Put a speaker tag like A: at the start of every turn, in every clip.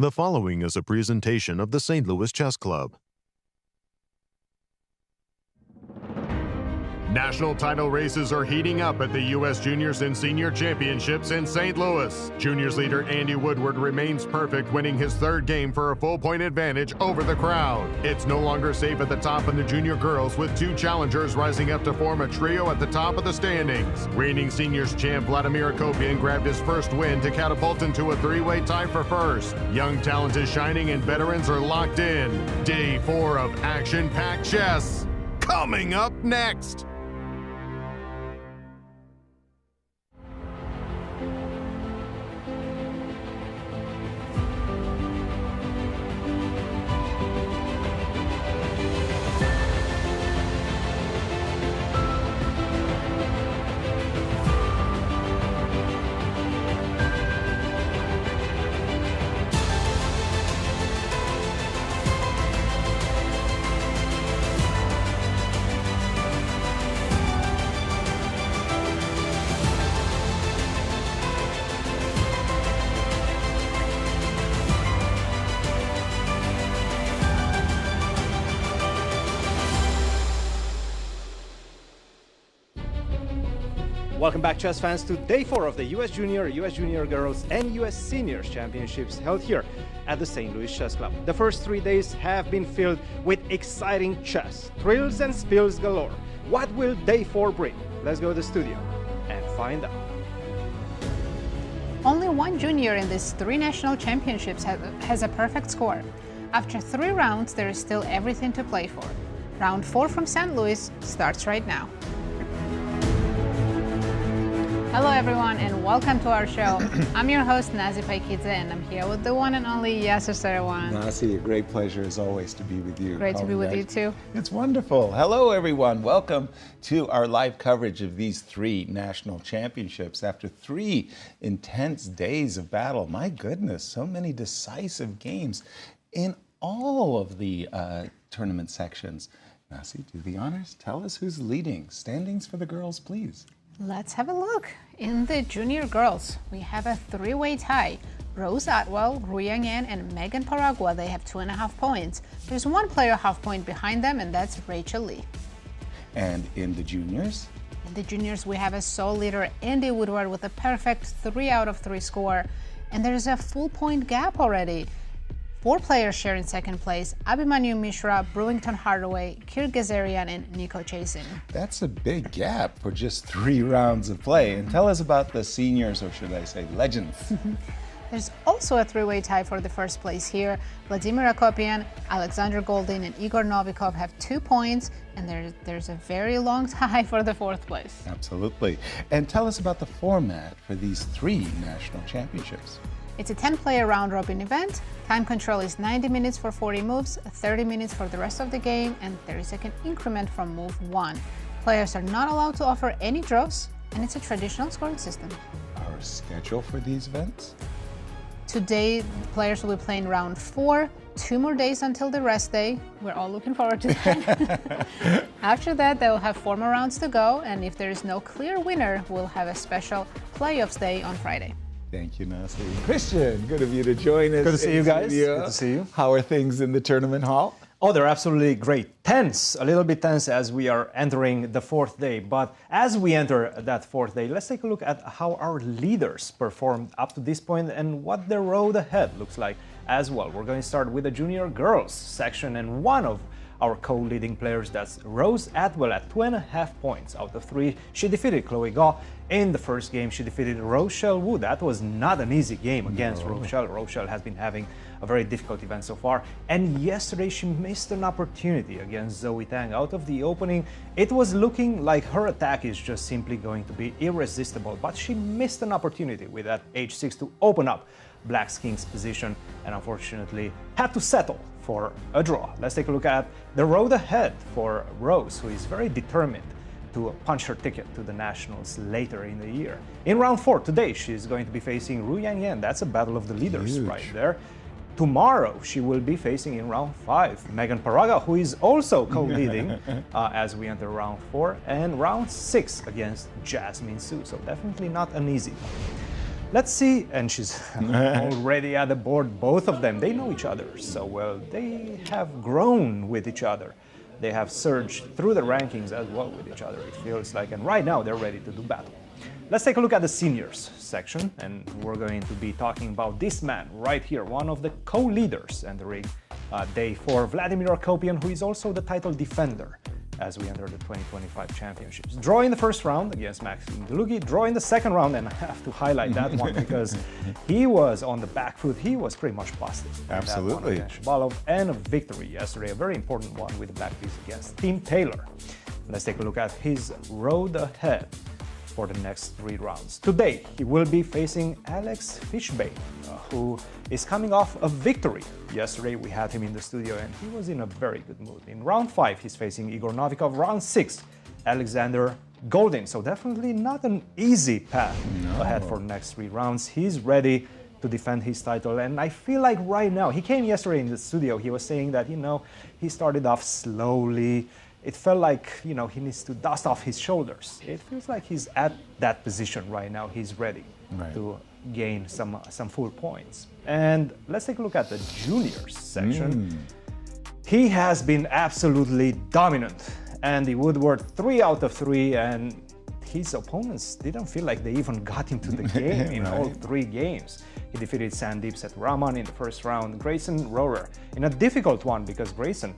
A: The following is a presentation of the St. Louis Chess Club.
B: National title races are heating up at the U.S. Juniors and Senior Championships in St. Louis. Juniors leader Andy Woodward remains perfect, winning his third game for a full-point advantage over the crowd. It's no longer safe at the top in the junior girls, with two challengers rising up to form a trio at the top of the standings. Reigning seniors champ Vladimir Akopian grabbed his first win to catapult into a three-way tie for first. Young talent is shining and veterans are locked in. Day 4 of action-packed chess coming up next.
C: Welcome back, chess fans, to Day 4 of the U.S. Junior, U.S. Junior Girls, and U.S. Seniors Championships held here at the St. Louis Chess Club. The first 3 days have been filled with exciting chess, thrills and spills galore. What will Day 4 bring? Let's go to the studio and find out.
D: Only one junior in these 3 national championships has a perfect score. After 3 rounds, there is still everything to play for. Round 4 from St. Louis starts right now. Hello everyone and welcome to our show. I'm your host Nazi Paikidze and I'm here with the one and only Yasser Seirawan.
E: Nazi, a great pleasure as always to be with you.
D: Great to be with you too.
E: It's wonderful. Hello everyone. Welcome to our live coverage of these 3 national championships after 3 intense days of battle. My goodness, so many decisive games in all of the tournament sections. Nazi, do the honors. Tell us who's leading. Standings for the girls, please.
D: Let's have a look. In the junior girls, we have a 3-way tie. Rose Atwell, Ru Yanyan, and Megan Paragua, they have 2.5 points. There's one player half point behind them, and that's Rachel Lee.
E: And in the juniors?
D: In the juniors, we have a sole leader, Andy Woodward, with a perfect 3 out of 3 score. And there's a full point gap already. 4 players share in second place: Abhi, Mishra, Brewington Hardaway, Kirk, Ghazarian, and Nico, Chasin.
E: That's a big gap for just 3 rounds of play. And tell us about the seniors, or should I say legends.
D: There's also a 3-way tie for the first place here. Vladimir Akopian, Alexander Goldin, and Igor Novikov have 2 points, and there's a very long tie for the 4th place.
E: Absolutely. And tell us about the format for these 3 national championships.
D: It's a 10-player round-robin event. Time control is 90 minutes for 40 moves, 30 minutes for the rest of the game, and 30-second increment from move 1. Players are not allowed to offer any draws, and it's a traditional scoring system.
E: Our schedule for these events?
D: Today, players will be playing round 4, 2 more days until the rest day. We're all looking forward to that. After that, they will have 4 more rounds to go, and if there is no clear winner, we'll have a special playoffs day on Friday.
E: Thank you, Nazi. Christian, good of you to join us.
C: Good to see you guys. Good to see you.
E: How are things in the tournament hall?
C: Oh, they're absolutely great. Tense, a little bit tense as we are entering the 4th day. But as we enter that 4th day, let's take a look at how our leaders performed up to this point and what the road ahead looks like as well. We're going to start with the junior girls section, and one of our co-leading players, that's Rose Atwell, at 2.5 points out of 3. She defeated Chloe Goh in the first game. She defeated Rochelle Wu. That was not an easy game against Rochelle. Rochelle has been having a very difficult event so far. And yesterday she missed an opportunity against Zoe Tang. Out of the opening, it was looking like her attack is just simply going to be irresistible. But she missed an opportunity with that h6 to open up Black's King's position, and unfortunately had to settle for a draw. Let's take a look at the road ahead for Rose, who is very determined to punch her ticket to the Nationals later in the year. In round 4 today, she's going to be facing Ru Yanyan. That's a battle of the leaders right there. Tomorrow, she will be facing in round 5 Megan Paraga, who is also co-leading as we enter round 4, and round 6 against Jasmine Su. So definitely not an easy one. Let's see, and she's already at the board, both of them. They know each other so well. They have grown with each other. They have surged through the rankings as well with each other, it feels like. And right now, they're ready to do battle. Let's take a look at the seniors section, and we're going to be talking about this man right here, one of the co-leaders entering day 4, Vladimir Akopian, who is also the title defender as we enter the 2025 championships. Draw in the first round against Maxim Dlugy, draw in the second round, and I have to highlight that one because he was on the back foot. He was pretty much busted.
E: Absolutely.
C: Shabalov, and a victory yesterday, a very important one with the back piece against Team Taylor. Let's take a look at his road ahead for the next 3 rounds. Today, he will be facing Alex Fishbein, who is coming off a victory. Yesterday, we had him in the studio, and he was in a very good mood. In round 5, he's facing Igor Novikov. Round 6, Alexander Goldin. So definitely not an easy path ahead for the next 3 rounds. He's ready to defend his title, and I feel like right now, he came yesterday in the studio, he was saying that, he started off slowly. It felt like, he needs to dust off his shoulders. It feels like he's at that position right now. He's ready to gain some full points. And let's take a look at the juniors section. He has been absolutely dominant. Andy Woodward, 3 out of 3, and his opponents didn't feel like they even got into the game in all 3 games. He defeated Sandeep Sethuraman in the first round, Grayson Rorrer in a difficult one because Grayson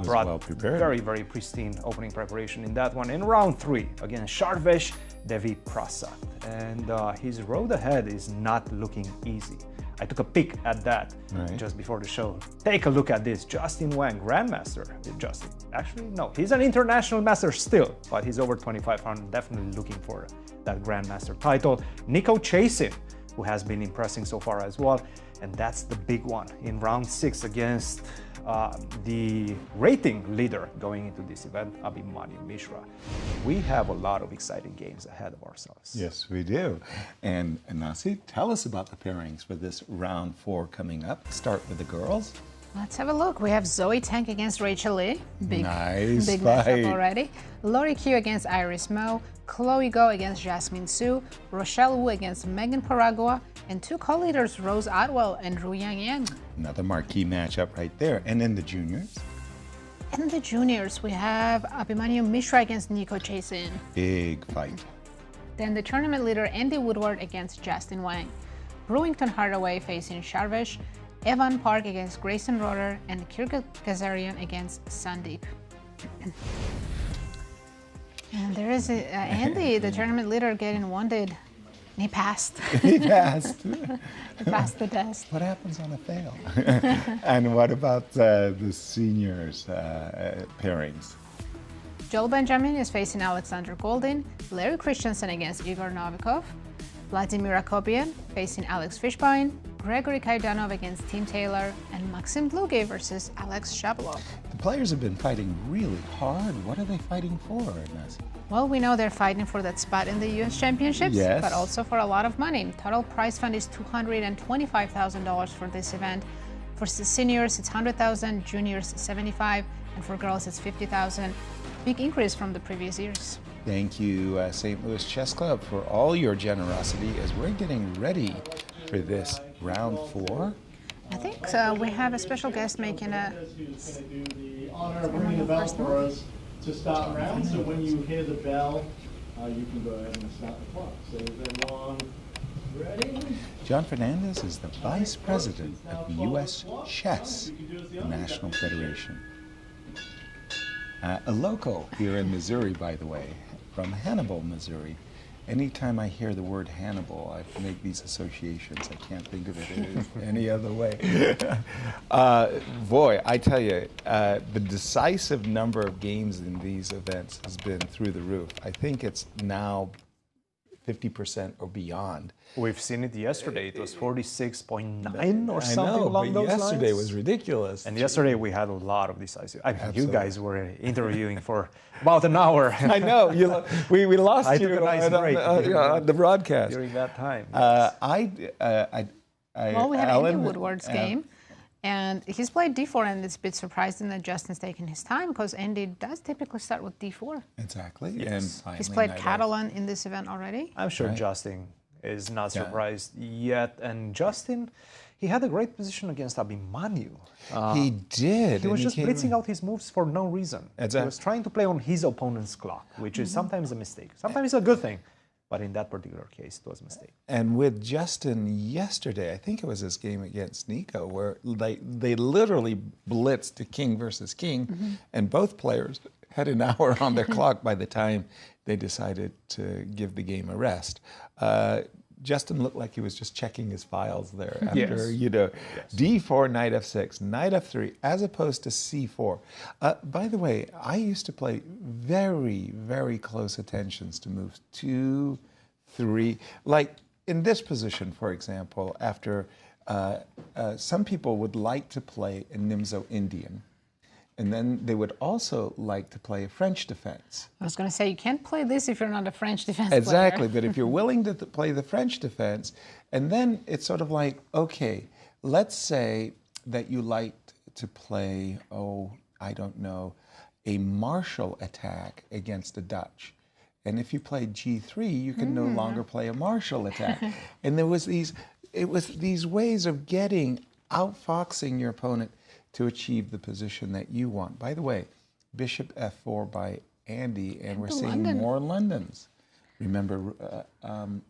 C: brought very, very pristine opening preparation in that one. In round 3 against Shar Deviprasath, and his road ahead is not looking easy. I took a peek at that just before the show. Take a look at this. Justin Wang, Grandmaster. Justin, actually, no, he's an international master still, but he's over 2,500, definitely looking for that Grandmaster title. Nico Chasin, who has been impressing so far as well, and that's the big one. In round 6 against the rating leader going into this event, Abhi Mishra. We have a lot of exciting games ahead of ourselves.
E: Yes, we do. And Nazi, tell us about the pairings for this round 4 coming up. Start with the girls.
D: Let's have a look. We have Zoe Tank against Rachel Lee. Big
E: fight.
D: matchup already. Lori Q against Iris Mou. Chloe Go against Jasmine Su. Rochelle Wu against Megan Paragua. And 2 co-leaders, Rose Atwell and Ru Yang.
E: Another marquee matchup right there. And in the juniors?
D: In the juniors, we have Abhimanyu Mishra against Nico Chasin.
E: Big fight.
D: Then the tournament leader, Andy Woodward against Justin Wang. Brewington Hardaway facing Shar. Evan Park against Grayson Rorrer, and Kirk Ghazarian against Sandeep. And there is Andy, the tournament leader, getting wounded. And he passed.
E: He passed.
D: He passed the test.
E: What happens on a fail? And what about the seniors pairings?
D: Joel Benjamin is facing Alexander Goldin. Larry Christiansen against Igor Novikov. Vladimir Akopian facing Alex Fishbein. Gregory Kaidanov against Team Taylor, and Maxim Dlugy versus Alex Shabalov.
E: The players have been fighting really hard. What are they fighting for, Nazi?
D: Well, we know they're fighting for that spot in the U.S. Championships,
E: yes,
D: but also for a lot of money. Total prize fund is $225,000 for this event. For seniors, it's $100,000, juniors, $75,000, and for girls, it's $50,000. Big increase from the previous years.
E: Thank you, St. Louis Chess Club, for all your generosity as we're getting ready for this round 4.
D: I think we have a special guest making a...
F: The honor of ringing the bell for us to stop round. So when you hear the bell, you can go ahead and stop the clock. So everyone ready?
E: John Fernandez is the Vice President of the U.S. Chess National Federation. A local here in Missouri, by the way, from Hannibal, Missouri. Anytime I hear the word Hannibal, I make these associations. I can't think of it any other way. Boy, I tell you, the decisive number of games in these events has been through the roof. I think it's now 50% or beyond.
C: We've seen it yesterday. It was 46.9 or something along those lines.
E: Yesterday was ridiculous.
C: And yesterday we had a lot lot of decisive. I mean, you guys were interviewing for about an hour.
E: I know. We lost you
C: took a nice break
E: on the broadcast.
C: During that time.
D: Well, we have Andy Woodward's game. And he's played d4, and it's a bit surprising that Justin's taking his time because Andy does typically start with d4.
E: Exactly.
C: Yes.
E: And
D: he's played Catalan in this event already.
C: I'm sure Justin is not surprised yet. And Justin, he had a great position against Abhi.
E: He did.
C: He was just blitzing out his moves for no reason.
E: Exactly.
C: He was trying to play on his opponent's clock, which is sometimes a mistake. Sometimes it's a good thing, but in that particular case, it was a mistake.
E: And with Justin yesterday, I think it was his game against Nico, where they literally blitzed to king versus king, and both players had an hour on their clock by the time they decided to give the game a rest. Justin looked like he was just checking his files there after, D4, knight f6, knight f3, as opposed to c4. By the way, I used to play very, very close attentions to moves 2, 3. Like in this position, for example, after some people would like to play a Nimzo Indian. And then they would also like to play a French defense.
D: I was going to say, you can't play this if you're not a French defense
E: Exactly,
D: player.
E: but if you're willing to play the French defense, and then it's sort of like, okay, let's say that you liked to play, I don't know, a martial attack against the Dutch. And if you played G3, you can no longer play a martial attack. And it was these ways of outfoxing your opponent to achieve the position that you want. By the way, bishop f4 by Andy, and we're seeing more Londons. Remember,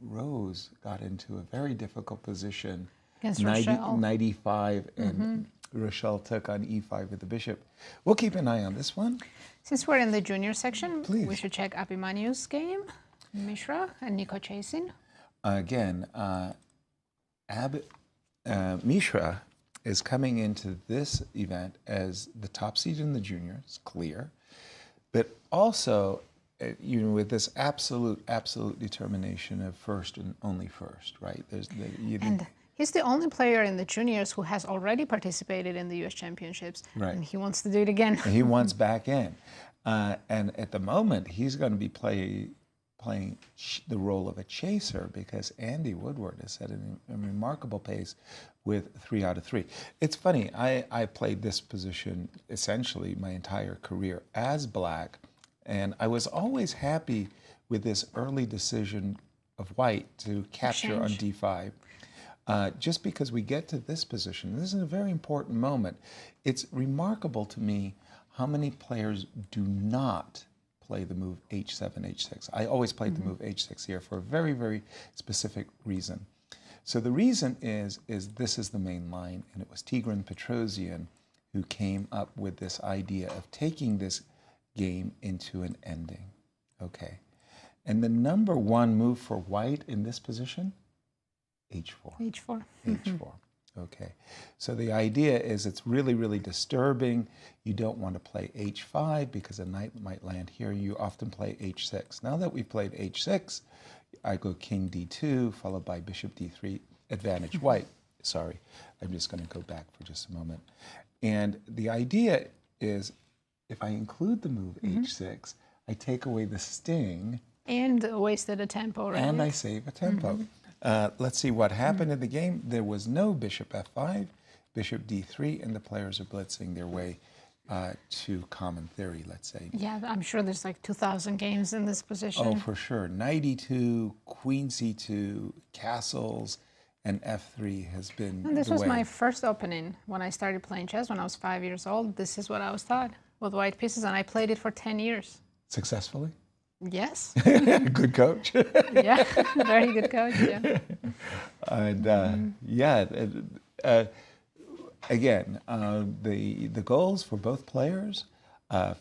E: Rose got into a very difficult position.
D: Against Rochelle.
E: 95, and Rochelle took on e5 with the bishop. We'll keep an eye on this one.
D: Since we're in the junior section,
E: Please.
D: we should check Abhimaneu's game, Mishra and Nico Chasin.
E: Again, Mishra is coming into this event as the top seed in the juniors, clear, but also with this absolute determination of first and only first, right?
D: And he's the only player in the juniors who has already participated in the U.S. Championships,
E: right.
D: And he wants to do it again.
E: And he wants back in. And at the moment, he's going to be playing the role of a chaser, because Andy Woodward has set a remarkable pace with 3 out of 3. It's funny, I played this position essentially my entire career as black, and I was always happy with this early decision of white to capture on d5. Just because we get to this position, this is a very important moment. It's remarkable to me how many players do not play the move h7, h6. I always played the move h6 here for a very, very specific reason. So the reason is this is the main line, and it was Tigran Petrosian who came up with this idea of taking this game into an ending. Okay. And the number one move for white in this position, h4.
D: H4.
E: H4. Okay. So the idea is it's really, really disturbing. You don't want to play h5 because a knight might land here. You often play h6. Now that we've played h6, I go king d2, followed by bishop d3, advantage white. Sorry, I'm just going to go back for just a moment. And the idea is if I include the move h6, I take away the sting.
D: And wasted a tempo, right?
E: And I save a tempo. Let's see what happened in the game. There was no bishop f5, bishop d3, and the players are blitzing their way to common theory, let's say.
D: Yeah, I'm sure there's like 2,000 games in this position.
E: Oh, for sure. Knight e2, queen c2, castles, and f3 has been
D: And this
E: the
D: was
E: way.
D: my first opening when I started playing chess when I was 5 years old. This is what I was taught with white pieces, and I played it for 10 years.
E: Successfully?
D: Yes.
E: Good coach.
D: Yeah, very good coach, yeah.
E: And again, the goals for both players,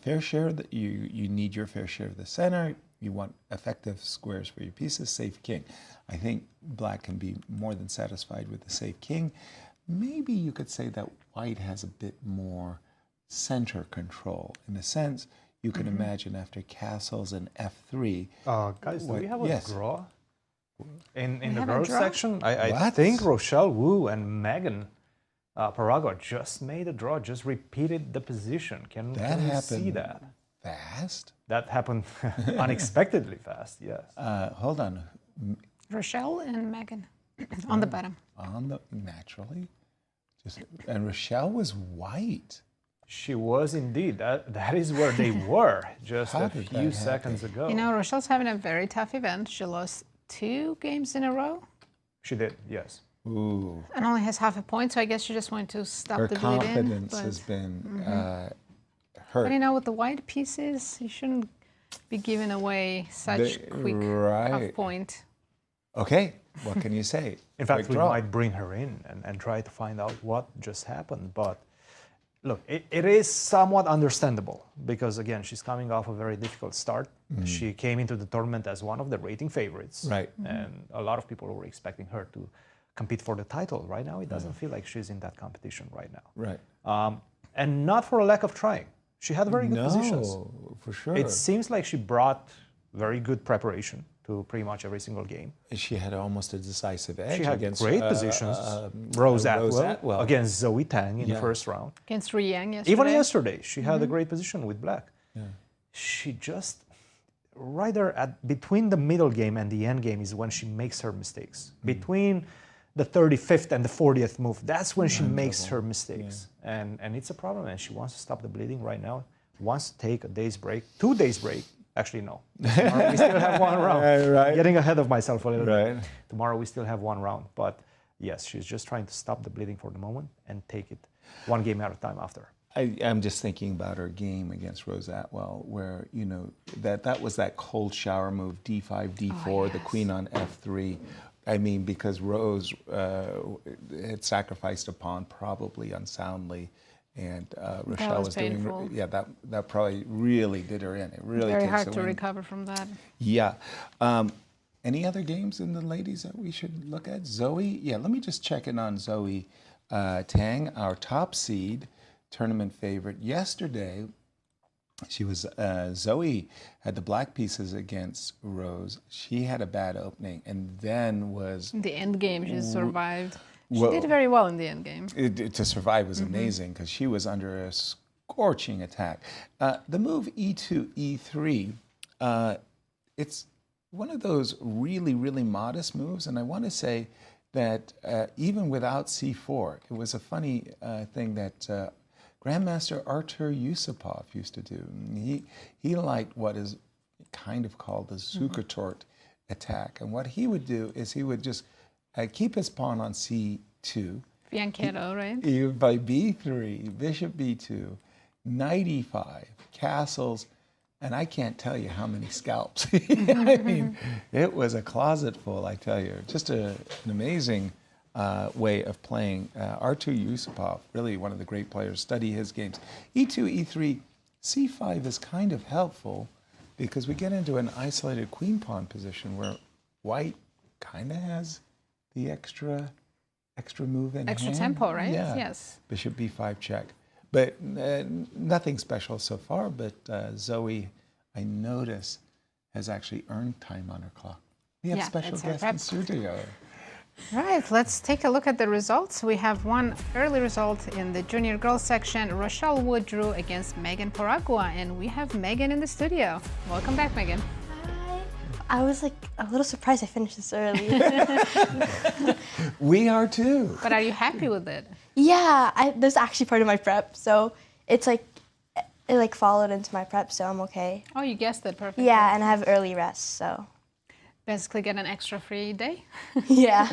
E: fair share, that you need your fair share of the center. You want effective squares for your pieces, safe king. I think black can be more than satisfied with the safe king. Maybe you could say that white has a bit more center control. In a sense, you can imagine after castles and f3.
C: Guys, do we have a draw? In the
D: have a
C: girls
D: draw?
C: section, I think Rochelle Wu and Megan Parago just made a draw, just repeated the position. Can we see that?
E: Fast?
C: That happened unexpectedly fast, yes.
E: Hold on.
D: Rochelle and Megan on the bottom.
E: Naturally. And Rochelle was white.
C: She was indeed. That is where they were just a few seconds ago.
D: You know, Rochelle's having a very tough event. She lost 2 games in a row.
C: She did, yes.
E: Ooh.
D: And only has half a point, so I guess she just wanted to stop
E: Her
D: the bleeding.
E: confidence has been hurt.
D: But you know, with the white pieces, you shouldn't be giving away such quick half point.
E: Okay, what can you say?
C: In fact,
E: Quick
C: we
E: draw.
C: might bring her in and try to find out what just happened. But look, it is somewhat understandable because, again, she's coming off a very difficult start. She came into the tournament as one of the rating favorites.
E: Right.
C: And a lot of people were expecting her to compete for the title. Right now, it doesn't feel like she's in that competition right now.
E: Right.
C: And not for a lack of trying. She had very good positions.
E: No, for sure.
C: It seems like she brought very good preparation to pretty much every single game.
E: She had almost a decisive edge
C: She had
E: against
C: great positions. Rose Atwell against Zoe Tang in the first round.
D: Against Yang yesterday.
C: Even yesterday, she had a great position with Black. She just, right there between the middle game and the end game is when she makes her mistakes. Between the 35th and the 40th move, that's when she makes her mistakes. And it's a problem, and she wants to stop the bleeding right now. Wants to take a day's break, 2 days break. Actually, no. Tomorrow we still have 1 round.
E: Right.
C: Getting ahead of myself a little
E: Right.
C: bit. Tomorrow we still have 1 round. But yes, she's just trying to stop the bleeding for the moment and take it 1 game at a time after.
E: I'm just thinking about her game against Rose Atwell, where, you know, that was that cold shower move, d5, d4, the queen on f3. I mean, because Rose had sacrificed a pawn probably unsoundly, and Rochelle was
D: painful.
E: doing, that probably really did her in. It really
D: Very
E: takes
D: hard
E: the
D: to
E: win.
D: recover from that.
E: Yeah. Any other games in the ladies that we should look at? Zoe? Yeah, let me just check in on Zoe Tang, our top seed, tournament favorite. Yesterday, she was Zoe had the black pieces against Rose. She had a bad opening, and then was
D: In the end game, she survived. She
E: Whoa.
D: did very well in the end game.
E: to survive was amazing because she was under a scorching attack. The move e2, e3, it's one of those really, really modest moves, and I want to say that even without c4, it was a funny thing that Grandmaster Artur Yusupov used to do. He liked what is kind of called the Zukertort attack, and what he would do is he would just keep his pawn on c2.
D: Fianchetto, right?
E: By b3, bishop b2, knight e5, castles, and I can't tell you how many scalps. I mean, it was a closet full, I tell you. Just an amazing way of playing. Artur Yusupov, really one of the great players. Study his games. e2, e3, c5 is kind of helpful because we get into an isolated queen pawn position where white kind of has the extra move in
D: Extra
E: hand.
D: tempo, right?
E: Yeah.
D: Yes.
E: Bishop b5 check. But nothing special so far, but Zoe, I notice, has actually earned time on her clock. We have
D: Yeah,
E: special
D: it's her
E: guests in
D: prep.
E: studio.
D: Right, let's take a look at the results. We have one early result in the junior girls section. Rochelle Wood drew against Megan Poragua, and we have Megan in the studio. Welcome back, Megan.
G: Hi. I was like a little surprised I finished this early.
E: We are too.
D: But are you happy with it?
G: Yeah, that's actually part of my prep, so it's like it like followed into my prep, so I'm okay.
D: Oh, you guessed it perfectly.
G: Yeah, and I have early rest, so
D: Basically get an extra free day.
G: yeah.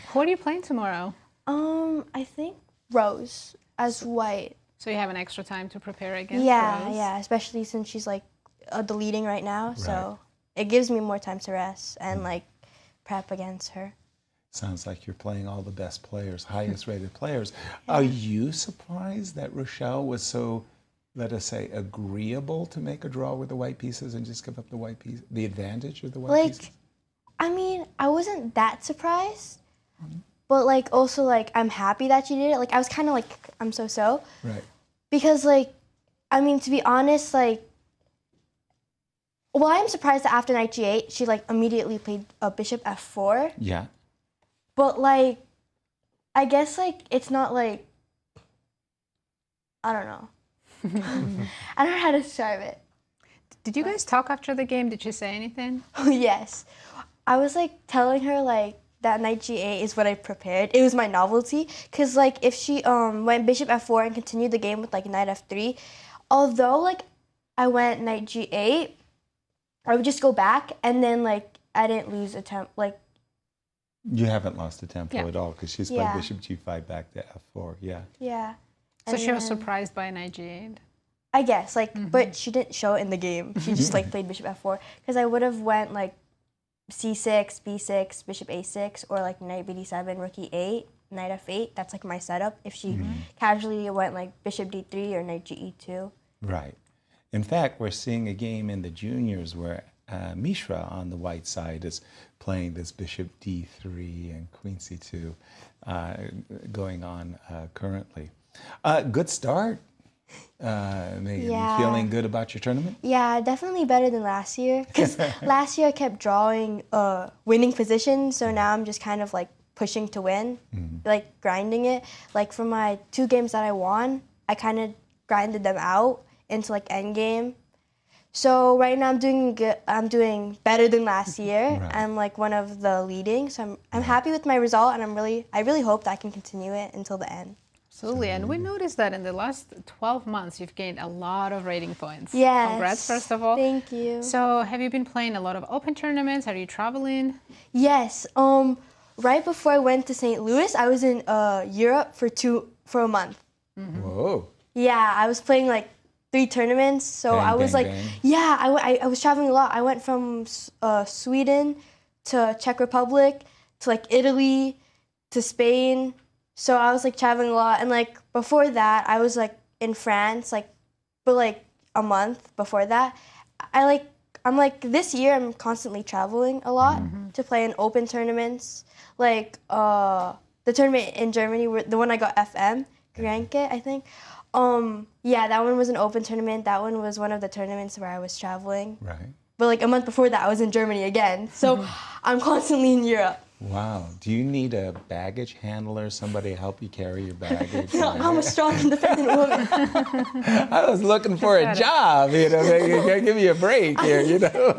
D: Who are you playing tomorrow?
G: I think Rose as white.
D: So you have an extra time to prepare against
G: Yeah,
D: Rose?
G: yeah, especially since she's like deleting right now, so it gives me more time to rest and like prep against her.
E: Sounds like you're playing all the best players, highest rated players. Are you surprised that Rochelle was so, let us say, agreeable to make a draw with the white pieces and just give up the white piece, the advantage of the white pieces?
G: I mean, I wasn't that surprised, but like also like I'm happy that she did it. Like I was kind of like I'm so
E: Right.
G: because like I mean to be honest like well I'm surprised that after knight g8 she like immediately played a bishop f4.
E: Yeah.
G: But like I guess like it's not like I don't know. I don't know how to describe it.
D: Did you guys talk after the game? Did she say anything?
G: Yes. I was like telling her like that knight g8 is what I prepared. It was my novelty because like if she went bishop f4 and continued the game with like knight f3, although like I went knight g8, I would just go back and then like I didn't lose a tempo. Like,
E: You haven't lost a tempo
D: Yeah.
E: at all because she's played bishop g5 back to f4. Yeah.
G: yeah.
D: So
G: And
D: she was
G: then-
D: surprised by knight g8.
G: I guess, like, but she didn't show it in the game. She just like played bishop f4 because I would have went like c6, b6, bishop a6, or like knight bd7, rook e8, knight f8. That's like my setup. If she casually went like bishop d3 or knight ge2.
E: Right. In fact, we're seeing a game in the juniors where Mishra on the white side is playing this bishop d3 and queen c2 going on currently. Good start. Megan,
G: Yeah.
E: feeling good about your tournament?
G: Yeah, definitely better than last year. Because last year I kept drawing winning positions, so now I'm just kind of like pushing to win, like grinding it. Like for my 2 games that I won, I kind of grinded them out into like endgame. So right now I'm doing good. I'm doing better than last year.
E: Right.
G: I'm like one of the leading, so I'm happy with my result, and I really hope that I can continue it until the end.
D: Absolutely, and we noticed that in the last 12 months you've gained a lot of rating points.
G: Yes.
D: Congrats, first of all.
G: Thank you.
D: So have you been playing a lot of open tournaments? Are you traveling?
G: Yes. Right before I went to St. Louis, I was in Europe for a month.
E: Whoa.
G: Yeah, I was playing like 3 tournaments. So
E: Bang,
G: I was
E: bang,
G: like,
E: bang.
G: yeah, I was traveling a lot. I went from Sweden to Czech Republic to like Italy to Spain. So I was like traveling a lot. And like before that, I was like in France like for like a month before that. I'm like this year I'm constantly traveling a lot to play in open tournaments. Like the tournament in Germany, the one I got FM, Granke, I think. Yeah, that one was an open tournament. That one was one of the tournaments where I was traveling.
E: Right.
G: But like a month before that, I was in Germany again. So I'm constantly in Europe.
E: Wow. Do you need a baggage handler, somebody to help you carry your baggage?
G: I'm a strong, independent woman.
E: I was looking for a job, you know, give me a break here, you know.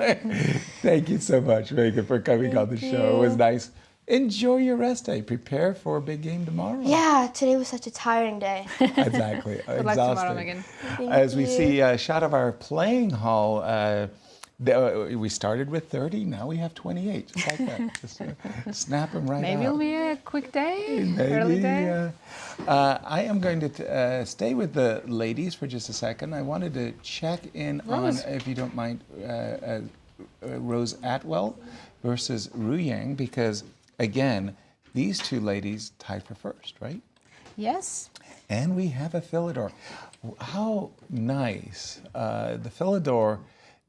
E: Thank you so much, Megan, for coming on the show. It was nice. Enjoy your rest day. Prepare for a big game tomorrow.
G: Yeah, today was such a tiring day.
E: Exactly.
D: Good luck tomorrow, Megan.
E: As we see a shot of our playing hall, we started with 30, now we have 28, just like that. Just snap them right
D: Maybe
E: out.
D: it'll be a quick day,
E: Maybe,
D: early day.
E: I am going to stay with the ladies for just a second. I wanted to check in
D: Rose.
E: on, if you don't mind, Rose Atwell versus Ru Yang, because again, these 2 ladies tied for first, right?
D: Yes.
E: And we have a Philidor. How nice. The Philidor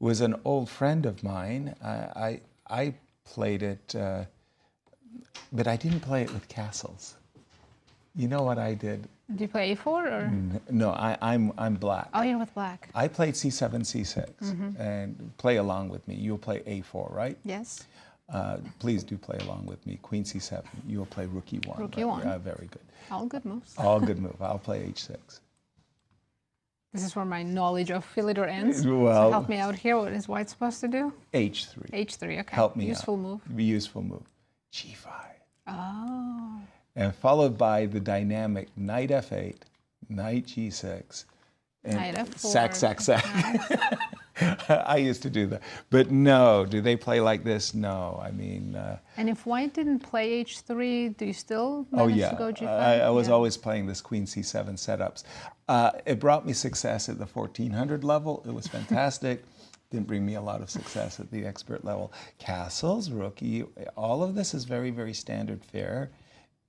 E: was an old friend of mine. I played it, but I didn't play it with castles. You know what I did?
D: Do you play a4 or?
E: No, I'm black.
D: Oh, you're with black.
E: I played c7, c6, and play along with me. You'll play a4, right?
D: Yes.
E: Please do play along with me. Queen c7. You'll play rook e1.
D: Rook e1.
E: Very good.
D: All good moves.
E: All good move. I'll play h6.
D: This is where my knowledge of Philidor ends.
E: Well-
D: So help me out here. What is white supposed to do?
E: h3.
D: H3, okay.
E: Help me
D: Useful
E: out.
D: move.
E: Useful move. g5.
D: Oh.
E: And followed by the dynamic knight f8, knight g6, and
D: Knight f4.
E: sack. I used to do that. But no, do they play like this? No. I mean,
D: And if white didn't play H3, do you still
E: oh
D: manage
E: yeah.
D: to go G5?
E: I was
D: Yeah.
E: always playing this queen c7 setups. It brought me success at the 1400 level. It was fantastic. Didn't bring me a lot of success at the expert level. Castles, rookie, all of this is very, very standard fare.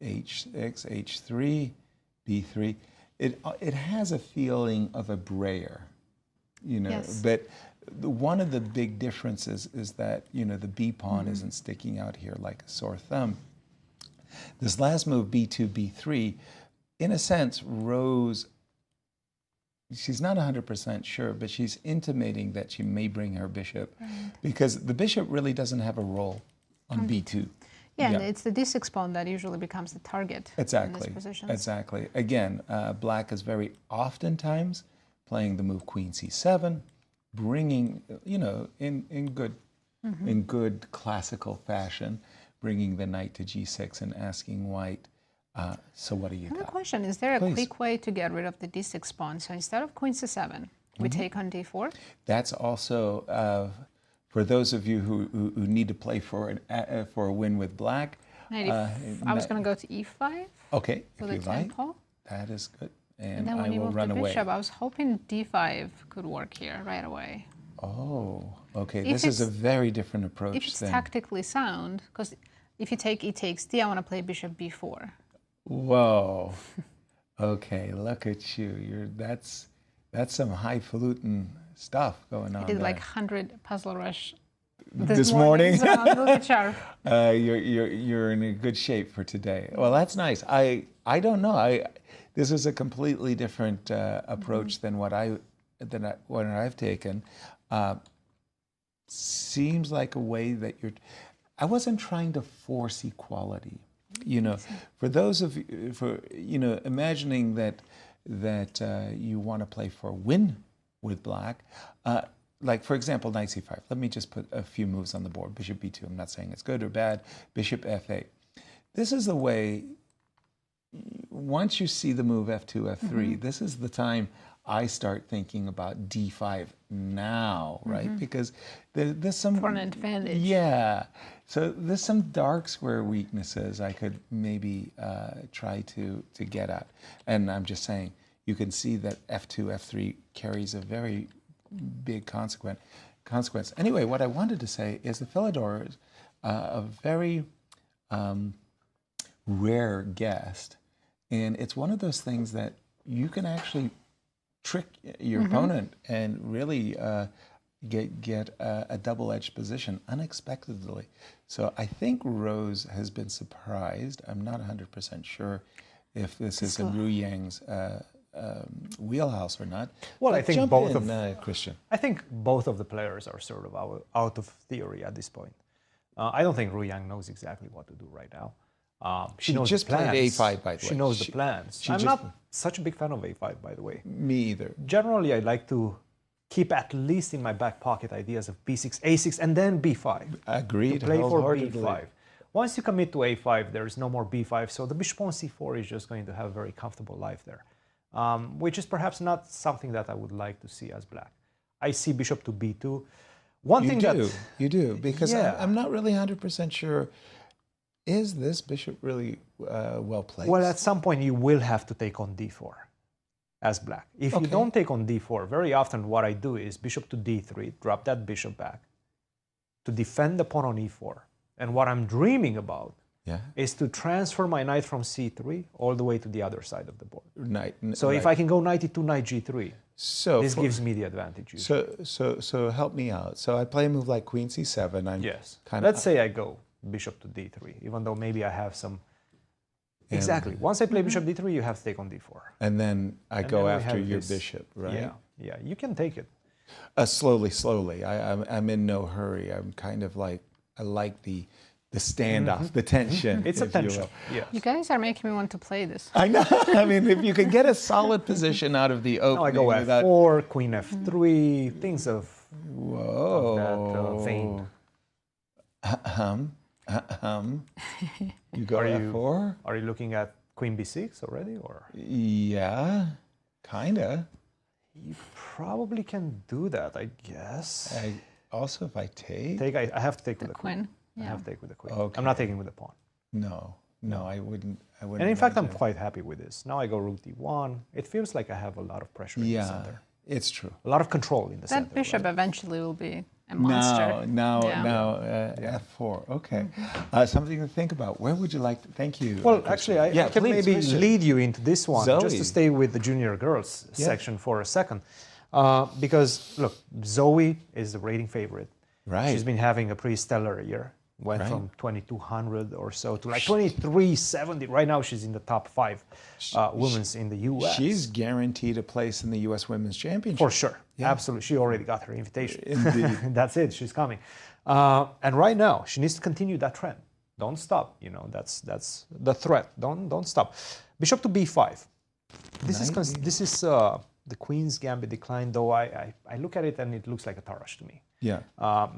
E: H6, H3, B3. It has a feeling of a brayer, you know.
D: Yes.
E: But one of the big differences is that, you know, the B pawn isn't sticking out here like a sore thumb. This last move, B2, B3, in a sense, Rose, she's not 100% sure, but she's intimating that she may bring her bishop because the bishop really doesn't have a role on B2.
D: Yeah, and
E: Yeah.
D: it's the d6 pawn that usually becomes the target
E: Exactly.
D: in these positions.
E: Exactly. Again, black is very oftentimes playing the move queen c7, bringing, you know, in good classical fashion, bringing the knight to g6 and asking white, so what do you
D: Another
E: got?
D: question, is there a
E: Please.
D: quick way to get rid of the d6 pawn? So instead of queen c7, we take on d4?
E: That's also For those of you who need to play for a win with black,
D: I was going to go to e5.
E: Okay,
D: For
E: if
D: the
E: you like,
D: tempo.
E: that is good.
D: And then when
E: I
D: you
E: will
D: move
E: run
D: the
E: away.
D: bishop, I was hoping d5 could work here right away.
E: Oh, okay.
D: If
E: This is a
D: it's-
E: very different approach.
D: If it's
E: then.
D: tactically sound, because if you take e takes d, I want to play bishop b4.
E: Whoa. Okay, look at you. That's some highfalutin stuff going on.
D: I did
E: there.
D: like 100 puzzle rush
E: This morning?
D: so I'm a bit sharp.
E: You're in a good shape for today. Well, that's nice. I don't know. This is a completely different approach than what I've taken. Seems like a way that I wasn't trying to force equality. You know, for those of you, imagining that you want to play for a win with black. Like, for example, knight c5. Let me just put a few moves on the board. Bishop b2. I'm not saying it's good or bad. Bishop f8. This is the way, once you see the move f2, f3, this is the time I start thinking about d5 now, right? Because there's some...
D: For an advantage.
E: Yeah. So there's some dark square weaknesses I could maybe try to get at. And I'm just saying, you can see that f2, f3 carries a very big consequence. Anyway, what I wanted to say is the Philidor is a very rare guest, and it's one of those things that you can actually trick your opponent and really get a double-edged position unexpectedly. So I think Rose has been surprised. I'm not 100% sure if this is in Ru Yang's wheelhouse or not.
C: Well, I
E: But
C: think
E: jump
C: both
E: in,
C: of
E: Christian.
C: I think both of the players are sort of out of theory at this point. I don't think Ru Yang knows exactly what to do right now. She knows
E: just
C: the plans.
E: played a5, by the way.
C: She knows the plans.
E: she
C: I'm
E: just-
C: not such a big fan of a5, by the way.
E: Me either.
C: Generally, I like to keep at least in my back pocket ideas of b6, a6, and then b5.
E: Agreed.
C: To play for
E: wholeheartedly.
C: b5. Once you commit to a5, there is no more b5, so the bishop on c4 is just going to have a very comfortable life there, which is perhaps not something that I would like to see as black. I see bishop to b2.
E: You do, because
C: Yeah.
E: I'm not really 100% sure. Is this bishop really well placed?
C: Well, at some point you will have to take on d4 as black. If you don't take on d4, very often what I do is bishop to d3, drop that bishop back to defend the pawn on e4. And what I'm dreaming about is to transfer my knight from c3 all the way to the other side of the board. So if I can go knight e2, knight g3, this gives me the advantage.
E: So help me out. So I play a move like queen c7.
C: Let's say I go bishop to d3, even though maybe I have some... Exactly. Once I play bishop d3, you have to take on d4.
E: And then I go
C: then we
E: after
C: have
E: your
C: this-
E: bishop, right?
C: Yeah, you can take it.
E: Slowly. I'm in no hurry. I'm kind of like, I like the standoff, the tension.
C: It's a
E: if you
C: tension.
E: will.
C: Yeah.
D: You guys are making me want to play this.
E: I know. I mean, if you can get a solid position out of the opening.
C: Now I go
E: without...
C: f4, queen f3, things of
E: Whoa.
C: that vein.
E: You go f4?
C: Are you looking at queen b6 already, or?
E: Yeah, kinda.
C: You probably can do that, I guess.
E: Also, if I take?
C: I have to take with the
D: Queen.
C: I have to take with the queen.
E: Okay.
C: I'm not taking with the pawn.
E: No, I wouldn't.
C: And in fact, I'm quite happy with this. Now I go rook d1. It feels like I have a lot of pressure in the center.
E: It's true.
C: A lot of control in the center.
D: That bishop
C: right?
D: eventually will be a monster.
E: Now, f4. Okay. Something to think about. Where would you like to? Thank you.
C: Well, actually, I can
E: please,
C: maybe
E: Christian.
C: lead you into this one, just
E: Zoe.
C: to stay with the junior girls section for a second. Because, look, Zoe is the rating favorite.
E: Right.
C: She's been having a pretty stellar year. Went from 2,200 or so to like 2,370. Right now, she's in the top 5 women's in the U.S.
E: She's guaranteed a place in the U.S. Women's Championship.
C: For sure. Yeah. Absolutely. She already got her invitation.
E: Indeed.
C: That's it. She's coming. And right now, she needs to continue that trend. Don't stop. You know, that's the threat. Don't stop. Bishop to b5. This is the queen's gambit decline, though I look at it and it looks like a Tarrasch to me.
E: Yeah.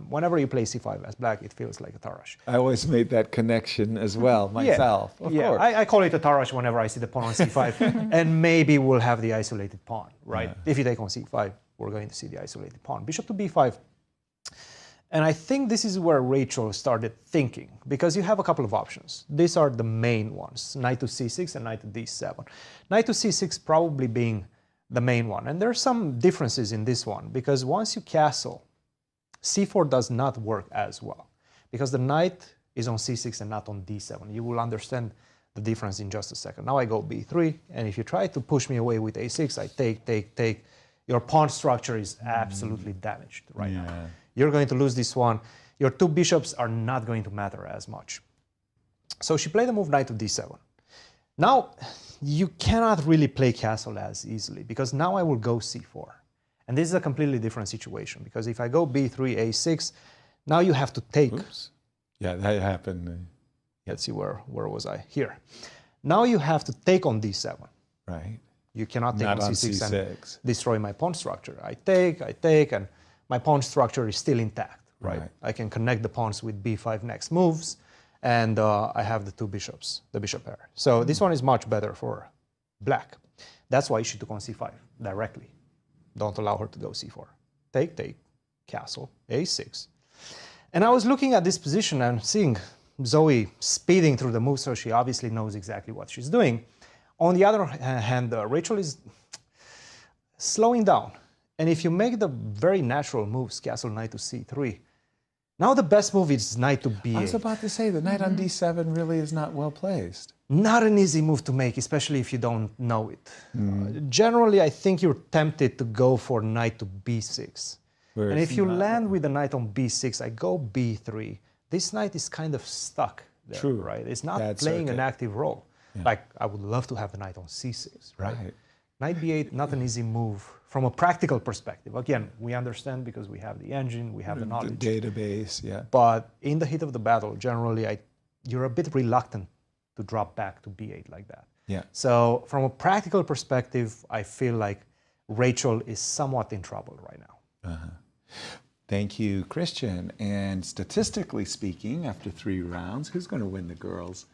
C: Whenever you play c5 as black, it feels like a Tarrasch.
E: I always made that connection as well myself. Of course.
C: I call it a Tarrasch whenever I see the pawn on c5, and maybe we'll have the isolated pawn, right? If you take on c5, we're going to see the isolated pawn. Bishop to b5. And I think this is where Rachel started thinking, because you have a couple of options. These are the main ones, knight to c6 and knight to d7. Knight to c6 probably being the main one. And there are some differences in this one, because once you castle, c4 does not work as well, because the knight is on c6 and not on d7. You will understand the difference in just a second. Now I go b3, and if you try to push me away with a6, I take. Your pawn structure is absolutely damaged right now. You're going to lose this one. Your two bishops are not going to matter as much. So she played the move knight to d7. Now, you cannot really play castle as easily, because now I will go c4. And this is a completely different situation, because if I go b3, a6, now you have to take.
E: Oops. Yeah, that happened.
C: Let's see, where was I? Here. Now you have to take on d7.
E: Right.
C: You cannot take
E: Not
C: on
E: on
C: c6 and
E: c6.
C: destroy my pawn structure. I take, and my pawn structure is still intact, right? I can connect the pawns with b5 next moves, and I have the two bishops, the bishop pair. So this one is much better for black. That's why she took on c5 directly. Don't allow her to go c4. Take, castle, a6. And I was looking at this position and seeing Zoe speeding through the move, so she obviously knows exactly what she's doing. On the other hand, Rachel is slowing down. And if you make the very natural moves, castle knight to c3, now the best move is knight to b8.
E: I was about to say, the knight on d7 really is not well placed.
C: Not an easy move to make, especially if you don't know it. Generally, I think you're tempted to go for knight to b6. And if you land with the knight on b6, I go b3. This knight is kind of stuck there,
E: True.
C: right? It's not
E: That's
C: playing
E: okay.
C: an active role. Yeah. Like, I would love to have the knight on c6, right? Knight b8, not an easy move from a practical perspective. Again, we understand because we have the engine, we have the knowledge.
E: The database, yeah.
C: But in the heat of the battle, generally, you're a bit reluctant to drop back to b8 like that.
E: Yeah.
C: So from a practical perspective, I feel like Rachel is somewhat in trouble right now.
E: Thank you, Christian. And statistically speaking, after 3 rounds, who's going to win the girls'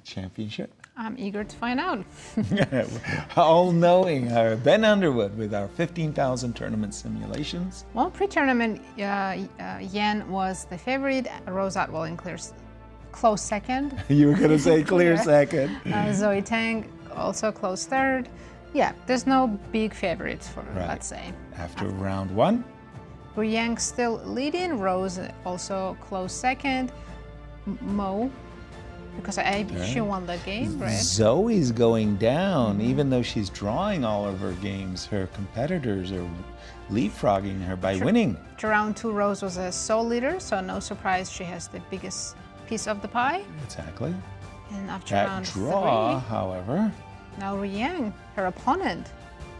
E: championship?
D: I'm eager to find out.
E: All-knowing Ben Underwood with our 15,000 tournament simulations.
D: Well, pre-tournament, Yan was the favorite. Rose Atwell in close second.
E: You were going to say clear second.
D: Zoe Tang also close third. Yeah, there's no big favorites for her, let's say.
E: After round 1.
D: Yang still leading. Rose also close second. Mo, because she won the game, right?
E: Zoe's going down, even though she's drawing all of her games. Her competitors are leapfrogging her by winning.
D: To round 2, Rose was a sole leader, so no surprise she has the biggest piece of the pie.
E: Exactly.
D: And after
E: That
D: round
E: draw,
D: 3,
E: however,
D: now Yang, her opponent,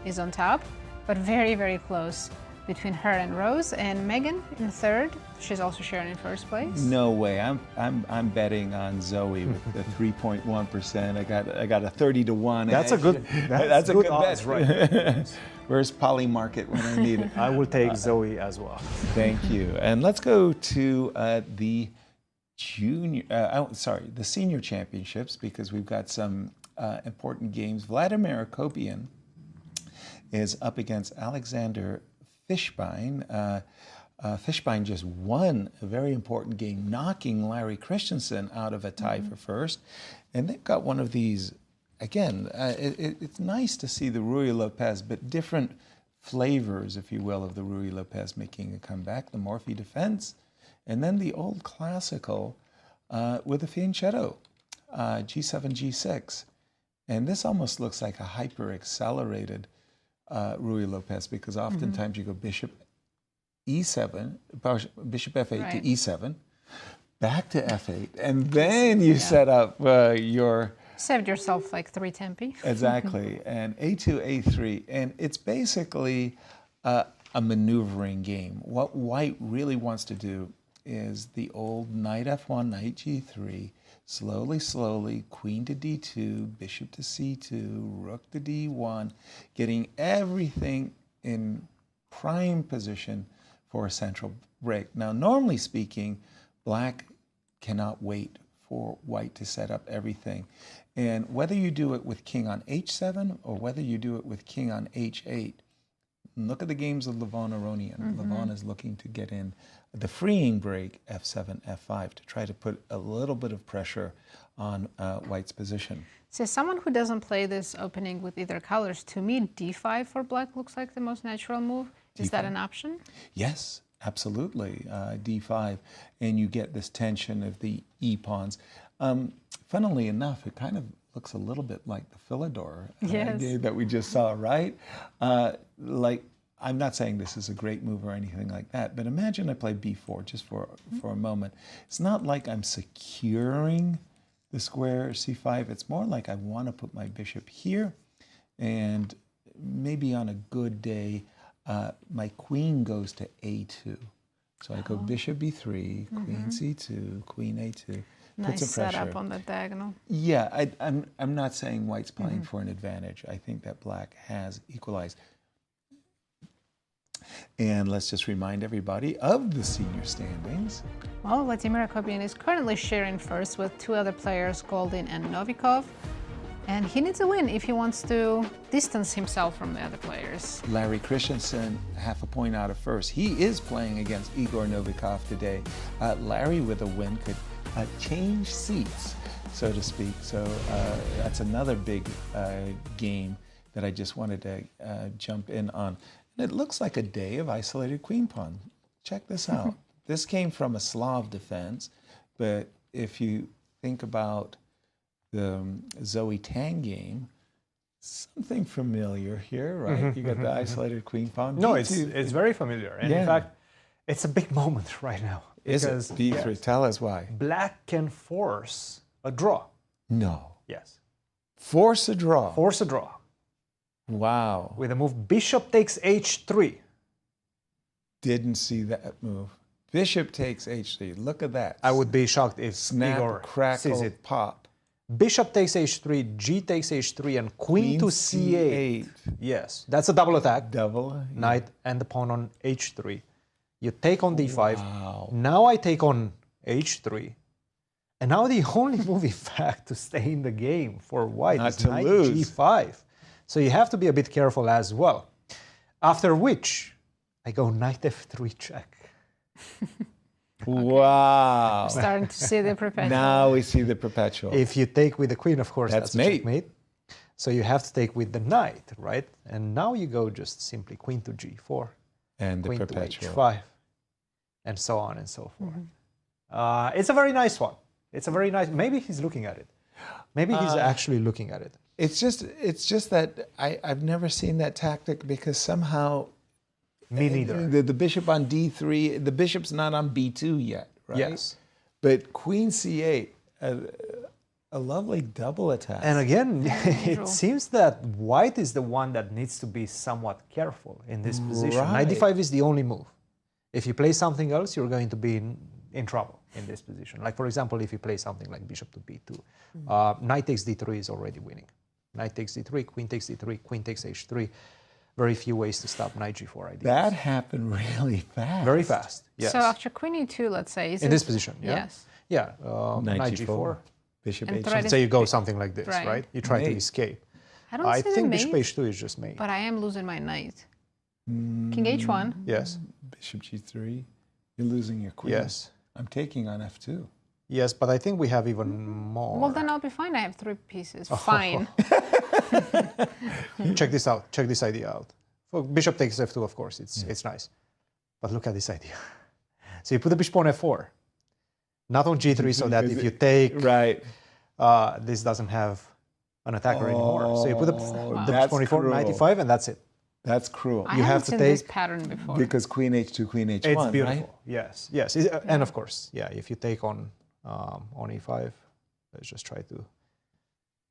D: is on top, but very, very close between her and Rose. And Megan in third. She's also sharing in first place.
E: No way. I'm betting on Zoe with the 3.1%. I got a 30-1.
C: That's a good. That's a good odds,
E: bet.
C: right?
E: Where's Poly Market when I need it?
C: I will take Zoe as well.
E: Thank you. And let's go to the senior championships, because we've got some important games. Vladimir Akopian is up against Alexander Fishbein. Fishbein just won a very important game, knocking Larry Christiansen out of a tie for first. And they've got one of these, again, it's nice to see the Ruy Lopez, but different flavors, if you will, of the Ruy Lopez making a comeback. The Morphe defense, and then the old classical with the Fianchetto, G7, G6. And this almost looks like a hyper-accelerated Ruy Lopez, because oftentimes you go bishop e7, bishop f8 to e7, back to f8, and then you set up your...
D: Saved yourself like 3 tempi.
E: Exactly, and a2, a3, and it's basically a maneuvering game. What white really wants to do is the old knight f1, knight g3, slowly, queen to d2, bishop to c2, rook to d1, getting everything in prime position for a central break. Now, normally speaking, black cannot wait for white to set up everything. And whether you do it with king on h7 or whether you do it with king on h8, look at the games of Levon Aronian. Levon is looking to get in the freeing break f7, f5 to try to put a little bit of pressure on white's position.
D: So someone who doesn't play this opening with either colors, to me, d5 for black looks like the most natural move. Is that an option?
E: Yes, absolutely. d5, and you get this tension of the e-pawns. Funnily enough, it kind of looks a little bit like the Philidor game that we just saw, right? I'm not saying this is a great move or anything like that, but imagine I play b4 just for a moment. It's not like I'm securing the square c5. It's more like I want to put my bishop here, and maybe on a good day, my queen goes to a2. So I go bishop b3, queen c2, queen a2.
D: Nice setup on the diagonal.
E: Yeah, I'm not saying white's playing for an advantage. I think that black has equalized. And let's just remind everybody of the senior standings.
D: Well, Vladimir Akopian is currently sharing first with two other players, Goldin and Novikov. And he needs a win if he wants to distance himself from the other players.
E: Larry Christiansen, half a point out of first. He is playing against Igor Novikov today. Larry with a win could change seats, so to speak. So that's another big game that I just wanted to jump in on. And it looks like a day of isolated queen pawn. Check this out. This came from a Slav defense, but if you think about the Zoe Tang game, something familiar here, right? You got the isolated queen pawn.
C: No, it's very familiar. And in fact, it's a big moment right now.
E: Is it? B3. Tell us why.
C: Black can force a draw.
E: No.
C: Yes.
E: Force a draw.
C: Force a draw.
E: Wow.
C: With a move, bishop takes h3.
E: Didn't see that move. Bishop takes h3. Look at that.
C: I would be shocked if
E: Snap,
C: Igor
E: crackle,
C: sees it.
E: pop.
C: Bishop takes h3, g takes h3, and queen to c8. Yes, that's a double attack.
E: Double.
C: Knight and the pawn on h3. You take on d5.
E: Wow.
C: Now I take on h3. And now the only move, in fact, to stay in the game for white
E: Not
C: is
E: to
C: knight
E: lose.
C: g5. So you have to be a bit careful as well. After which, I go knight f3 check.
E: Wow.
D: Starting to see the perpetual.
E: Now we see the perpetual.
C: If you take with the queen, of course,
E: That's
C: that's a
E: mate.
C: checkmate. So you have to take with the knight, right? And now you go just simply queen to g4,
E: And the
C: queen
E: perpetual.
C: to h5, and so on and so forth. It's a very nice one. It's a very nice. Maybe he's looking at it. Maybe he's actually looking at it.
E: It's just that I've never seen that tactic because somehow
C: Me neither.
E: the bishop on d3, the bishop's not on b2 yet, right?
C: Yes.
E: But queen c8, a lovely double attack.
C: And again, it seems that white is the one that needs to be somewhat careful in this position.
E: Right.
C: Knight d5 is the only move. If you play something else, you're going to be in trouble in this position. Like, for example, if you play something like bishop to b2, knight takes d3 is already winning. Knight takes d3, queen takes d3, queen takes h3. Very few ways to stop knight g4 ideas.
E: That happened really fast.
C: Very fast, yes.
D: So after queen e2, let's say, is
C: in
D: it?
C: this position, yeah?
D: Yes.
C: Yeah,
E: Knight
C: knight
E: g4.
C: g4.
E: Bishop
D: And
E: h3.
D: thread
C: So you go something like this,
D: Right.
C: right? You try to
E: Mate.
C: escape.
D: I don't
C: I
D: see
C: think
D: the
C: bishop
D: mate,
C: h2 is just mate.
D: but I am losing my knight. King h1.
C: Yes,
E: Bishop g3. You're losing your queen.
C: yes.
E: I'm taking on f2.
C: Yes, but I think we have even more.
D: Well, then I'll be fine. I have 3 pieces. Fine.
C: Check this out. Check this idea out. For bishop takes f2, of course, it's nice. But look at this idea. So you put the bishop on f4, not on g3, so that if you take,
E: Right.
C: this doesn't have an attacker anymore. So you put the
E: that's
C: bishop on e4, knight
E: cruel.
C: e5, and that's it.
E: That's cruel.
D: I
C: You
D: haven't
C: have to
D: seen this
C: take-
D: pattern before.
E: Because queen h2, queen h1,
C: It's beautiful.
E: right?
C: Yes, yes. And of course, yeah, if you take on e5, let's just try to,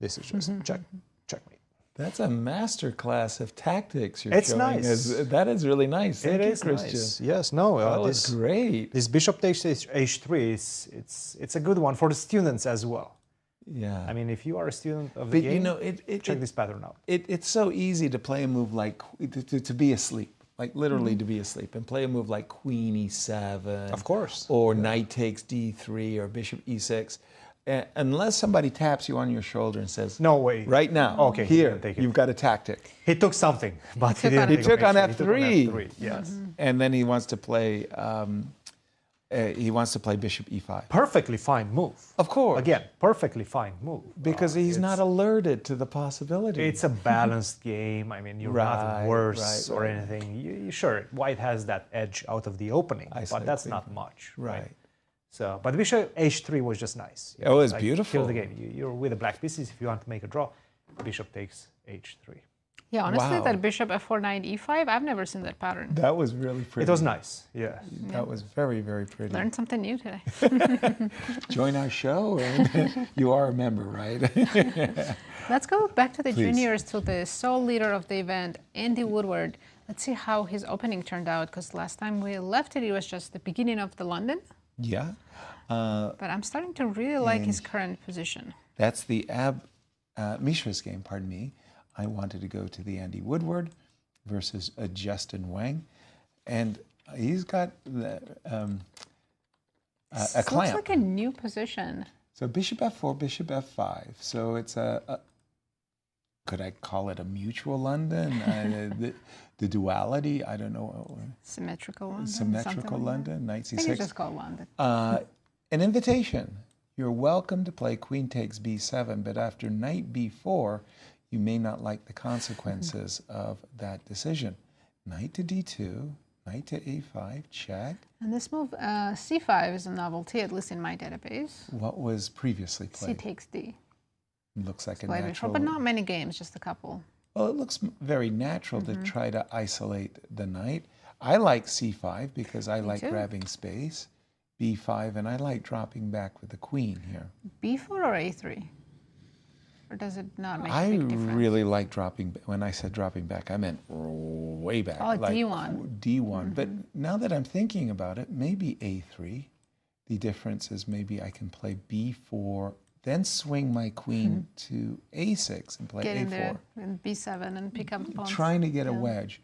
C: this is just checkmate.
E: That's a master class of tactics you're
C: It's
E: showing.
C: nice.
E: That is really nice. Thank
C: It
E: you,
C: is
E: Christian.
C: nice. Yes, no,
E: That was great.
C: this bishop takes h3, it's a good one for the students as well.
E: Yeah.
C: I mean, if you are a student of the
E: but
C: game,
E: you know,
C: check this pattern out.
E: it's so easy to play a move like to be asleep, like literally to be asleep, and play a move like queen e7,
C: Of course.
E: or knight takes d3, or bishop e6. Unless somebody taps you on your shoulder and says,
C: No way.
E: right now,
C: Okay, he
E: here,
C: didn't take it.
E: you've got a tactic.
C: He took something, but he
D: took
C: didn't
D: on-
C: take
E: He took on
C: H3. He took
E: f3.
C: Yes.
E: And then he wants to play He wants to play bishop e5.
C: Perfectly fine move.
E: Of course.
C: Again, perfectly fine move.
E: Because he's not alerted to the possibility.
C: It's a balanced game. I mean, you're not worse or anything. Sure, white has that edge out of the opening, but that's not much. Right. So, but bishop h3 was just nice.
E: It was beautiful.
C: Kill the game. You're with the black pieces. If you want to make a draw, bishop takes h3.
D: Yeah, honestly, that bishop f4, knight e5, I've never seen that pattern.
E: That was really pretty.
C: It was nice, yeah.
E: That was very, very pretty.
D: Learned something new today.
E: Join our show, and you are a member, right?
D: Let's go back to the juniors, to the sole leader of the event, Andy Woodward. Let's see how his opening turned out, because last time we left it, it was just the beginning of the London.
E: Yeah.
D: But I'm starting to really like his current position.
E: That's the Mishra's game, pardon me. I wanted to go to the Andy Woodward versus Justin Wang. And he's got a clamp.
D: Looks like a new position.
E: So bishop f4, bishop f5. So it's could I call it a mutual London? The duality, I don't know.
D: Symmetrical London.
E: Symmetrical London, knight c6.
D: I think it's just called London.
E: An invitation. You're welcome to play queen takes b7, but after knight b4, you may not like the consequences of that decision. Knight to d2, knight to a5, check.
D: And this move, c5, is a novelty, at least in my database.
E: What was previously played?
D: C takes d.
E: Looks like a
D: Played
E: natural.
D: before, but not many games, just a couple.
E: Well, it looks very natural to try to isolate the knight. I like c5 because I like grabbing space. b5, and I like dropping back with the queen here.
D: b4 or a3? Or does it not make a big difference?
E: I really like dropping. When I said dropping back, I meant way back.
D: Oh,
E: like
D: d1.
E: D1. But now that I'm thinking about it, maybe a3. The difference is maybe I can play b4, then swing my queen to a6 and play
D: Get
E: a4.
D: in there and b7 and pick up pawns.
E: Trying to get a wedge.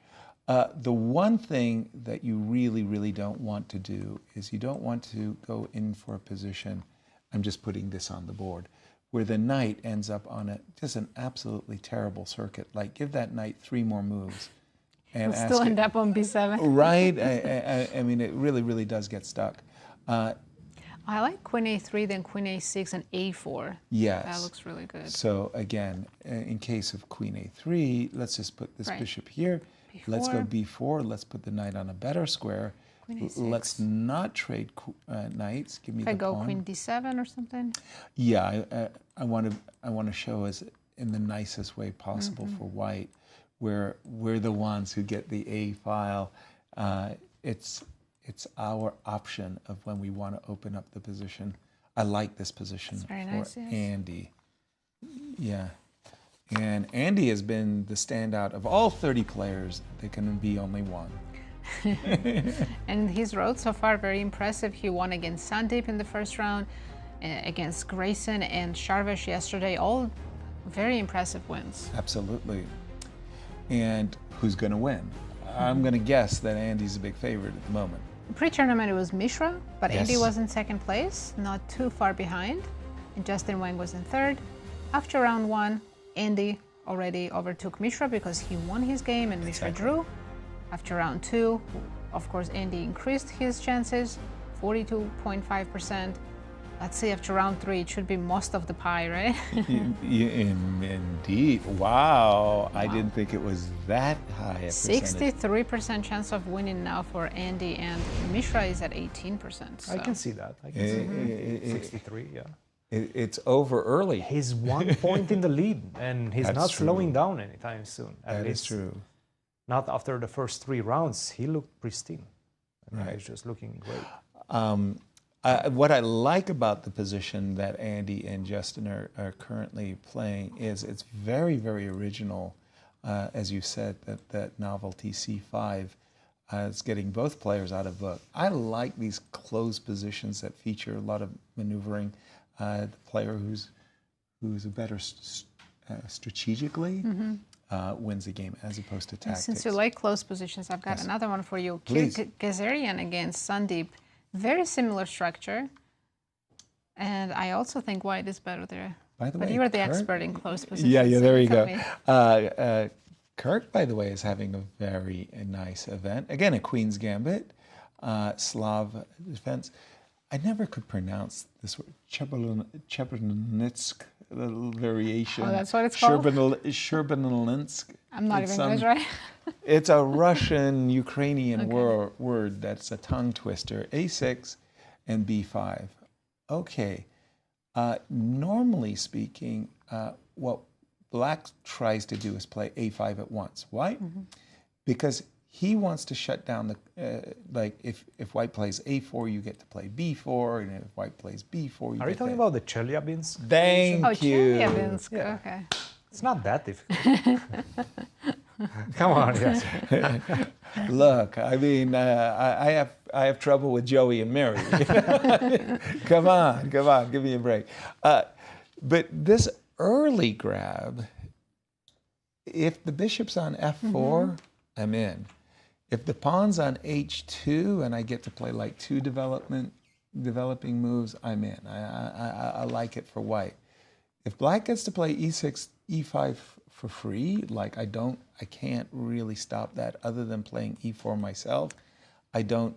E: The one thing that you really, really don't want to do is you don't want to go in for a position, I'm just putting this on the board, where the knight ends up on just an absolutely terrible circuit. Like, give that knight 3 more moves. And
D: We'll still end up on b7.
E: Right? I mean, it really, really does get stuck.
D: I like queen a3, then queen a6, and a4.
E: Yes.
D: That looks really good.
E: So again, in case of queen a3, let's just put this bishop here.
D: b4.
E: Let's go b4. Let's put the knight on a better square.
D: Queen a6.
E: Let's not trade knights. Give me the pawn.
D: If I go queen d7 or something?
E: Yeah, I want to show us in the nicest way possible for white, where we're the ones who get the A file. It's our option of when we want to open up the position. I like this position for
D: nice, yes.
E: Andy. Yeah. And Andy has been the standout of all 30 players. There can be only one.
D: And his road so far, very impressive. He won against Sandeep in the first round, against Grayson and Shar yesterday. All very impressive wins.
E: Absolutely. And who's going to win? I'm going to guess that Andy's a big favorite at the moment.
D: Pre-tournament, it was Mishra, but
E: Yes.
D: Andy was in second place, not too far behind. And Justin Wang was in third. After round 1, Andy already overtook Mishra because he won his game and Mishra drew. After round 2, of course, Andy increased his chances, 42.5%. Let's see, after round 3, it should be most of the pie, right?
E: Indeed. Wow. I didn't think it was that high a percentage.
D: 63% chance of winning now for Andy, and Mishra is at 18%. So.
C: I can see that. I can see 63, yeah.
E: It's over early.
C: He's 1 point in the lead, and he's
E: That's
C: not
E: true.
C: slowing down anytime soon.
E: That is true.
C: Not after the first 3 rounds. He looked pristine.
E: Right.
C: He's just looking great.
E: What I like about the position that Andy and Justin are currently playing is it's very, very original. As you said, that novelty C5 is getting both players out of book. I like these closed positions that feature a lot of maneuvering. The player who's a better strategically wins the game as opposed to tactics.
D: Since you like close positions, I've got another one for you.
E: Please.
D: Kirk Ghazarian against Sandeep. Very similar structure. And I also think white is better there.
E: By the
D: but
E: way,
D: you are the
E: Kirk-
D: expert in close positions.
E: Yeah,
D: so
E: there you
D: tell
E: go.
D: me.
E: Kirk, by the way, is having a very nice event. Again, a Queen's Gambit. Slav defense. I never could pronounce this word, Chebernitsk, a little variation.
D: Oh, that's what it's called?
E: Sherbenelinsk.
D: I'm not even going to try.
E: It's a Russian, Ukrainian word that's a tongue twister. A6 and B5. Okay. Normally speaking, what Black tries to do is play A5 at once. Why? Because he wants to shut down the, like if White plays A4, you get to play B4, and if White plays B4,
C: Are you talking about the Chelyabinsk?
E: Thank you.
D: Chelyabinsk,
C: Yeah.
D: okay.
C: It's not that difficult. Come on, yes.
E: Look, I mean, I have trouble with Joey and Mary. Come on, give me a break. But this early grab, if the bishop's on F4, I'm in. If the pawn's on H2 and I get to play like two developing moves, I'm in. I like it for White. If Black gets to play E6, E5 for free, like I can't really stop that other than playing E4 myself. I don't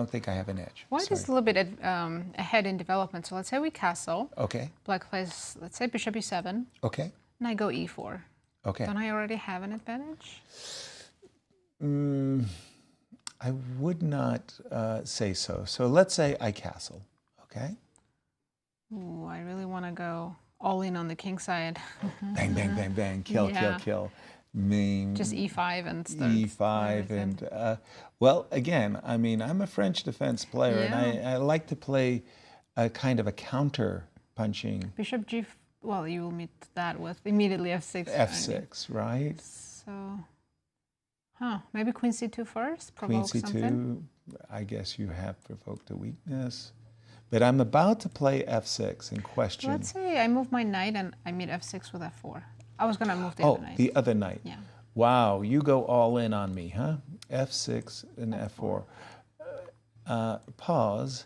E: think I have an edge.
D: White is a little bit ahead in development. So let's say we castle.
E: Okay.
D: Black plays, let's say bishop E7.
E: Okay.
D: And I go E4.
E: Okay.
D: Don't I already have an advantage?
E: I would not say so. So let's say I castle. Okay.
D: Ooh, I really want to go all in on the king side.
E: Bang, bang, bang, bang. Kill,
D: Yeah.
E: kill. Mean
D: Just E5 and start.
E: E5 and well, again, I mean, I'm a French defense player, and I like to play a kind of a counter punching.
D: Bishop G. Well, you will meet that with immediately F6.
E: F6, right?
D: So, maybe Queen C2 first.
E: Queen
D: Provoke
E: C2.
D: something.
E: I guess you have provoked a weakness. But I'm about to play F6 in question.
D: Let's say I move my knight and I meet F6 with F4. I was going to move the other knight.
E: The other knight.
D: Yeah.
E: Wow, you go all in on me, huh? F6 and F4. Pause,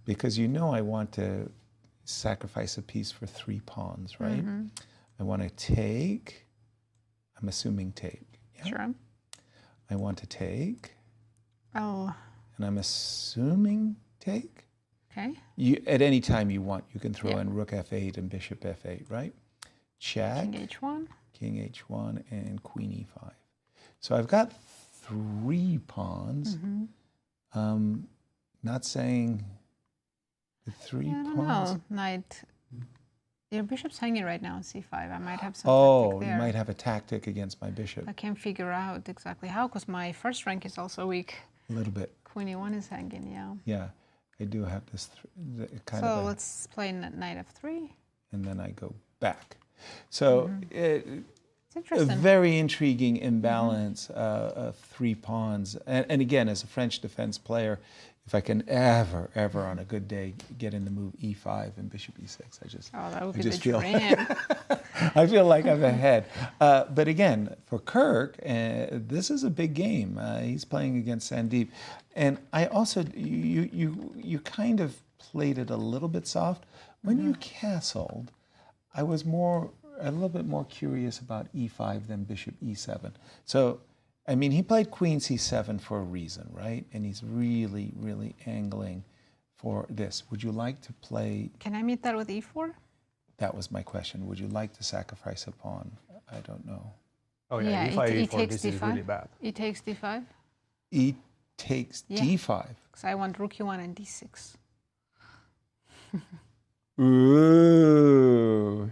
E: because you know I want to sacrifice a piece for 3 pawns, right? I want to take, I'm assuming take. Yeah?
D: Sure.
E: I want to take.
D: Oh.
E: And I'm assuming take.
D: Okay.
E: You, at any time you want, you can throw in rook F8 and bishop F8, right? Check.
D: King H1.
E: King H1 and Queen E5. So I've got 3 pawns. Not saying the 3
D: I don't
E: pawns.
D: know. Knight. Your bishop's hanging right now on C5. I might have some tactic there.
E: You might have a tactic against my bishop.
D: I can't figure out exactly how, because my first rank is also weak.
E: A little bit.
D: Queen E1 is hanging, yeah.
E: Yeah, I do have this kind
D: so
E: of.
D: Let's play knight F3.
E: And then I go back. So
D: It's interesting.
E: a very intriguing imbalance of 3 pawns. And again, as a French defense player, if I can ever on a good day get in the move E5 and bishop E6,
D: that would be
E: just
D: the
E: feel
D: dream.
E: I feel like I'm ahead. But again, for Kirk, this is a big game. He's playing against Sandeep, and I also you kind of played it a little bit soft when you castled. I was a little bit more curious about E5 than bishop E7. So, I mean, he played Queen C7 for a reason, right? And he's really, really angling for this. Would you like to play?
D: Can I meet that with E4?
E: That was my question. Would you like to sacrifice a pawn? I don't know.
C: Oh yeah, E5, E4, this is
D: D5.
C: really bad.
D: E takes D5?
E: E takes D5.
D: Because I want rook E1 and D6.
E: Ooh.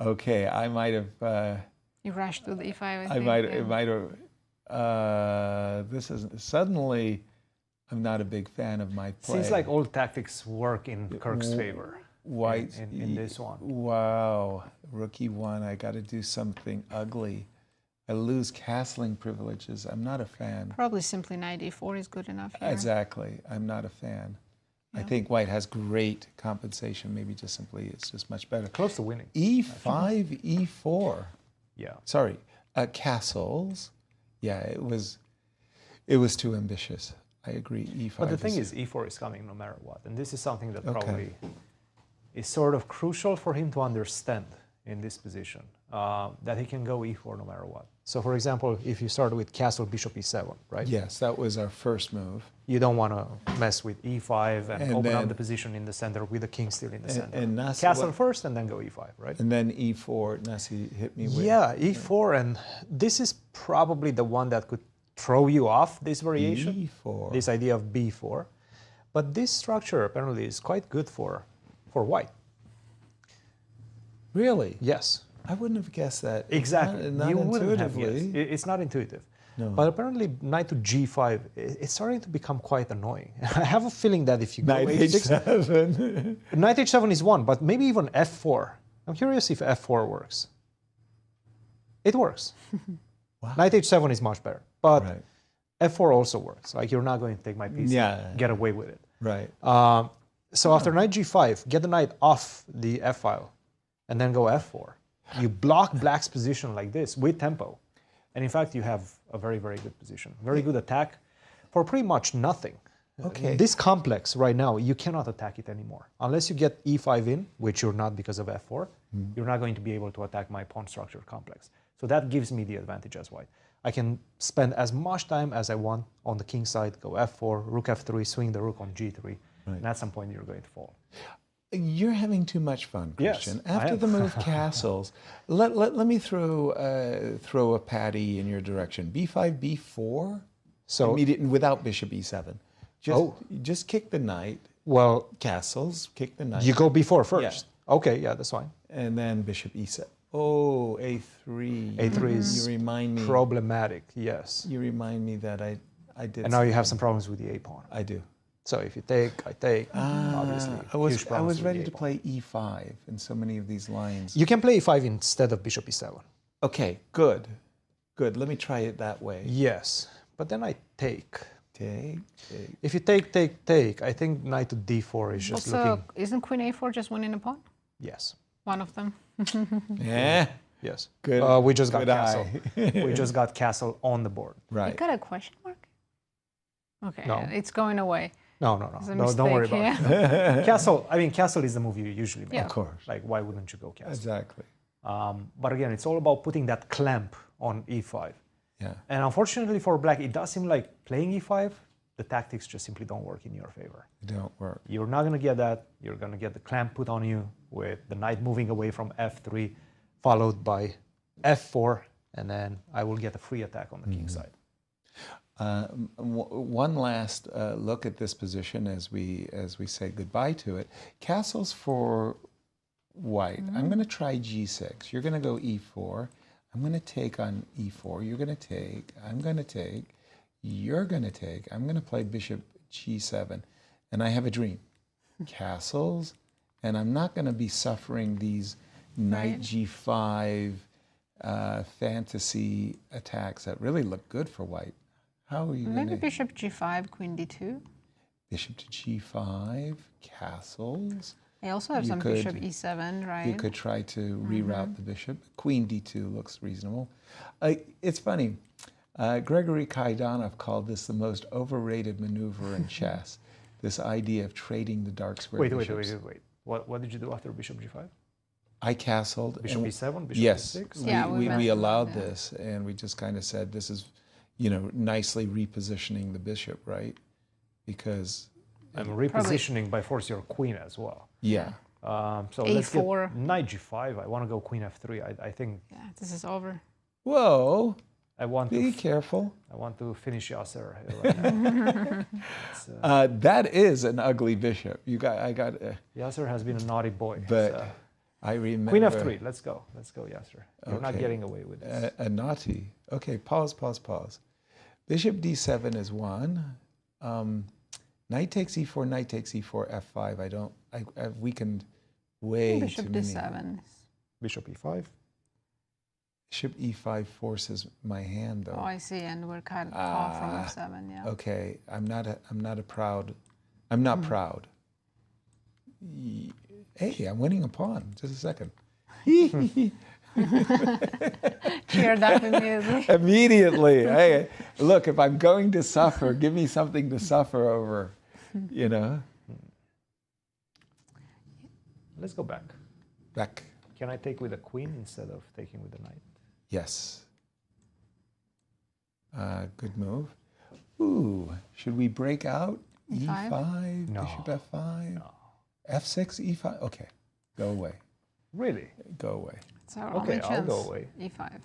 E: Okay, I might have.
D: You rushed with E5.
E: I might have. This is suddenly. I'm not a big fan of my play.
C: Seems like all tactics work in Kirk's favor.
E: White
C: in this one.
E: Wow, rook E1. I got to do something ugly. I lose castling privileges. I'm not a fan.
D: Probably simply knight E4 is good enough here.
E: Exactly. I'm not a fan.
D: Yeah.
E: I think White has great compensation. Maybe just simply it's just much better.
C: Close to winning.
E: E5, E4.
C: Yeah.
E: Sorry, castles. Yeah, it was too ambitious. I agree. E5.
C: But the thing is, E4 is coming no matter what, and this is something that probably is sort of crucial for him to understand in this position. that he can go e4 no matter what. So for example, if you start with castle bishop e7, right?
E: Yes, that was our first move.
C: You don't want to mess with e5 and open
E: then,
C: up the position in the center with the king still in the center.
E: And Nasi,
C: castle first and then go e5, right?
E: And then e4, Nasi hit me with.
C: Yeah, e4, and this is probably the one that could throw you off this variation,
E: e4.
C: this idea of b4. But this structure apparently is quite good for white.
E: Really?
C: Yes.
E: I wouldn't have guessed that.
C: Exactly.
E: Not
C: you wouldn't have
E: intuitively.
C: guessed. It's not intuitive.
E: No.
C: But apparently knight to g5, it's starting to become quite annoying. I have a feeling that if you go
E: Knight
C: h6,
E: h7.
C: knight h7 is one, but maybe even f4. I'm curious if f4 works. It works.
E: Wow.
C: Knight h7 is much better, but
E: Right.
C: f4 also works. Like, you're not going to take my piece
E: Yeah.
C: get away with it.
E: Right.
C: So after knight g5, get the knight off the f file, and then go f4. You block black's position like this with tempo. And in fact, you have a very, very good position. Very good attack for pretty much nothing.
E: Okay.
C: This complex right now, you cannot attack it anymore. Unless you get e5 in, which you're not because of f4, you're not going to be able to attack my pawn structure complex. So that gives me the advantage as white. I can spend as much time as I want on the king side, go f4, rook f3, swing the rook on g3, and at some point you're going to fall.
E: You're having too much fun,
C: Yes,
E: Christian.
C: I
E: After
C: am.
E: the move castles, let me throw a patty in your direction. b5, b4,
C: So,
E: immediately without bishop e7. Just kick the knight.
C: well,
E: Castles, kick the knight.
C: you go b4 first. Okay, yeah, that's fine.
E: And then bishop e7. Oh, a3.
C: A3 is
E: You remind me.
C: problematic, yes.
E: You remind me that I did.
C: And now you have some problems with the a pawn.
E: I do.
C: So if you take, I take, obviously.
E: I was
C: huge problems with
E: ready
C: the
E: to
C: a-pawn.
E: play e5 in so many of these lines.
C: You can play e5 instead of bishop e7.
E: Okay, good. Good. Let me try it that way.
C: Yes, but then I take.
E: Take.
C: If you take, I think knight to d4 is just
D: Also,
C: looking.
D: isn't queen a4 just winning a pawn?
C: Yes,
D: One of them.
E: Yeah.
C: yes.
E: Good.
C: We just got
E: good
C: castle.
E: eye.
C: We just got castle on the board.
D: You
E: Right.
D: got a question mark? Okay,
C: No.
D: it's going away.
C: No.
D: It's a
C: Don't worry
D: mistake,
C: about it. Castle, I mean, castle is the move you usually make.
D: Yeah.
E: Of course.
C: Like, why wouldn't you go castle?
E: Exactly.
C: But again, it's all about putting that clamp on e5.
E: Yeah.
C: And unfortunately for black, it does seem like playing e5, the tactics just simply don't work in your favor.
E: It don't work.
C: You're not going to get that. You're going to get the clamp put on you with the knight moving away from f3, followed by f4, and then I will get a free attack on the king side.
E: One last look at this position as we say goodbye to it. Castles for white. I'm going to try g6. You're going to go e4. I'm going to take on e4. You're going to take. I'm going to take. You're going to take. I'm going to play bishop g7. And I have a dream. Castles. And I'm not going to be suffering these knight g5 fantasy attacks that really look good for white. How are you going
D: Maybe
E: to...
D: bishop g5, queen d2.
E: Bishop to g5, castles.
D: I also have
E: You
D: some
E: could-
D: bishop e7, right?
E: You could try to reroute the bishop. Queen d2 looks reasonable. It's funny. Gregory Kaidanov called this the most overrated maneuver in chess. This idea of trading the dark square bishops.
C: Wait. What did you do after bishop g5?
E: I castled.
C: Bishop
E: and-
C: e7, bishop
E: Yes,
C: e6?
D: Yeah, we
E: we
D: mentioned
E: allowed
D: that, yeah.
E: this, and we just kind of said this is, nicely repositioning the bishop, right? Because,
C: I'm repositioning by force your queen as well.
E: yeah.
C: So let's get
D: A4.
C: knight g5. I want to go queen f3. I think
D: Yeah, this is over.
E: Whoa,
C: I want
E: be
C: to
E: careful.
C: finish Yasser right now. It's,
E: That is an ugly bishop.
C: Yasser has been a naughty boy.
E: But
C: so-
E: I remember.
C: Queen f3. Let's go, Yasser. You're not
E: Okay.
C: getting away with this.
E: A naughty. Okay, pause. Bishop d7 is one. Knight takes e4, knight takes e4, f5. I've weakened way
D: Bishop
E: too many.
D: d7.
C: Bishop e5.
E: Bishop e5 forces my hand though.
D: Oh, I see, and we're cut off from f7, yeah.
E: Okay, I'm not proud. Hey, I'm winning a pawn. Just a second.
D: Cheered up immediately.
E: Immediately. Hey, look, if I'm going to suffer, give me something to suffer over,
C: Let's go back.
E: Back.
C: Can I take with a queen instead of taking with a knight?
E: Yes. Good move. Ooh, should we break out?
D: E5?
E: E5,
C: No.
E: bishop F5,
C: No.
E: F6, E5. Okay, go away.
C: Really?
E: Go away.
D: It's our
C: Okay,
D: only
C: I'll
D: chance.
C: go away.
D: E5.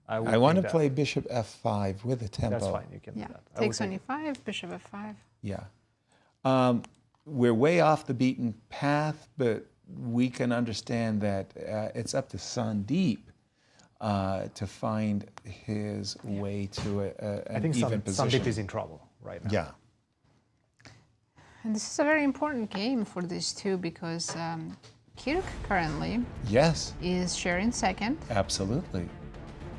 E: I want to play bishop F5 with a tempo.
C: That's fine, you can
D: Yeah.
C: do that. I will
D: Takes on
C: take
D: E5, bishop F5.
E: Yeah. We're way off the beaten path, but we can understand that it's up to Sandeep to find his way to
C: I
E: an
C: think
E: even position.
C: Sandeep is in trouble right now.
E: Yeah.
D: And this is a very important game for these two because Kirk currently
E: Yes,
D: is sharing second,
E: absolutely.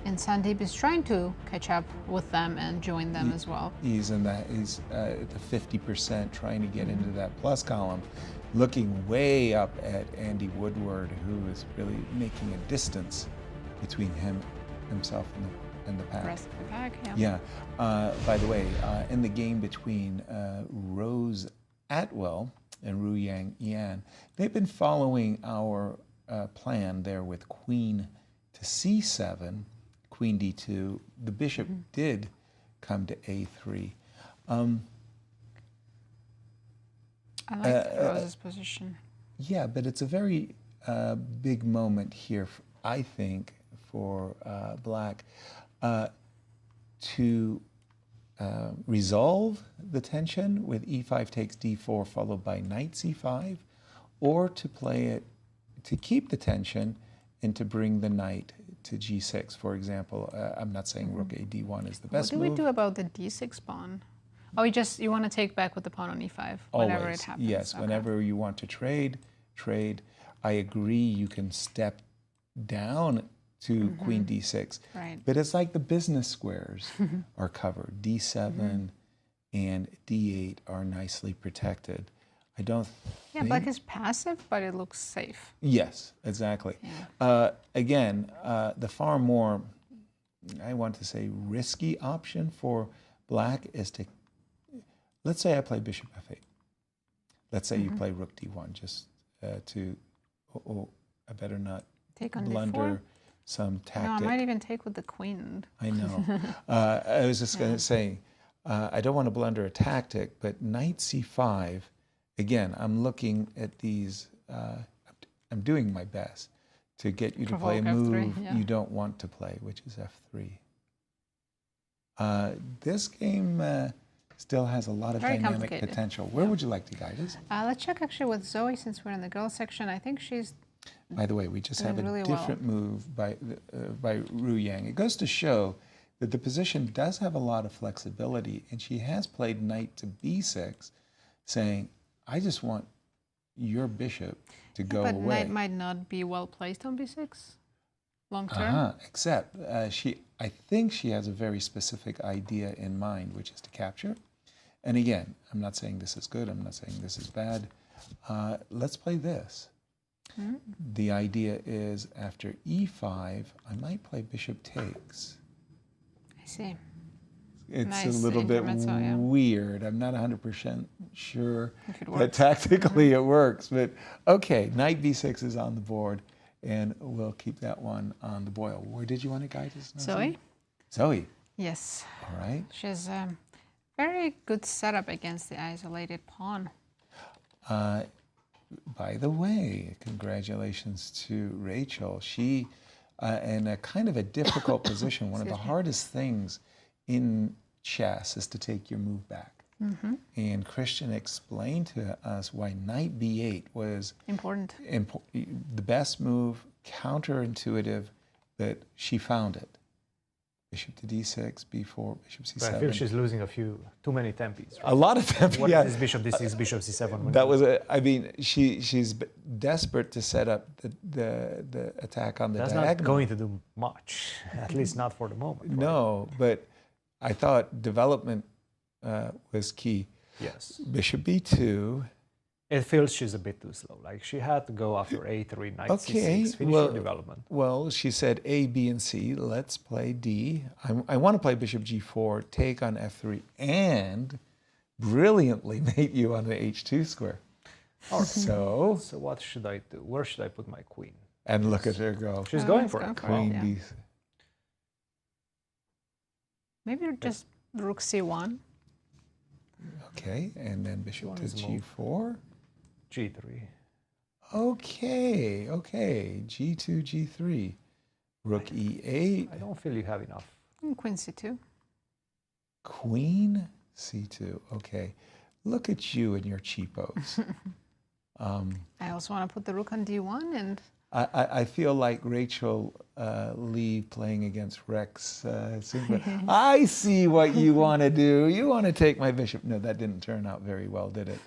D: and Sandeep is trying to catch up with them and join them as well.
E: He's in that. He's at the 50%, trying to get into that plus column, looking way up at Andy Woodward, who is really making a distance between himself and the
D: The
E: pack.
D: rest of the pack, yeah.
E: Yeah. By the way, in the game between Rose Atwell and Ru Yang Yan, they've been following our plan there with queen to c7, queen d2. The bishop did come to a3.
D: I like Rose's position.
E: Yeah, but it's a very big moment here, I think, for Black to resolve the tension with e5 takes d4 followed by knight c5, or to play it to keep the tension and to bring the knight to g6, for example. I'm not saying rook a d1 is the best
D: What do
E: move.
D: we do about the d6 pawn? Oh, you want to take back with the pawn on e5 whenever
E: Always,
D: it happens.
E: yes.
D: Okay.
E: Whenever you want to trade. I agree. You can step down to queen d6,
D: Right.
E: but it's like the business squares are covered. D7 and d8 are nicely protected. I don't.
D: Yeah,
E: think...
D: black is passive, but it looks safe.
E: Yes, exactly.
D: Yeah.
E: Again, the far more, I want to say, risky option for black is to, let's say I play bishop f8. Let's say you play rook d1, just to, I better not
D: Take on
E: blunder
D: d4?
E: some
D: No, I
E: tactic.
D: might even take with the queen.
E: I know. I was just going to say, I don't want to blunder a tactic, but knight c5, again, I'm looking at these, I'm doing my best to get you to play a
D: Provoke F3,
E: move
D: yeah.
E: you don't want to play, which is f3. This game still has a lot of
D: Very
E: dynamic
D: complicated.
E: potential. Where would you like to guide us?
D: Let's check actually with Zoe since we're in the girls section. I think she's
E: By the way, we just have a
D: Doing really well.
E: different move by Ru Yang. It goes to show that the position does have a lot of flexibility, and she has played knight to b6, saying, I just want your bishop to go
D: but
E: away.
D: knight might not be well placed on b6 long term.
E: Except I think she has a very specific idea in mind, which is to capture. And again, I'm not saying this is good. I'm not saying this is bad. Let's play this. The idea is after e5, I might play bishop takes.
D: I see.
E: It's
D: Nice
E: a little bit
D: intermezzo, yeah.
E: weird. I'm not 100% sure
D: If it
E: that
D: works.
E: tactically it works. But okay, knight b6 is on the board, and we'll keep that one on the boil. Where did you want to guide us, Nazi?
D: Zoe?
E: Zoe.
D: Yes.
E: All right.
D: She has a very good setup against the isolated pawn.
E: By the way, congratulations to Rachel. She, in a kind of a difficult position, one of the hardest things in chess is to take your move back. And Christian explained to us why knight b8 was
D: Important.
E: the best move, counterintuitive, but she found it. Bishop to d6, b4, bishop c7.
C: But I feel she's losing too many tempes.
E: A lot of them.
C: What
E: Yeah.
C: is bishop d6, bishop c7?
E: That was I mean, she's desperate to set up the attack on the
C: That's
E: diagonal.
C: not going to do much, at least not for the moment.
E: No, but I thought development was key.
C: Yes.
E: Bishop b2.
C: It feels she's a bit too slow. Like she had to go after a3, knight
E: Okay,
C: c6, finish
E: well,
C: her development.
E: Well, she said A, B, and C. Let's play D. I want to play bishop g4, take on f3, and brilliantly mate you on the h2 square. So,
C: So what should I do? Where should I put my queen?
E: and look at her go.
C: She's
D: Oh,
C: going
D: let's
C: for
D: go
C: it.
D: for
C: Wow.
D: it,
E: Queen
D: yeah.
E: D.
D: Maybe you're just rook c1.
E: Okay, and then bishop
C: One
E: to
C: is moved.
E: G4.
C: G3.
E: Okay, okay. G2, G3. Rook E8.
C: I don't feel you have enough.
D: Queen c2.
E: Queen C2. Okay. Look at you and your cheapos.
D: I also want to put the rook on d1 and
E: I feel like Rachel Lee playing against Rex. I see what you want to do. You want to take my bishop. No, that didn't turn out very well, did it?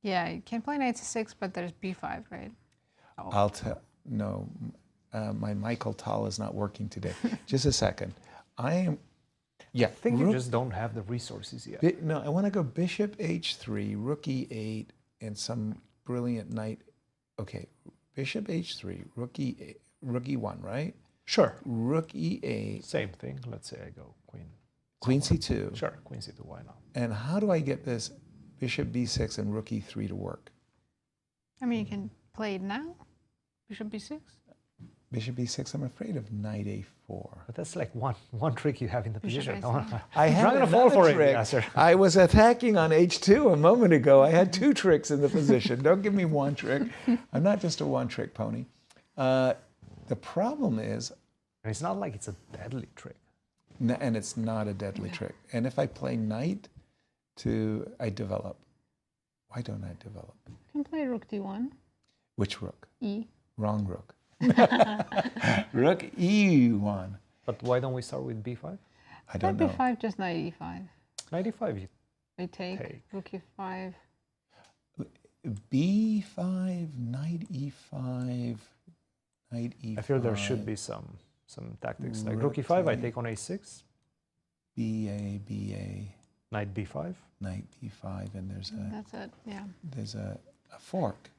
D: yeah, you can play knight c6, but there's b5, right? Oh.
E: I'll tell. No, my Michael Tal is not working today. Just a second. I am. Yeah,
C: I think you
E: rook-
C: just don't have the resources yet.
E: No, I want to go bishop h3, rook e8, and some brilliant knight. Okay, bishop h3, rook e8, rook e1, right?
C: Sure.
E: Rook e8,
C: Same thing. Let's say I go queen.
E: queen c2.
C: Sure, queen c2. Why not?
E: And how do I get this bishop b6 and rook e3 to work?
D: I mean, you can play it now. Bishop b6.
E: Bishop b6, I'm afraid of knight a4.
C: But that's like one trick you have in the
D: Bishop
C: position.
D: A7.
E: I
C: I'm
E: have
C: not gonna fall
E: another
C: for it,
E: trick.
C: Yasser.
E: I was attacking on h2 a moment ago. I had two tricks in the position. Don't give me one trick. I'm not just a one-trick pony. The problem is,
C: And it's not like it's a deadly trick.
E: and it's not a deadly trick. And if I play knight I develop. Why don't I develop?
D: You can play rook d1.
E: Which rook?
D: E.
E: Wrong rook. Rook e1.
C: But why don't we start with b5?
E: I don't
D: Knight
E: know.
D: b5, just knight e5.
C: 95. You
D: I take,
C: Take.
D: rook e5.
E: b5, knight e5, knight e5.
C: I feel there should be some tactics. Like rook e5, I take on a6,
E: ba,
C: knight b5.
E: knight b5, and
D: That's it, yeah.
E: there's a fork.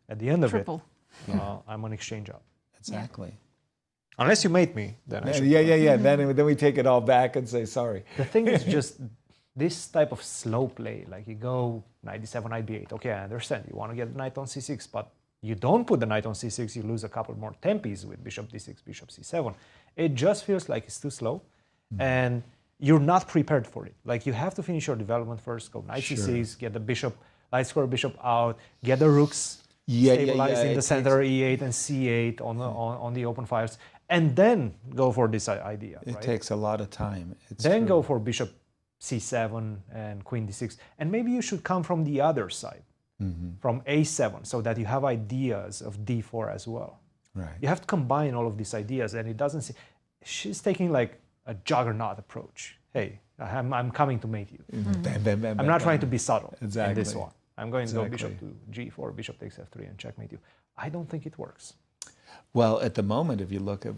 C: At the end of
D: Triple.
C: it, I'm on exchange up.
E: Exactly.
C: Unless you mate me, then I should.
E: Yeah. Then we take it all back and say sorry.
C: The thing is just this type of slow play. Like you go knight d7, knight b8. Okay, I understand. You want to get the knight on c6, but you don't put the knight on c6, you lose a couple more tempes with bishop d6, bishop c7. It just feels like it's too slow. And you're not prepared for it. Like you have to finish your development first, go knight c6, get the bishop, light square bishop out, get the rooks stabilized in the center, e8 and c8 on the open fires, and then go for this idea.
E: It
C: right?
E: takes a lot of time.
C: Then
E: true.
C: go for bishop c7 and queen d6. And maybe you should come from the other side, from a7, so that you have ideas of d4 as well.
E: Right.
C: You have to combine all of these ideas, and it doesn't seem... She's taking like a juggernaut approach. Hey, I'm coming to mate you.
E: Bam, bam, bam,
C: I'm
E: bam,
C: not
E: bam.
C: trying to be subtle in
E: Exactly.
C: this one. I'm going to go bishop
E: Exactly.
C: to g4, bishop takes f3, and checkmate you. I don't think it works.
E: Well, at the moment, if you look at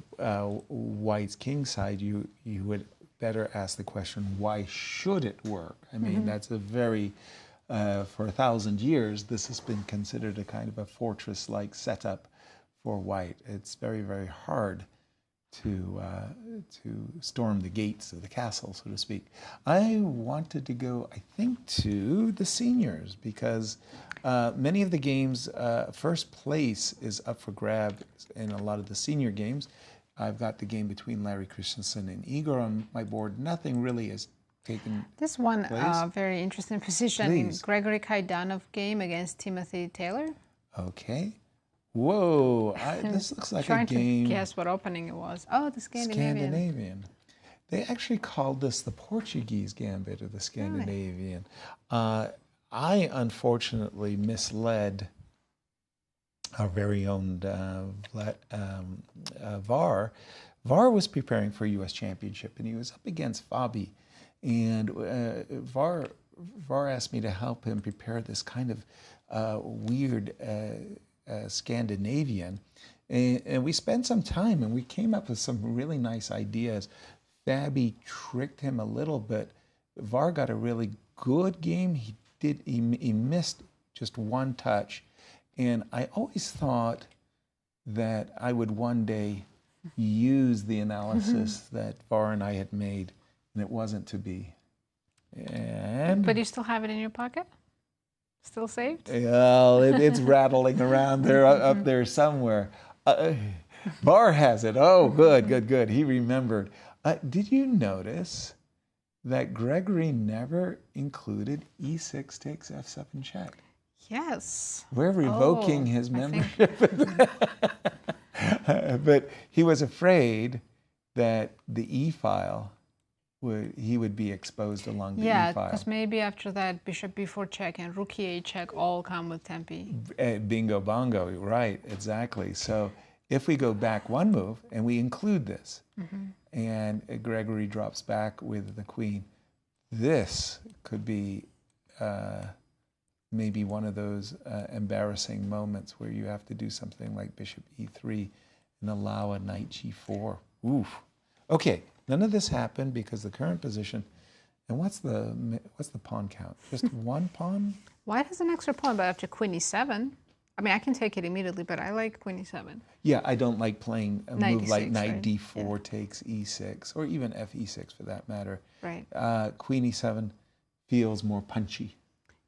E: White's king side, you would better ask the question, why should it work? I mean, that's a very, for 1,000 years, this has been considered a kind of a fortress-like setup for White. It's very, very hard to storm the gates of the castle, so to speak. I wanted to go, I think, to the seniors because many of the games, first place is up for grabs in a lot of the senior games. I've got the game between Larry Christiansen and Igor on my board. Nothing really is taken.
D: This one
E: Please.
D: very interesting position
E: Please.
D: in Gregory Kaidanov game against Timothy Taylor.
E: Okay. Whoa, this looks like a
D: Trying
E: game.
D: to guess what opening it was. Oh, the Scandinavian.
E: They actually called this the Portuguese gambit or the Scandinavian. I unfortunately misled our very own Var. Var was preparing for a U.S. championship, and he was up against Abhi. And Var asked me to help him prepare this kind of weird Scandinavian. And we spent some time, and we came up with some really nice ideas. Fabi tricked him a little bit. Var got a really good game. He missed just one touch. And I always thought that I would one day use the analysis that Var and I had made, and it wasn't to be. And
D: But you still have it in your pocket? Still saved?
E: Well, it's rattling around there, up there somewhere. Bar has it. Oh, good. He remembered. Did you notice that Gregory never included e6 takes f7 check?
D: Yes.
E: We're revoking his membership. But he was afraid that the e file he would be exposed along the e file.
D: Yeah, because maybe after that, bishop b4 check and rook e8 check all come with tempi.
E: Bingo bongo, right, exactly. So if we go back one move and we include this, and Gregory drops back with the queen, this could be maybe one of those embarrassing moments where you have to do something like bishop e3 and allow a knight g4. Oof. Okay, none of this happened because the current position, and what's the pawn count? Just one pawn?
D: White has an extra pawn, but after queen e7, I mean, I can take it immediately, but I like queen e7.
E: Yeah, I don't like playing a
D: Knight
E: move like
D: e6,
E: knight
D: right?
E: d4 takes e6, or even f e6 for that matter.
D: Right.
E: Queen e7 feels more punchy.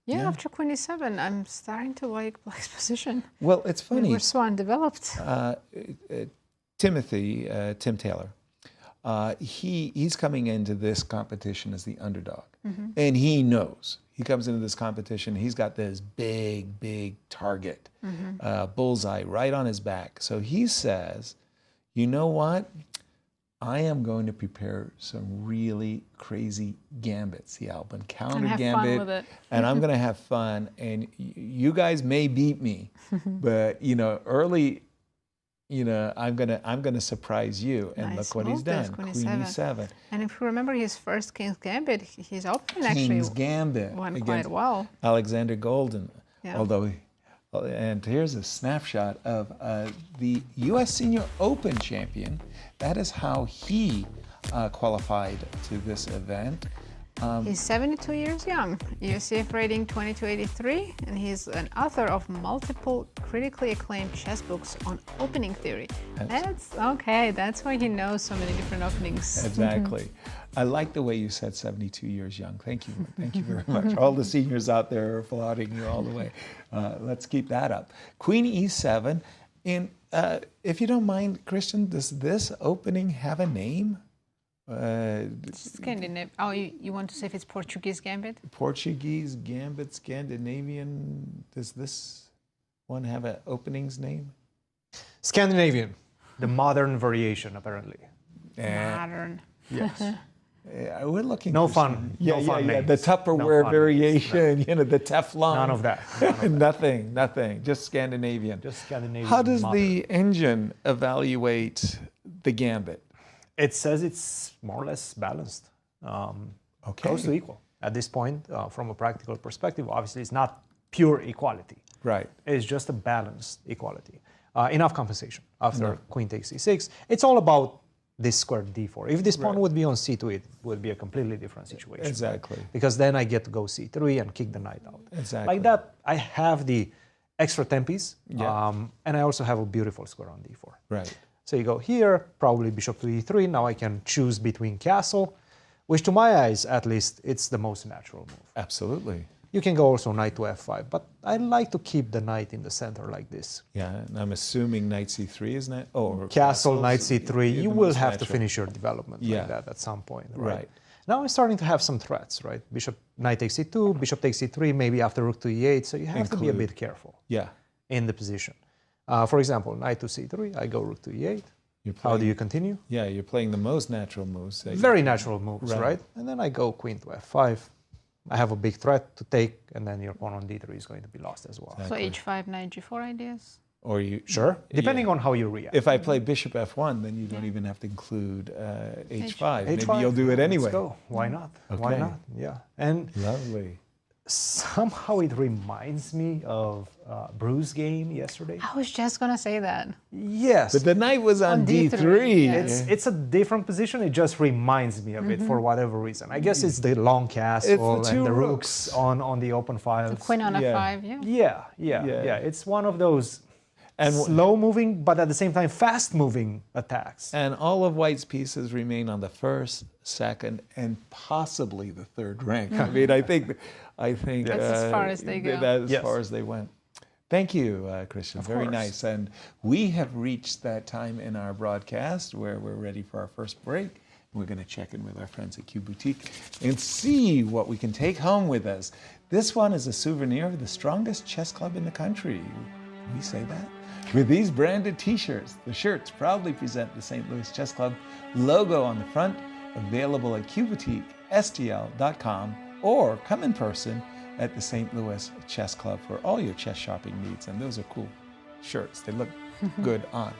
D: Yeah, after queen e7, I'm starting to like Black's position.
E: Well, it's funny.
D: Where Swan developed.
E: Tim Taylor, he's coming into this competition as the underdog. And he knows. He comes into this competition, he's got this big target, bullseye right on his back. So he says, you know what? I am going to prepare some really crazy gambits, the Alban counter gambit,
D: fun with it.
E: and I'm going to have fun. And you guys may beat me, but early, I'm gonna surprise you. And
D: Nice
E: look what he's
D: move,
E: done.
D: this
E: Queen
D: queen
E: e7.
D: And if you remember his first King's Gambit, his opening
E: King's
D: actually
E: Gambit
D: went
E: against
D: quite well.
E: Alexander Goldin.
D: Yeah.
E: Although, and here's a snapshot of the U.S. Senior Open champion. That is how he qualified to this event.
D: He's 72 years young, UCF rating 2283, and he's an author of multiple critically acclaimed chess books on opening theory. That's okay, that's why he knows so many different openings.
E: Exactly. I like the way you said 72 years young. Thank you. Thank you very much. All the seniors out there are applauding you all the way. Let's keep that up. Queen e7. And if you don't mind, Christian, does this opening have a name?
D: Scandinavian. Oh, you want to say if it's Portuguese Gambit?
E: Portuguese Gambit, Scandinavian. Does this one have an opening's name?
C: Scandinavian, the modern variation, apparently.
D: Modern.
C: Yes.
E: We're looking
C: No
E: for
C: fun.
E: some-
C: No fun names.
E: The Tupperware
C: No fun
E: variation, the Teflon.
C: None of that.
E: Nothing. Just Scandinavian.
C: Just Scandinavian.
E: How does
C: modern.
E: the engine evaluate the gambit?
C: It says it's more or less balanced, close to equal at this point. From a practical perspective, obviously, it's not pure equality.
E: Right.
C: It's just a balanced equality. Enough compensation after queen takes c6. It's all about this square d4. If this pawn would be on c2, it would be a completely different situation.
E: Exactly.
C: Right? Because then I get to go c3 and kick the knight out.
E: Exactly.
C: Like that, I have the extra tempis,
E: Yeah.
C: and I also have a beautiful square on d4.
E: Right.
C: So you go here, probably bishop to e3. Now I can choose between castle, which to my eyes, at least, it's the most natural move.
E: Absolutely.
C: You can go also knight to f5, but I like to keep the knight in the center like this.
E: Yeah, and I'm assuming knight c3 is not. Oh,
C: Castle, knight
E: castles,
C: c3, you
E: the
C: will
E: most
C: have to
E: natural.
C: finish your development like that at some point.
E: Right.
C: Now I'm starting to have some threats, right? Bishop, knight takes c2, bishop takes c3, maybe after rook to e8, so you have to be a bit careful
E: Yeah.
C: in the position. For example, knight to c3, I go rook to e8. How do you continue?
E: Yeah, you're playing the most natural moves.
C: Very natural moves,
E: Right.
C: right? And then I go queen to f5. I have a big threat to take, and then your pawn on d3 is going to be lost as well.
D: So h5, knight g4 ideas?
E: Or you
C: Sure, depending on how you react.
E: If I play bishop f1, then you don't even have to include h5. Maybe
C: H5,
E: you'll do it anyway.
C: Let's go. Why not? Why
E: Okay.
C: not? Yeah. And
E: Lovely.
C: somehow it reminds me of Brew's game yesterday.
D: I was just going to say that.
C: Yes.
E: But the knight was on
D: On
E: d3.
D: D3, yeah.
C: It's a different position. It just reminds me of it for whatever reason. I guess it's the long castle
E: It's the two
C: and the
E: rooks.
C: rooks on the open files.
D: Queen on
E: Yeah.
D: f5, yeah.
C: Yeah. It's one of those.
E: And
C: slow-moving, but at the same time fast-moving attacks.
E: And all of White's pieces remain on the first, second, and possibly the third rank. I mean, I think
D: that's as far as they go.
E: That's as far as they went. Thank you, Cristian. Very nice. And we have reached that time in our broadcast where we're ready for our first break. We're going to check in with our friends at Q Boutique and see what we can take home with us. This one is a souvenir of the strongest chess club in the country. We say that? With these branded t-shirts, the shirts proudly present the St. Louis Chess Club logo on the front, available at qboutique.stl.com, or come in person at the St. Louis Chess Club for all your chess shopping needs. And those are cool shirts. They look good on.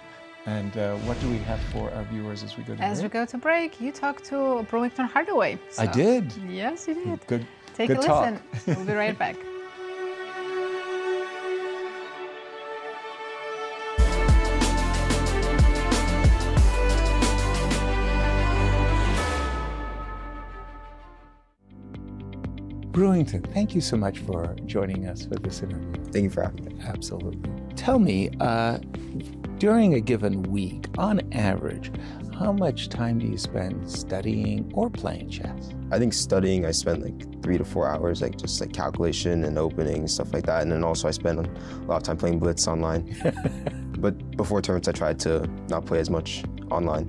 E: And what do we have for our viewers as we go to break?
D: As we go to break, you talked to Brewington Hardaway.
E: I did.
D: Yes, you did.
E: Good.
D: Take
E: good
D: a
E: talk.
D: listen. We'll be right back.
E: Brewington, thank you so much for joining us for this interview.
H: Thank you for having me.
E: Absolutely. Tell me, during a given week, on average, how much time do you spend studying or playing chess?
H: I think studying, I spend like 3 to 4 hours, like just like calculation and opening, stuff like that. And then also I spend a lot of time playing Blitz online. But before tournaments, I tried to not play as much online.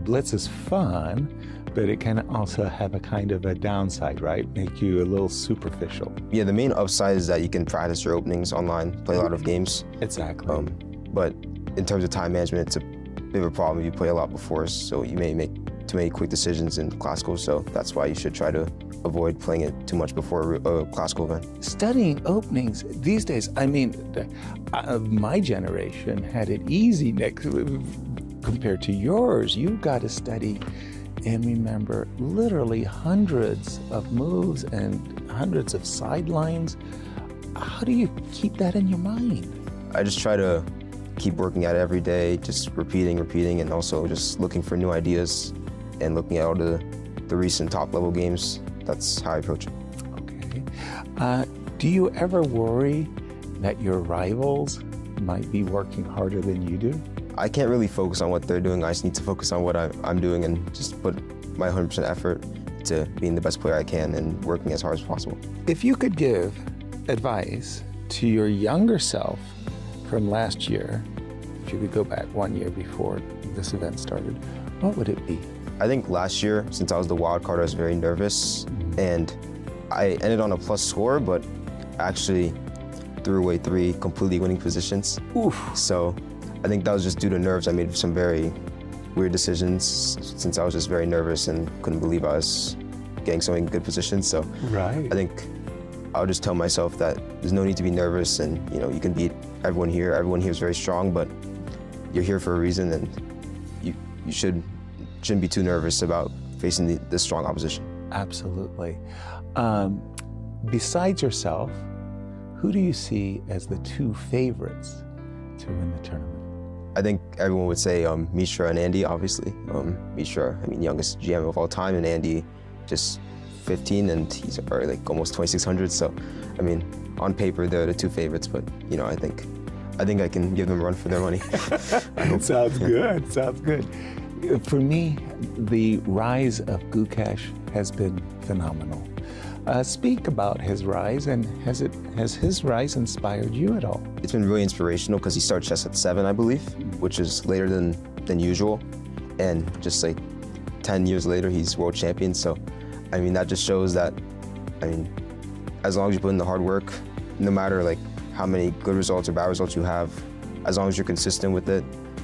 E: Blitz is fun, but it can also have a kind of a downside, right? Make you a little superficial.
H: Yeah, the main upside is that you can practice your openings online, play a lot of games.
E: Exactly.
H: But in terms of time management, it's a bit of a problem. You play a lot before, so you may make too many quick decisions in classical, so that's why you should try to avoid playing it too much before a classical event.
E: Studying openings these days, I mean, my generation had it easy compared to yours. You've got to study and remember literally hundreds of moves and hundreds of sidelines. How do you keep that in your mind?
H: I just try to keep working at it every day, just repeating, and also just looking for new ideas and looking at all the recent top-level games. That's how I approach it.
E: Okay. Do you ever worry that your rivals might be working harder than you do?
H: I can't really focus on what they're doing. I just need to focus on what I'm doing and just put my 100% effort to being the best player I can and working as hard as possible.
E: If you could give advice to your younger self from last year, if you could go back 1 year before this event started, what would it be?
H: I think last year, since I was the wild card, I was very nervous, and I ended on a plus score, but actually threw away 3 completely winning positions.
E: Oof.
H: So I think that was just due to nerves. I made some very weird decisions since I was just very nervous and couldn't believe I was getting so many good positions. So
E: right.
H: I think I'll just tell myself that there's no need to be nervous, and you can beat everyone here. Everyone here is very strong, but you're here for a reason, and you shouldn't be too nervous about facing this strong opposition.
E: Absolutely. Besides yourself, who do you see as the 2 favorites to win the tournament?
H: I think everyone would say Mishra and Andy, obviously. Mishra, youngest GM of all time, and Andy, just 15, and he's already like almost 2,600. So, on paper, they're the 2 favorites, but I think I can give them a run for their money.
E: Sounds good. Sounds good. For me, the rise of Gukesh has been phenomenal. Speak about his rise, and has his rise inspired you at all?
H: It's been really inspirational because he started chess at 7, I believe, which is later than usual, and just like 10 years later, he's world champion. So, that just shows that, as long as you put in the hard work, no matter like how many good results or bad results you have, as long as you're consistent with it,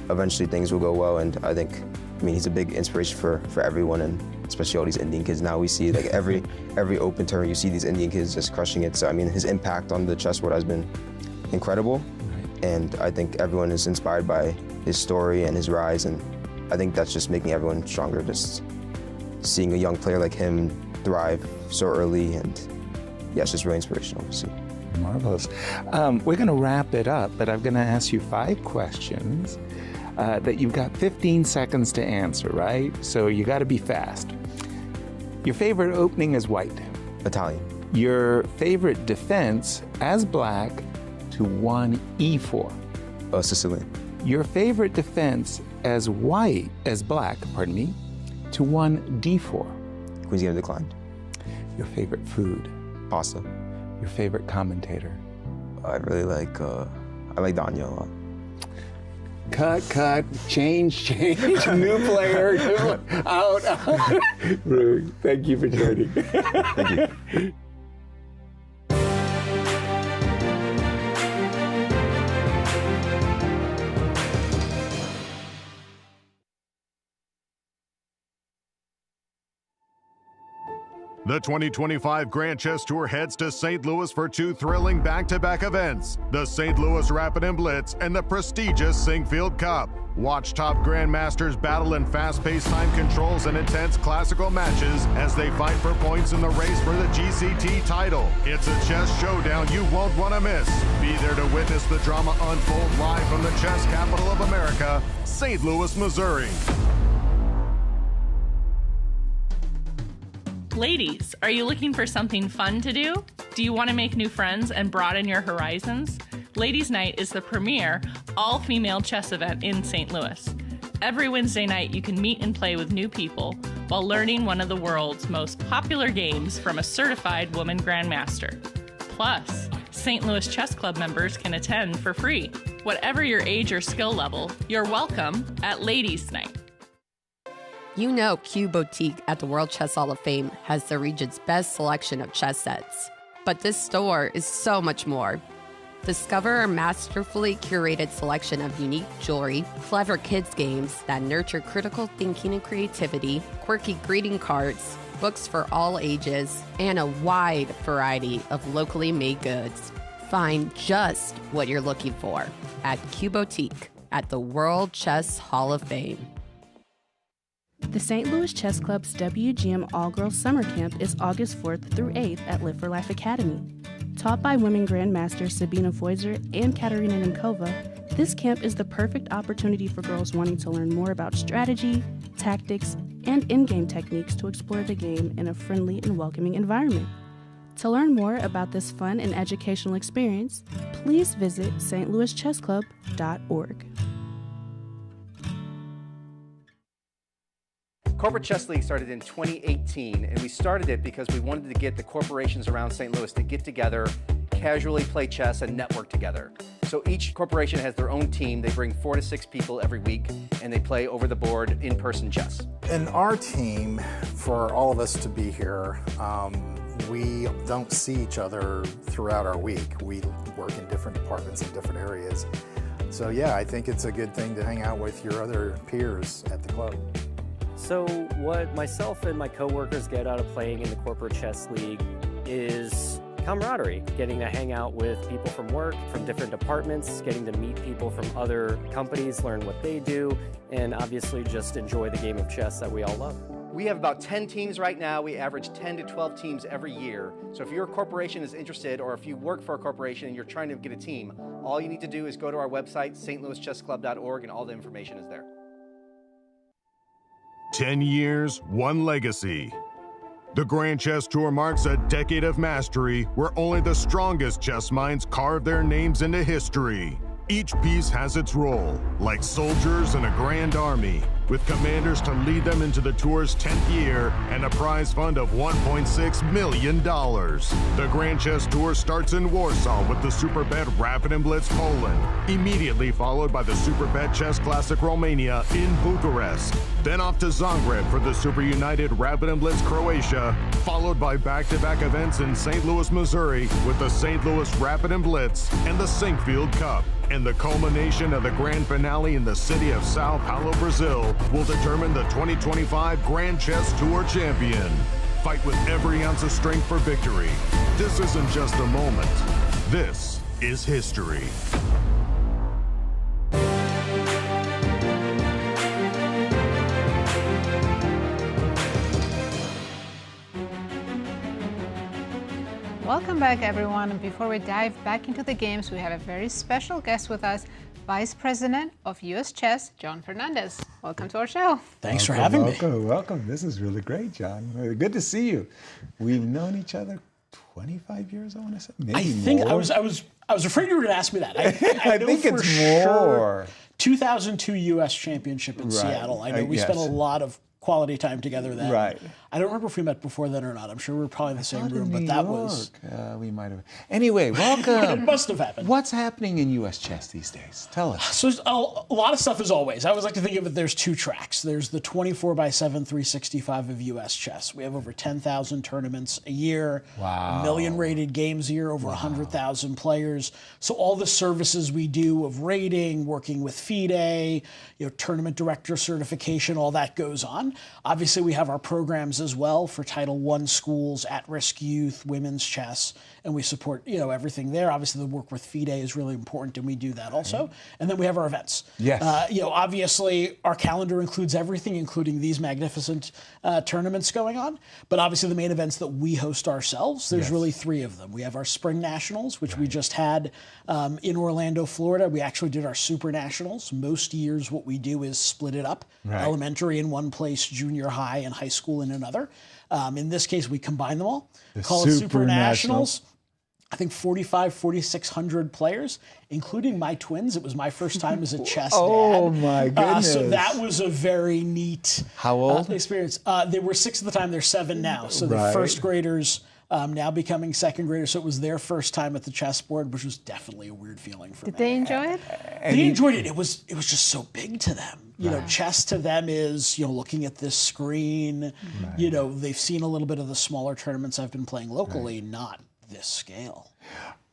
H: eventually things will go well. And I think, he's a big inspiration for everyone, and especially all these Indian kids now. We see like every open tournament, you see these Indian kids just crushing it. So his impact on the chess world has been incredible. Right. And I think everyone is inspired by his story and his rise, and I think that's just making everyone stronger, just seeing a young player like him thrive so early, and it's just really inspirational to see.
E: Marvelous. We're going to wrap it up, but I'm going to ask you 5 questions that you've got 15 seconds to answer, right? So you got to be fast. Your favorite opening is white.
H: Italian.
E: Your favorite defense as black to 1 e4.
H: Sicilian.
E: Your favorite defense as black, to one d4.
H: Queen's game declined.
E: Your favorite food.
H: Pasta.
E: Your favorite commentator.
H: I really like, I like Danya a lot.
E: Cut, change, new player, out. Brew, thank you for joining.
H: Thank you.
B: The 2025 Grand Chess Tour heads to St. Louis for two thrilling back-to-back events, the St. Louis Rapid and Blitz and the prestigious Sinkfield Cup. Watch top grandmasters battle in fast-paced time controls and intense classical matches as they fight for points in the race for the GCT title. It's a chess showdown you won't want to miss. Be there to witness the drama unfold live from the chess capital of America, St. Louis, Missouri.
I: Ladies, are you looking for something fun to do? Do you want to make new friends and broaden your horizons? Ladies' Night is the premier all-female chess event in St. Louis. Every Wednesday night, you can meet and play with new people while learning one of the world's most popular games from a certified woman grandmaster. Plus, St. Louis Chess Club members can attend for free. Whatever your age or skill level, you're welcome at Ladies' Night.
J: You know Q Boutique at the World Chess Hall of Fame has the region's best selection of chess sets. But this store is so much more. Discover our masterfully curated selection of unique jewelry, clever kids games that nurture critical thinking and creativity, quirky greeting cards, books for all ages, and a wide variety of locally made goods. Find just what you're looking for at Q Boutique at the World Chess Hall of Fame.
K: The St. Louis Chess Club's WGM All-Girls Summer Camp is August 4th through 8th at Live for Life Academy. Taught by women grandmasters Sabina Foiser and Katerina Nemkova, this camp is the perfect opportunity for girls wanting to learn more about strategy, tactics, and in-game techniques to explore the game in a friendly and welcoming environment. To learn more about this fun and educational experience, please visit stlouischessclub.org.
L: Corporate Chess League started in 2018, and we started it because we wanted to get the corporations around St. Louis to get together, casually play chess, and network together. So each corporation has their own team. They bring 4 to 6 people every week, and they play over the board in-person chess.
M: In our team, for all of us to be here, we don't see each other throughout our week. We work in different departments in different areas. So yeah, I think it's a good thing to hang out with your other peers at the club.
N: So what myself and my coworkers get out of playing in the Corporate Chess League is camaraderie, getting to hang out with people from work, from different departments, getting to meet people from other companies, learn what they do, and obviously just enjoy the game of chess that we all love.
L: We have about 10 teams right now. We average 10 to 12 teams every year. So if your corporation is interested, or if you work for a corporation and you're trying to get a team, all you need to do is go to our website, stlouischessclub.org, and all the information is there.
B: 10 years, one legacy. The Grand Chess Tour marks a decade of mastery where only the strongest chess minds carve their names into history. Each piece has its role, like soldiers in a grand army, with commanders to lead them into the tour's 10th year and a prize fund of $1.6 million. The Grand Chess Tour starts in Warsaw with the Superbet Rapid and Blitz Poland, immediately followed by the Superbet Chess Classic Romania in Bucharest, then off to Zagreb for the Super United Rapid and Blitz Croatia, followed by back-to-back events in St. Louis, Missouri with the St. Louis Rapid and Blitz and the Sinkfield Cup. And the culmination of the grand finale in the city of Sao Paulo, Brazil, will determine the 2025 Grand Chess Tour champion. Fight with every ounce of strength for victory. This isn't just a moment. This is history.
D: Welcome back, everyone. And before we dive back into the games, we have a very special guest with us, Vice President of U.S. Chess, John Fernandez. Welcome to our show.
E: Thanks
O: for having me.
E: Welcome. This is really great, John. Good to see you. We've known each other 25 years, I want to say. Maybe
O: I think
E: more.
O: I was I was afraid you were going to ask me that.
E: I
O: know
E: think
O: for
E: it's
O: sure
E: more.
O: 2002 U.S. Championship in
E: Right.
O: Seattle. I know we spent a lot of quality time together then.
E: Right.
O: I don't remember if we met before then or not. I'm sure we were probably in the same room, but
E: New
O: that
E: York.
O: was.
E: We might have. Anyway, welcome.
O: It must have happened.
E: What's happening in U.S. chess these days? Tell us.
O: So a lot of stuff as always. I always like to think of it, there's two tracks. There's the 24/7 365 of U.S. chess. We have over 10,000 tournaments a year,
E: Wow.
O: 1 million rated games a year, over 100,000 players. So all the services we do of rating, working with FIDE, tournament director certification, all that goes on. Obviously, we have our programs as well for Title I schools, at-risk youth, women's chess, and we support everything there. Obviously, the work with FIDE is really important, and we do that also. And then we have our events.
E: Yes.
O: Obviously, our calendar includes everything, including these magnificent tournaments going on. But obviously, the main events that we host ourselves, there's really 3 of them. We have our Spring Nationals, which we just had in Orlando, Florida. We actually did our Super Nationals. Most years, what we do is split it up.
E: Right.
O: Elementary in one place, junior high and high school in another. In this case, we combine them all. Call it Super Nationals. I think 4,600 players, including my twins. It was my first time as a chess dad.
E: Oh, my goodness.
O: So that was a very neat
E: How old?
O: experience. They were 6 at the time. They're 7 now. So the
E: Right.
O: first graders now becoming second graders. So it was their first time at the chessboard, which was definitely a weird feeling for me.
D: Did they enjoy it?
O: They enjoyed it. It was just so big to them. Chess to them is, looking at this screen.
E: Right.
O: They've seen a little bit of the smaller tournaments I've been playing locally, not this scale.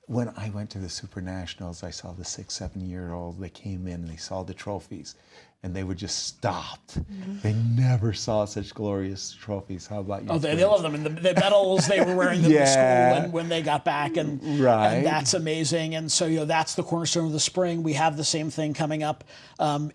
E: When I went to the Super Nationals, I saw the 6, 7-year-old. They came in and they saw the trophies, and they were just stopped. They never saw such glorious trophies. How about you?
O: Oh, they love them. And the medals, they were wearing them to school when they got back. And that's amazing. And so, that's the cornerstone of the spring. We have the same thing coming up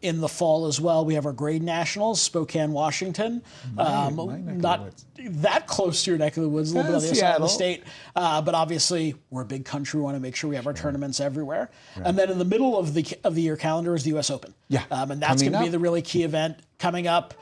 O: in the fall as well. We have our grade nationals, Spokane, Washington. Not that close to your neck of the woods, a little bit on the other side of the state. But obviously, we're a big country. We want to make sure we have our tournaments everywhere. Right. And then in the middle of the year calendar is the U.S. Open.
E: Yeah.
O: And that's going to be the really key event coming up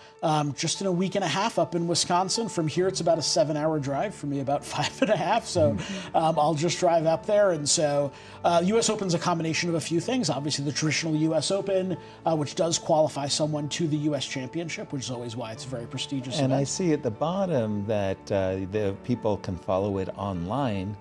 O: just in a week and a half up in Wisconsin. From here, it's about a 7-hour drive. For me, about 5.5. So I'll just drive up there. And so U.S. Open's a combination of a few things. Obviously, the traditional U.S. Open, which does qualify someone to the U.S. Championship, which is always why it's a very prestigious event.
E: And I see at the bottom that the people can follow it online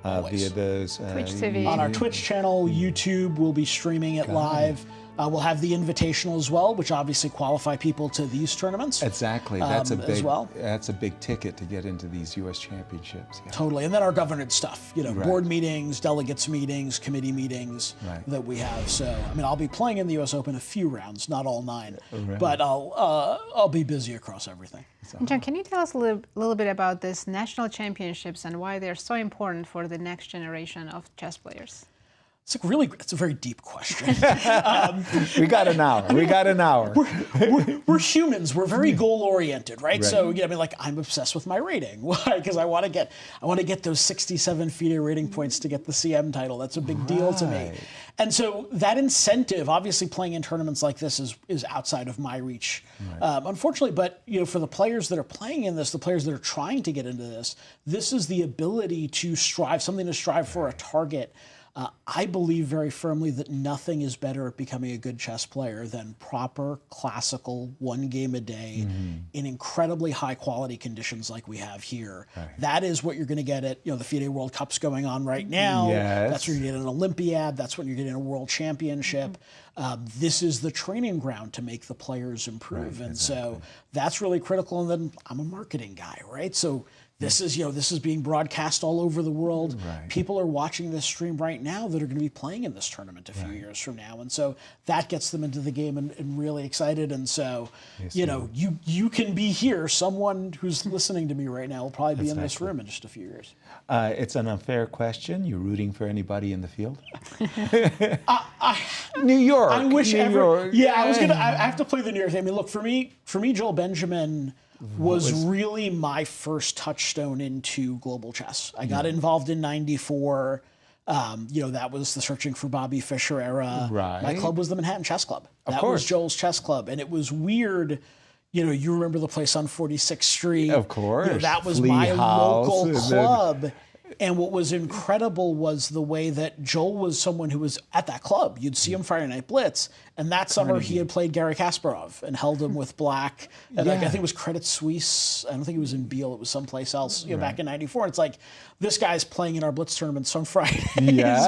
E: via those
D: Twitch TV.
O: On our Twitch channel, YouTube, we'll be streaming it live. We'll have the invitational as well, which obviously qualify people to these tournaments.
E: Exactly. That's
O: a
E: a big ticket to get into these U.S. championships. Yeah.
O: Totally. And then our governance stuff, board meetings, delegates meetings, committee meetings that we have. So, I'll be playing in the U.S. Open a few rounds, not all 9, but I'll be busy across everything.
D: John, can you tell us a little bit about this national championships and why they're so important for the next generation of chess players?
O: It's a very deep question.
E: We got an hour.
O: We're humans. We're very goal oriented, right? So I'm obsessed with my rating. Why? Because I want to get those 67 FIDE rating points to get the CM title. That's a big deal to me. And so that incentive, obviously, playing in tournaments like this is outside of my reach, unfortunately. But for the players that are playing in this, the players that are trying to get into this is the ability to strive for a target. I believe very firmly that nothing is better at becoming a good chess player than proper, classical, 1 game a day in incredibly high quality conditions like we have here. Right. That is what you're going to get at, the FIDE World Cup's going on right now.
E: Yes.
O: That's where you get an Olympiad. That's when you're getting a World Championship. This is the training ground to make the players improve. So that's really critical. And then I'm a marketing guy, right? So this is being broadcast all over the world. Right. People are watching this stream right now that are going to be playing in this tournament a few years from now. And so that gets them into the game and really excited. And so, you can be here. Someone who's listening to me right now will probably be in this room in just a few years.
E: It's an unfair question. You're rooting for anybody in the field? New York.
O: I wish
E: New York.
O: Yeah, I have to play the New York thing. Look, for me, Joel Benjamin was really my first touchstone into global chess. I got involved in '94. That was the Searching for Bobby Fischer era.
E: Right.
O: My club was the Manhattan Chess Club.
E: Of course.
O: Was Joel's chess club. And it was weird. You remember the place on 46th Street.
E: Of course.
O: That was
E: Flea
O: my
E: House,
O: local club. And what was incredible was the way that Joel was someone who was at that club. You'd see him Friday Night Blitz, and that summer he had played Garry Kasparov and held him with black. And like, I think it was Credit Suisse. I don't think it was in Beale. It was someplace else. Back in '94. And it's like this guy's playing in our Blitz tournaments on Fridays,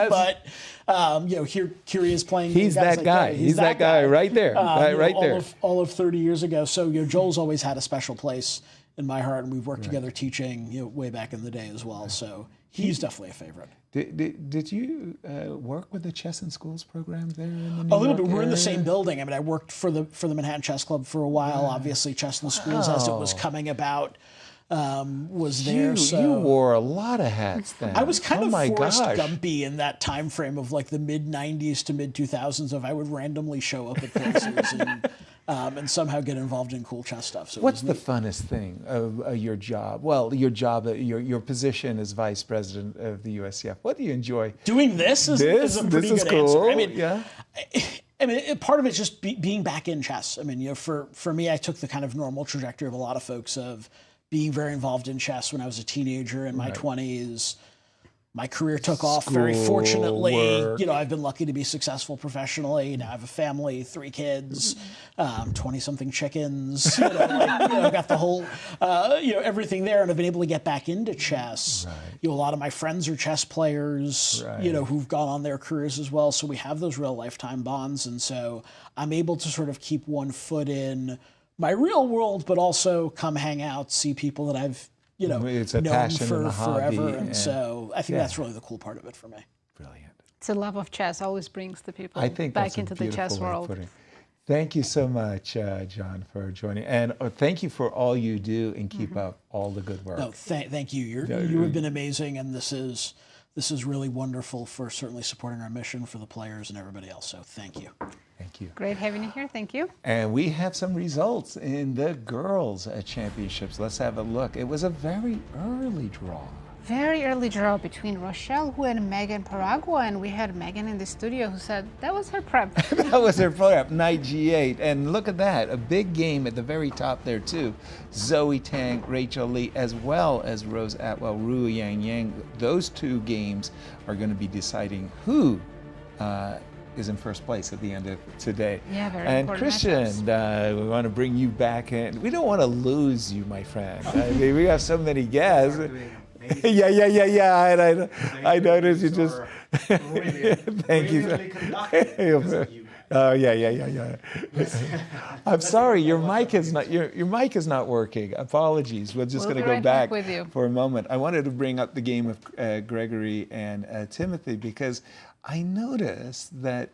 O: but here he is playing.
E: He's that guy. He's that guy right there, right there.
O: All of 30 years ago. So Joel's always had a special place in my heart, and we've worked together teaching way back in the day as well. So he's definitely a favorite.
E: Did you work with the Chess and Schools program there? In
O: A
E: the
O: little
E: New
O: bit.
E: York
O: We're in the
E: area?
O: same building. I mean, I worked for the Manhattan Chess Club for a while. Obviously, Chess and Schools, as it was coming about, was there.
E: You wore a lot of hats then.
O: I was kind of Forrest
E: gosh.
O: Gumpy in that time frame of like the mid '90s to mid 2000s. Of I would randomly show up at places and somehow get involved in cool chess stuff. So
E: What's the funnest thing of your job? Well, your position as vice president of the USCF. What do you enjoy?
O: Doing this is a pretty good
E: cool.
O: answer. I mean,
E: yeah.
O: I mean, part of it's just being back in chess. I mean, for me, I took the kind of normal trajectory of a lot of folks of being very involved in chess when I was a teenager in my 20s. My career took off very fortunately.
E: Work.
O: I've been lucky to be successful professionally. Now I have a family, 3 kids, 20-something chickens. I've got the whole, everything there, and I've been able to get back into chess. A lot of my friends are chess players, who've gone on their careers as well. So we have those real lifetime bonds, and so I'm able to sort of keep one foot in my real world, but also come hang out, see people that I've
E: it's a
O: known
E: passion
O: for
E: and a hobby,
O: forever, and so I think that's really the cool part of it for me.
E: Brilliant.
D: It's a love of chess always brings the people
E: I think
D: back into the chess
E: way of
D: world.
E: putting it. Thank you so much, John, for joining, and thank you for all you do and keep up all the good work.
O: No, thank you. You have been amazing, and this is really wonderful for certainly supporting our mission for the players and everybody else. So thank you.
E: Thank you.
D: Great having you here. Thank you.
E: And we have some results in the girls' championships. Let's have a look. It was a very early draw.
D: Very early draw between Rochelle Hu and Megan Paragua, and we had Megan in the studio who said that was her prep.
E: That was her prep, knight g8. And look at that, a big game at the very top there too. Zoe Tang, Rachel Lee, as well as Rose Atwell, Ru Yang. Those 2 games are going to be deciding who is in first place at the end of today.
D: Yeah, very
E: and
D: important
E: Cristian, we want to bring you back in. We don't want to lose you, my friend. I mean, we have so many guests. Yeah. I noticed you just. Thank you. Oh yeah. I'm sorry, your mic is not working. Apologies. We're just going to go back
D: with you
E: for a moment. I wanted to bring up the game of Gregory and Timothy because I noticed that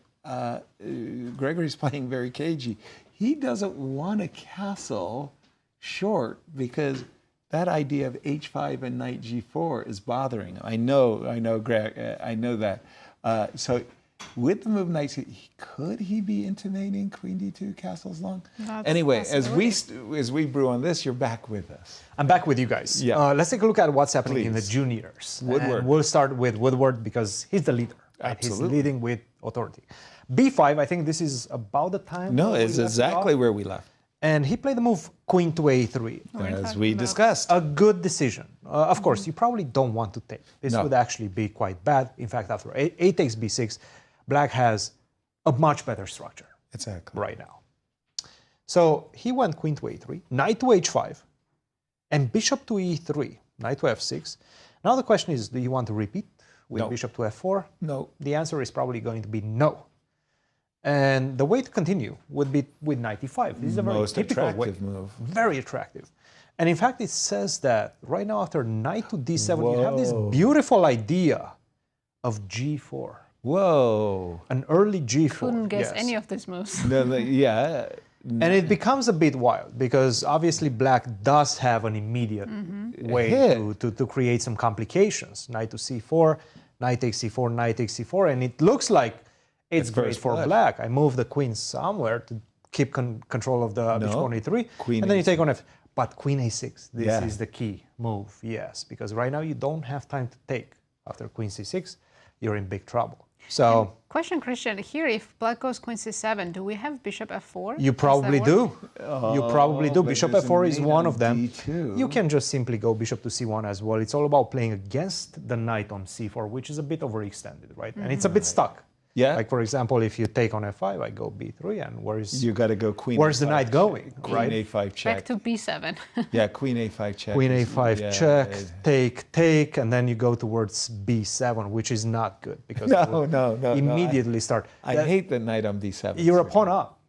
E: Gregory's playing very cagey. He doesn't want a castle short because that idea of h5 and knight g4 is bothering him. I know, Greg. I know that. So with the move knight, could he be intimating queen d2 castles long? Anyway, as we brew on this, you're back with us.
C: I'm back with you guys.
E: Yeah.
C: Let's take a look at what's happening in the juniors.
E: Woodward.
C: And we'll start with Woodward because he's the leader. Right?
E: Absolutely.
C: He's leading with authority. b5, I think this is about the time.
E: No, it's exactly where we left.
C: And he played the move queen to a3.
E: As we discussed.
C: A good decision. Of course, you probably don't want to take. This
E: No.
C: would actually be quite bad. In fact, after a takes b6, black has a much better structure right now. So he went queen to a3, knight to h5, and bishop to e3, knight to f6. Now the question is, do you want to repeat with bishop to f4?
E: No.
C: The answer is probably going to be no. And the way to continue would be with knight e5. This is a very
E: Most
C: typical
E: attractive
C: way.
E: move.
C: Very attractive. And in fact, it says that right now after knight to d7, you have this beautiful idea of g4.
E: Whoa.
C: An early g4.
D: Couldn't guess any of these moves.
E: Yeah.
C: And it becomes a bit wild because obviously black does have an immediate way to create some complications. Knight to c4, knight takes c4, knight takes c4, and it looks like it's great for black. I move the queen somewhere to keep control of the bishop on e3, and then you take on f. But queen a6, this is the key move, yes, because right now you don't have time to take. After queen c6, you're in big trouble. So
D: question, Christian, here if black goes queen c7, do we have bishop f4?
C: you probably do. You probably do.
E: but
C: Bishop
E: there's a
C: f4 is
E: mate
C: one
E: on
C: of them.
E: D2.
C: You can just simply go bishop to c1 as well. It's all about playing against the knight on c4, which is a bit overextended, right? And it's a bit stuck.
E: Yeah.
C: Like, for example, if you take on f5, I go b3, and
E: You got to go queen.
C: where's the
E: A5
C: knight going,
E: Queen
C: right?
E: a5 check.
D: Back to b7.
E: Yeah, queen a5 check.
C: Queen
E: is-
C: a5
E: yeah,
C: check,
E: it-
C: take, and then you go towards b7, which is not good because
E: No,
C: it will
E: no.
C: immediately start.
E: I hate the knight on d7.
C: You're a pawn up,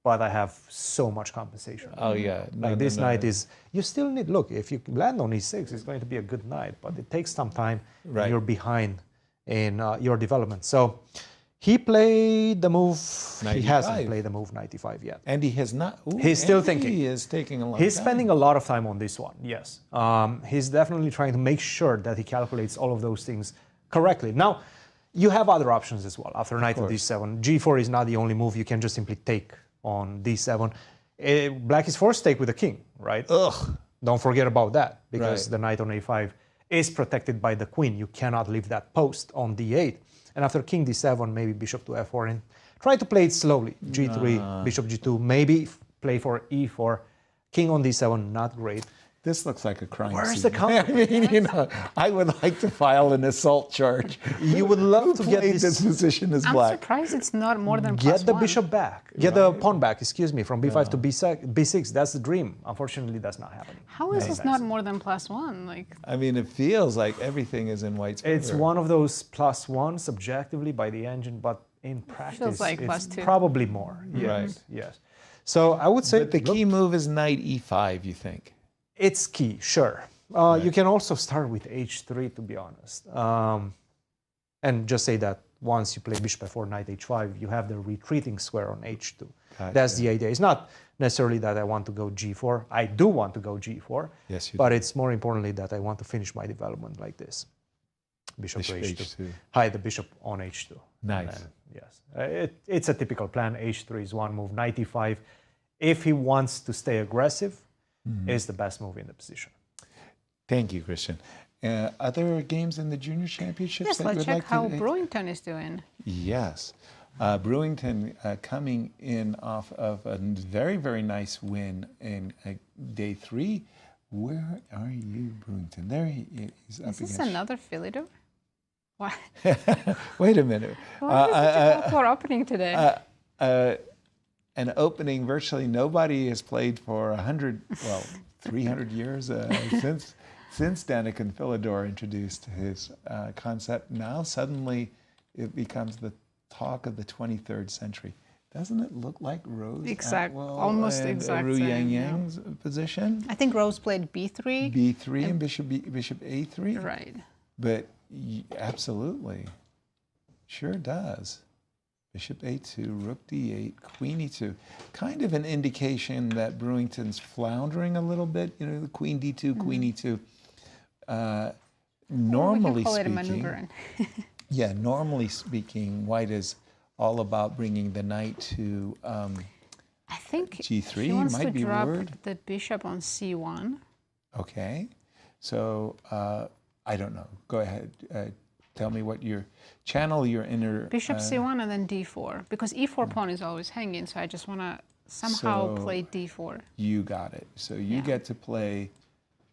C: but I have so much compensation.
E: Oh yeah,
C: Like this knight is, you still need, look, if you land on e6, it's going to be a good knight, but it takes some time.
E: Right.
C: And you're behind in your development. So he played the move, he
E: 95.
C: hasn't played the move 95 yet.
E: And he has not. Ooh,
C: He's still
E: and
C: thinking.
E: He is taking a long
C: He's
E: time.
C: spending a lot of time on this one, yes. He's definitely trying to make sure that he calculates all of those things correctly. Now, you have other options as well. After knight to d7, g4 is not the only move. You can just simply take on d7. Black is forced to take with the king, right?
E: Ugh.
C: Don't forget about that, because
E: Right.
C: the knight on a5 is protected by the queen. You cannot leave that post on d8. And after king d7, maybe bishop to f4, and try to play it slowly. g3, bishop g2, maybe play for e4. King on d7, not great.
E: This looks like a crime
C: Where's
E: scene.
C: the counter?
E: I mean, I would like to file an assault charge.
C: You would love to get
E: Played this position as
D: I'm
E: black.
D: surprised it's not more than
C: Get the
D: +1.
C: bishop back. Get the pawn back, excuse me, from b5 to b6. That's the dream. Unfortunately, that's not happening.
D: How is this not more than +1? Like,
E: I mean, it feels like everything is in white's favor.
C: It's one of those +1 subjectively by the engine, but in practice,
D: like
C: it's
D: +2.
C: probably more. Yes,
E: Right.
C: yes. So I would say
E: But the key move is knight e5, you think?
C: it's key, sure. You can also start with h3, to be honest. And just say that once you play bishop f4, knight h5, you have the retreating square on h2.
E: Gotcha.
C: That's the idea. It's not necessarily that I want to go g4. I do want to go g4.
E: Yes, you
C: but
E: do.
C: it's more importantly that I want to finish my development like this. Bishop to
E: Bishop
C: h2.
E: h2.
C: Hide the bishop on h2.
E: Nice.
C: And then, yes. It's a typical plan. h3 is one move. Knight e5, if he wants to stay aggressive, is the best move in the position.
E: Thank you, Christian. Other games in the junior championships
D: yes,
E: that
D: let's
E: you'd
D: check
E: like
D: how
E: to...
D: Brewington is doing.
E: Yes. Brewington coming in off of a very, very nice win in day 3. Where are you, Brewington? There he is up
D: Is this
E: against...
D: another Philidor? What?
E: Wait a minute.
D: Why is such a poor opening today?
E: An opening virtually nobody has played for 300 years since Danik and Philidor introduced his concept. Now suddenly it becomes the talk of the 23rd century. Doesn't it look like Rose Atwell
D: almost
E: and
D: exact
E: Ru
D: same,
E: Yang
D: yeah.
E: Yang's position?
D: I think Rose played b3.
E: B3 and bishop A3?
D: Right.
E: But absolutely, sure does. Bishop A2, rook D8, queen E2. Kind of an indication that Brewington's floundering a little bit. You know, the queen D2, queen E2. Normally
D: we can call it a
E: speaking,
D: maneuvering.
E: yeah, normally speaking, white is all about bringing the knight to
D: I think
E: G3
D: he wants
E: might
D: to
E: be
D: drop
E: word.
D: the bishop on c1.
E: Okay, so I don't know. Go ahead. Tell me what your channel, your inner...
D: Bishop c1 and then d4. Because e4 pawn is always hanging, so I just want to somehow
E: So
D: play d4.
E: You got it. So you get to play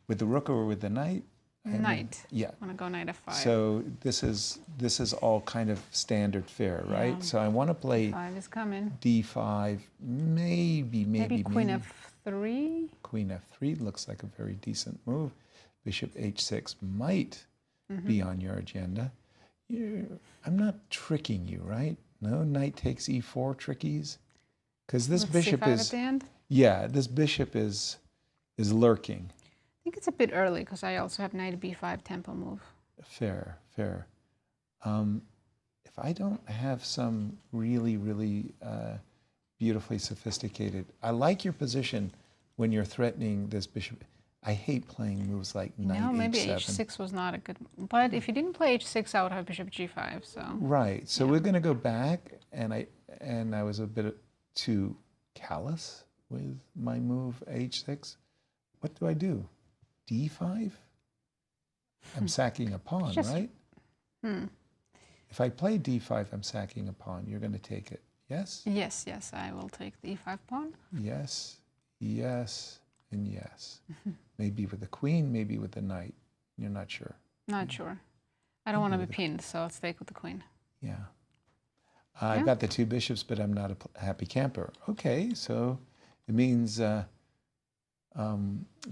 E: with the rook or with the knight?
D: Knight.
E: Yeah.
D: I want to go knight f5.
E: So this is all kind of standard fare, right?
D: Yeah.
E: So I want to play
D: 5 is coming.
E: d5, maybe
D: Queen f3.
E: Queen f3 looks like a very decent move. Bishop h6 might be on your agenda. I'm not tricking you, right? No, knight takes e4 trickies? Because this
D: With
E: bishop
D: c5
E: is...
D: at the end?
E: Yeah, this bishop is lurking.
D: I think it's a bit early because I also have knight b5 tempo move.
E: Fair. If I don't have some really, really beautifully sophisticated... I like your position when you're threatening this bishop. I hate playing moves like knight
D: No, maybe
E: h7.
D: h6 was not a good... But if you didn't play h6, I would have bishop g5, so...
E: Right. So we're going to go back, and I was a bit too callous with my move h6. What do I do? d5? I'm sacking a pawn, right? If I play d5, I'm sacking a pawn. You're going to take it. Yes?
D: Yes, yes, I will take the e5 pawn.
E: Yes, yes, and yes. Maybe with the queen, maybe with the knight. You're not sure.
D: Not sure. I don't want to be pinned, so I'll stay with the queen.
E: Yeah. I've got the two bishops, but I'm not a happy camper. Okay, so it means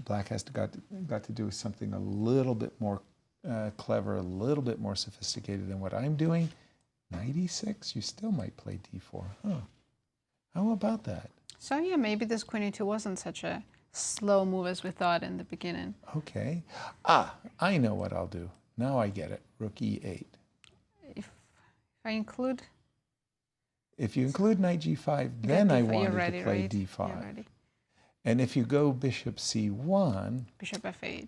E: black has got to do something a little bit more clever, a little bit more sophisticated than what I'm doing. Knight e6, you still might play d4. Huh. How about that?
D: So yeah, maybe this queen e2 wasn't such a slow move as we thought in the beginning.
E: Okay. I know what I'll do. Now I get it. Rook e8.
D: If I include...
E: If you include knight g5, then I wanted to play
D: right?
E: d5. And if you go bishop c1...
D: Bishop f8.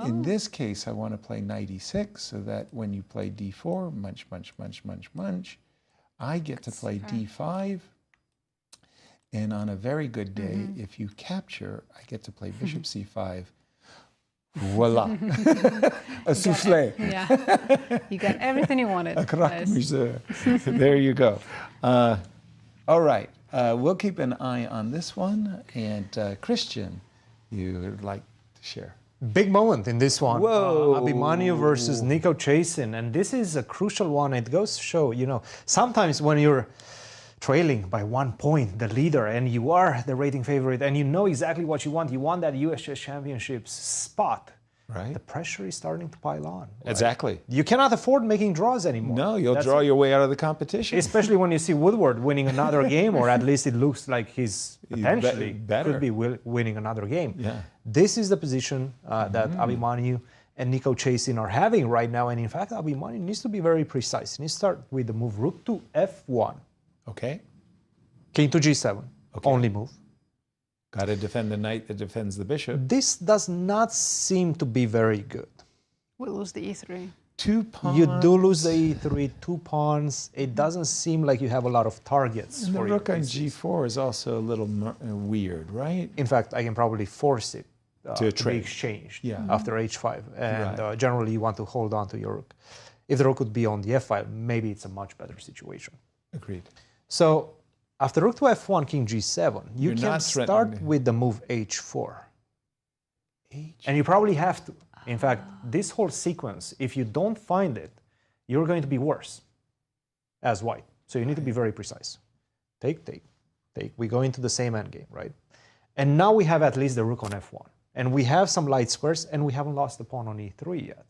E: In this case, I want to play knight e6 so that when you play d4, munch, munch, munch, munch, munch, I get to play d5. And on a very good day, if you capture, I get to play bishop c5. Voila. A soufflé.
D: Yeah. You got everything you wanted.
E: A croque monsieur. There you go. All right. We'll keep an eye on this one. And Christian, you would like to share.
C: Big moment in this one.
E: Whoa.
C: Abhimanyu versus Nico Chasin. And this is a crucial one. It goes to show, you know, sometimes when you're trailing by 1 point, the leader, and you are the rating favorite, and you know exactly what you want that US Chess Championships spot.
E: Right.
C: The pressure is starting to pile on. Right?
E: Exactly.
C: You cannot afford making draws anymore.
E: No, you'll draw your way out of the competition.
C: Especially when you see Woodward winning another game, or at least it looks like he's potentially could be winning another game.
E: Yeah.
C: This is the position that Abhimanyu and Nico Chasin are having right now. And in fact, Abhimanyu needs to be very precise. He needs to start with the move rook to f1.
E: Okay.
C: King to g7. Okay. Only move.
E: Got to defend the knight that defends the bishop.
C: This does not seem to be very good.
D: We lose the e3.
E: 2 pawns.
C: You do lose the e3, 2 pawns. It doesn't seem like you have a lot of targets.
E: And the
C: for
E: rook on g4 is also a little weird, right?
C: In fact, I can probably force it to be exchanged after h5. And generally, you want to hold on to your rook. If the rook would be on the f5, maybe it's a much better situation.
E: Agreed.
C: So after rook to f1, king g7, you can start with the move h4. And you probably have to. In fact, this whole sequence, if you don't find it, you're going to be worse as white. So you need to be very precise. Take, take, take. We go into the same endgame, right? And now we have at least the rook on f1. And we have some light squares, and we haven't lost the pawn on e3 yet.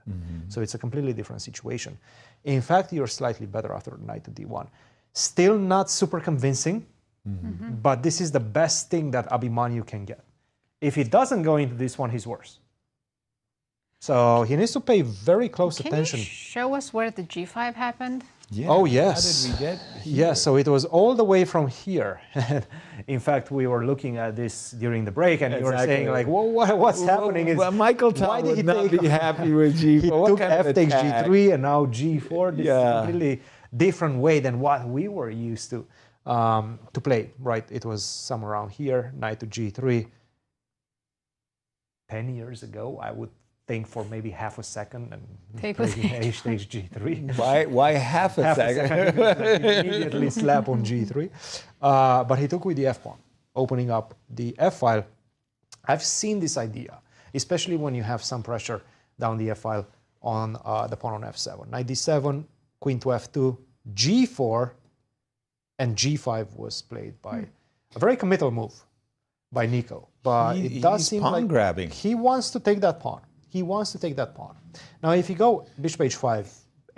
C: So it's a completely different situation. In fact, you're slightly better after knight to d1. Still not super convincing, but this is the best thing that Abhimanyu can get. If he doesn't go into this one, he's worse. So he needs to pay very close attention.
D: Can you show us where the g5 happened?
C: Yeah. Oh, yes.
E: How did we get here?
C: Yes, so it was all the way from here. In fact, we were looking at this during the break, and you were saying, like, well, what's happening?
E: Well, Michael Tal would not be happy with g4.
C: He took f takes g3 and now g4. This is a completely different way than what we were used to play, right? It was somewhere around here, knight to g3. 10 years ago, I would think for maybe half a second and
D: take
C: h takes g3.
E: Why half a second?
C: Immediately slap on g3. But he took with the f pawn, opening up the f file. I've seen this idea, especially when you have some pressure down the f file on the pawn on f7. Knight d7, queen to f2, g4, and g5 was played by a very committal move by Nico. But it does seem like
E: grabbing.
C: He wants to take that pawn. He wants to take that pawn. Now, if you go bishop h5,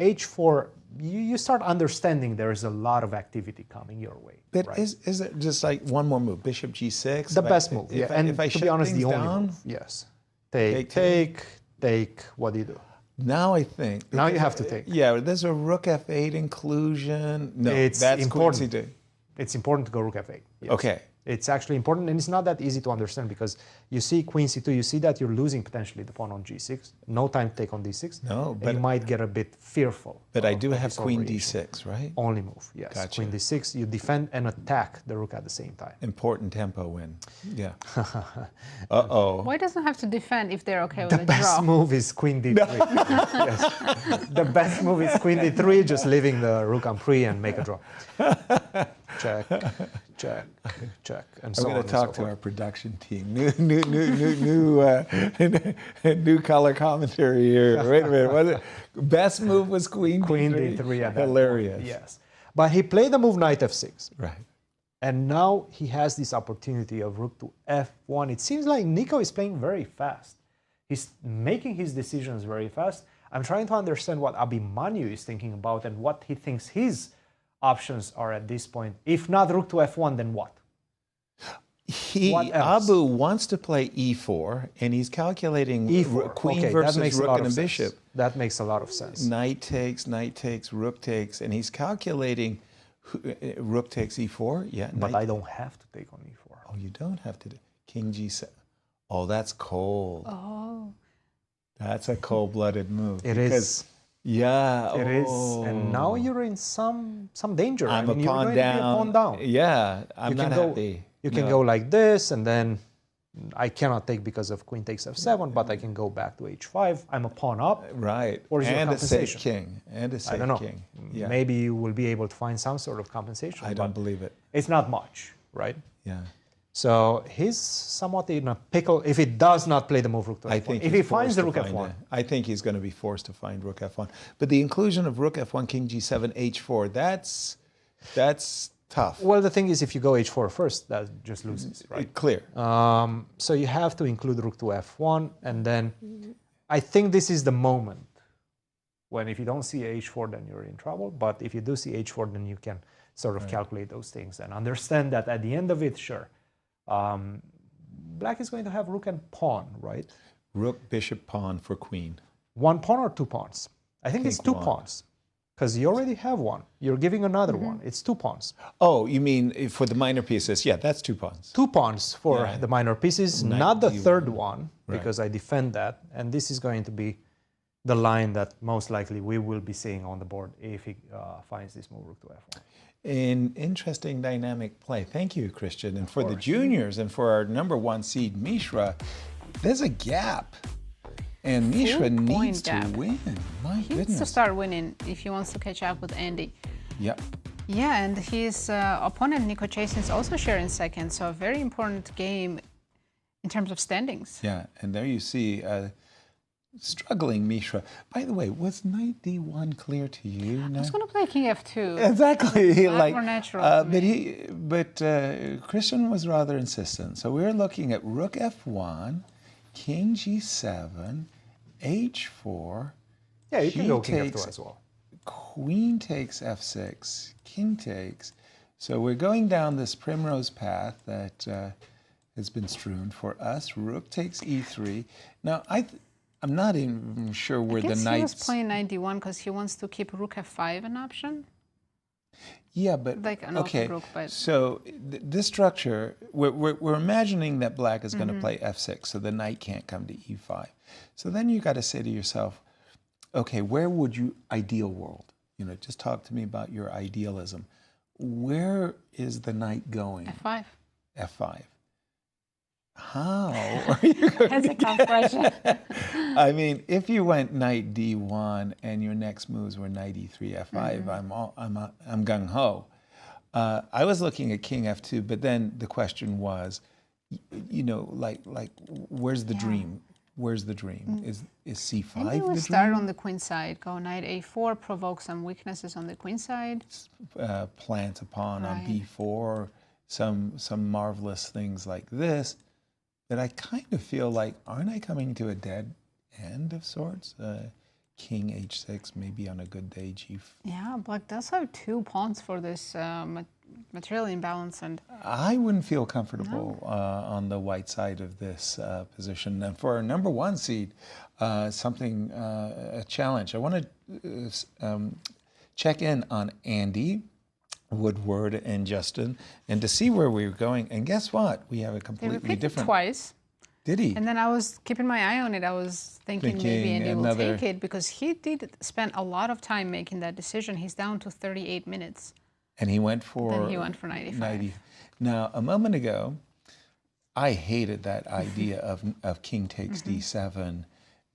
C: h4, you start understanding there is a lot of activity coming your way.
E: But
C: right?
E: is it just like one more move, bishop g6?
C: The best move, yeah. And
E: if I
C: to be honest, the only
E: down,
C: move. Yes. Take. What do you do?
E: Now I think.
C: Now you have to take.
E: Yeah, there's a rook f8 inclusion. No,
C: it's
E: that's
C: important.
E: Queen c2.
C: It's important to go rook f8. Yes.
E: Okay.
C: It's actually important, and it's not that easy to understand because you see queen c2, you see that you're losing potentially the pawn on g6, no time to take on d6.
E: No,
C: and
E: but
C: you might get a bit fearful.
E: But I do have
C: this
E: queen
C: variation.
E: d6, right?
C: Only move, yes.
E: Gotcha.
C: Queen d6, you defend and attack the rook at the same time.
E: Important tempo win. Yeah. Uh-oh.
D: Why doesn't have to defend if they're okay with
C: The
D: a
C: best
D: draw?
C: move is queen d3. Yes. The best move is queen d3, just leaving the rook on pre and make a draw. Check, check, check, and so on.
E: I'm going
C: and
E: to talk
C: so
E: to our
C: forth.
E: production team. New color commentary here. Wait a minute. Was it? Best move was queen
C: d3 at that
E: Hilarious.
C: point, yes. But he played the move knight f6.
E: Right.
C: And now he has this opportunity of rook to f1. It seems like Nico is playing very fast. He's making his decisions very fast. I'm trying to understand what Abhi is thinking about and what he thinks his options are at this point. If not rook to f1, then what?
E: Abu wants to play e4, and he's calculating
C: e4.
E: queen
C: Okay,
E: versus rook and a bishop.
C: That makes a lot of sense.
E: Knight takes, rook takes, and he's calculating rook takes e4. Yeah,
C: but I don't have to take on e4.
E: Oh, you don't have to do king g7. Oh, that's cold.
D: Oh.
E: That's a cold-blooded move.
C: It is.
E: Yeah.
C: It is. And now you're in some danger.
E: I'm
C: I mean,
E: a pawn
C: you're going
E: down.
C: To be a pawn down.
E: Yeah, I'm not happy.
C: You can go like this, and then I cannot take because of queen takes f7, but I can go back to h5. I'm a pawn up.
E: Right.
C: Or is your
E: and a safe
C: compensation?
E: king. And a safe
C: I don't know.
E: king. Yeah.
C: Maybe you will be able to find some sort of compensation.
E: I don't believe it.
C: It's not much, right?
E: Yeah.
C: So he's somewhat in a pickle if he does not play the move rook to f1.
E: I think
C: if he finds the rook f1.
E: I think he's going to be forced to find rook f1. But the inclusion of rook f1, king g7, h4, that's tough.
C: Well, the thing is, if you go h4 first, that just loses, right?
E: Clear.
C: So you have to include rook to f1, and then I think this is the moment when if you don't see h4, then you're in trouble. But if you do see h4, then you can sort of calculate those things and understand that at the end of it, sure, black is going to have rook and pawn, right?
E: Rook, bishop, pawn for queen.
C: One pawn or two pawns? I think it's two pawns. Because you already have one. You're giving another one. It's two pawns.
E: Oh, you mean for the minor pieces? Yeah, that's two pawns.
C: Two pawns for the minor pieces, not the third one, because I defend that. And this is going to be the line that most likely we will be seeing on the board if he finds this move rook to f1.
E: An interesting dynamic play. Thank you, Christian. And for the juniors and for our #1 seed, Mishra, there's a gap. And Mishra needs to win. My
D: He
E: goodness.
D: needs to start winning if he wants to catch up with Andy.
E: Yep.
D: Yeah, and his opponent, Nico Chasin, is also sharing second. So a very important game in terms of standings.
E: Yeah, and there you see struggling Mishra. By the way, was knight d1 clear to you?
D: I was going to play king f2.
E: Exactly.
D: Like, more natural.
E: But Christian was rather insistent. So we're looking at rook f1, king g7, h4.
C: Yeah, you can go king f2 as well.
E: Queen takes f6, king takes. So we're going down this primrose path that has been strewn for us. Rook takes e3. Now, I'm not even sure where the knights...
D: he was playing knight d1 because he wants to keep rook f5 an option.
E: Yeah, but
D: like
E: okay.
D: Rook, but
E: so this structure, we're imagining that black is going to play f6, so the knight can't come to e5. So then you got to say to yourself, okay, where would you ideal world? You know, just talk to me about your idealism. Where is the knight going?
D: f5.
E: f5. How are you going
D: That's a tough question.
E: I mean, if you went knight d1 and your next moves were knight e3, f5, I'm gung ho. I was looking at king f2, but then the question was, you know, like where's the dream? Where's the dream? Is c5
D: Maybe
E: the dream?
D: we'll start on the queen side. Go knight a4, provoke some weaknesses on the queen side.
E: Plant a pawn on b4, some marvelous things like this. But I kind of feel like, aren't I coming to a dead end of sorts? King h6, maybe on a good day, g4.
D: Yeah, black does have two pawns for this material imbalance. And
E: I wouldn't feel comfortable on the white side of this position. And for our #1 seed, a challenge. I want to check in on Andy. Woodward and Justin, and to see where we were going. And guess what? We have a
D: They
E: completely
D: repeated
E: different.
D: twice.
E: Did he?
D: And then I was keeping my eye on it. I was thinking maybe Andy will take it because he did spend a lot of time making that decision. He's down to 38 minutes.
E: And he went for.
D: Then he went for 95.
E: Now, a moment ago, I hated that idea of king takes d7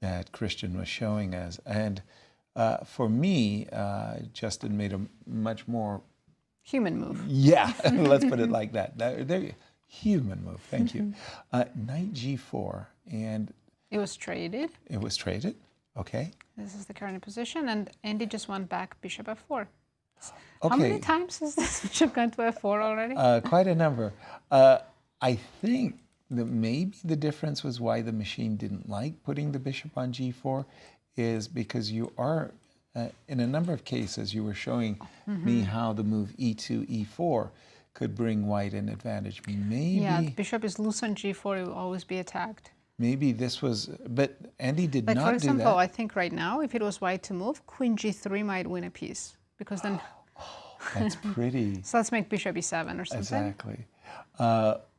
E: that Cristian was showing us. And for me, Justin made a much more
D: human move.
E: Yeah, let's put it like that. Human move, thank you. Knight g4, and...
D: It was traded.
E: It was traded, okay.
D: This is the current position, and Andy just went back bishop f4.
E: Okay.
D: How many times has this bishop gone to f4 already?
E: Quite a number. I think that maybe the difference was why the machine didn't like putting the bishop on g4 is because you are, in a number of cases, you were showing me how the move e2, e4 could bring white an advantage. Maybe...
D: Yeah, the bishop is loose on g4, it will always be attacked.
E: Maybe this was... But Andy did
D: like
E: not
D: for
E: do
D: example,
E: that.
D: I think right now, if it was white to move, queen g3 might win a piece. Because then...
E: That's pretty.
D: So let's make bishop e7 or something.
E: Exactly.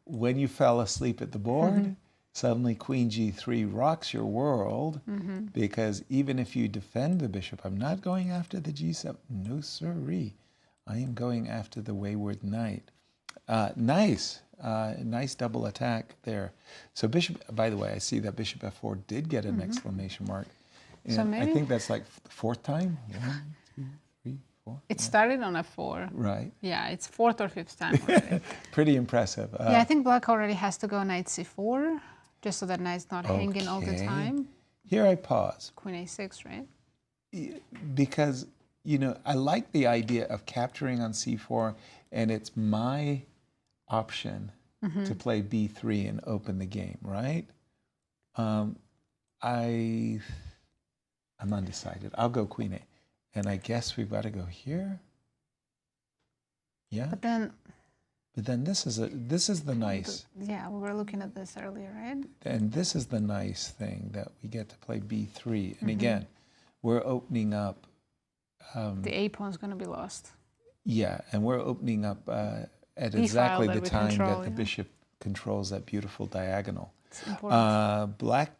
E: When you fell asleep at the board, suddenly queen g3 rocks your world because even if you defend the bishop, I'm not going after the g7. No siree. I am going after the wayward knight. Nice. Nice double attack there. So bishop, by the way, I see that bishop f4 did get an exclamation mark. And
D: so maybe,
E: I think that's like the fourth time. 1, 2, 3, 4.
D: It started on f4.
E: Right.
D: Yeah, it's fourth or fifth time already.
E: Pretty impressive.
D: Yeah, I think black already has to go knight c4, just so that knight's not hanging all the time.
E: Here I pause.
D: Queen a6, right?
E: Because, you know, I like the idea of capturing on c4, and it's my option to play b3 and open the game, right? I'm undecided. I'll go queen a. And I guess we've got to go here. Yeah.
D: But then
E: this is the nice.
D: Yeah, we were looking at this earlier, right?
E: And this is the nice thing that we get to play b3. And again, we're opening up.
D: The a pawn's going to be lost.
E: Yeah, and we're opening up at exactly the time that the bishop controls that beautiful diagonal.
D: It's important.
E: Black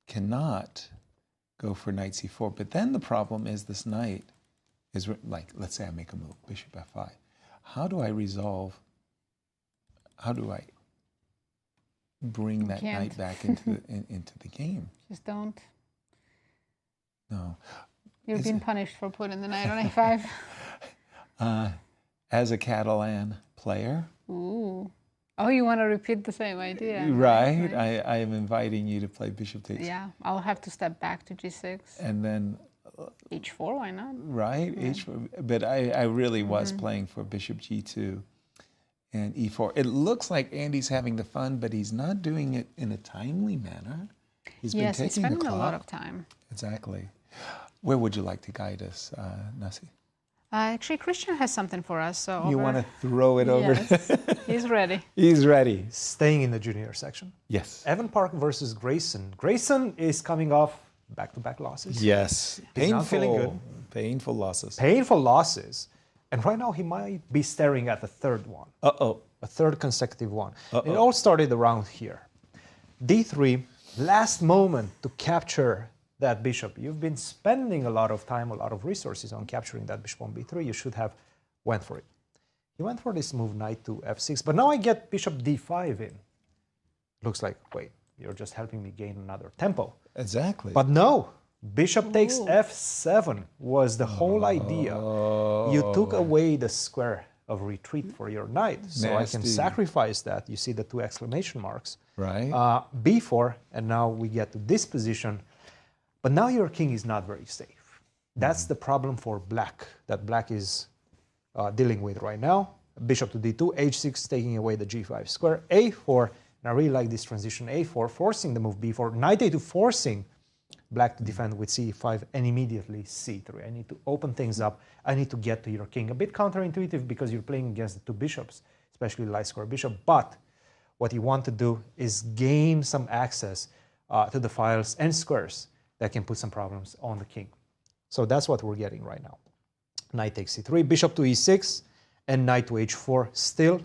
E: cannot go for knight c4, but then the problem is this knight is like, let's say I make a move, bishop f5. How do I resolve? How do I bring that knight back into the game?
D: Just don't.
E: No.
D: You're being punished for putting the knight on a5.
E: As a Catalan player.
D: Ooh. Oh, you want to repeat the same idea.
E: Right. I am inviting you to play bishop takes.
D: Yeah, I'll have to step back to g6.
E: And then...
D: h4, why not?
E: Right, yeah. h4. But I really was playing for bishop g2 and e4. It looks like Andy's having the fun, but he's not doing it in a timely manner. He's been taking
D: he's spending
E: the clock.
D: A lot of time.
E: Exactly. Where would you like to guide us, Nazi?
D: Actually, Cristian has something for us. So
E: you want to throw it over?
D: Yes, he's ready.
E: He's ready.
C: Staying in the junior section.
E: Yes.
C: Evan Park versus Grayson. Grayson is coming off back-to-back losses.
E: Yes.
C: He's not feeling good.
E: Painful losses.
C: Painful losses. And right now he might be staring at the third one.
E: Uh-oh.
C: A third consecutive one. It all started around here. D3, last moment to capture that bishop. You've been spending a lot of time, a lot of resources on capturing that bishop on b3. You should have went for it. He went for this move, knight to f6. But now I get bishop d5 in. Looks like, wait, you're just helping me gain another tempo.
E: Exactly.
C: But no, bishop takes f7 was the whole idea. You took away the square of retreat for your knight. So I can sacrifice that. You see the 2 exclamation marks.
E: Right.
C: b4, and now we get to this position. But now your king is not very safe. That's the problem for black, that black is dealing with right now. Bishop to d2, h6 taking away the g5 square, a4, and I really like this transition, a4, forcing the move b4, knight a2, forcing black to defend with c5, and immediately c3. I need to open things up. I need to get to your king. A bit counterintuitive because you're playing against the 2 bishops, especially light square bishop, but what you want to do is gain some access to the files and squares that can put some problems on the king. So that's what we're getting right now. Knight takes c3, bishop to e6, and knight to h4, still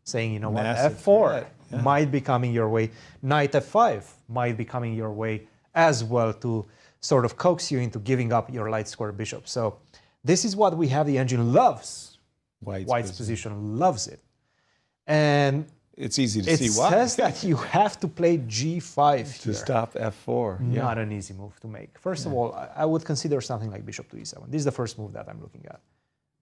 C: saying, you know what,
E: Massive
C: f4
E: threat, yeah.
C: might be coming your way. Knight f5 might be coming your way as well to sort of coax you into giving up your light square bishop. So this is what we have. The engine loves. White's position loves it. And
E: it's easy to see why.
C: It says that you have to play g5
E: to stop f4.
C: Not an easy move to make. First of all, I would consider something like bishop to e7. This is the first move that I'm looking at.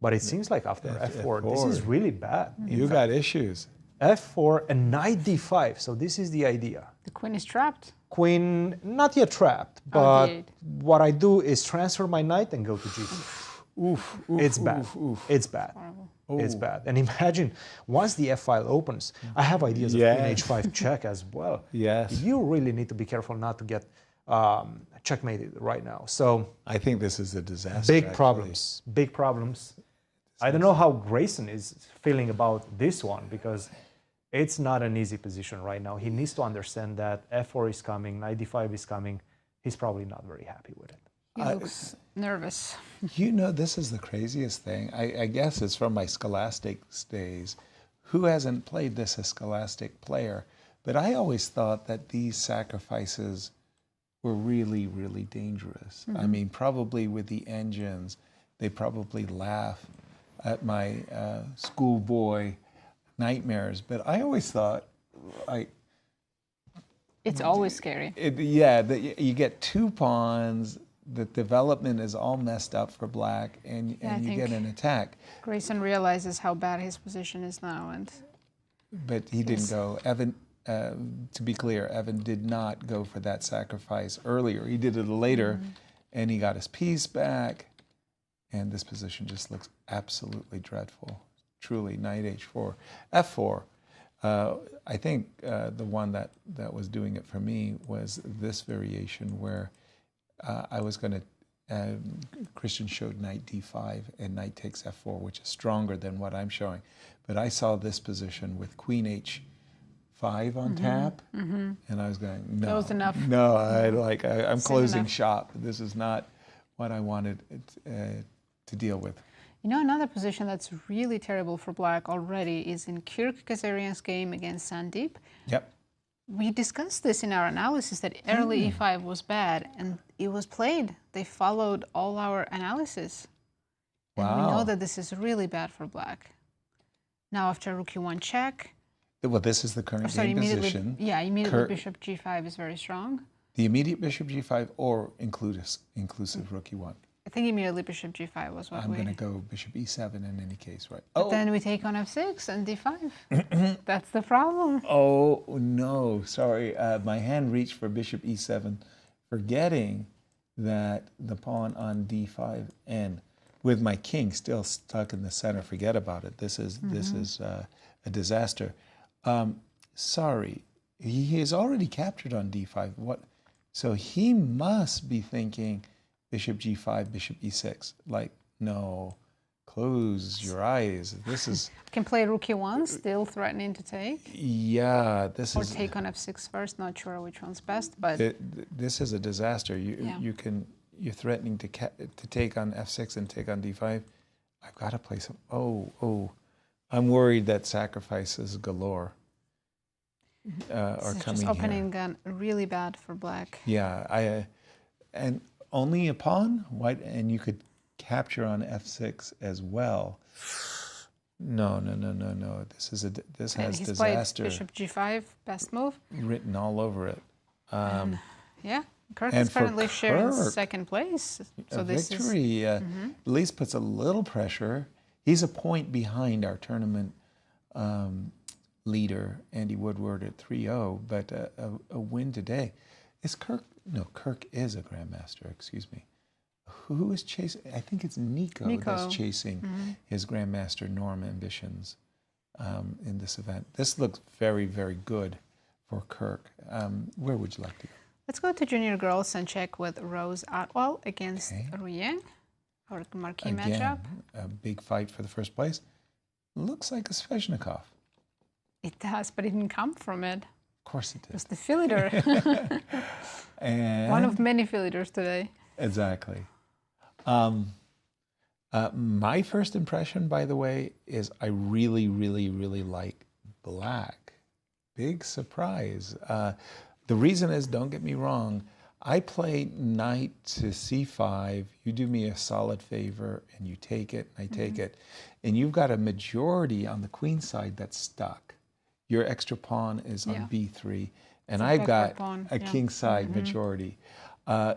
C: But it seems like after f4, this is really bad.
E: You got issues.
C: f4 and knight d5. So this is the idea.
D: The queen is trapped.
C: Queen, not yet trapped, but what I do is transfer my knight and go to g2. It's bad. It's bad. It's bad. And imagine, once the f file opens, I have ideas of queen h5 check as well.
E: Yes.
C: You really need to be careful not to get checkmated right now. So
E: I think this is a disaster.
C: Big problems. Big problems. I don't know how Grayson is feeling about this one, because it's not an easy position right now. He needs to understand that f4 is coming, knight d5 is coming. He's probably not very happy with it.
D: He looks nervous.
E: You know, this is the craziest thing. I guess it's from my Scholastic days. Who hasn't played this as Scholastic player? But I always thought that these sacrifices were really, really dangerous. I mean, probably with the engines, they probably laugh at my schoolboy nightmares. But I always thought,
D: it's always scary.
E: You get 2 pawns. The development is all messed up for black, and you get an attack.
D: Grayson realizes how bad his position is now,
E: but he didn't go. Evan, to be clear, Evan did not go for that sacrifice earlier. He did it later, and he got his piece back. And this position just looks absolutely dreadful. Truly, knight h4, f4. I think the one that was doing it for me was this variation where I was going to, Christian showed knight d5 and knight takes f4, which is stronger than what I'm showing. But I saw this position with queen h5 on tap, and I was going, no.
D: That was enough.
E: No, I'm closing shop. This is not what I wanted to deal with.
D: You know, another position that's really terrible for black already is in Kirk Ghazarian's game against Sandeep.
E: Yep.
D: We discussed this in our analysis that early e5 was bad, and it was played. They followed all our analysis.
E: Wow.
D: And we know that this is really bad for black. Now after rook e1 check.
E: Well, this is the current game position.
D: Yeah, immediately bishop g5 is very strong.
E: The immediate bishop g5 or inclusive rook e1.
D: I think immediately bishop g5 was what
E: I'm going to go bishop e7 in any case, right?
D: But then we take on f6 and d5. That's the problem.
E: Oh, no, sorry. My hand reached for bishop e7, forgetting that the pawn on d5 and with my king still stuck in the center. Forget about it. This is a disaster. Sorry, he is already captured on d5. What? So he must be thinking bishop g5, bishop e6. Like, no, close your eyes. This is...
D: Can play rook e1, still threatening to take.
E: Yeah,
D: or take on f6 first, not sure which one's best, but...
E: This is a disaster. You're threatening to take on f6 and take on d5. I've got to play some... I'm worried that sacrifices galore are coming
D: just opening
E: here.
D: gun really bad for black.
E: Yeah, and only a pawn, white, and you could capture on f6 as well. No. This has
D: he's
E: disaster.
D: Played bishop g5, best move.
E: Written all over it.
D: Yeah, Kirk is currently sharing second place. So this
E: victory at least puts a little pressure. He's a point behind our tournament leader, Andy Woodward, at 3-0, but a win today. Is Kirk? No, Kirk is a grandmaster, excuse me. Who is chasing? I think it's Nico. That's chasing his grandmaster norm ambitions in this event. This looks very, very good for Kirk. Where would you like to go?
D: Let's go to junior girls and check with Rose Atwell against Rorrer, our marquee matchup.
E: A big fight for the first place. Looks like a Sveshnikov.
D: It does, but it didn't come from it.
E: Of course it did.
D: It was the fill-eater.
E: And
D: one of many fill-eaters today.
E: Exactly. My first impression, by the way, is I really, really, really like black. Big surprise. The reason is, don't get me wrong, I play knight to c5, you do me a solid favor, and you take it, and I take it. And you've got a majority on the queen side that's stuck. Your extra pawn is on b3, and I've got a king side majority.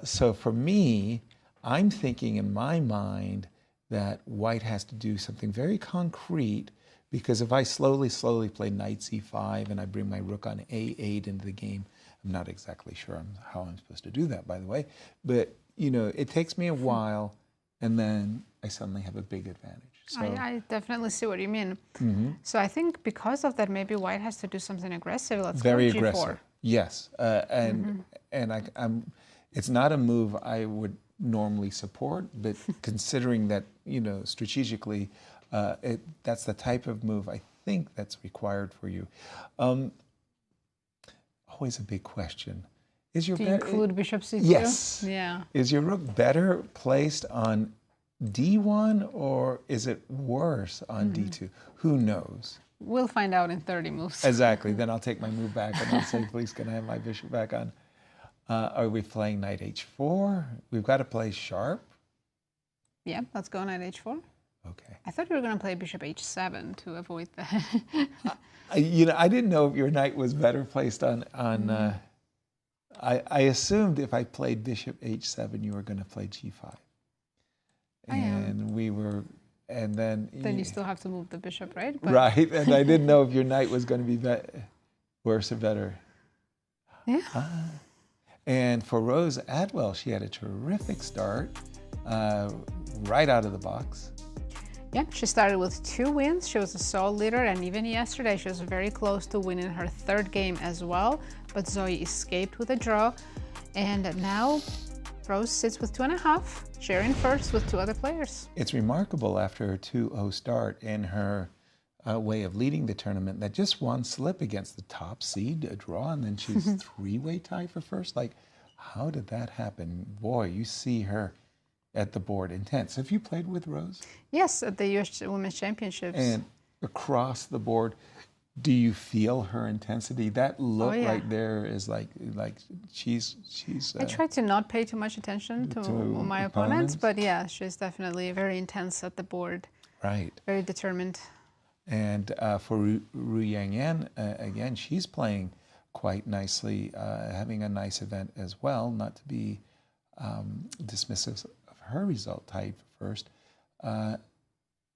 E: So for me, I'm thinking in my mind that white has to do something very concrete, because if I slowly play knight c5 and I bring my rook on a8 into the game, I'm not exactly sure how I'm supposed to do that, by the way, but you know, it takes me a while, and then I suddenly have a big advantage. So,
D: I definitely see what you mean. So I think because of that, maybe white has to do something aggressive. Let's go
E: very
D: G4.
E: aggressive. Yes, and it's not a move I would normally support, but considering that, you know, strategically, that's the type of move I think that's required for you. Always a big question. Is your
D: Do you include bishop c2?
E: Yes.
D: Yeah.
E: Is your rook better placed on d1, or is it worse on d2? Who knows?
D: We'll find out in 30 moves.
E: Exactly. Then I'll take my move back and I'll say, please, can I have my bishop back on? Are we playing knight h4? We've got to play sharp.
D: Yeah, let's go knight h4.
E: Okay.
D: I thought you were going to play bishop h7 to avoid that.
E: You know, I didn't know if your knight was better placed on. I assumed if I played bishop h7, you were going to play g5. And we were, and then.
D: Then you still have to move the bishop, right? But
E: right, and I didn't know if your knight was going to be worse or better.
D: Yeah.
E: And for Rose Atwell, she had a terrific start, right out of the box.
D: Yeah, she started with 2 wins. She was a sole leader, and even yesterday she was very close to winning her 3rd game as well. But Zoe escaped with a draw, and now Rose sits with 2.5, sharing first with 2 other players.
E: It's remarkable after her 2-0 start and her way of leading the tournament that just one slip against the top seed, a draw, and then she's 3-way tie for first. Like, how did that happen? Boy, you see her at the board intense. Have you played with Rose?
D: Yes, at the U.S. Women's Championships.
E: And across the board, do you feel her intensity? That look right there is like she's.
D: I try to not pay too much attention to my opponents, but yeah, she's definitely very intense at the board.
E: Right.
D: Very determined.
E: And for Ru Yangyan, again, she's playing quite nicely, having a nice event as well, not to be dismissive of her result, tied for first.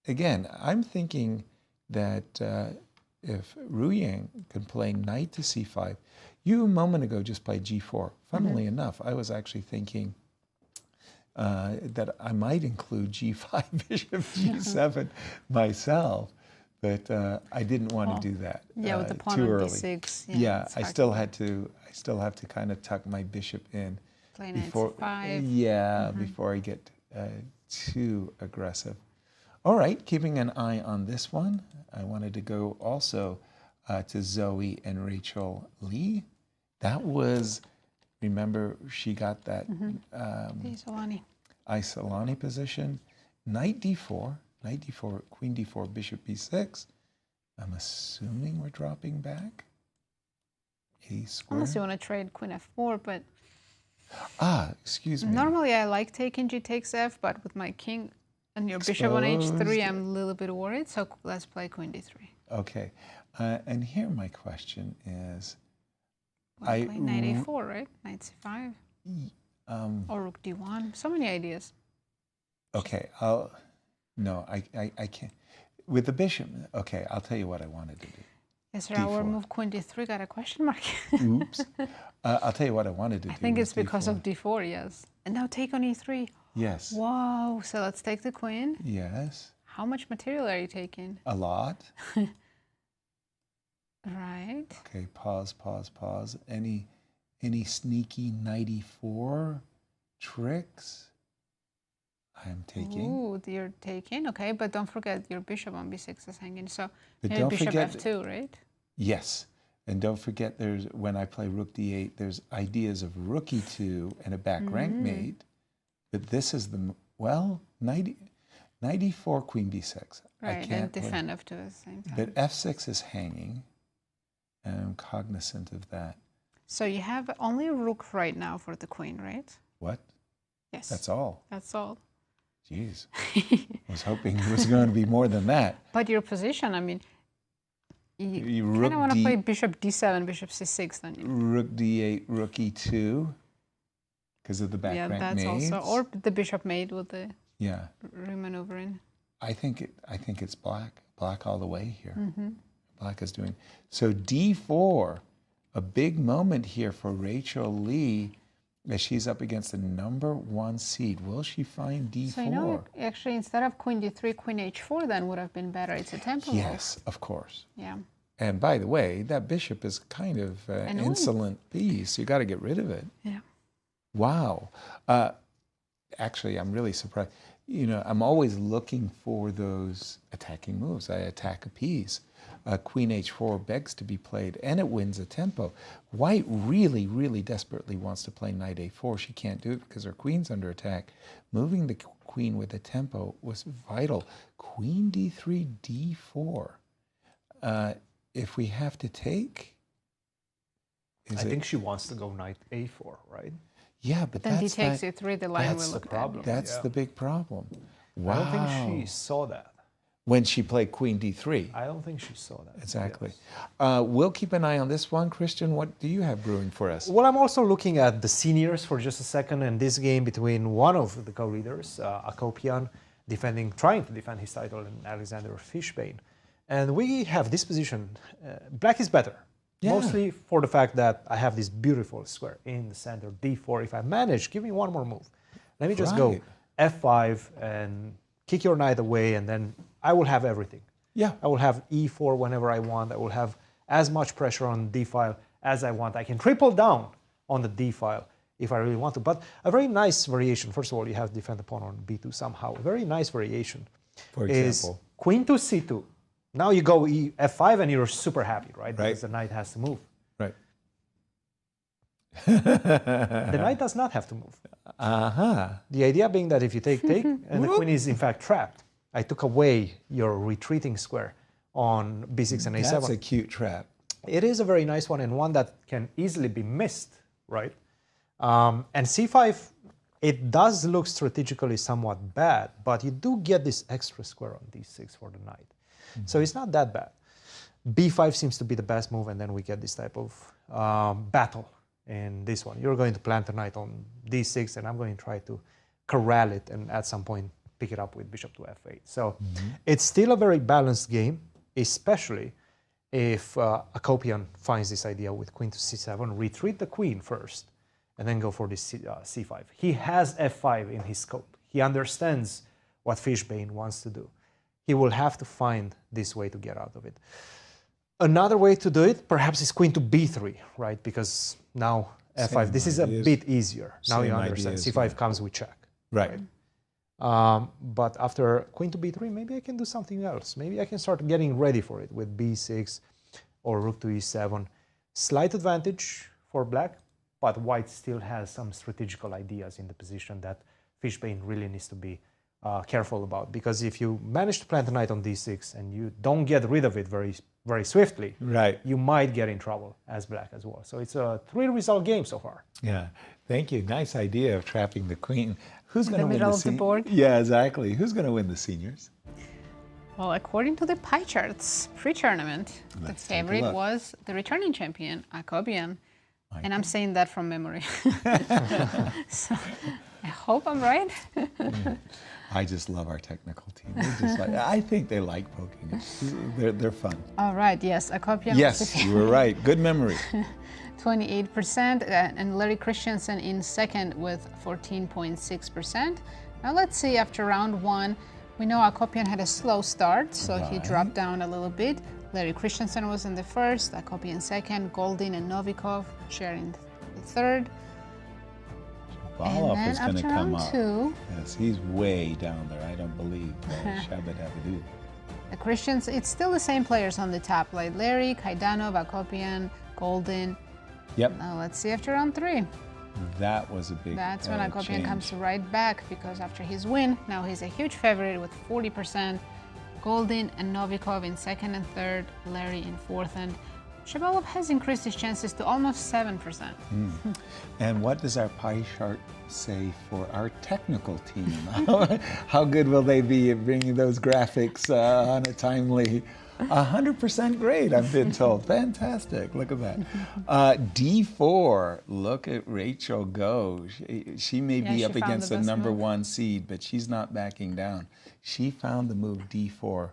E: Again, I'm thinking that if Ru Yang can play knight to c5, you a moment ago just played g4. Funnily enough, I was actually thinking that I might include g5, bishop g7 myself, but I didn't want to do that
D: with the pawn
E: too
D: on
E: early.
D: d6.
E: Yeah, I still have to kind of tuck my bishop in before, before I get too aggressive. All right, keeping an eye on this one, I wanted to go also to Zoe and Rachel Lee. That was, remember, she got that Isolani position. Knight d4, queen d4, bishop b6. I'm assuming we're dropping back. A square.
D: Unless you want to trade queen f4, but...
E: excuse me.
D: Normally I like taking g takes f, but with my king and your bishop on h3, I'm a little bit worried, so let's play queen d3.
E: Okay, and here my question is...
D: Play knight a4, right? Knight c5. Or rook d1. So many ideas.
E: Okay, I can't. With the bishop, okay, I'll tell you what I wanted to do.
D: Yes, sir, our move queen d3 got a question mark.
E: Oops. I'll tell you what I wanted to do.
D: I think it's because of d4, yes. And now take on e3.
E: Yes.
D: Wow, so let's take the queen.
E: Yes.
D: How much material are you taking?
E: A lot.
D: Right.
E: Okay, pause. Any sneaky knight e4 tricks? I'm taking.
D: Ooh, you're taking. Okay, but don't forget your bishop on b6 is hanging. So
E: don't
D: bishop
E: forget,
D: f2, right?
E: Yes. And don't forget, when I play rook d8, there's ideas of rook e2 and a back rank mate. But this is knight Knight e4, queen b6.
D: Right,
E: I can't
D: and defend up to the same time.
E: But f6 is hanging, and I'm cognizant of that.
D: So you have only rook right now for the queen, right?
E: What?
D: Yes.
E: That's all.
D: That's all.
E: Jeez. I was hoping it was going to be more than that.
D: But your position, I mean, you kind of want to play bishop d7, bishop c6, then you?
E: Rook d8, rook e2, because of the back rank
D: that's
E: maids.
D: also, or the bishop mate with the remaneuvering.
E: I think it's black all the way here. Black is doing so. D4, a big moment here for Rachel Lee, as she's up against the #1 seed. Will she find D4?
D: So you know, actually, instead of queen d3, queen h4 then would have been better. It's a tempo move.
E: Yes, of course.
D: Yeah.
E: And by the way, that bishop is kind of an insolent piece. You got to get rid of it.
D: Yeah.
E: Wow. Actually, I'm really surprised. You know, I'm always looking for those attacking moves. I attack a piece. Queen h4 begs to be played, and it wins a tempo. White really, really desperately wants to play knight a4. She can't do it because her queen's under attack. Moving the queen with a tempo was vital. Queen d3, d4. If we have to take...
C: I think she wants to go knight a4, right?
E: Yeah, but
D: then he takes e3, the line will look
C: problem.
E: That's the big problem. Wow.
C: I don't think she saw that.
E: When she played queen d3.
C: I don't think she saw that.
E: Exactly. Yes. We'll keep an eye on this one. Christian, what do you have brewing for us?
C: Well, I'm also looking at the seniors for just a second, and this game between one of the co-leaders, Akopian, trying to defend his title, and Alexander Fishbein. And we have this position. Black is better. Yeah. Mostly for the fact that I have this beautiful square in the center, d4. If I manage, give me one more move. Let me just go f5 and kick your knight away, and then I will have everything.
E: Yeah.
C: I will have e4 whenever I want. I will have as much pressure on d file as I want. I can triple down on the d file if I really want to. But a very nice variation, first of all, you have to defend the pawn on b2 somehow. A very nice variation
E: for example,
C: is queen to c2. Now you go f5 and you're super happy, right? Because the knight has to move.
E: Right.
C: The knight does not have to move. The idea being that if you take, and the queen is in fact trapped. I took away your retreating square on b6 and a7.
E: That's a cute trap.
C: It is a very nice one, and one that can easily be missed, right? And c5, it does look strategically somewhat bad, but you do get this extra square on d6 for the knight. So it's not that bad. b5 seems to be the best move, and then we get this type of battle in this one. You're going to plant the knight on d6, and I'm going to try to corral it and at some point pick it up with bishop to f8. So it's still a very balanced game, especially if Akopian finds this idea with queen to c7, retreat the queen first, and then go for this c5. He has f5 in his scope. He understands what Fishbein wants to do. He will have to find this way to get out of it. Another way to do it, perhaps, is queen to b3, right? Because now f5, this is a bit easier. Now you understand. c5 comes with check.
E: Right.
C: But after queen to b3, maybe I can do something else. Maybe I can start getting ready for it with b6 or rook to e7. Slight advantage for black, but white still has some strategical ideas in the position that Fishbein really needs to be careful about. Because if you manage to plant the knight on d6 and you don't get rid of it very, very swiftly, you might get in trouble as black as well. So it's a 3-result game so far.
E: Yeah, thank you. Nice idea of trapping the queen. Who's going to win
D: middle of the board?
E: Yeah, exactly. Who's going to win the seniors?
D: Well, according to the pie charts pre-tournament, the favorite was the returning champion, Akopian. And I'm saying that from memory. So I hope I'm right.
E: I just love our technical team. I think they like poking us. They're fun.
D: All right, yes, Akopian.
E: Yes, you were right. Good memory.
D: 28%, and Larry Christiansen in second with 14.6%. Now let's see, after round 1, we know Akopian had a slow start, so he dropped down a little bit. Larry Christiansen was in the first, Akopian second, Goldin and Novikov sharing the third.
E: Baloff is going to come
D: up.
E: Yes, he's way down there. I don't believe Shabbat-Habadoo.
D: The Christians, it's still the same players on the top, like Larry, Kaidanov, Akopian, Goldin.
E: Yep.
D: Now let's see after round 3.
E: That was a big
D: That's when Akopian
E: change.
D: comes right back, because after his win, now he's a huge favorite with 40%. Goldin and Novikov in second and third, Larry in fourth, and Shabalov has increased his chances to almost 7%.
E: And what does our pie chart say for our technical team? How good will they be at bringing those graphics on a timely? 100% grade, I've been told. Fantastic. Look at that. D4. Look at Rachel go. She may be up against the number one seed, but she's not backing down. She found the move D4.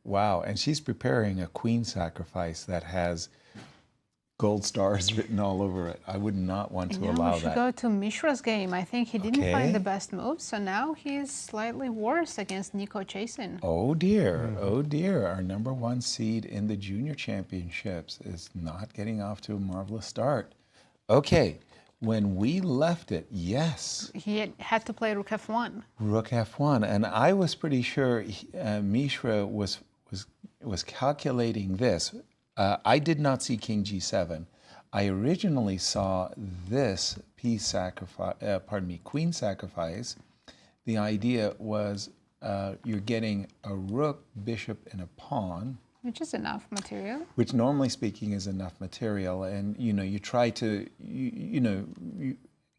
E: Wow. And she's preparing a queen sacrifice that has gold stars written all over it. I would not want to allow
D: we should
E: that.
D: go to Mishra's game. I think he didn't find the best move, so now he's slightly worse against Nico Chasin.
E: Oh dear, oh dear. Our number one seed in the junior championships is not getting off to a marvelous start. Okay, when we left it, yes.
D: He had to play Rook F1.
E: Rook F1, and I was pretty sure Mishra was calculating this. I did not see King G7. I originally saw this piece sacrifice, queen sacrifice. The idea was you're getting a rook, bishop, and a pawn.
D: Which is enough material.
E: Which normally speaking is enough material. And, you try to,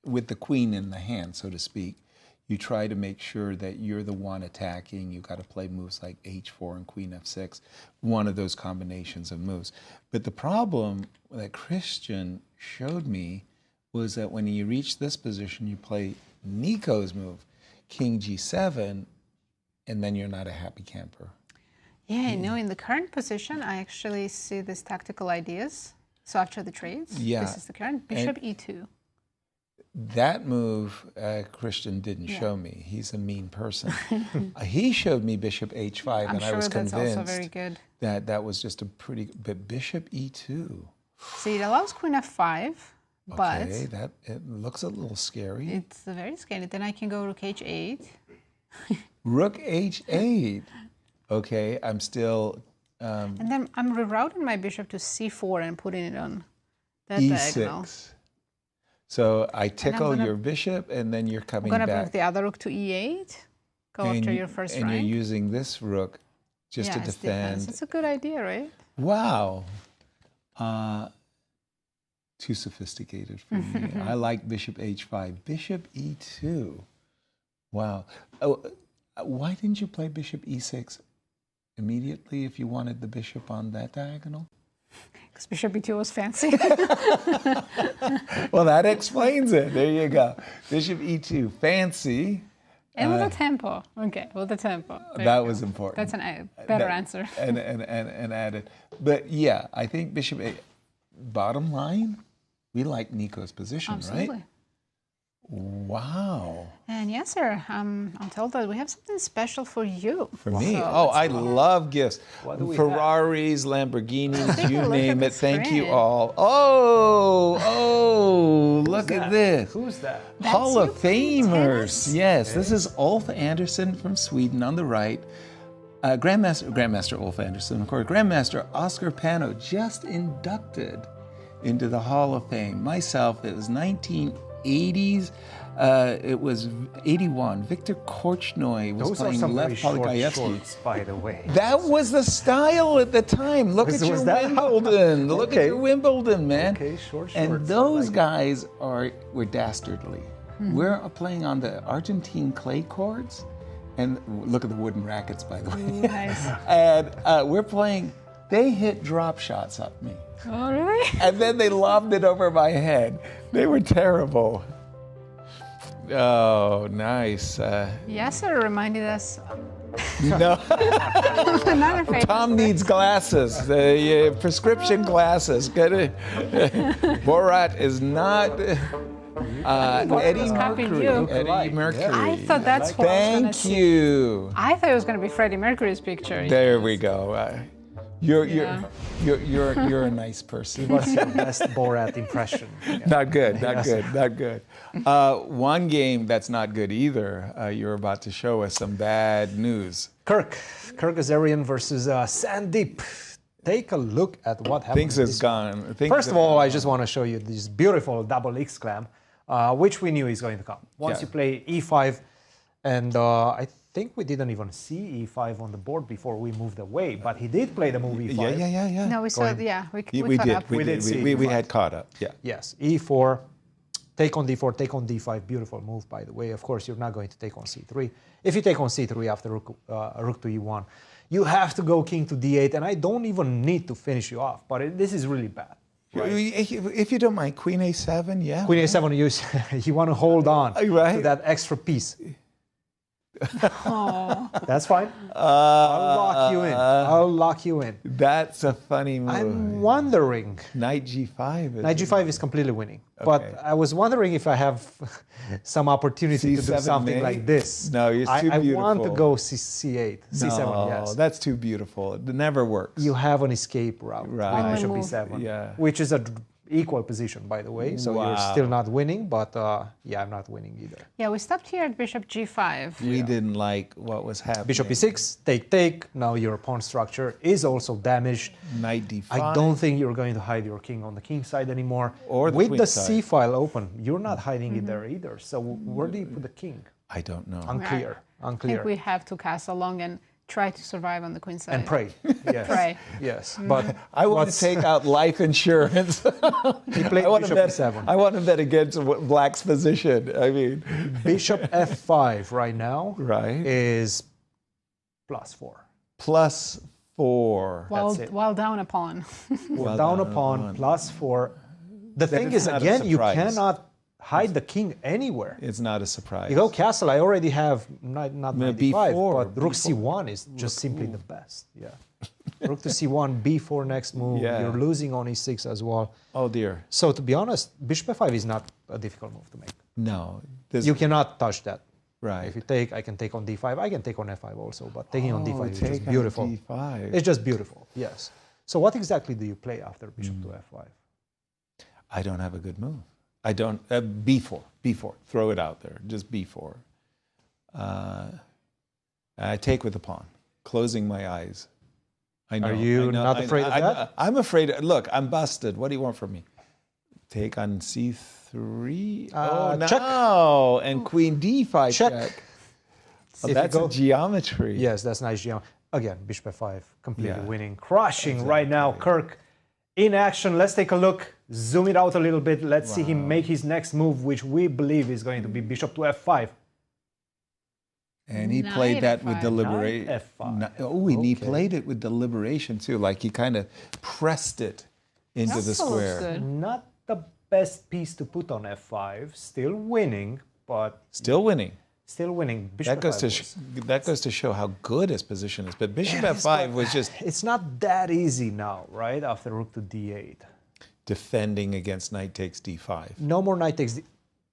E: with the queen in the hand, so to speak, you try to make sure that you're the one attacking. You got to play moves like H4 and Queen F6, one of those combinations of moves. But the problem that Cristian showed me was that when you reach this position, you play Nico's move, King G7, and then you're not a happy camper.
D: Yeah, in the current position, I actually see these tactical ideas. So after the trades, this is the current Bishop E2.
E: That move, Cristian didn't show me. He's a mean person. He showed me Bishop H5, and I was convinced
D: that's also very good.
E: that was just a pretty. But Bishop E2.
D: See, it allows Queen F5, but
E: okay, it looks a little scary.
D: It's very scary. Then I can go Rook H8.
E: Rook H8. Okay, I'm still.
D: And then I'm rerouting my bishop to C4 and putting it on that
E: E6.
D: diagonal.
E: So I tickle your bishop, and then you're coming back.
D: I'm going to move the other rook to E8, go after your first rank.
E: And you're using this rook just to defend.
D: It's a good idea, right?
E: Wow. Too sophisticated for me. I like Bishop H5. Bishop E2. Wow. Oh, why didn't you play Bishop E6 immediately if you wanted the bishop on that diagonal?
D: Because Bishop E2 was fancy.
E: Well, that explains it. There you go. Bishop E2, fancy.
D: And with the tempo. Okay, with the tempo.
E: That was important.
D: That's a better answer.
E: And added. But yeah, I think Bishop A. Bottom line, we like Nico's position, right? Wow.
D: And Yasser, I'm told that we have something special for you.
E: For me? I love gifts. Ferraris, Lamborghinis, you name it. Thank you all. Oh, look at this.
C: Who's that?
E: Hall of Famers. Yes, this is Ulf Andersson from Sweden on the right. Grandmaster Ulf Andersson, of course. Grandmaster Oscar Pano just inducted into the Hall of Fame. Myself, it was 1980s. It was 81. Victor Korchnoi was playing Lev Polygaevsky.
C: By the way.
E: That was the style at the time. Look at your Wimbledon. Look at your Wimbledon, man.
C: Okay, short.
E: And those guys were dastardly. We're playing on the Argentine clay courts. And look at the wooden rackets, by the way.
D: Nice.
E: And we're playing, they hit drop shots at me.
D: Oh, really?
E: And then they lobbed it over my head. They were terrible. Oh, nice.
D: Yasser reminded us.
E: No.
D: Another famous
E: Tom needs glasses, prescription glasses. Borat is not... Eddie Mercury.
D: I thought that's what I was going to see.
E: Thank you.
D: I thought it was going to be Freddie Mercury's picture.
E: There we go. You're a nice person.
C: What's your best Borat impression?
E: Not good. One game that's not good either. You're about to show us some bad news.
C: Kirk Ghazarian versus Sandeep. take a look at what happened.
E: Things has gone.
C: First of all, I just want to show you this beautiful double X-clam, which we knew is going to come. Once you play E5, and I think we didn't even see E5 on the board before we moved away, but he did play the move E5.
E: Yeah.
D: No, we saw. We caught
E: did.
D: up.
E: We had caught up. Yeah.
C: Yes, E4. Take on D4, take on D5, beautiful move, by the way. Of course, you're not going to take on C3. If you take on C3 after rook to E1, you have to go king to D8, and I don't even need to finish you off, but this is really bad. Right?
E: If you don't mind, Queen A7, yeah.
C: Queen A7, you want to hold on to that extra piece. That's fine. I'll lock you in. I'll lock you in.
E: That's a funny move.
C: I'm wondering.
E: Knight G5.
C: Knight G5 is completely winning. Okay. But I was wondering if I have some opportunity to do something like this.
E: No, it's too beautiful.
C: I want to go C8, C7, yes.
E: That's too beautiful. It never works.
C: You have an escape route with Bishop E7, which is an equal position, by the way. So you're still not winning, but I'm not winning either.
D: Yeah, we stopped here at Bishop G5.
E: We didn't like what was happening.
C: Bishop E6, take. Now your pawn structure is also damaged.
E: Knight D5.
C: I don't think you're going to hide your king on the king side anymore.
E: Or the
C: with
E: queen
C: the
E: side.
C: C file open, you're not hiding it there either. So where do you put the king?
E: I don't know.
C: Unclear.
D: I think we have to castle long and try to survive on the queen side.
C: And pray. Yes.
D: Pray.
C: Yes. But
E: I want to take out life insurance.
C: He played Bishop E7.
E: I want to bet against Black's position. I mean,
C: Bishop F5 right now is +4.
E: +4.
D: While down a pawn.
C: Well, down a pawn, +4. The thing is, again, you cannot hide the king anywhere.
E: It's not a surprise.
C: You go castle, I already have not knight D5,
E: B4,
C: but rook C1 is just simply the best. Yeah. Rook to C1, B4 next move.
E: Yeah.
C: You're losing on E6 as well.
E: Oh dear.
C: So to be honest, Bishop F5 is not a difficult move to make.
E: No.
C: You cannot touch that.
E: Right.
C: If you take, I can take on D5. I can take on F5 also, but taking on D5 is just
E: on
C: beautiful.
E: D5.
C: It's just beautiful, yes. So what exactly do you play after Bishop to F5?
E: I don't have a good move. I don't, B4, throw it out there, just B4. I take with the pawn, closing my eyes. I know.
C: Are you not afraid of that?
E: I'm afraid, look, I'm busted. What do you want from me? Take on C3?
C: Check.
E: No, and Queen D5
C: check.
E: Oh, that's a geometry.
C: Yes, that's nice geometry. Again, Bishop F5, completely winning. Crushing right now, Kirk. In action, let's take a look. Zoom it out a little bit. Let's see him make his next move, which we believe is going to be Bishop to F5.
E: And he played that with deliberation. He played it with deliberation too. Like he kind of pressed it into the square.
C: Not the best piece to put on F5. Still winning, but...
E: Still winning.
C: Still winning. Bishop
E: that goes to show how good his position is. But Bishop F5 was just...
C: It's not that easy now, right? After Rook to D8.
E: Defending against Knight takes D5.
C: No more Knight takes D...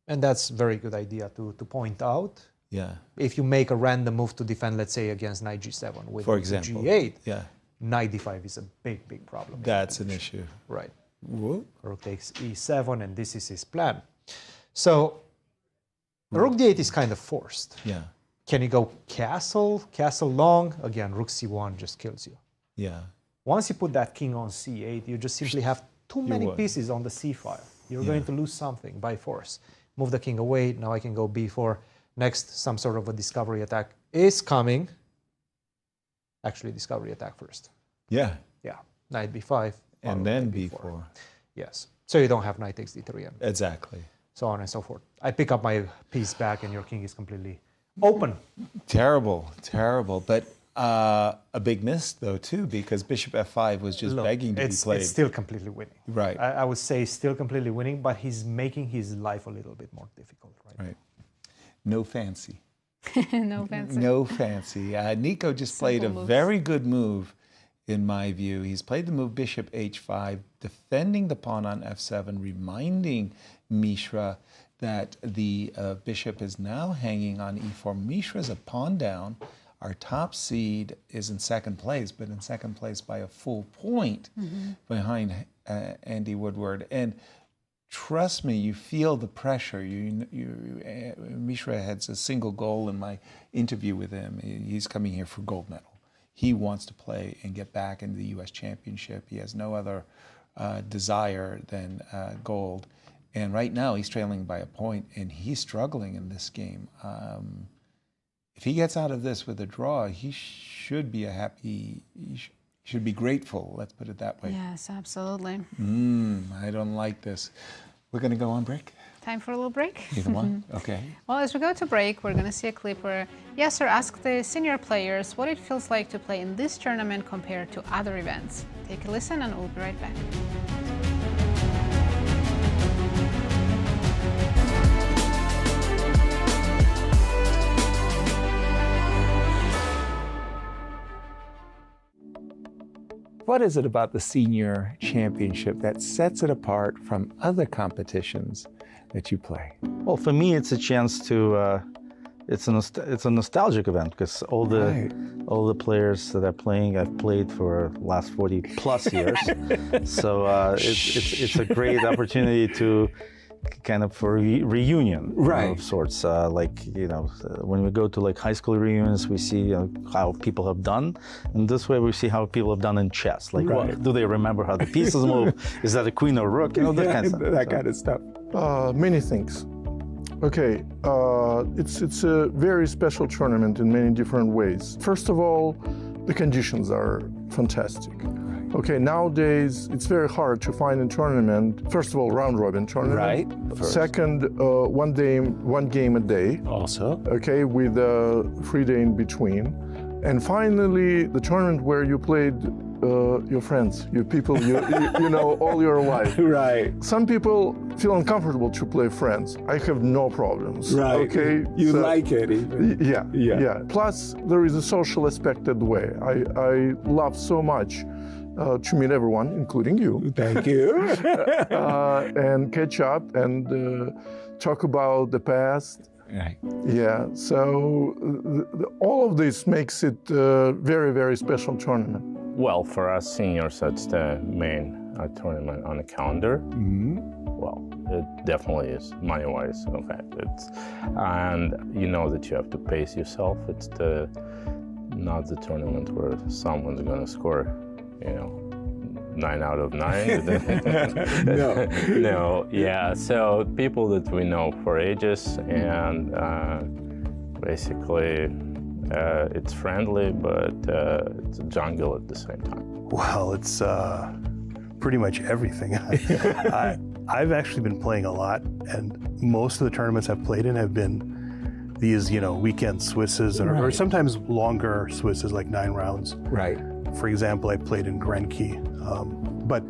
C: And that's a very good idea to point out.
E: Yeah.
C: If you make a random move to defend, let's say, against Knight G7 with
E: For example,
C: G8,
E: yeah.
C: Knight D5 is a big, big problem.
E: That's an issue.
C: Right.
E: Whoop.
C: Rook takes E7, and this is his plan. So... Rook D8 is kind of forced.
E: Yeah.
C: Can you go castle long? Again, Rook C1 just kills you.
E: Yeah.
C: Once you put that king on C8, you just simply have too many pieces on the C file. You're going to lose something by force. Move the king away. Now I can go B4. Next, some sort of a discovery attack is coming. Actually, discovery attack first.
E: Yeah.
C: Yeah. Knight B5.
E: And then B4.
C: Yes. So you don't have Knight takes D3.
E: Exactly.
C: So on and so forth. I pick up my piece back and your king is completely open.
E: Terrible, terrible. But a big miss, though, too, because Bishop F5 was just begging to be played.
C: It's still completely winning.
E: Right.
C: I would say still completely winning, but he's making his life a little bit more difficult. Right.
E: No fancy.
D: No fancy.
E: No fancy. Nico just played a very good move, in my view. He's played the move Bishop H5, defending the pawn on F7, reminding Mishra that the bishop is now hanging on E4. Mishra's a pawn down. Our top seed is in second place, but in second place by a full point behind Andy Woodward. And trust me, you feel the pressure. Mishra has a single goal in my interview with him. He's coming here for gold medal. he wants to play and get back into the U.S. Championship. He has no other desire than gold. And right now he's trailing by a point, and he's struggling in this game. If he gets out of this with a draw, he should be should be grateful, let's put it that way.
D: Yes, absolutely.
E: I don't like this. We're going to go on break?
D: Time for a little break?
E: Either one? Okay.
D: Well, as we go to break, we're going to see a clip where Yasser asked the senior players what it feels like to play in this tournament compared to other events. Take a listen and we'll be right back.
E: What is it about the senior championship that sets it apart from other competitions that you play?
P: Well, for me, it's a chance to. It's a nostalgic event because all the players that are playing, I've played for the last 40 plus years. So it's a great opportunity to kind of for reunion of sorts. When we go to like high school reunions, we see how people have done, and this way we see how people have done in chess. Like, what, do they remember how the pieces move? Is that a queen or rook? That kind of stuff.
E: Kind of stuff.
Q: Many things. Okay, it's a very special tournament in many different ways. First of all, the conditions are fantastic. Okay, nowadays it's very hard to find a tournament. First of all, round-robin tournament.
E: Right. First.
Q: Second, one game a day.
E: Also.
Q: Okay, with a free day in between. And finally, the tournament where you played your friends, your people you know all your life.
E: Right.
Q: Some people feel uncomfortable to play friends. I have no problems.
E: Right.
Q: Okay.
E: You like it even.
Q: Yeah. Plus, there is a social aspected way. I love so much to meet everyone, including you.
E: Thank you.
Q: And catch up and talk about the past.
E: Right.
Q: Yeah, so all of this makes it a very, very special tournament.
R: Well, for us seniors, that's the main tournament on the calendar. Well, it definitely is money-wise, in fact. And you know that you have to pace yourself. It's not the tournament where someone's going to score, 9 out of 9. No. Yeah. So people that we know for ages, and basically it's friendly, but it's a jungle at the same time.
S: Well, it's pretty much everything. I've actually been playing a lot, and most of the tournaments I've played in have been these, weekend Swisses, or sometimes longer Swisses, like 9 rounds.
E: Right.
S: For example, I played in Grenke, but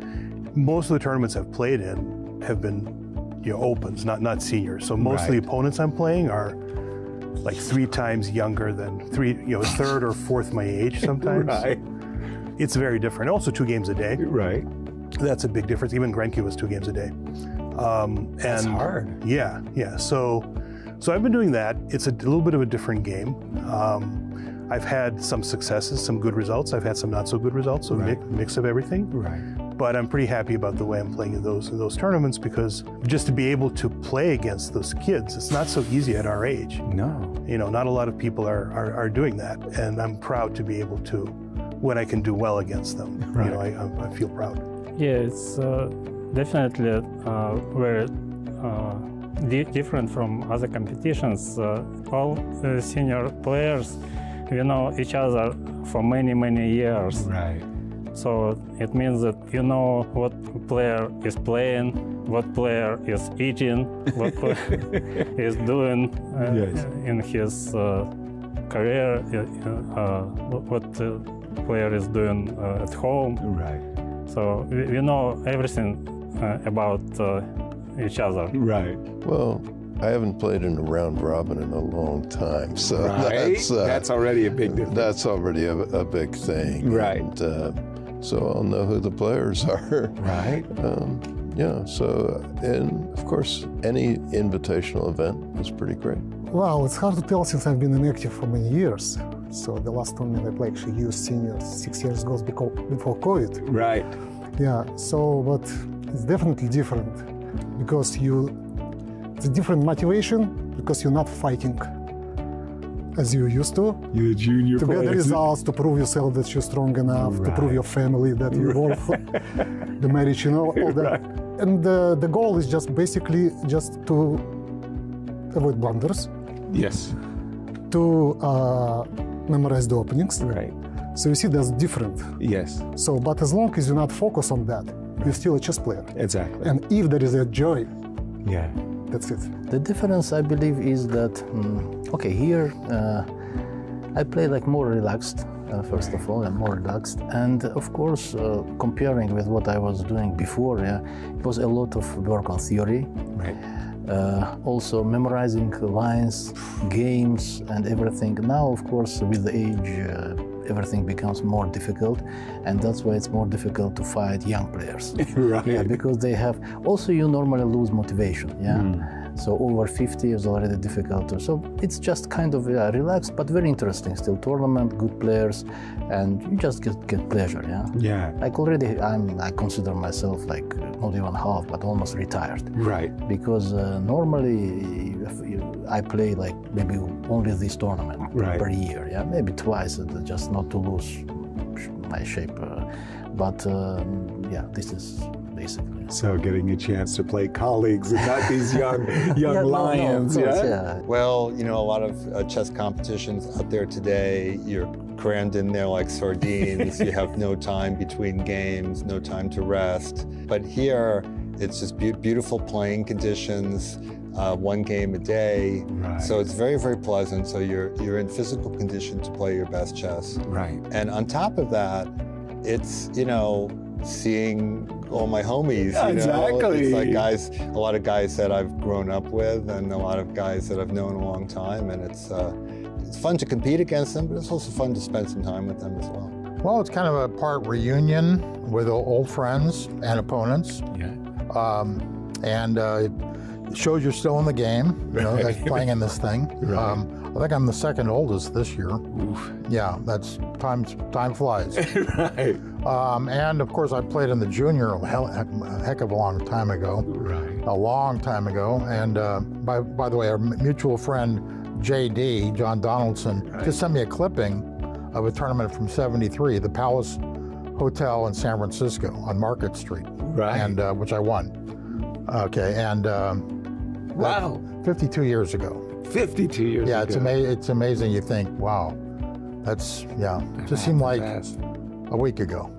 S: most of the tournaments I've played in have been, opens, not seniors. So most of the opponents I'm playing are like 3 times younger than third or fourth my age sometimes.
E: Right.
S: It's very different. Also 2 games a day.
E: Right.
S: That's a big difference. Even Grenke was 2 games a day.
E: That's hard.
S: Yeah. So I've been doing that. It's a little bit of a different game. I've had some successes, some good results. I've had some not so good results, so mix of everything.
E: Right.
S: But I'm pretty happy about the way I'm playing in those tournaments, because just to be able to play against those kids, it's not so easy at our age.
E: No.
S: Not a lot of people are doing that, and I'm proud to be able to, when I can do well against them.
E: Right.
S: I feel proud.
T: Yeah, it's definitely very different from other competitions. All senior players, we know each other for many, many years.
E: Right.
T: So it means that you know what player is playing, what player is eating, what player is doing in his career, what player is doing at home.
E: Right.
T: So we know everything about each other.
E: Right.
U: Well, I haven't played in a round robin in a long time, so
E: that's already a big difference.
U: That's already a big thing.
E: Right.
U: And, so I'll know who the players are.
E: Right.
U: And of course, any invitational event is pretty great.
V: Well, it's hard to tell since I've been inactive for many years. So the last tournament I played actually used seniors 6 years ago before COVID.
E: Right.
V: Yeah, but it's definitely different because it's a different motivation because you're not fighting as you used to.
E: You're junior
V: to
E: players.
V: get the results, to prove yourself that you're strong enough, to prove your family that you worth the marriage, all that. And the goal is just basically just to avoid blunders.
E: Yes.
V: To memorize the openings.
E: Right.
V: So you see that's different.
E: Yes.
V: So, but as long as you're not focused on that, you're still a chess player.
E: Exactly.
V: And if there is a joy,
E: yeah,
V: that's it.
A: The difference, I believe, is that, okay, here I play like more relaxed, first of all, I'm more relaxed. And of course, comparing with what I was doing before, it was a lot of work on theory.
E: Right.
A: Also memorizing lines, games, and everything. Now, of course, with the age, everything becomes more difficult, and that's why it's more difficult to fight young players.
E: Right.
A: Yeah, because they have, also you normally lose motivation, So over 50 is already difficult. So it's just kind of relaxed, but very interesting still. Tournament, good players, and you just get pleasure,
E: Yeah.
A: Like already, I consider myself like not even half, but almost retired.
E: Right.
A: Because normally I play like maybe only this tournament per year, maybe twice, just not to lose my shape. But this is basically.
E: So getting a chance to play colleagues and not these young lions.
F: Well, a lot of chess competitions out there today, you're crammed in there like sardines. You have no time between games, no time to rest. But here, it's just beautiful playing conditions. One game a day, so it's very, very pleasant. So you're in physical condition to play your best chess.
E: Right.
F: And on top of that, it's seeing all my homies.
E: Exactly.
F: It's like a lot of guys that I've grown up with, and a lot of guys that I've known a long time. And it's fun to compete against them, but it's also fun to spend some time with them as well.
W: Well, it's kind of a part reunion with old friends and opponents.
E: Yeah.
W: And it shows you're still in the game, like playing in this thing.
E: Right.
W: I think I'm the second oldest this year.
E: Oof.
W: Yeah, that's time flies.
E: Right.
W: And of course, I played in the junior a heck of a long time ago.
E: Right.
W: A long time ago. And by the way, our mutual friend JD, John Donaldson, just sent me a clipping of a tournament from '73, the Palace Hotel in San Francisco on Market Street.
E: Right.
W: And which I won. Okay, and
E: wow,
W: 52 years ago.
E: 52 years ago.
W: Yeah, it's amazing. You think, wow, that's just seemed like a week ago.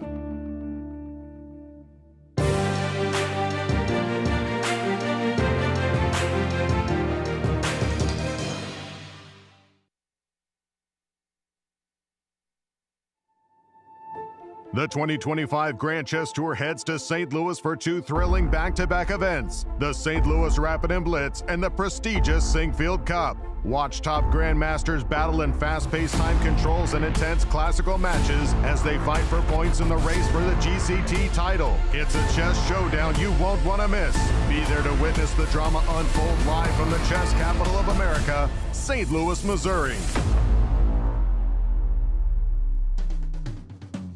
B: The 2025 Grand Chess Tour heads to St. Louis for two thrilling back-to-back events, the St. Louis Rapid and Blitz and the prestigious Sinkfield Cup. Watch top grandmasters battle in fast-paced time controls and intense classical matches as they fight for points in the race for the GCT title. It's a chess showdown you won't want to miss. Be there to witness the drama unfold live from the chess capital of America, St. Louis, Missouri.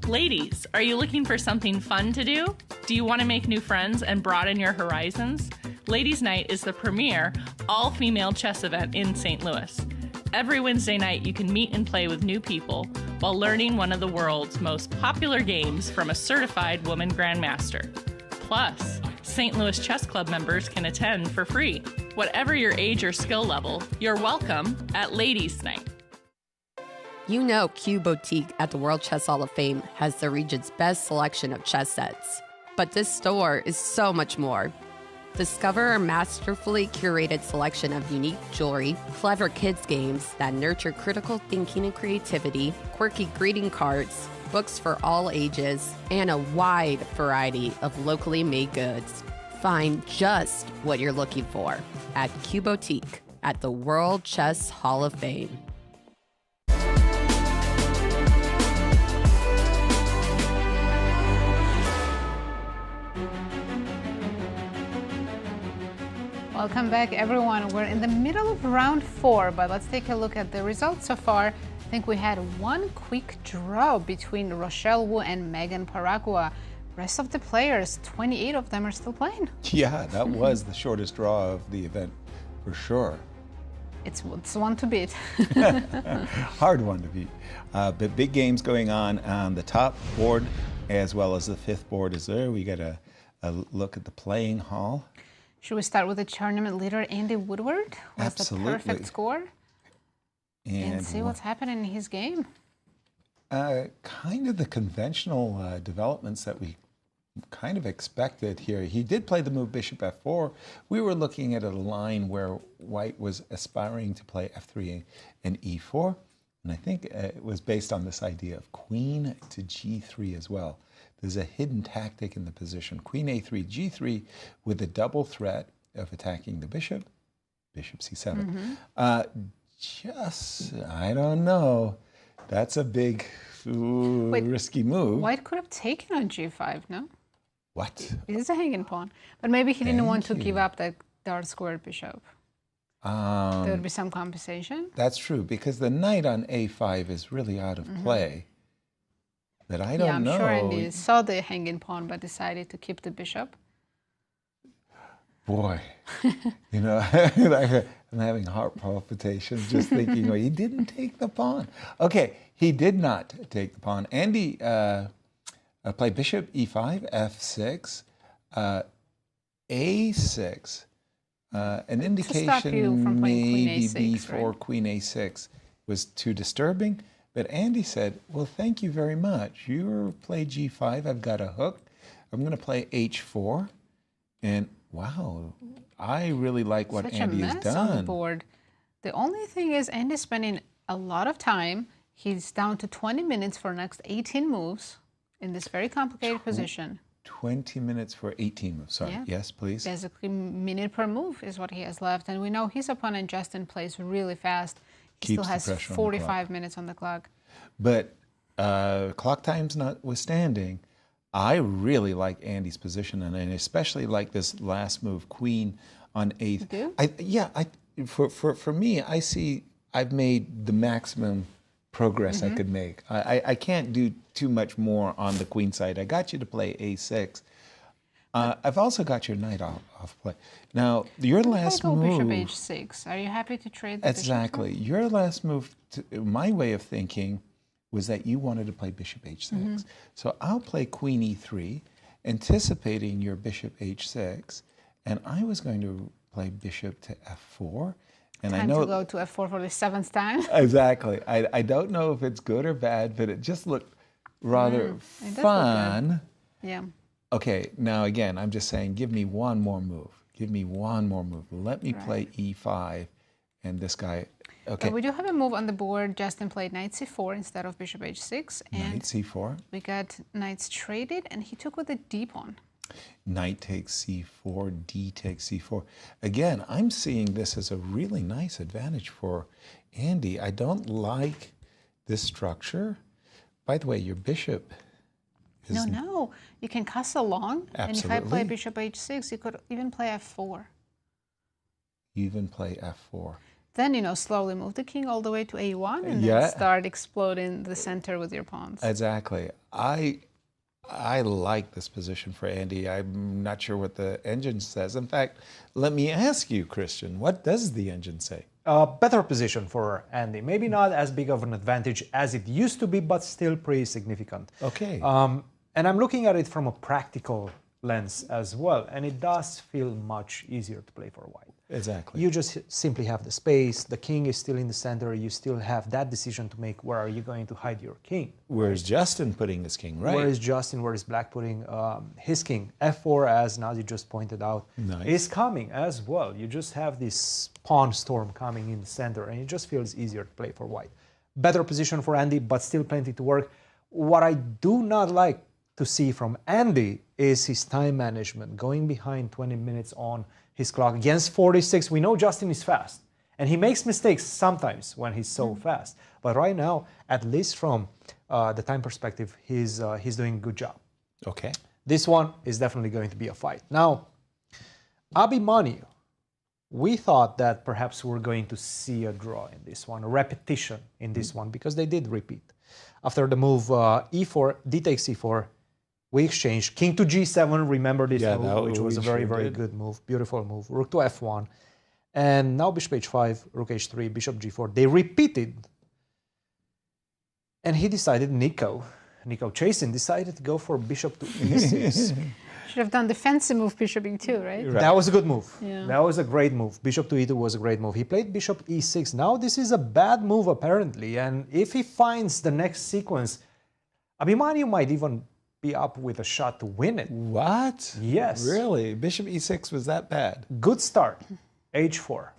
I: Ladies, are you looking for something fun to do? Do you want to make new friends and broaden your horizons? Ladies' Night is the premier all-female chess event in St. Louis. Every Wednesday night, you can meet and play with new people while learning one of the world's most popular games from a certified woman grandmaster. Plus, St. Louis Chess Club members can attend for free. Whatever your age or skill level, you're welcome at Ladies' Night.
J: You know Q Boutique at the World Chess Hall of Fame has the region's best selection of chess sets. But this store is so much more. Discover our masterfully curated selection of unique jewelry, clever kids games that nurture critical thinking and creativity, quirky greeting cards, books for all ages, and a wide variety of locally made goods. Find just what you're looking for at Q Boutique at the World Chess Hall of Fame.
D: Welcome back, everyone. We're in the middle of round 4, but let's take a look at the results so far. I think we had one quick draw between Rochelle Wu and Megan Paragua. Rest of the players, 28 of them are still playing.
E: Yeah, that was the shortest draw of the event, for sure.
D: It's one to beat.
E: Hard one to beat. But big games going on the top board as well as the fifth board is there. We got a look at the playing hall.
D: Should we start with the tournament leader, Andy Woodward? Who has the perfect score? And see what's happening in his game.
E: Kind of the conventional developments that we kind of expected here. He did play the move bishop f4. We were looking at a line where white was aspiring to play f3 and e4. And I think it was based on this idea of queen to g3 as well. There's a hidden tactic in the position. Queen a3, g3 with a double threat of attacking the bishop. Bishop c7. I don't know. That's a big, risky move.
D: White could have taken on g5, no?
E: What?
D: It is a hanging pawn. But maybe he didn't want to give up that dark squared bishop. There would be some compensation.
E: That's true, because the knight on a5 is really out of play. But I don't know.
D: I'm sure Andy saw the hanging pawn but decided to keep the bishop.
E: Boy, you know, I'm having heart palpitations just thinking, well, he didn't take the pawn. Okay, he did not take the pawn. Andy played bishop e5, f6, a6. An indication maybe before queen a6 was too disturbing. But Andy said, well, thank you very much. You play g5, I've got a hook. I'm going to play h4. And wow, I really like what Andy has done.
D: On the board. The only thing is Andy's spending a lot of time. He's down to 20 minutes for next 18 moves in this very complicated position.
E: 20 minutes for 18 moves. Sorry.
D: Yeah.
E: Yes, please.
D: Basically, minute per move is what he has left. And we know his opponent, Justin, plays really fast. He still has 45 minutes on the clock.
E: But clock times notwithstanding, I really like Andy's position, and I especially like this last move, queen on a8.
D: You do?
E: For me, I see I've made the maximum progress I could make. I can't do too much more on the queen side. I got you to play a6. I've also got your knight off play. Now, your last move...
D: bishop h6. Are you happy to trade the
E: Exactly.
D: bishop?
E: Your last move, my way of thinking, was that you wanted to play bishop h6. So I'll play queen e3, anticipating your bishop h6, and I was going to play bishop to f4. And
D: Time
E: I know
D: to go to f4 for the 7th time.
E: Exactly. I don't know if it's good or bad, but it just looked rather fun.
D: Yeah.
E: Okay, now again, I'm just saying, give me one more move. Give me one more move. Let me play e5, and this guy... Okay.
D: But we do have a move on the board. Justin played knight c4 instead of bishop h6. And
E: knight c4.
D: We got knights traded, and he took with the d pawn.
E: Knight takes c4, d takes c4. Again, I'm seeing this as a really nice advantage for Andy. I don't like this structure. By the way, your bishop is...
D: No. You can castle long.
E: Absolutely.
D: And if I play bishop h6, you could even play f4.
E: Even play f4.
D: Then, you know, slowly move the king all the way to a1 and then start exploding the center with your pawns.
E: Exactly. I like this position for Andy. I'm not sure what the engine says. In fact, let me ask you, Christian, what does the engine say?
C: Better position for Andy. Maybe not as big of an advantage as it used to be, but still pretty significant.
E: Okay.
C: And I'm looking at it from a practical lens as well, and it does feel much easier to play for white.
E: Exactly.
C: You just simply have the space, the king is still in the center, you still have that decision to make, where are you going to hide your king?
E: Where is Justin putting his king, right?
C: Where is Justin, where is Black putting his king? f4, as Nazi just pointed out, is coming as well. You just have this pawn storm coming in the center, and it just feels easier to play for white. Better position for Andy, but still plenty to work. What I do not like to see from Andy is his time management, going behind 20 minutes on his clock against 46. We know Justin is fast, and he makes mistakes sometimes when he's so fast. But right now, at least from the time perspective, he's doing a good job.
E: Okay.
C: This one is definitely going to be a fight. Now, Abhi Manu, we thought that perhaps we're going to see a draw in this one, a repetition in this one, because they did repeat. After the move e4, d takes e4, we exchanged king to g7. Remember this move, which was a very, very good move. Beautiful move. Rook to f1. And now bishop h5, rook h3, bishop g4. They repeated. And he decided, Nico Chasin decided to go for bishop to e6.
D: Should have done defensive move, bishop e2, right?
C: That was a good move.
D: Yeah.
C: That was a great move. Bishop to e2 was a great move. He played bishop e6. Now this is a bad move apparently. And if he finds the next sequence, Abhimanyu might even be up with a shot to win it.
E: What?
C: Yes.
E: Really? Bishop e6 was that bad?
C: Good start. h4.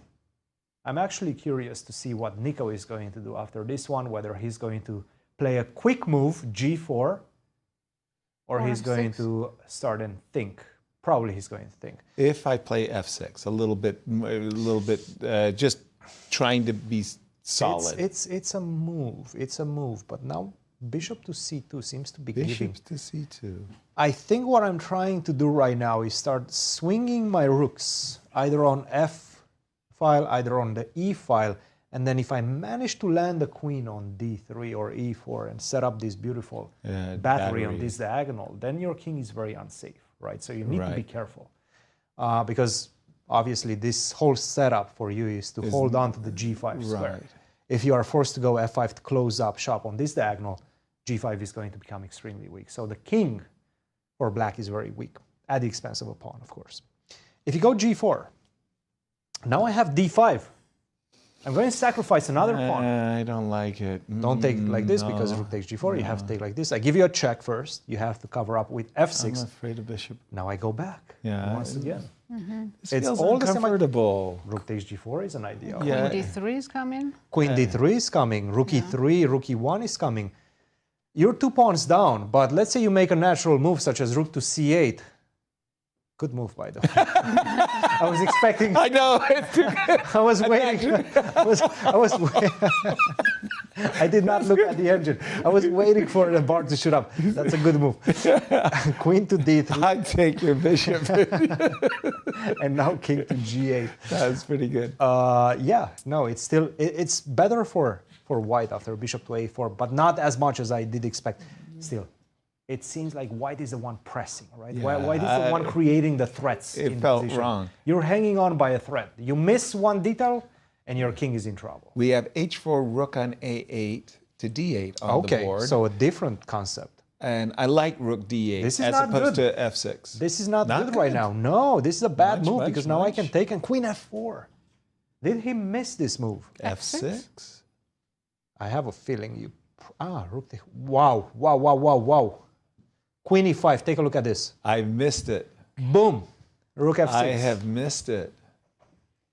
C: I'm actually curious to see what Nico is going to do after this one, whether he's going to play a quick move, g4, or he's going to start and think. Probably he's going to think.
E: If I play f6, a little bit, just trying to be solid.
C: It's a move. It's a move. But now bishop to c2 seems to be giving.
E: Bishop to c2.
C: I think what I'm trying to do right now is start swinging my rooks either on f file, either on the e file, and then if I manage to land the queen on d3 or e4 and set up this beautiful battery on this diagonal, then your king is very unsafe, right? So you need to be careful because obviously this whole setup for you is to hold on to the g5 square. If you are forced to go f5 to close up shop on this diagonal, g5 is going to become extremely weak. So the king for black is very weak, at the expense of a pawn, of course. If you go g4, now I have d5. I'm going to sacrifice another pawn.
E: I don't like it.
C: Don't take it like this because rook takes g4. You have to take like this. I give you a check first. You have to cover up with f6.
E: I'm afraid of bishop.
C: Now I go back once again.
E: This feels uncomfortable.
C: Rook takes g4 is an idea.
D: Queen d3 is coming.
C: Queen d3 is coming. Rook e3, rook e1 is coming. You're 2 pawns down, but let's say you make a natural move such as rook to c8. Good move, by the way. I was expecting.
E: I know.
C: I was waiting. I did not look at the engine. I was waiting for the bar to shoot up. That's a good move. Queen to d3.
E: I take your bishop.
C: And now king to g8.
E: That's pretty good.
C: Yeah. No, it's still it's better for white after bishop to a4, but not as much as I did expect. Still. It seems like white is the one pressing, right?
E: Yeah,
C: White is the one creating the threats.
E: It
C: in
E: felt
C: position.
E: wrong.
C: You're hanging on by a thread. You miss one detail, and your king is in trouble.
E: We have h4, rook on a8 to d8 on the board.
C: Okay, so a different concept.
E: And I like rook d8
C: this is
E: as
C: not
E: opposed
C: good.
E: to f6.
C: This is not good right now. No, this is a bad move because now I can take and queen f4. Did he miss this move?
E: f6?
C: I have a feeling you... rook... Wow. Queen e5, take a look at this.
E: I missed it.
C: Boom. Rook f6.
E: I have missed it.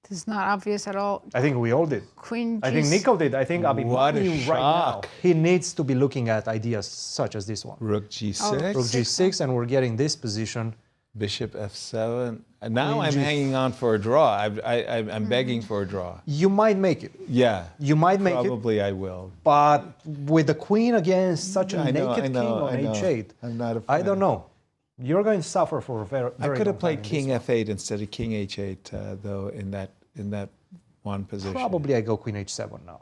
D: This is not obvious at all.
C: I think we all did.
D: Queen
C: I think Nico did. I think Abhi
E: What a
C: right now.
E: shock.
C: He needs to be looking at ideas such as this one.
E: Rook g6.
C: Rook g6, and we're getting this position.
E: Bishop f7. And now
C: Queen
E: I'm hanging on for a draw. I'm begging for a draw.
C: You might make it.
E: Yeah.
C: You might make
E: Probably I will.
C: But with the queen against such a
E: I know,
C: naked
E: I know,
C: king on
E: I know.
C: h8,
E: I'm not a
C: I
E: fan.
C: don't know. You're going to suffer for a very
E: I could have
C: long time
E: played
C: in
E: king
C: this
E: f8 instead of king h8 though in that one position.
C: Probably I go queen h7 now.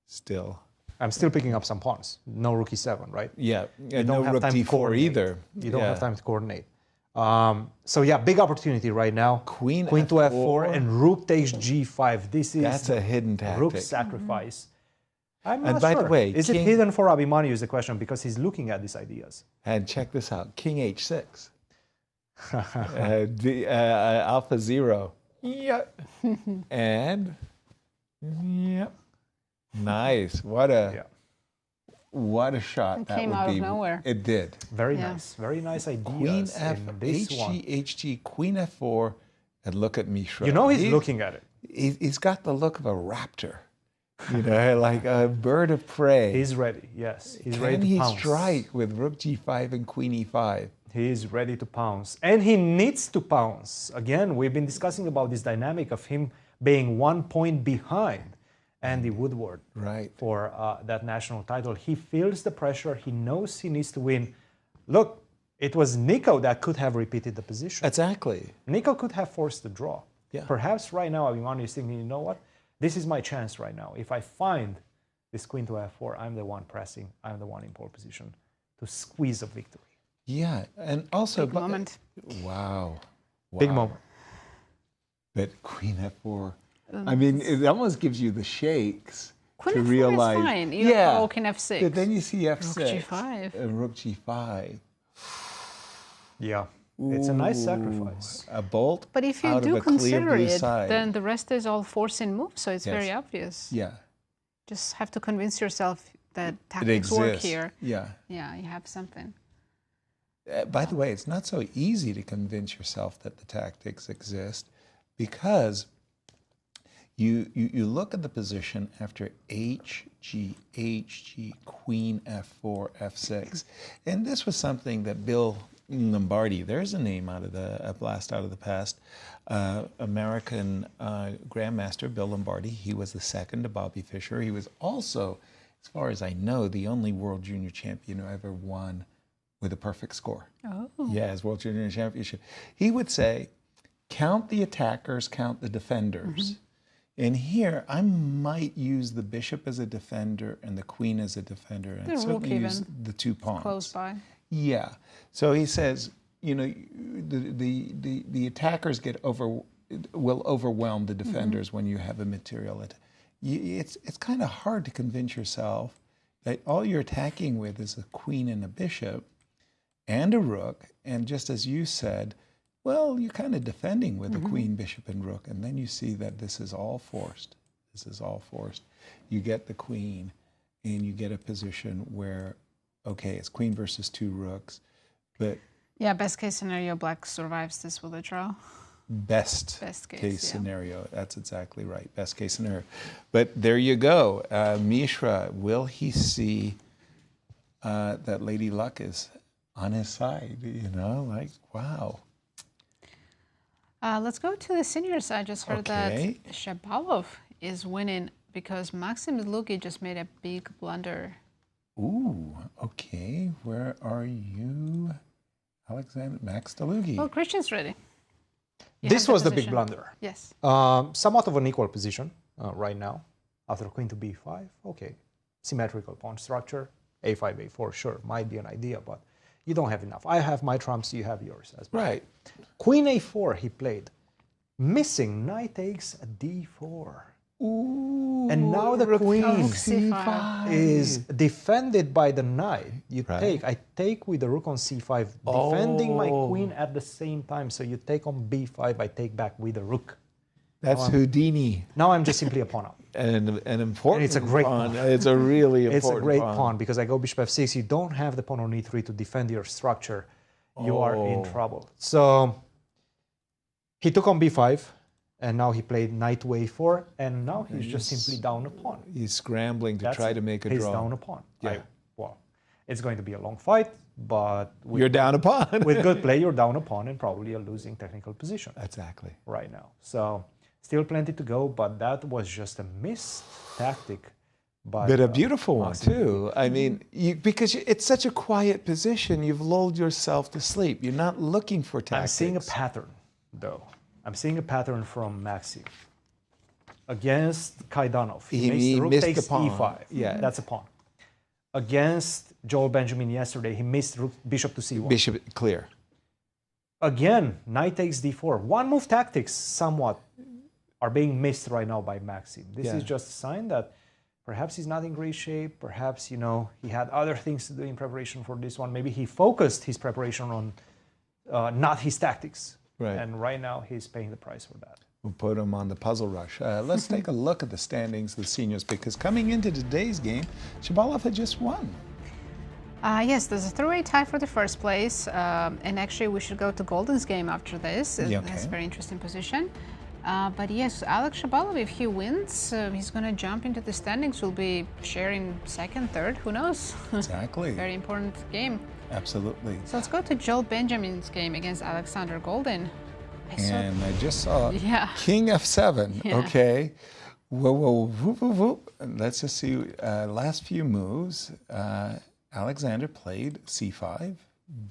E: Still.
C: I'm still picking up some pawns. No rook e7, right?
E: Yeah.
C: You
E: And
C: don't
E: no
C: have
E: rook
C: time to
E: d4
C: coordinate.
E: either.
C: You don't
E: Yeah.
C: have time to coordinate. So yeah, big opportunity right now.
E: Queen
C: to f4 and rook takes g5. This is
E: That's a hidden tactic.
C: rook sacrifice. I'm not
E: And by the
C: sure.
E: way,
C: is it
E: king-
C: hidden for Abhimanyu is the question because he's looking at these ideas.
E: And check this out. King h6. Alpha 0. Yep. And yep. Nice. What a shot
D: It
E: that
D: came
E: would
D: out of
E: be.
D: nowhere.
E: It did.
C: Very nice. Very nice
E: Queen
C: ideas
E: f,
C: in this one.
E: hg, queen f4, and look at Mishra.
C: You know he's looking at it.
E: He's got the look of a raptor. You know, like a bird of prey.
C: He's ready, yes. He's
E: Can
C: ready to
E: he
C: pounce.
E: strike with rook g5 and queen e5?
C: He is ready to pounce. And he needs to pounce. Again, we've been discussing about this dynamic of him being 1 point behind Andy Woodward for that national title. He feels the pressure. He knows he needs to win. Look, it was Nico that could have repeated the position.
E: Exactly.
C: Nico could have forced the draw.
E: Yeah.
C: Perhaps right now Abhimanyu is thinking, you know what? This is my chance right now. If I find this queen to f4, I'm the one pressing. I'm the one in pole position to squeeze a victory.
E: Yeah, and also...
D: Big moment.
E: Wow.
C: Big moment.
E: But queen f4, I mean, it almost gives you the shakes
D: Queen
E: to
D: F4
E: realize.
D: is fine. You call King F6.
E: But then you see F6.
D: Rook G5.
E: Rook G5.
C: Yeah. It's a nice sacrifice.
E: A bolt.
D: But if you
E: out
D: do
E: of a clear
D: consider
E: blue
D: it,
E: side.
D: then the rest is all forcing moves, so it's very obvious.
E: Yeah.
D: Just have to convince yourself that tactics work here.
E: Yeah.
D: Yeah, you have something.
E: By the way, it's not so easy to convince yourself that the tactics exist, because you look at the position after H, G, Queen F4, F6. And this was something that Bill Lombardi, there's a name out of a blast out of the past, American Grandmaster Bill Lombardi. He was the second to Bobby Fischer. He was also, as far as I know, the only World Junior Champion who ever won with a perfect score.
D: Oh.
E: Yeah, his World Junior Championship. He would say, count the attackers, count the defenders. And here, I might use the bishop as a defender and the queen as a defender, and certainly use the 2 pawns.
D: Close by.
E: Yeah. So he says, you know, the attackers will overwhelm the defenders when you have a material attack. It's kind of hard to convince yourself that all you're attacking with is a queen and a bishop and a rook, and just as you said, well, you're kind of defending with a queen, bishop, and rook, and then you see that this is all forced. This is all forced. You get the queen, and you get a position where, okay, it's queen versus 2 rooks, but...
D: Yeah, best case scenario, black survives this with a draw.
E: Best
D: case
E: scenario. That's exactly right. Best case scenario. But there you go. Mishra, will he see that Lady Luck is on his side? You know, like, wow.
D: Let's go to the seniors. I just heard that Shabalov is winning because Maxim Dlugy just made a big blunder.
E: Ooh, okay. Where are you, Alexander? Max Dlugy.
D: Well, Christian's ready.
C: This was the big blunder.
D: Yes.
C: Somewhat of an equal position right now. After queen to b5, okay. Symmetrical pawn structure. a5, a4, sure, might be an idea, but you don't have enough. I have my trumps, you have yours as well.
E: Right.
C: Queen a4 he played. Missing, knight takes d4.
E: Ooh,
C: and now the queen is defended by the knight. You take, I take with the rook on c5, defending my queen at the same time. So you take on b5, I take back with the rook.
E: That's Houdini.
C: Now I'm just simply a pawn up.
E: An important
C: and it's a great pawn.
E: It's a really important
C: It's a great pawn because I go bishop f6. You don't have the pawn on e3 to defend your structure. You are in trouble. So he took on b5. And now he played knight to a4, and now he's just simply down a pawn.
E: He's scrambling to try to make a draw.
C: He's down a pawn.
E: Yeah.
C: Well, it's going to be a long fight, but...
E: You're down a pawn.
C: With good play, you're down a pawn and probably a losing technical position.
E: Exactly.
C: Right now. So, still plenty to go, but that was just a missed tactic.
E: But a beautiful one, too. I mean, because it's such a quiet position, you've lulled yourself to sleep. You're not looking for tactics.
C: I'm seeing a pattern, though. I'm seeing a pattern from Maxim. Against Kaidanov, he rook takes e5.
E: Yeah.
C: That's a pawn. Against Joel Benjamin yesterday, he missed rook, bishop to c1.
E: Bishop, clear.
C: Again, knight takes d4. One move tactics somewhat are being missed right now by Maxim. This is just a sign that perhaps he's not in great shape. Perhaps, you know, he had other things to do in preparation for this one. Maybe he focused his preparation on not his tactics.
E: Right.
C: And right now, he's paying the price for that.
E: We'll put him on the puzzle rush. Let's take a look at the standings of the seniors, because coming into today's game, Shabalov had just won.
D: Yes, there's a three-way tie for the first place. And actually, we should go to Goldin's game after this. That's a very interesting position. But yes, Alex Shabalov, if he wins, he's going to jump into the standings. We'll be sharing second, third, who knows?
E: Exactly.
D: Very important game.
E: Absolutely.
D: So let's go to Joel Benjamin's game against Alexander Goldin.
E: I just saw
D: King
E: F7. Yeah. Okay. Whoa. Let's just see. Last few moves. Alexander played c5.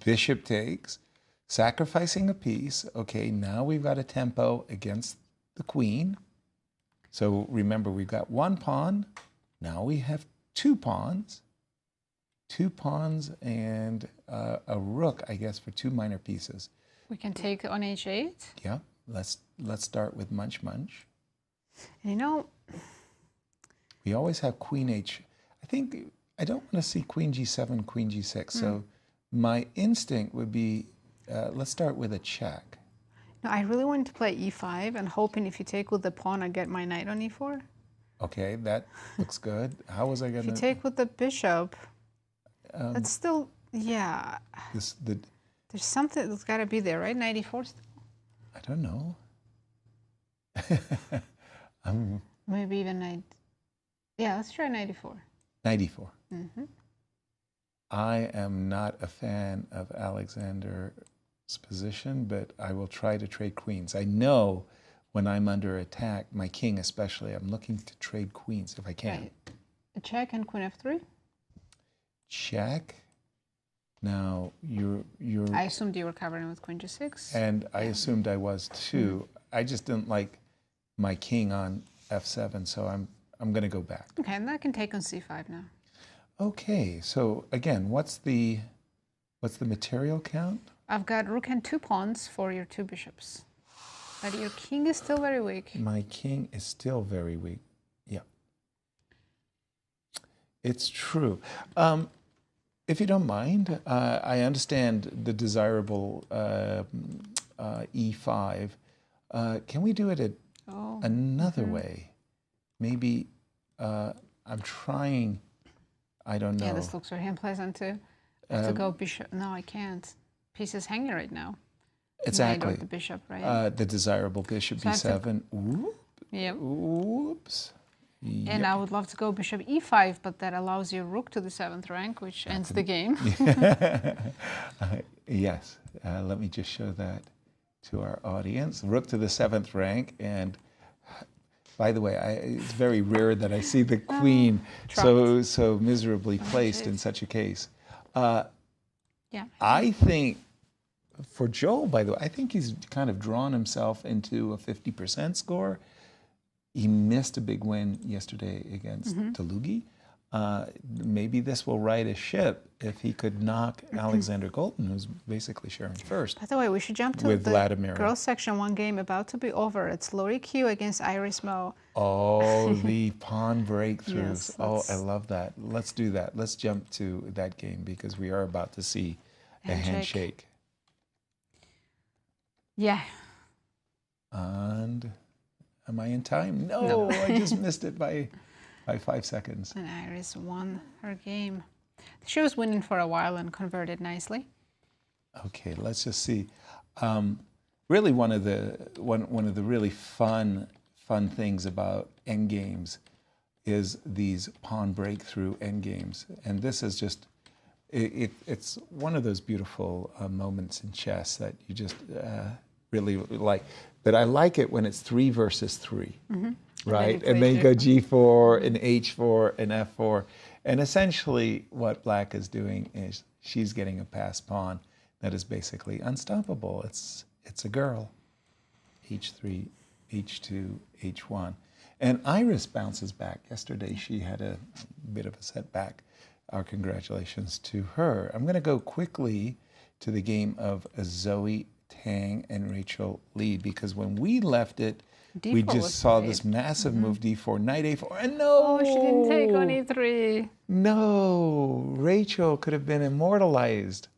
E: Bishop takes. Sacrificing a piece. Okay, now we've got a tempo against the queen. So remember, we've got one pawn. Now we have 2 pawns. 2 pawns and a rook, I guess, for 2 minor pieces.
D: We can take on h8.
E: Yeah, let's start with Munch.
D: And you know,
E: we always have queen h. I think I don't want to see queen g7, queen g6. So my instinct would be, let's start with a check.
D: no, I really wanted to play e5 and hoping if you take with the pawn, I get my knight on e4.
E: Okay, that looks good. How was I going
D: If you
E: to...
D: take with the bishop, that's still, yeah. There's something that's got to be there, right? Knight e4 still?
E: I don't know.
D: Maybe even knight. Yeah, let's try knight e4.
E: Knight e4.
D: Mm-hmm.
E: I am not a fan of Alexander's position, but I will try to trade queens. I know when I'm under attack, my king especially, I'm looking to trade queens if I can.
D: Right. A check and queen f3.
E: Check. Now you're.
D: I assumed you were covering with queen g6.
E: And I assumed I was too. I just didn't like my king on f7, so I'm going to go back.
D: Okay, and that can take on c5 now.
E: Okay, so again, what's the material count?
D: I've got rook and 2 pawns for your 2 bishops. But your king is still very weak.
E: My king is still very weak. Yeah. It's true. If you don't mind, I understand the desirable e5. Can we do it another way? Maybe I'm trying, I don't know.
D: Yeah, this looks very unpleasant too. I have to go bishop. No, I can't. Piece is hanging right now.
E: Exactly.
D: Knight or the bishop, right?
E: The desirable bishop b7. Oops.
D: Yep.
E: Oops.
D: And I would love to go bishop e5, but that allows your rook to the 7th rank, which ends the game.
E: Yes. Let me just show that to our audience. Rook to the 7th rank. And by the way, it's very rare that I see the queen so miserably placed in such a case.
D: Yeah.
E: I think, for Joel, by the way, I think he's kind of drawn himself into a 50% score. He missed a big win yesterday against Dlugy. Maybe this will right a ship if he could knock Alexander Goldin, who's basically sharing first.
D: By the way, we should jump to
E: with
D: the
E: Vladimir.
D: girls section. One game about to be over. It's Lori Q against Iris Mou.
E: Oh, the pawn breakthroughs.
D: Yes,
E: oh, I love that. Let's do that. Let's jump to that game because we are about to see a handshake.
D: Yeah.
E: And am I in time? No, I just missed it by 5 seconds.
D: And Iris won her game. She was winning for a while and converted nicely.
E: Okay, let's just see. Really, one of the really fun things about endgames is these pawn breakthrough endgames, and this is just it's one of those beautiful moments in chess that you just really like. But I like it when it's 3 versus 3. Right, and then you go g4 and h4 and f4, and essentially what Black is doing is she's getting a passed pawn that is basically unstoppable. It's a girl. h3, h2, h1, and Iris bounces back. Yesterday she had a bit of a setback. Our congratulations to her. I'm going to go quickly to the game of Zoe, Tang, and Rachel lead because when we left it. D4 we just saw this massive move, d4, knight a4, and no!
D: Oh, she didn't take on e3.
E: No, Rachel could have been immortalized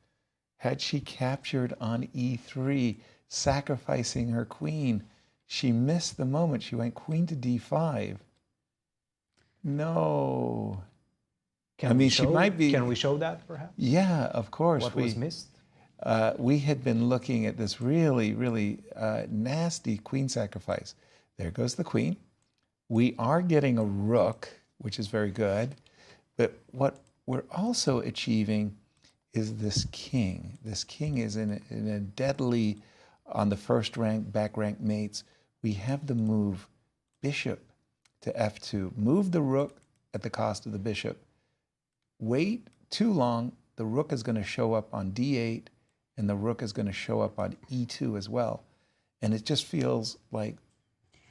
E: had she captured on e3, sacrificing her queen. She missed the moment. She went queen to d5. No.
C: Can we show that, perhaps?
E: Yeah, of course.
C: What was missed?
E: We had been looking at this really, really nasty queen sacrifice. There goes the queen. We are getting a rook, which is very good. But what we're also achieving is this king. This king is in a deadly, on the first rank, back rank mates. We have the move bishop to f2. Move the rook at the cost of the bishop. Wait too long, the rook is going to show up on d8, and the rook is going to show up on e2 as well. And it just feels like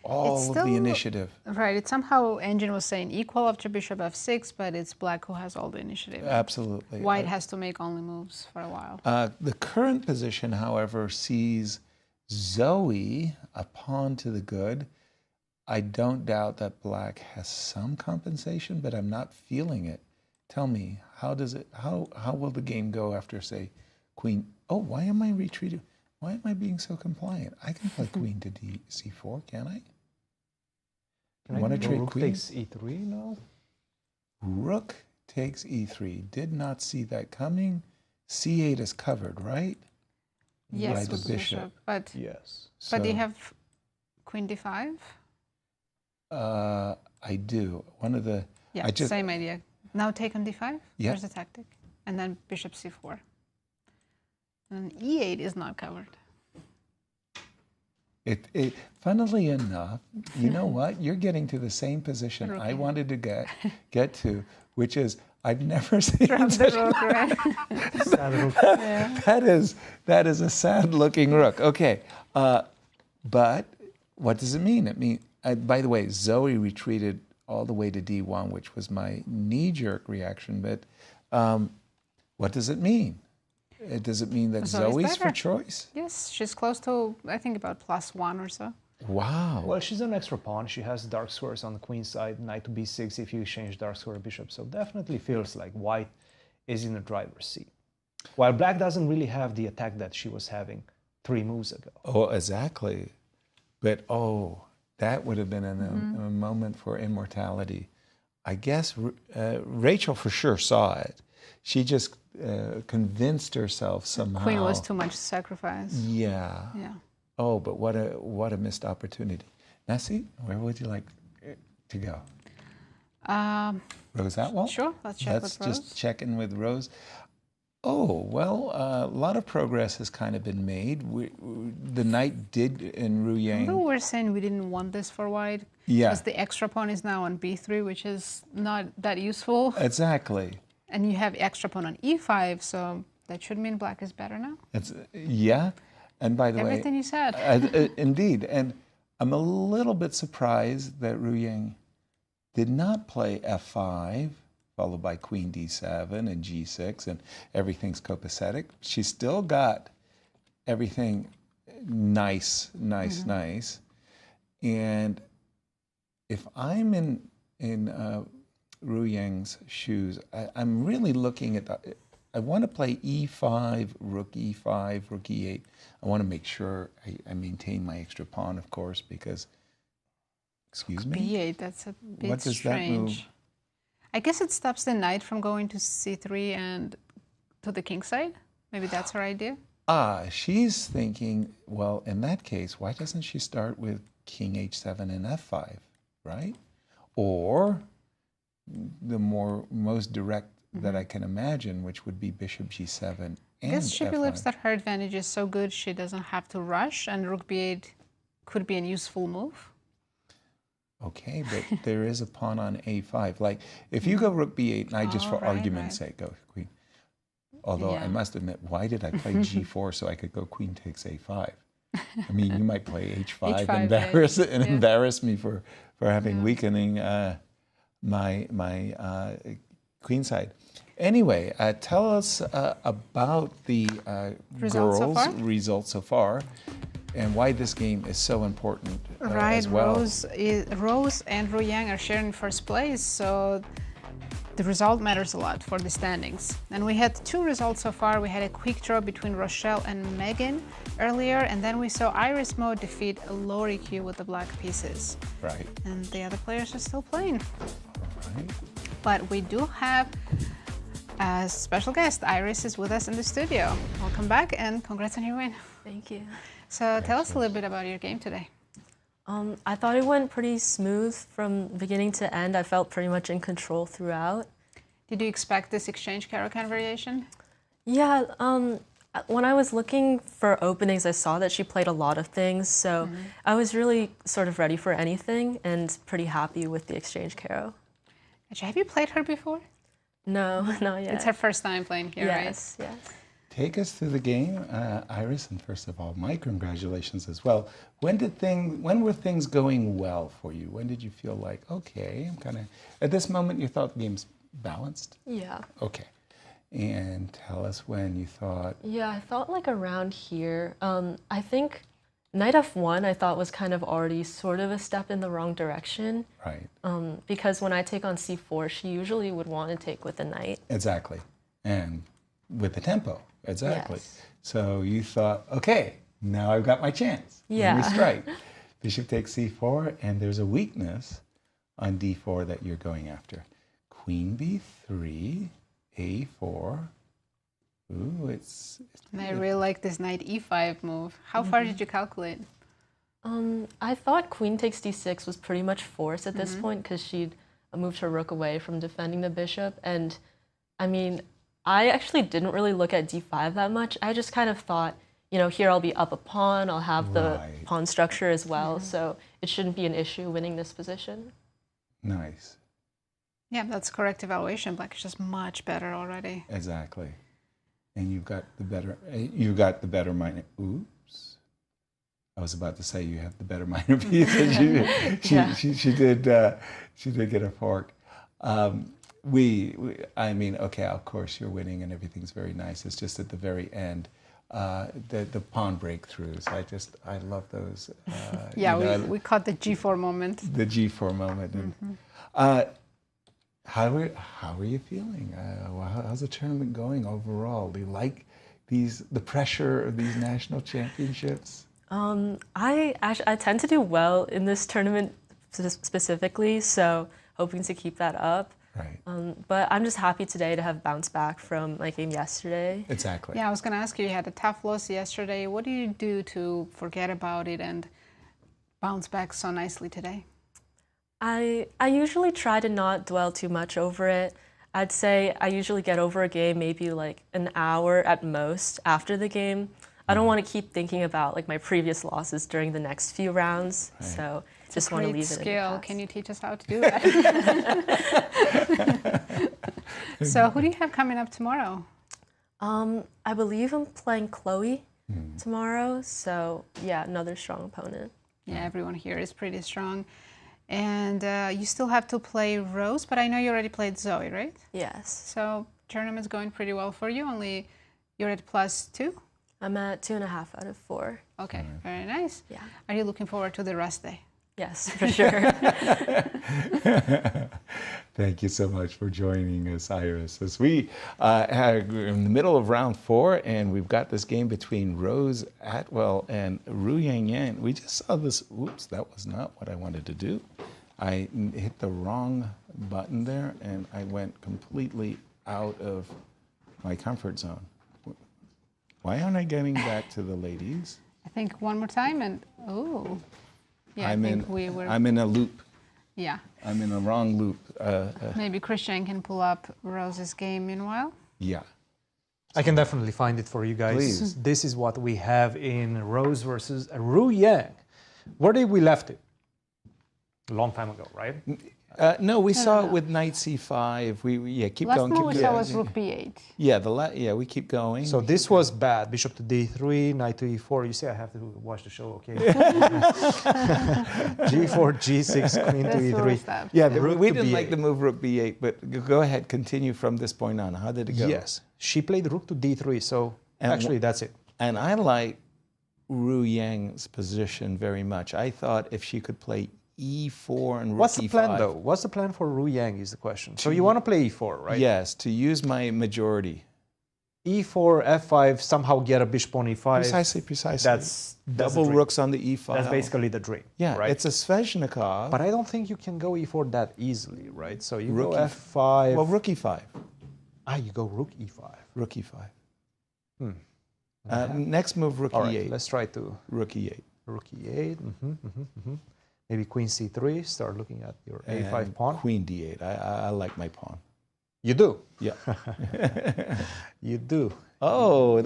E: all of the initiative.
D: Right. It's somehow Engine was saying equal after bishop f6, but it's Black who has all the initiative.
E: Absolutely.
D: White has to make only moves for a while.
E: The current position, however, sees Zoe a pawn to the good. I don't doubt that black has some compensation, but I'm not feeling it. Tell me, how will the game go after, say, queen? Oh, why am I retreating? Why am I being so compliant? I can play queen to c4, can't I?
C: Can I
E: want to trade
C: rook
E: queen?
C: takes e3 now?
E: Rook takes e3. Did not see that coming. c8 is covered, right?
D: Yes,
E: by the
D: with
E: bishop.
D: But
C: yes.
D: But do you have queen d5?
E: I do. One of the
D: Yeah, same idea. Now take on d5.
E: Yeah.
D: There's the tactic, and then bishop c4. And e8 is not covered.
E: It funnily enough, you know what? You're getting to the same position I
D: Okay.
E: wanted to get to, which is I've never seen
D: Drop the
E: such
D: rook, right?
E: that is a sad looking rook. Okay, but what does it mean? It mean by the way, Zoe retreated all the way to d1, which was my knee-jerk reaction. But what does it mean? Does it mean that Zoe's for choice?
D: Yes, she's close to, I think, about +1 or so.
E: Wow.
C: Well, she's an extra pawn. She has dark squares on the queen side, knight to b6 if you exchange dark square bishop. So definitely feels like white is in the driver's seat. While black doesn't really have the attack that she was having 3 moves ago.
E: Oh, exactly. But that would have been a moment for immortality. I guess Rachel for sure saw it. She just convinced herself somehow.
D: Queen was too much sacrifice.
E: Yeah.
D: Yeah.
E: Oh, but what a missed opportunity. Nazi, where would you like to go? Rose Atwell?
D: Sure, let's check with Rose.
E: Let's just check in with Rose. Oh, well, a lot of progress has kind of been made. The knight did in Ru Yang.
D: Although we're saying we didn't want this for white.
E: Yeah.
D: Because the extra pawn is now on b3, which is not that useful.
E: Exactly.
D: And you have extra pawn on e5, so that should mean black is better now.
E: Yeah. And by the way,
D: everything you said.
E: Indeed. And I'm a little bit surprised that Ru Yang did not play f5, followed by queen d7 and g6, and everything's copacetic. She's still got everything nice. And if I'm in Ru Yang's shoes, I'm really looking at I want to play e5, rook e8. I want to make sure I maintain my extra pawn, of course, because, excuse me?
D: b8, that's a bit
E: what does
D: strange.
E: That move?
D: I guess it stops the knight from going to c3 and to the king side. Maybe that's her idea.
E: She's thinking, well, in that case, why doesn't she start with king h7 and f5, right? Or the most direct that I can imagine, which would be bishop g7 and
D: I guess she
E: f5.
D: believes that her advantage is so good she doesn't have to rush, and rook b8 could be a useful move.
E: Okay, but there is a pawn on a5. Like, if you go rook b8, and I just for argument's sake go queen. Although I must admit, why did I play g4 so I could go queen takes a5? I mean, you might play h5 and embarrass me for having weakening my queen side. Anyway, tell us about the results so far, and why this game is so important as well.
D: Rose and Ru Yang are sharing first place, so the result matters a lot for the standings. And we had 2 results so far. We had a quick draw between Rochelle and Megan earlier, and then we saw Iris Mou defeat Lori Q with the black pieces.
E: Right.
D: And the other players are still playing.
E: Right.
D: But we do have a special guest. Iris is with us in the studio. Welcome back, and congrats on your win.
G: Thank you.
D: So tell us a little bit about your game today.
G: I thought it went pretty smooth from beginning to end. I felt pretty much in control throughout.
D: Did you expect this exchange Caro-Kann variation?
G: Yeah, when I was looking for openings, I saw that she played a lot of things, so I was really sort of ready for anything and pretty happy with the exchange Caro.
D: Have you played her before?
G: No, not yet.
D: It's her first time playing here, right?
G: Yes.
E: Take us through the game, Iris, and first of all, my congratulations as well. When were things going well for you? When did you feel like, okay, I'm kind of, at this moment you thought the game's balanced?
G: Yeah.
E: Okay. And tell us when you thought.
G: Yeah, I felt like around here. I think Knight f1 I thought was kind of already sort of a step in the wrong direction.
E: Right.
G: Because when I take on c4, she usually would want to take with the knight.
E: Exactly. And with the tempo. Exactly.
G: Yes.
E: So you thought, okay, now I've got my chance.
G: Yeah.
E: Let me strike. Bishop takes c4, and there's a weakness on d4 that you're going after. Queen b3, a4. Ooh, it's
D: And I really like this knight e5 move. How far did you calculate?
G: I thought queen takes d6 was pretty much forced at this point because she'd moved her rook away from defending the bishop. And I mean, I actually didn't really look at d5 that much. I just kind of thought, you know, here I'll be up a pawn, I'll have the pawn structure as well, so it shouldn't be an issue winning this position.
E: Nice.
D: Yeah, that's correct evaluation. Black is just much better already.
E: Exactly. And you've got the better minor. Oops. I was about to say you have the better minor piece. She did get a fork. I mean, okay, of course you're winning and everything's very nice. It's just at the very end, the pawn breakthroughs. I love those.
D: Yeah, we caught the G4 moment.
E: The G4 moment. How are you feeling? How's the tournament going overall? Do you like the pressure of these national championships?
G: I tend to do well in this tournament specifically, so hoping to keep that up.
E: Right.
G: But I'm just happy today to have bounced back from my game yesterday.
E: Exactly.
D: Yeah, I was going to ask you had a tough loss yesterday. What do you do to forget about it and bounce back so nicely today?
G: I usually try to not dwell too much over it. I'd say I usually get over a game maybe like an hour at most after the game. I don't want to keep thinking about like my previous losses during the next few rounds, so just want to leave it in the past.
D: Can you teach us how to do that? So who do you have coming up tomorrow?
G: I believe I'm playing Chloe tomorrow, so yeah, another strong opponent.
D: Yeah, everyone here is pretty strong. And you still have to play Rose, but I know you already played Zoe, right?
G: Yes.
D: So tournament's going pretty well for you, only you're at +2?
G: I'm at 2.5 out of 4.
D: Okay, very nice.
G: Yeah.
D: Are you looking forward to the rest day?
G: Yes, for sure.
E: Thank you so much for joining us, Iris. As we are in the middle of round 4, and we've got this game between Rose Atwell and Ru Yang. We just saw this. Oops, that was not what I wanted to do. I hit the wrong button there, and I went completely out of my comfort zone. Why aren't I getting back to the ladies?
D: I think one more time and, oh. Yeah,
E: I'm in a loop.
D: Yeah.
E: I'm in a wrong loop.
D: Maybe Christian can pull up Rose's game meanwhile.
E: Yeah.
C: I can definitely find it for you guys.
E: Please.
C: This is what we have in Rose versus Ru Yang. Where did we left it? A long time ago, right?
E: No, we saw it with knight c5. Keep
D: Last
E: going.
D: one we
E: Keep
D: saw
E: going.
D: was rook b8.
E: Yeah, we keep going.
C: So this was bad. Bishop to d3, knight to e4. You see, I have to watch the show, okay? g4, g6, queen to e3.
E: Yeah, we didn't like the move rook b8, but go ahead, continue from this point on. How did it go?
C: Yes, she played rook to d3, so actually that's it.
E: And I like Ru Yang's position very much. I thought if she could play e4 and rook
C: What's the
E: e5.
C: plan, though? What's the plan for Ru Yang is the question. So you want to play e4, right?
E: Yes, to use my majority.
C: e4, f5, somehow get a bishop on e5.
E: Precisely.
C: That's
E: double rooks on the e5.
C: That's basically the dream.
E: Yeah,
C: right?
E: it's a Sveshnikov.
C: But I don't think you can go e4 that easily, right? So you
E: Rook
C: go
E: e-
C: f5.
E: Well, rook e5.
C: You go rook e5.
E: Rook e5. Next move, rook
C: All
E: e8.
C: right, let's try to
E: rook e8.
C: Rook e8. Maybe queen c3. Start looking at your a5 pawn.
E: Queen d8. I like my pawn.
C: You do?
E: Yeah.
C: You do.
E: Oh,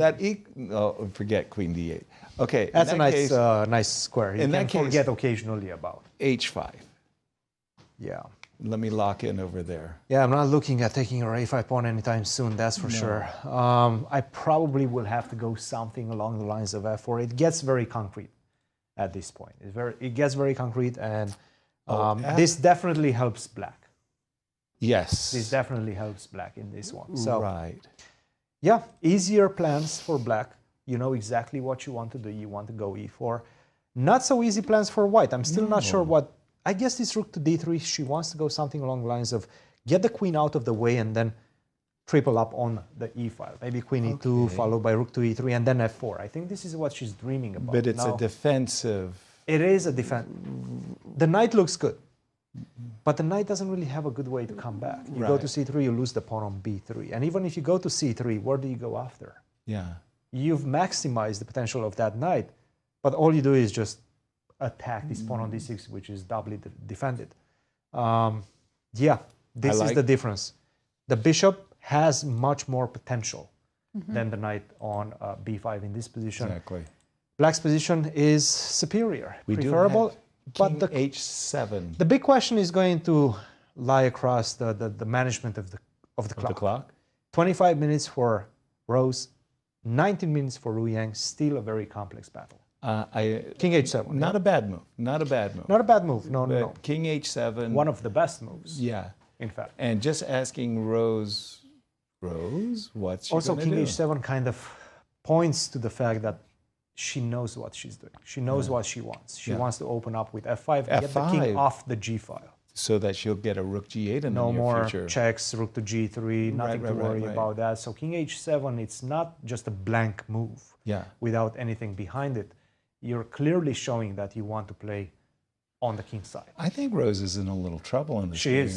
E: forget queen d8. Okay.
C: That's a nice, nice square. You
E: in
C: can
E: that case,
C: forget occasionally about.
E: h5.
C: Yeah.
E: Let me lock in over there.
C: Yeah, I'm not looking at taking our a5 pawn anytime soon, that's for sure. I probably will have to go something along the lines of f4. It gets very concrete at this point. It gets very concrete, and this definitely helps black.
E: Yes.
C: This definitely helps black in this one. So,
E: right.
C: Yeah, easier plans for black. You know exactly what you want to do. You want to go e4. Not so easy plans for white. I'm still not sure what... I guess this rook to d3, she wants to go something along the lines of get the queen out of the way and then triple up on the e file. Maybe queen e2 followed by rook to e3 and then f4. I think this is what she's dreaming about.
E: But it's a defensive...
C: It is a defense. The knight looks good, but the knight doesn't really have a good way to come back. You go to c3, you lose the pawn on b3. And even if you go to c3, where do you go after?
E: Yeah.
C: You've maximized the potential of that knight, but all you do is just attack this pawn on d6, which is doubly defended. Yeah, this is the difference. The bishop has much more potential than the knight on b5 in this position.
E: Exactly.
C: Black's position is superior, preferable, but the
E: h7.
C: The big question is going to lie across the management of the clock. 25 minutes for Rose, 19 minutes for Ru Yang. Still a very complex battle. King h7.
E: Not a bad move. Not a bad move.
C: Not a bad move. No.
E: King h7.
C: One of the best moves.
E: Yeah.
C: In fact.
E: And just asking Rose, what's she
C: also
E: gonna
C: King
E: do?
C: h7 kind of points to the fact that she knows what she's doing. She knows what she wants. She wants to open up with f5 and get the king off the g file.
E: So that she'll get a rook g8 in
C: no
E: the near
C: more
E: future.
C: checks, rook to g3, nothing to worry about that. So king h7, it's not just a blank move without anything behind it. You're clearly showing that you want to play on the king side.
E: I think Rose is in a little trouble in this game,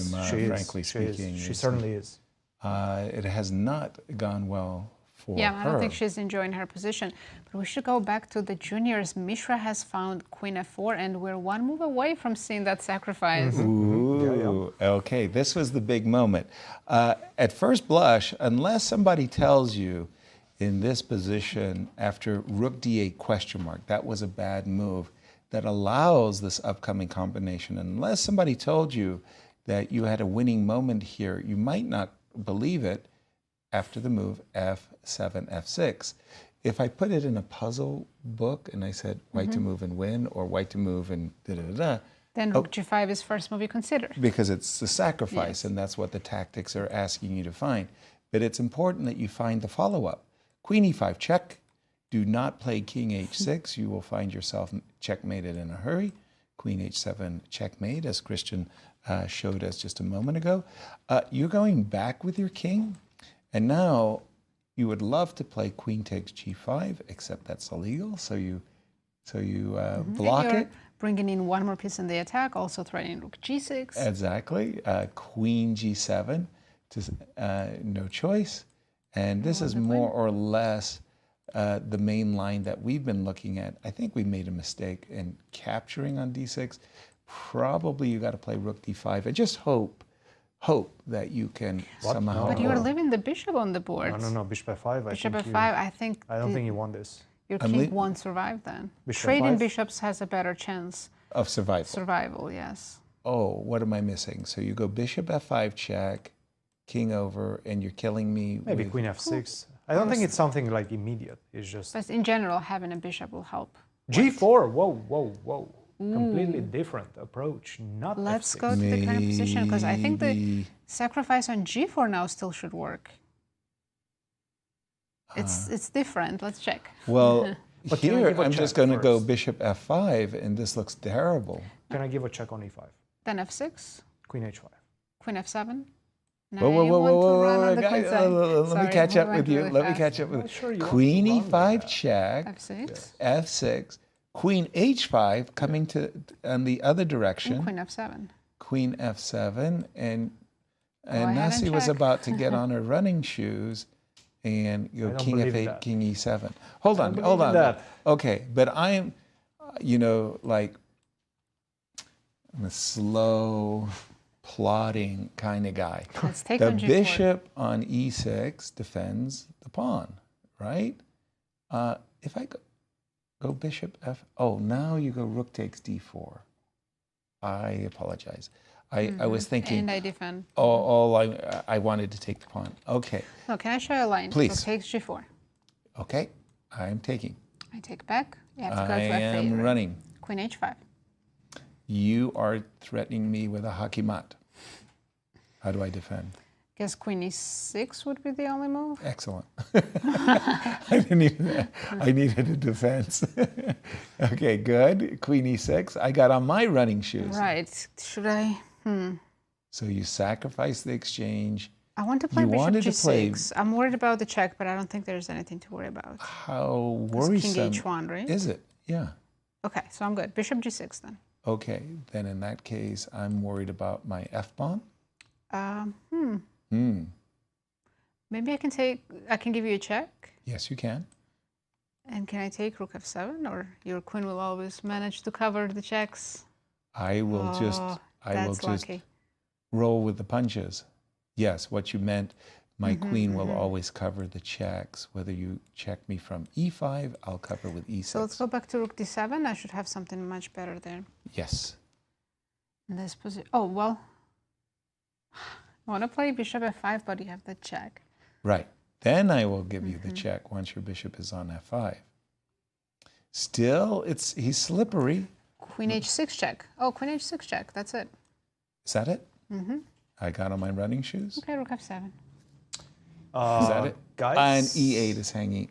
E: frankly speaking.
C: She certainly is.
E: It has not gone well for her.
D: I don't think she's enjoying her position. But we should go back to the juniors. Mishra has found queen f4, and we're one move away from seeing that sacrifice.
E: Ooh, okay, this was the big moment. At first blush, unless somebody tells you in this position after rook d8 question mark, that was a bad move, that allows this upcoming combination. Unless somebody told you that you had a winning moment here, you might not believe it after the move f7, f6. If I put it in a puzzle book and I said white to move and win or white to move and da-da-da-da,
D: then rook g5 is first move you consider.
E: because it's the sacrifice and that's what the tactics are asking you to find. But it's important that you find the follow-up. Queen e5 check. Do not play king h6. You will find yourself checkmated in a hurry. Queen h7 checkmate, as Christian showed us just a moment ago. You're going back with your king, and now you would love to play queen takes g5, except that's illegal. So you block it.
D: Bringing in one more piece in the attack, also threatening rook g6.
E: Exactly. Queen g7, no choice. And this is more or less the main line that we've been looking at. I think we made a mistake in capturing on d6. Probably you got to play rook d5 and just hope that you can somehow.
D: But you're leaving the bishop on the board.
C: No, bishop f5.
D: Bishop f5, I don't
C: think you won this.
D: Your king won't survive then. Trading bishops has a better chance
E: of survival.
D: Survival, yes.
E: Oh, what am I missing? So you go bishop f5 check, king over, and you're killing me.
C: Maybe queen f6. I don't think it's something like immediate. It's just.
D: But in general, having a bishop will help.
C: G4. Whoa. Completely different approach. Not
D: Let's
C: f6.
D: go to the current position because I think the sacrifice on g4 now still should work. It's different. Let's check.
E: Well, here I'm just going to go bishop f5, and this looks terrible.
C: Can I give a check on e5?
D: Then f6.
C: Queen h5.
D: Queen f7. Now
E: Whoa, let me catch up with you. Let me catch up with you. Queen e5 check.
D: f6.
E: f6. Queen h5 coming to on the other direction.
D: And queen f7.
E: Queen f7, and Nazi was about to get on her running shoes and go king f8, king e7. Hold on. Okay, but I'm a slow, plodding kind of guy.
D: Let's take
E: the
D: on G4.
E: bishop on e6 defends the pawn, right? If I go bishop f, now you go rook takes d4. I apologize. I was thinking.
D: And I defend.
E: I wanted to take the pawn. Okay.
D: No, can I show you a line?
E: Please.
D: Rook takes g4.
E: Okay, I'm taking.
D: I take back. You have to go
E: I
D: to f8.
E: am running.
D: Queen h5.
E: You are threatening me with a hockey mat. How do I defend?
D: Guess queen e6 would be the only move.
E: Excellent. I needed a defense. Okay, good. Queen e6. I got on my running shoes.
D: Right. Should I?
E: So you sacrifice the exchange.
D: I want to play
E: You
D: bishop
E: wanted to play-
D: g6. I'm worried about the check, but I don't think there's anything to worry about.
E: How
D: It's
E: worrisome
D: king h1, right?
E: is it? Yeah.
D: Okay, so I'm good. Bishop g6 then.
E: Okay, then in that case, I'm worried about my f-pawn.
D: Maybe I can give you a check.
E: Yes, you can.
D: And can I take rook f7, or your queen will always manage to cover the checks?
E: I will just
D: lucky.
E: roll with the punches. Yes, what you meant, my queen will always cover the checks. Whether you check me from e5, I'll cover with e6.
D: So let's go back to rook d7. I should have something much better there.
E: Yes.
D: In this position. Oh, well. I want to play bishop f5, but you have the check.
E: Right. Then I will give you the check once your bishop is on f5. Still, he's slippery.
D: Queen h6 check. Oh, queen h6 check. That's it.
E: Is that it? I got on my running shoes.
D: Okay, rook f7.
E: Is that it?
C: Guys?
E: And e8 is hanging.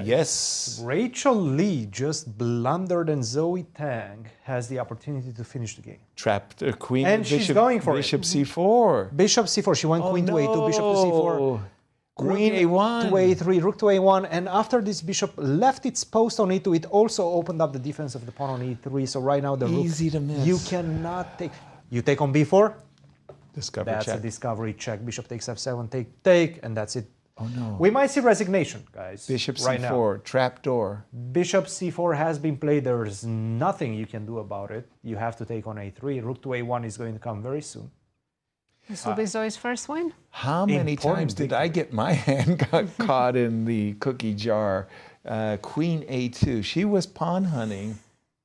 E: Yes.
C: Rachel Lee just blundered, and Zoe Tang has the opportunity to finish the game.
E: Trapped queen.
C: And she's going for
E: bishop
C: it.
E: c4.
C: Bishop c4. She went queen to a2, bishop to c4.
E: Queen a1.
C: To a3, rook to a1. And after this bishop left its post on e2, it also opened up the defense of the pawn on e3. So right now the rook,
E: Easy to miss.
C: you cannot take. You take on b4.
E: Discovery
C: That's
E: check.
C: a discovery check. Bishop takes f7, take, and that's it.
E: Oh no.
C: We might see resignation, guys.
E: Bishop
C: right
E: c4,
C: now.
E: trapdoor.
C: Bishop c4 has been played. There's nothing you can do about it. You have to take on a3. Rook to a1 is going to come very soon.
D: This will be Zoe's first win.
E: How many times did I get my hand got caught in the cookie jar? Queen a2. She was pawn hunting,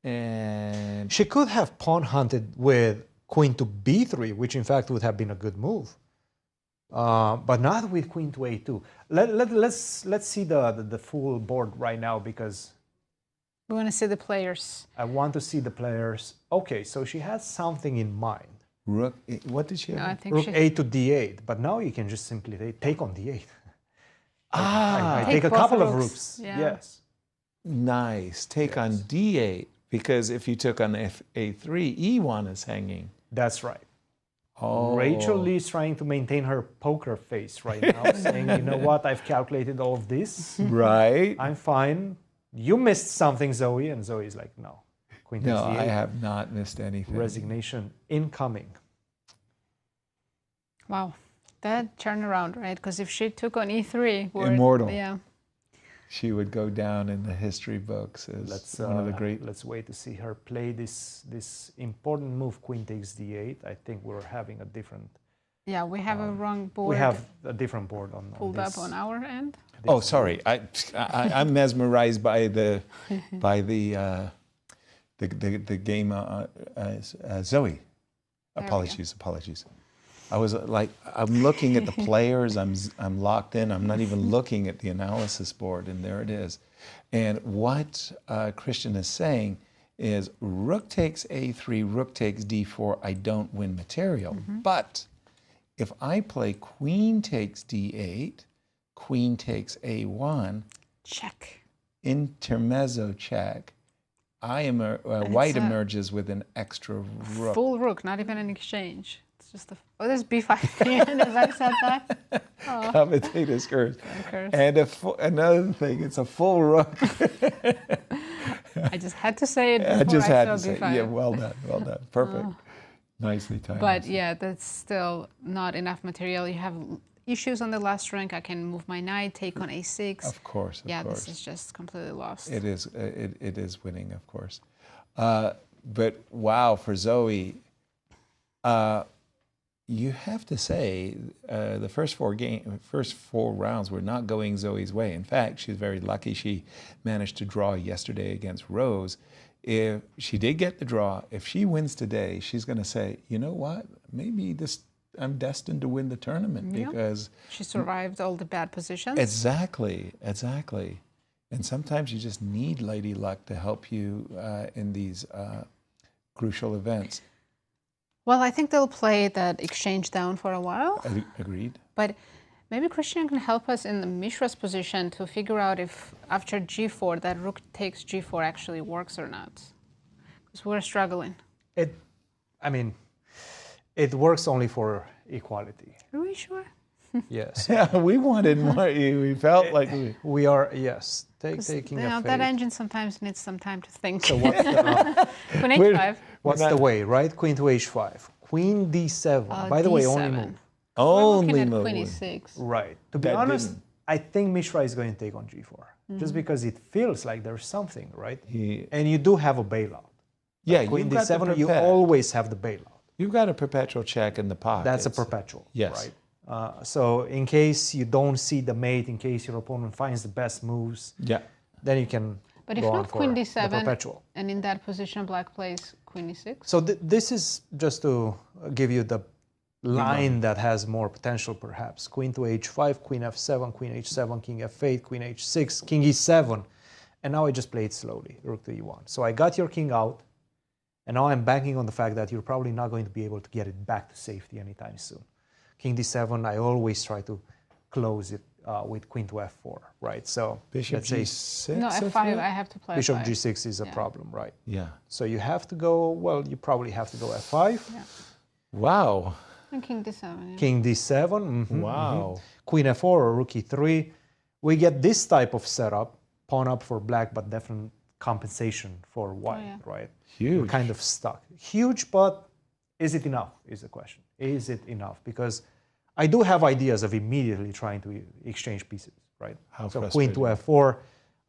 E: and
C: she could have pawn hunted with queen to b3, which in fact would have been a good move. But not with queen to a2. Let's see the full board right now, because
D: we want to see the players.
C: I want to see the players. Okay, so she has something in mind.
E: Rook. What did she have?
D: No, I think
C: Rook a to d8, but now you can just simply take on d8. I
D: Take
C: take a
D: both
C: couple of
D: rooks.
C: rooks.
D: Yeah.
C: Yes.
E: Nice. Take on d8, because if you took on a3, e1 is hanging.
C: That's right.
E: Oh.
C: Rachel Lee is trying to maintain her poker face right now, saying, you know what, I've calculated all of this.
E: Right.
C: I'm fine. You missed something, Zoe. And Zoe's like, no. Queen takes
E: No,
C: d8.
E: I have not missed anything.
C: Resignation incoming.
D: Wow. That turnaround, right? Because if she took on e3,
E: Immortal.
D: Yeah.
E: She would go down in the history books as one of the great.
C: Let's wait to see her play this important move, queen takes d8. I think we're having a different.
D: Yeah, we have a wrong board.
C: We have a different board on
D: pulled
C: this.
D: up on our end.
E: Oh, sorry. I'm mesmerized by the game. Zoe. Apologies. I was like, I'm looking at the players. I'm locked in. I'm not even looking at the analysis board, and there it is. And what Christian is saying is, rook takes a3, rook takes d4. I don't win material, but if I play queen takes d8, queen takes a1,
D: check,
E: intermezzo check, white emerges with an extra rook.
D: Full rook, not even an exchange. It's just a. Oh, there's b5. Have I said that? Oh.
E: Commentator's curse. And another thing, it's a full rook.
D: I just had to say it before
E: I just had to say,
D: b5.
E: yeah, well done. Perfect. Nicely timed.
D: But yeah, that's still not enough material. You have issues on the last rank. I can move my knight, take on a6.
E: Of course.
D: This is just completely lost.
E: It is. It is winning, of course. But wow, for Zoe, you have to say the first four rounds were not going Zoe's way. In fact, she's very lucky she managed to draw yesterday against Rose. If she did get the draw, if she wins today, she's going to say, you know what, maybe I'm destined to win the tournament because
D: she survived all the bad positions.
E: Exactly. And sometimes you just need lady luck to help you in these crucial events.
D: Well, I think they'll play that exchange down for a while.
E: Agreed.
D: But maybe Cristian can help us in the Mishra's position to figure out if after g4 that rook takes g4 actually works or not. Because we're struggling.
C: It works only for equality.
D: Are we sure?
C: Yes.
E: Yeah, we wanted more. We felt like
C: we are, yes. Taking a
D: that engine sometimes needs some time to think.
C: So what's
D: Queen h5.
C: What's the way, right? Queen to h5. Queen d7. By the way, only
D: d7.
C: move.
D: Only move. Queen e6.
C: Right. To be honest, I think Mishra is going to take on g4. Just because it feels like there's something, right? And you do have a bailout.
E: Yeah,
C: like Queen
E: you've got
C: d7, you always have the bailout.
E: You've got a perpetual check in the pocket.
C: That's a perpetual,
E: yes.
C: Right? So in case you don't see the mate, in case your opponent finds the best moves, then you can
D: But if
C: go on
D: not
C: for
D: Queen
C: the
D: d7,
C: perpetual.
D: and in that position Black plays Queen e6?
C: So this is just to give you the line that has more potential perhaps. Queen to h5, Queen f7, Queen h7, King f8, Queen h6, King e7. And now I just play it slowly, Rook to e1. So I got your king out, and now I'm banking on the fact that you're probably not going to be able to get it back to safety anytime soon. King d7, I always try to close it with Queen to f4, right? So
E: Bishop
C: let's say
E: g6?
D: No, f5, I have to play
C: Bishop
D: f5.
C: g6 is a problem, right?
E: Yeah.
C: So you have to go, well, you probably have to go f5.
D: Yeah.
E: Wow.
D: And King d7. Yeah.
C: King d7.
E: Wow.
C: Queen f4 or Rook e3. We get this type of setup, pawn up for Black, but definite compensation for White, right?
E: Huge.
C: We're kind of stuck. Huge, but is it enough is the question. Is it enough? Because I do have ideas of immediately trying to exchange pieces, right?
E: How
C: so Queen to f4,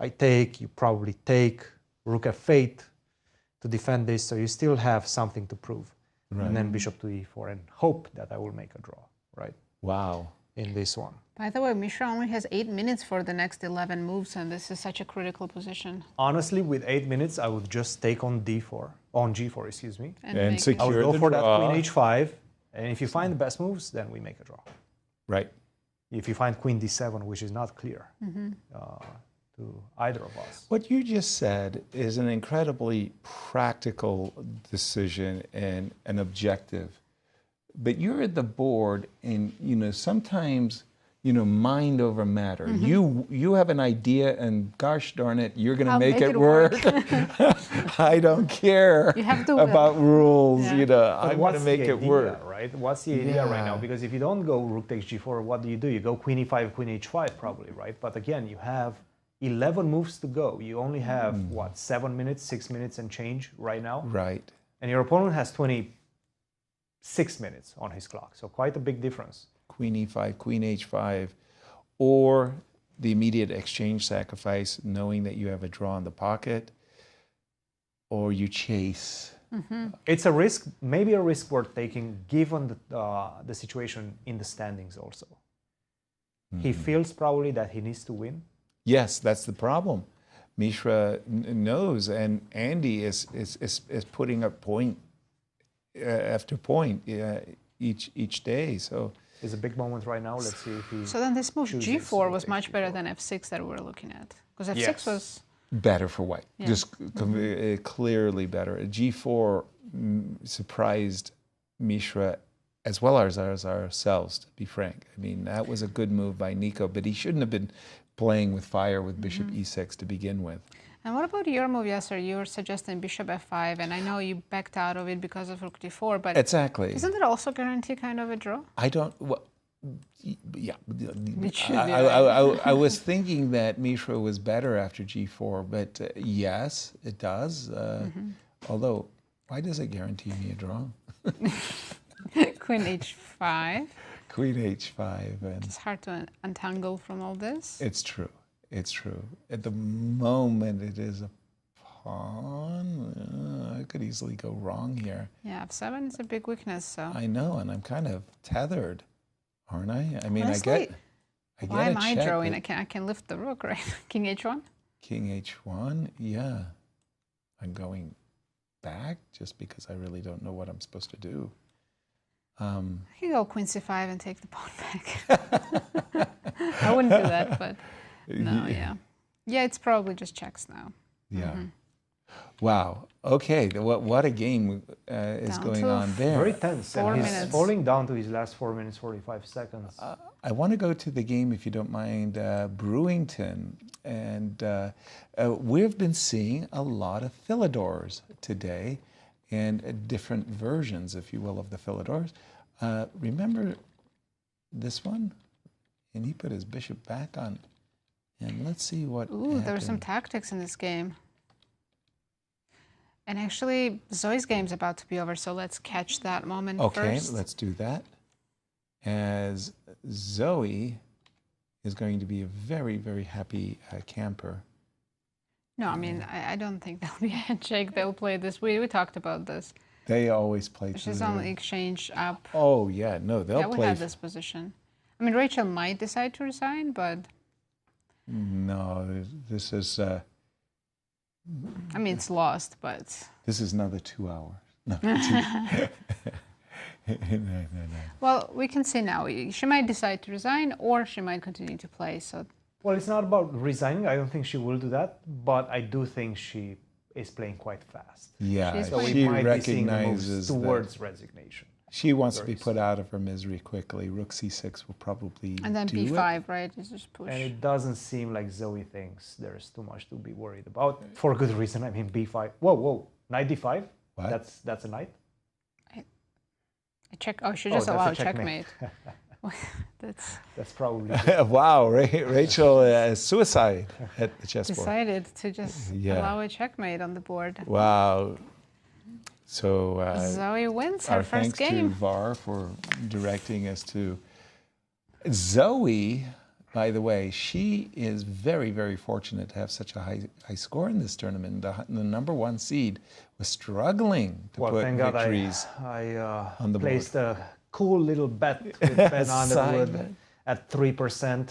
C: I take, you probably take, Rook f8 to defend this, so you still have something to prove.
E: Right.
C: And then Bishop to e4 and hope that I will make a draw, right?
E: Wow.
C: In this one.
D: By the way, Mishra only has 8 minutes for the next 11 moves, and this is such a critical position.
C: Honestly, with 8 minutes, I would just take on d4, on g4, excuse me.
E: And secure
C: I would go
E: the
C: for
E: draw.
C: that Queen h5, and if you find the best moves, then we make a draw.
E: Right.
C: If you find Queen d7, which is not clear to either of us.
E: What you just said is an incredibly practical decision and an objective. But you're at the board, and sometimes mind over matter. You have an idea, and gosh darn it, you're going to make it work. I don't care about rules. I'm going to make it work.
C: Right? What's the idea right now? Because if you don't go Rook takes g4, what do? You go Queen e5, Queen h5, probably, right? But again, you have 11 moves to go. You only have what, 7 minutes, 6 minutes and change right now.
E: Right.
C: And your opponent has 26 minutes on his clock, so quite a big difference.
E: Queen e5, Queen h5, or the immediate exchange sacrifice, knowing that you have a draw in the pocket, or you chase.
C: It's a risk, maybe a risk worth taking, given the situation in the standings also. He feels probably that he needs to win.
E: Yes, that's the problem. Mishra knows, and Andy is putting up point after point each day. So
C: it's a big moment right now. Let's see if he.
D: So then this move g4 was much better than f6 that we're looking at, because f6 was
E: better for White.
D: Yeah.
E: Just clearly better. G4 surprised Mishra as well as ourselves, to be frank. I mean, that was a good move by Nico, but he shouldn't have been playing with fire with Bishop e6 to begin with.
D: And what about your move, Yasser? You were suggesting Bishop f5, and I know you backed out of it because of Rook d4, but
E: exactly.
D: Isn't that also guarantee kind of a draw?
E: I don't. Well, yeah. I was thinking that Mishra was better after g4, but yes, it does. Although, why does it guarantee me a draw?
D: Queen h5.
E: Queen h5. And
D: it's hard to untangle from all this.
E: It's true. It's true. At the moment, it is a pawn. I could easily go wrong here.
D: Yeah, f7 is a big weakness. So
E: I know, and I'm kind of tethered, aren't I? I mean,
D: honestly,
E: I get
D: why am I
E: check,
D: drawing? I can lift the rook, right? King h1.
E: King h1. Yeah, I'm going back just because I really don't know what I'm supposed to do.
D: I can go Queen c5 and take the pawn back. I wouldn't do that, but no, yeah. Yeah, it's probably just checks now.
E: Yeah. Wow. Okay, what a game is going on there.
C: Very tense. And he's falling down to his last 4 minutes, 45 seconds.
E: I want to go to the game, if you don't mind, Brewington. And we've been seeing a lot of Philidors today and different versions, if you will, of the Philidors. Remember this one? And he put his bishop back on. And let's see what happened.
D: There were some tactics in this game. And actually, Zoe's game's about to be over, so let's catch that moment first.
E: Okay, let's do that. As Zoe is going to be a very, very happy camper.
D: No, I mean, I don't think there'll be a handshake. They'll play this. We talked about this.
E: They always play to
D: She's only exchange up.
E: Oh, yeah, no, they'll play.
D: We had this position. I mean, Rachel might decide to resign, but...
E: No, this is...
D: I mean, it's lost, but...
E: This is another 2 hours. No. No.
D: Well, we can see now. She might decide to resign, or she might continue to play. So.
C: Well, it's not about resigning. I don't think she will do that, but I do think she is playing quite fast.
E: Yeah,
C: so
E: she
C: we might
E: recognizes
C: be moves towards resignation.
E: She wants to be put out of her misery quickly. Rook c6 will probably
D: and then b5, right? Is just push.
C: And it doesn't seem like Zoe thinks there's too much to be worried about. For good reason. I mean, b5. Whoa. Knight d5?
E: What?
C: That's a knight?
D: I check. Oh, she just allowed checkmate.
C: That's probably...
E: Wow, Rachel suicide at the chessboard.
D: Decided to just allow a checkmate on the board.
E: Wow. So
D: Zoe wins her first game.
E: Thanks to VAR for directing us to Zoe. By the way, she is very, very fortunate to have such a high score in this tournament. The #1 seed was struggling to put victories on the board.
C: Placed a cool little bet with Ben Underwood at 3%.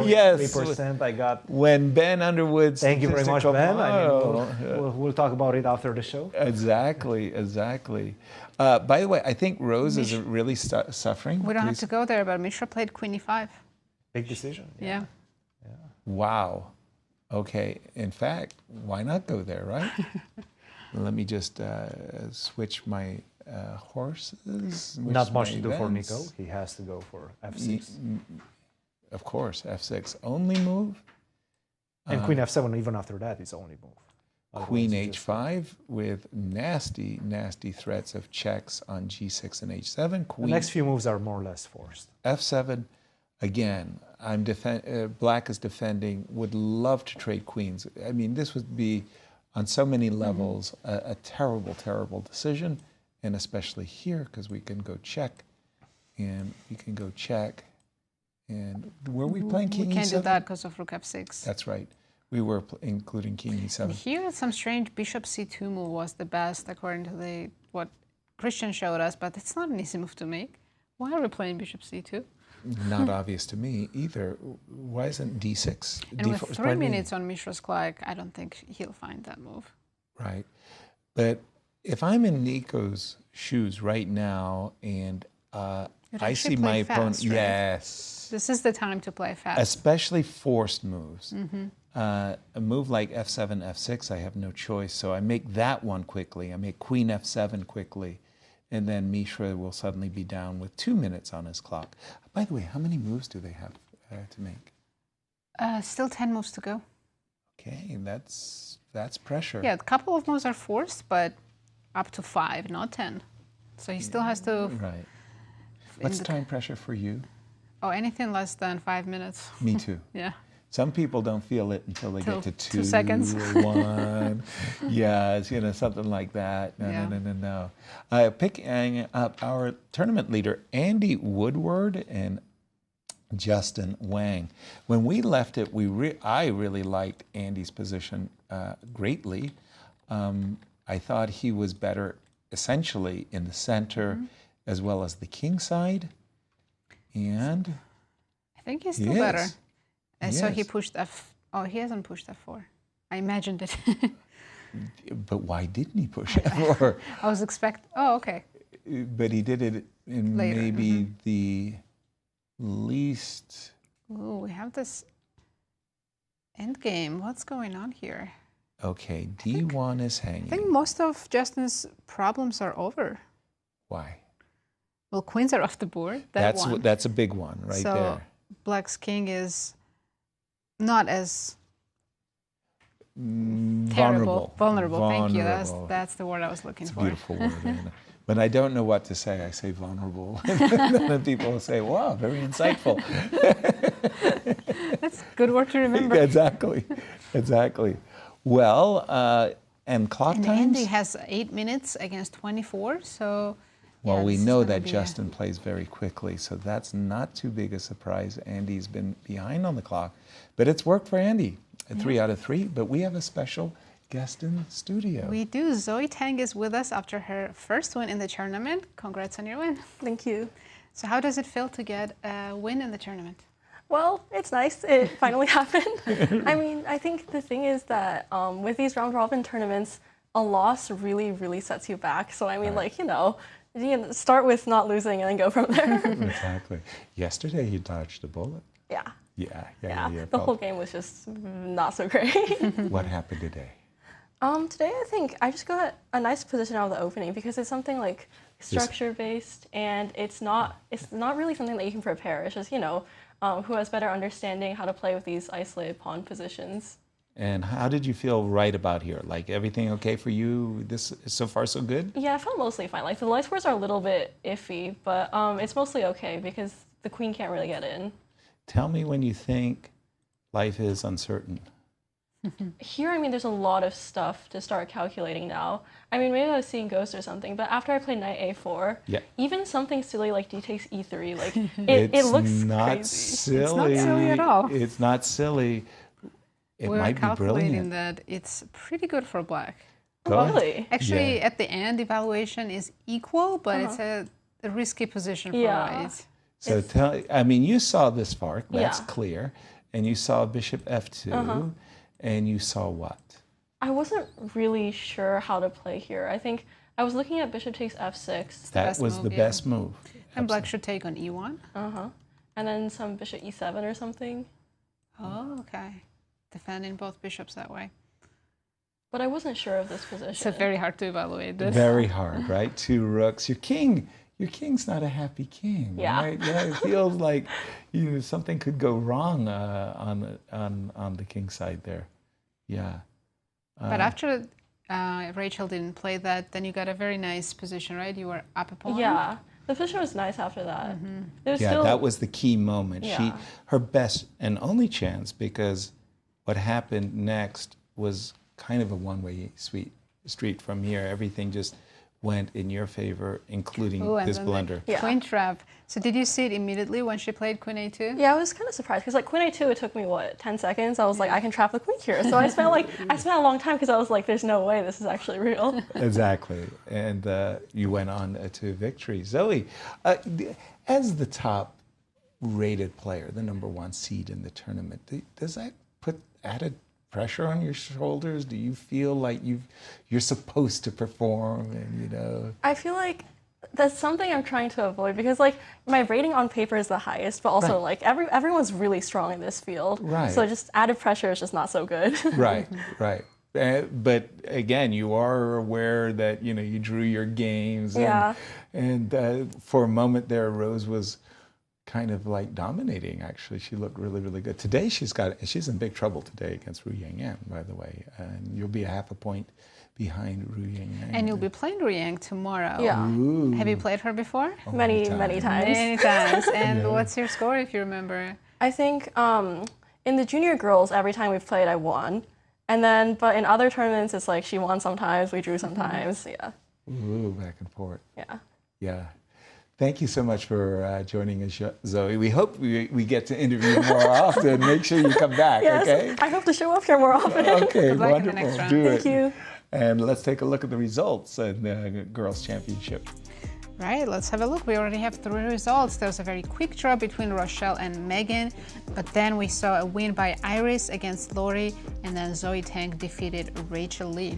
E: Yes,
C: 3%. I got.
E: When Ben Underwood.
C: Thank you very much, Ben. I mean, we'll talk about it after the show.
E: Exactly. By the way, I think Rose is really suffering.
D: We don't have to go there, but Mishra played Queen e5.
C: Big decision.
D: Yeah.
E: Wow. Okay. In fact, why not go there, right? Let me just switch my horses.
C: Not much to do for Nico. He has to go for f6.
E: Of course, f6 only move.
C: And Queen f7 even after that is only move.
E: Queen h5 with nasty, nasty threats of checks on g6 and h7.
C: The next few moves are more or less forced.
E: f7. Again, Black is defending, would love to trade queens. I mean, this would be, on so many levels, a terrible, terrible decision, and especially here, because we can go check, and we can go check, and were we playing king e7?
D: We can't do that because of rook f6.
E: That's right. We were including king e7.
D: And here, some strange bishop c2 move was the best, according to what Christian showed us, but it's not an easy move to make. Why are we playing bishop c2?
E: Not obvious to me either. Why isn't d6?
D: And with 3 minutes on Mishra's clock, I don't think he'll find that move.
E: Right. But if I'm in Nico's shoes right now and I see my opponent...
D: Fast, right?
E: Yes.
D: This is the time to play fast.
E: Especially forced moves. A move like f7, f6, I have no choice. So I make that one quickly. I make queen f7 quickly. And then Mishra will suddenly be down with 2 minutes on his clock. By the way, how many moves do they have to make?
D: Still 10 moves to go.
E: Okay, that's pressure.
D: Yeah, a couple of moves are forced, but up to 5, not 10. So he still has to...
E: Right. What's time pressure for you?
D: Oh, anything less than 5 minutes.
E: Me too.
D: Yeah.
E: Some people don't feel it until they get to
D: 2 seconds.
E: Or 1. Yeah, something like that. No. Picking up our tournament leader, Andy Woodward and Justin Wang. When we left it, I really liked Andy's position greatly. I thought he was better essentially in the center as well as the king side. And
D: I think he's still better. And so he pushed Oh, he hasn't pushed f4. I imagined it.
E: But why didn't he push f4?
D: I was Oh, okay.
E: But he did it in
D: later.
E: Maybe the least...
D: Ooh, we have this endgame. What's going on here?
E: Okay, D1 is
D: I
E: hanging.
D: think most of Justin's problems are over.
E: Why?
D: Well, queens are off the board.
E: That's a big one right
D: so
E: there.
D: Black's king is not as terrible. Vulnerable. Thank you. That's the word I was looking for.
E: Beautiful word. When I don't know what to say, I say vulnerable. Then people say, wow, very insightful.
D: That's a good word to remember.
E: Exactly. Well, and clock times?
D: Andy has 8 minutes against 24, so...
E: Well, we know that Justin plays very quickly, so that's not too big a surprise. Andy's been behind on the clock, but it's worked for Andy. 3 out of 3, but we have a special guest in the studio.
D: We do. Zoe Tang is with us after her first win in the tournament. Congrats on your win.
H: Thank you.
D: So how does it feel to get a win in the tournament?
H: Well, it's nice. It finally happened. I mean, I think the thing is that with these round-robin tournaments, a loss really, really sets you back. So, I mean, like, you know, start with not losing and then go from there.
E: Exactly. Yesterday, you dodged a bullet.
H: Yeah.
E: Yeah.
H: The whole game was just not so great.
E: What happened today?
H: Today, I think I just got a nice position out of the opening because it's something like structure-based, and it's not really something that you can prepare. It's just, you know, who has better understanding how to play with these isolated pawn positions.
E: And how did you feel right about here? Like, everything okay for you? This is so far so good?
H: Yeah, I felt mostly fine. Like, the light scores are a little bit iffy, but it's mostly okay because the queen can't really get in.
E: Tell me when you think life is uncertain.
H: Here, I mean, there's a lot of stuff to start calculating now. I mean, maybe I was seeing ghosts or something, but after I played knight a4, even something silly like d takes e3, like, it looks crazy.
E: Silly.
D: It's not silly at all.
E: It's not silly. It might be brilliant.
D: That it's pretty good for black.
H: Really?
D: Actually, at the end, evaluation is equal, but it's a risky position for white.
E: So I mean, you saw this farc, that's clear, and you saw bishop f2, and you saw what?
H: I wasn't really sure how to play here. I think I was looking at bishop takes f6.
E: That was the best move.
D: And black should take on e1.
H: And then some bishop e7 or something.
D: Oh, okay. Defending both bishops that way.
H: But I wasn't sure of this position.
D: It's very hard to evaluate this.
E: Very hard, right? 2 rooks. Your king's not a happy king, right? Yeah, it feels like something could go wrong on the king side there. Yeah.
D: But after Rachel didn't play that, then you got a very nice position, right? You were up a pawn.
H: Yeah, the position was nice after that.
E: That was the key moment.
H: Yeah.
E: Her best and only chance, because what happened next was kind of a one-way street from here. Everything just went in your favor, including this blunder.
D: Queen trap. So did you see it immediately when she played queen a2?
H: Yeah, I was kind of surprised because like queen a2, it took me 10 seconds. I was like, I can trap the queen here. So I spent a long time because I was like, there's no way this is actually real.
E: Exactly, and you went on to victory. Zoe, as the top-rated player, the #1 seed in the tournament, does that put added pressure on your shoulders? Do you feel like you're supposed to perform? And
H: I feel like that's something I'm trying to avoid because like my rating on paper is the highest, but also like everyone's really strong in this field.
E: Right.
H: So just added pressure is just not so good.
E: Right. But again, you are aware that you drew your games. And for a moment there, Rose was kind of like dominating. Actually, she looked really, really good. Today she's in big trouble today against Ru Yang, by the way, and you'll be half a point behind Ru Yang.
D: And you'll be playing Ru Yang tomorrow.
H: Yeah.
E: Ooh.
D: Have you played her before?
H: Many times.
D: Many times. And what's your score if you remember?
H: I think in the junior girls, every time we've played, I won. And then, but in other tournaments, it's like she won sometimes, we drew sometimes. Yeah.
E: Ooh, back and forth.
H: Yeah.
E: Yeah. Thank you so much for joining us, Zoe. We hope we get to interview you more often. Make sure you come back, okay?
H: I hope to show up here more often.
E: Okay, wonderful. Do it.
H: Thank you.
E: And let's take a look at the results in the Girls' Championship.
D: Right, let's have a look. We already have 3 results. There was a very quick draw between Rochelle and Megan, but then we saw a win by Iris against Lori, and then Zoe Tang defeated Rachel Lee.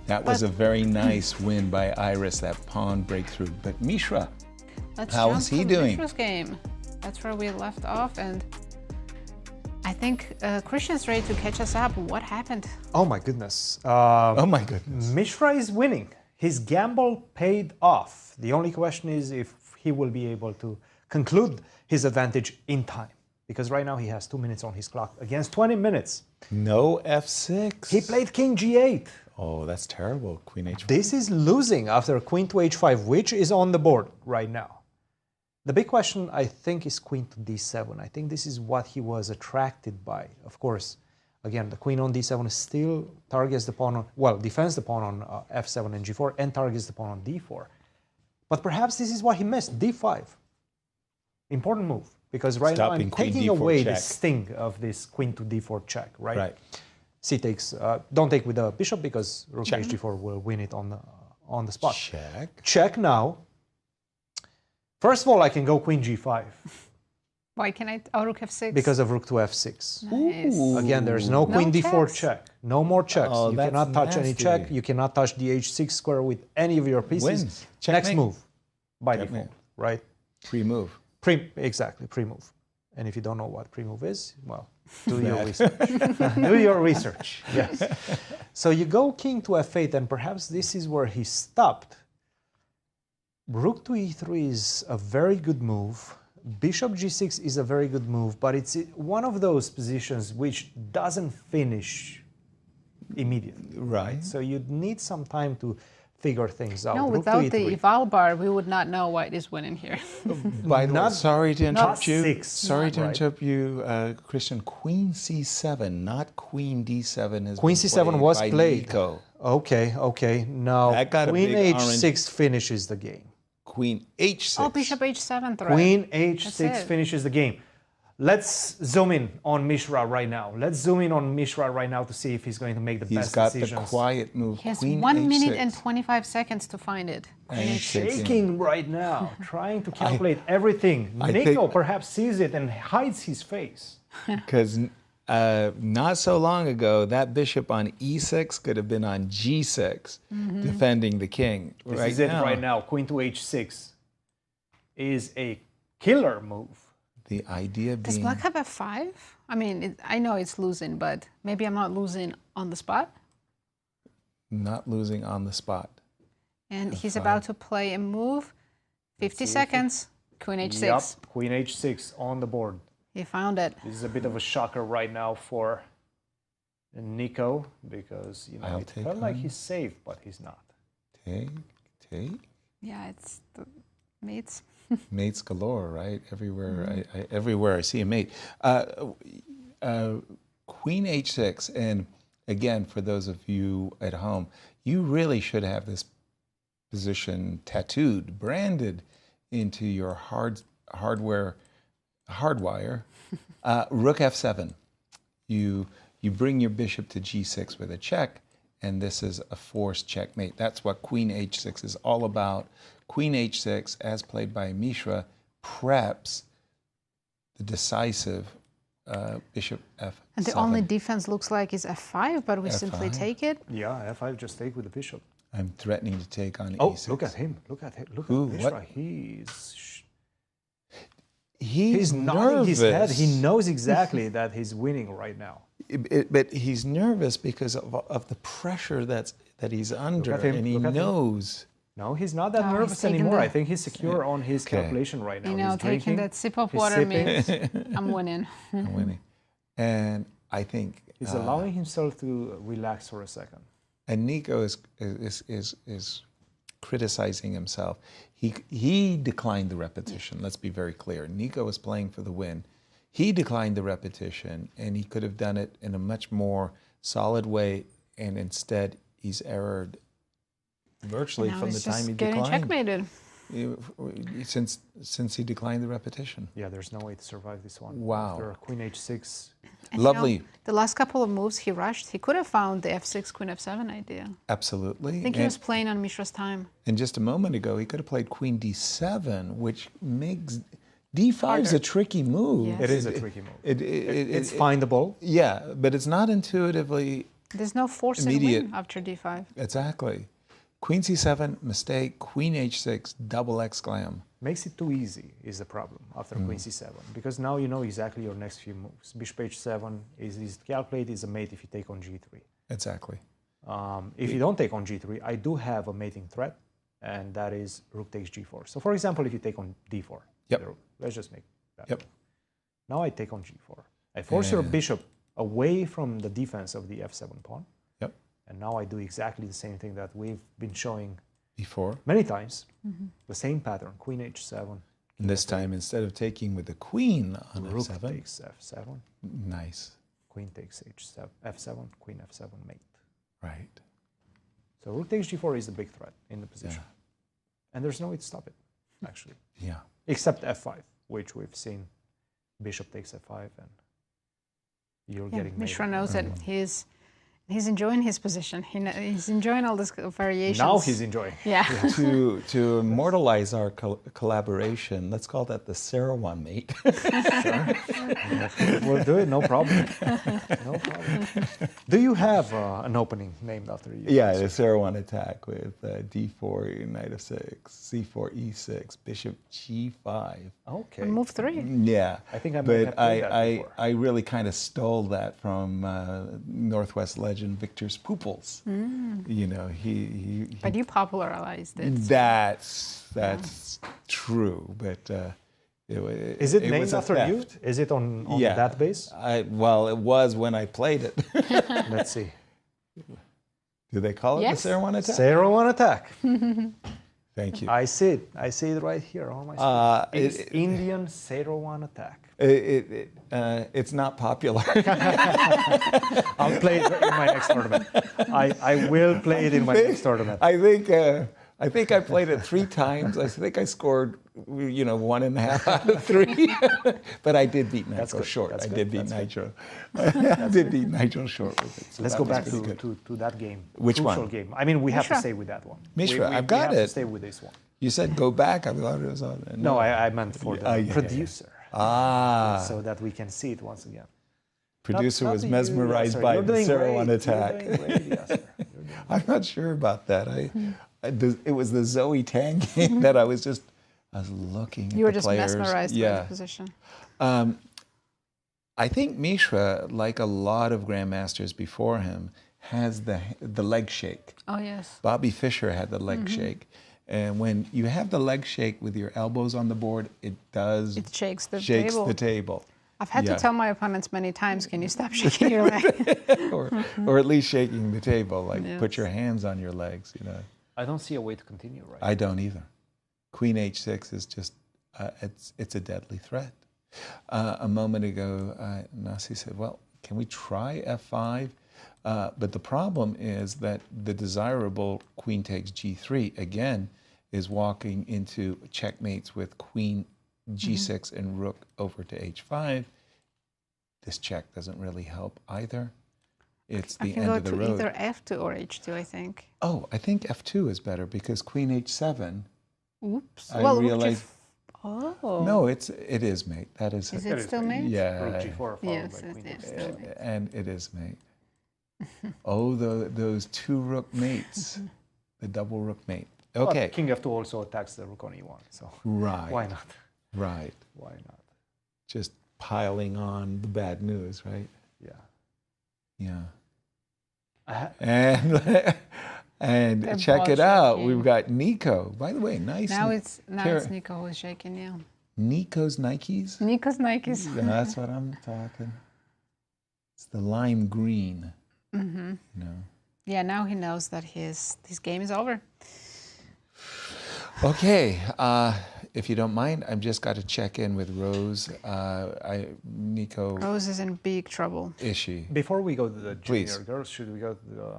E: That was a very nice win by Iris, that pawn breakthrough. But Mishra, how is he doing?
D: Mishra's game. That's where we left off, and I think Christian's ready to catch us up. What happened?
C: Oh my goodness.
E: Oh my goodness.
C: Mishra is winning. His gamble paid off. The only question is if he will be able to conclude his advantage in time. Because right now he has 2 minutes on his clock against 20 minutes.
E: No F6.
C: He played King G8.
E: Oh, that's terrible. Queen H5.
C: This is losing after Queen to H5, which is on the board right now. The big question, I think, is Queen to D7. I think this is what he was attracted by. Of course, again, the Queen on D7 still targets the pawn on, well, defends the pawn on F7 and G4 and targets the pawn on D4. But perhaps this is what he missed, D5. Important move. Because right now I'm taking away the sting of this Queen to D4 check, right?
E: Right.
C: C takes, don't take with the bishop because Rook H4 will win it on the spot.
E: Check.
C: Check now. First of all, I can go Queen G5.
D: Why can I? Oh, Rook F6.
C: Because of Rook to F6.
D: Nice.
C: Again, there's no Queen D4 check. No more checks.
E: Oh,
C: you
E: that's
C: cannot touch any
E: nasty.
C: check. You cannot touch the H6 square with any of your pieces.
E: Wins.
C: Next
E: Checkmate.
C: move by
E: Checkmate.
C: default, right?
E: Pre-move.
C: Exactly, pre-move. And if you don't know what pre-move is, well, do your research. Do your research, yes. So you go King to F8, and perhaps this is where he stopped. Rook to E3 is a very good move. Bishop G6 is a very good move, but it's one of those positions which doesn't finish immediately.
E: Right.
C: So you need some time to figure things out.
D: No,
C: Rook
D: without
C: to
D: the
C: E3.
D: eval bar, we would not know white is winning here.
E: By the way, sorry to interrupt you.
C: six.
E: Sorry to
C: Right.
E: interrupt you, Christian. Queen C7, not Queen D7. Has
C: Queen
E: been
C: C7
E: played
C: was
E: by
C: played.
E: Nico.
C: Okay. Now
E: That got a
C: Queen
E: big
C: H6 finishes the game.
E: Queen H6.
D: Oh, Bishop H7 threat.
C: Queen
D: That's
C: H6
D: it.
C: finishes the game. Let's zoom in on Mishra right now. Let's zoom in on Mishra right now to see if he's going to make the
E: He's
C: best
E: got
C: decisions.
E: the quiet move.
D: He has
E: Queen
D: 1 minute
E: H6.
D: and 25 seconds to find it.
E: And
D: Queen
E: he's
D: H6.
C: Shaking right now, trying to calculate everything.
E: I
C: Nico
E: think-
C: perhaps sees it and hides his face.
E: Because not so long ago, that bishop on E6 could have been on G6, defending the king.
C: This
E: right
C: is it
E: now,
C: right now. Queen to H6 is a killer move.
E: The idea
D: Does
E: being
D: black have F5? I mean, I know it's losing, but maybe I'm not losing on the spot.
E: not losing on the spot.
D: And he's
E: F5.
D: about to play a move. 50
C: see if
D: seconds. Queen H6.
C: Yup, Queen H6 on the board.
D: He found it.
C: This is a bit of a shocker right now for Nico because
E: I'll
C: it
E: take
C: felt like
E: on.
C: he's safe, but he's not.
E: Take.
D: Yeah, it's the mates.
E: Mates galore, right? Everywhere, everywhere I see a mate. Queen H6, and again, for those of you at home, you really should have this position tattooed, branded into your hardwire. Rook F7. You bring your bishop to G6 with a check, and this is a forced checkmate. That's what Queen H6 is all about. Queen H6, as played by Mishra, preps the decisive bishop F7.
D: And the only defense looks like is F5, but we simply
E: F5.
D: take it.
C: Yeah, F5 just take with the bishop.
E: I'm threatening to take on
C: Oh,
E: E6.
C: look at him. Look at
E: Who?
C: Mishra.
E: What?
C: He's nodding
E: nervous.
C: his head. He knows exactly that he's winning right now.
E: But he's nervous because of the pressure that he's under,
C: at him,
E: and he
C: look at him.
E: knows.
C: No, he's not that
D: No, he's
C: nervous
D: taking
C: anymore.
D: the-
C: I think he's secure on his
E: Okay.
C: calculation right now.
D: You know,
C: He's
D: taking
C: drinking,
D: that sip of
C: he's
D: water
C: sipping.
D: means I'm winning.
E: I'm winning. And I think
C: He's allowing himself to relax for a second.
E: and Nico is criticizing himself. He declined the repetition. Let's be very clear. Nico was playing for the win. He declined the repetition, and he could have done it in a much more solid way. And instead, he's errored virtually
D: Now
E: from the
D: he's
E: time
D: just
E: he
D: getting
E: declined.
D: checkmated.
E: Since he declined the repetition.
C: Yeah, there's no way to survive this one.
E: Wow.
C: After Queen H6.
D: And
E: Lovely.
D: You know, the last couple of moves he rushed, he could have found the F6, Queen F7 idea.
E: Absolutely.
D: I think he was playing on Mishra's time.
E: And just a moment ago, he could have played Queen D7, which makes D5 is a tricky move.
D: Yes.
C: It is a tricky move.
E: It's
C: findable.
E: Yeah, but it's not intuitively
D: There's no force in
E: immediate.
D: win after D5.
E: Exactly. Queen c7, mistake, queen h6, double exclam.
C: Makes it too easy is the problem after queen c7, because now you know exactly your next few moves. Bishop h7 is calculated as a mate if you take on g3.
E: Exactly.
C: If you don't take on g3, I do have a mating threat, and that is rook takes g4. So for example, if you take on d4, let's just make that.
E: Yep.
C: Now I take on g4. I force your bishop away from the defense of the f7 pawn.
E: Yep.
C: And now I do exactly the same thing that we've been showing
E: before
C: many times. The same pattern, queen h7.
E: And this time, instead of taking with the queen on
C: rook
E: f7.
C: takes f7.
E: Nice.
C: Queen takes h7, f7, queen f7, mate.
E: Right.
C: So rook takes g4 is the big threat in the position. And there's no way to stop it, actually.
E: Yeah.
C: Except f5, which we've seen bishop takes f5, and you're getting
D: Mishra knows that he's enjoying his position. He's enjoying all these variations.
C: Now he's enjoying.
D: Yeah.
E: To immortalize our collaboration, let's call that the Seirawan mate.
C: Sure. We'll do it, no problem. No problem. Do you have an opening named after you?
E: Yeah, the Seirawan attack with d4, knight f6, c4, e6, bishop g5.
C: Okay.
D: And move 3.
E: Yeah.
C: I think I might have played that before.
E: I really kind of stole that from Northwest legend Victor Spooples. You know, he
D: But you popularized it.
E: That's true, but
C: is it named after you? Is it on that base?
E: Well, it was when I played it.
C: Let's see.
E: Do they call it the Seirawan attack?
C: Seirawan attack.
E: Thank you.
C: I see it. I see it right here on my screen. It's Indian Seirawan attack.
E: It's not popular.
C: I'll play it in my next tournament. I will play it in my next tournament.
E: I think I played it 3 times. I think I scored, 1.5 out of 3. But I did beat Nitro short. I did beat Nitro. I did beat Nitro short with it. So
C: let's go back to that game.
E: Which
C: Crucial
E: one?
C: game. I mean, we have
D: Mishra.
C: to stay with that one.
E: Mishra, I've got
C: we
E: it.
C: have to stay with this one.
E: You said go back. I thought it was on.
C: No, I meant for the producer. So that we can see it once again.
E: Producer was mesmerized by the Seirawan attack. I'm not sure about that. It was the Zoe Tang game that I was looking at.
D: You were
E: the
D: just
E: players.
D: mesmerized by the position.
E: I think Mishra, like a lot of grandmasters before him, has the leg shake.
D: Oh yes.
E: Bobby Fischer had the leg shake. And when you have the leg shake with your elbows on the board, it
D: shakes the
E: table.
D: I've had to tell my opponents many times, can you stop shaking your leg?
E: or at least shaking the table, like put your hands on your legs,
C: I don't see a way to continue, right?
E: I don't either. Queen h6 is just, it's a deadly threat. A moment ago, Nazi said, well, can we try f5? But the problem is that the desirable queen takes g3, again, is walking into checkmates with queen g6 and rook over to h5. This check doesn't really help either. It's the end of the road.
D: Either f2 or h2, I think.
E: Oh, I think f2 is better because queen h7.
D: Oops.
E: I realized.
D: Oh.
E: No, it is mate. That is.
D: Is it still mate?
E: Yeah.
C: Rook g4 followed
D: yes,
C: by queen
D: it is
C: h6.
D: still mate.
E: And it is mate. Oh, those 2 rook mates, the double rook mate. Okay.
C: But king f2 also attacks the rook on e1, so
E: right.
C: Why not?
E: Right.
C: Why not?
E: Just piling on the bad news, right?
C: Yeah.
E: Yeah. And check it out. We've got Nico. By the way, nice.
D: Now it's Nico who's shaking, yeah.
E: Nico's Nikes?
D: Nico's Nikes.
E: That's what I'm talking. It's the lime green.
D: Yeah, now he knows that his game is over.
E: Okay, if you don't mind, I've just got to check in with Rose. Nico.
D: Rose is in big trouble.
E: Is she?
C: Before we go to the junior girls, should we go to the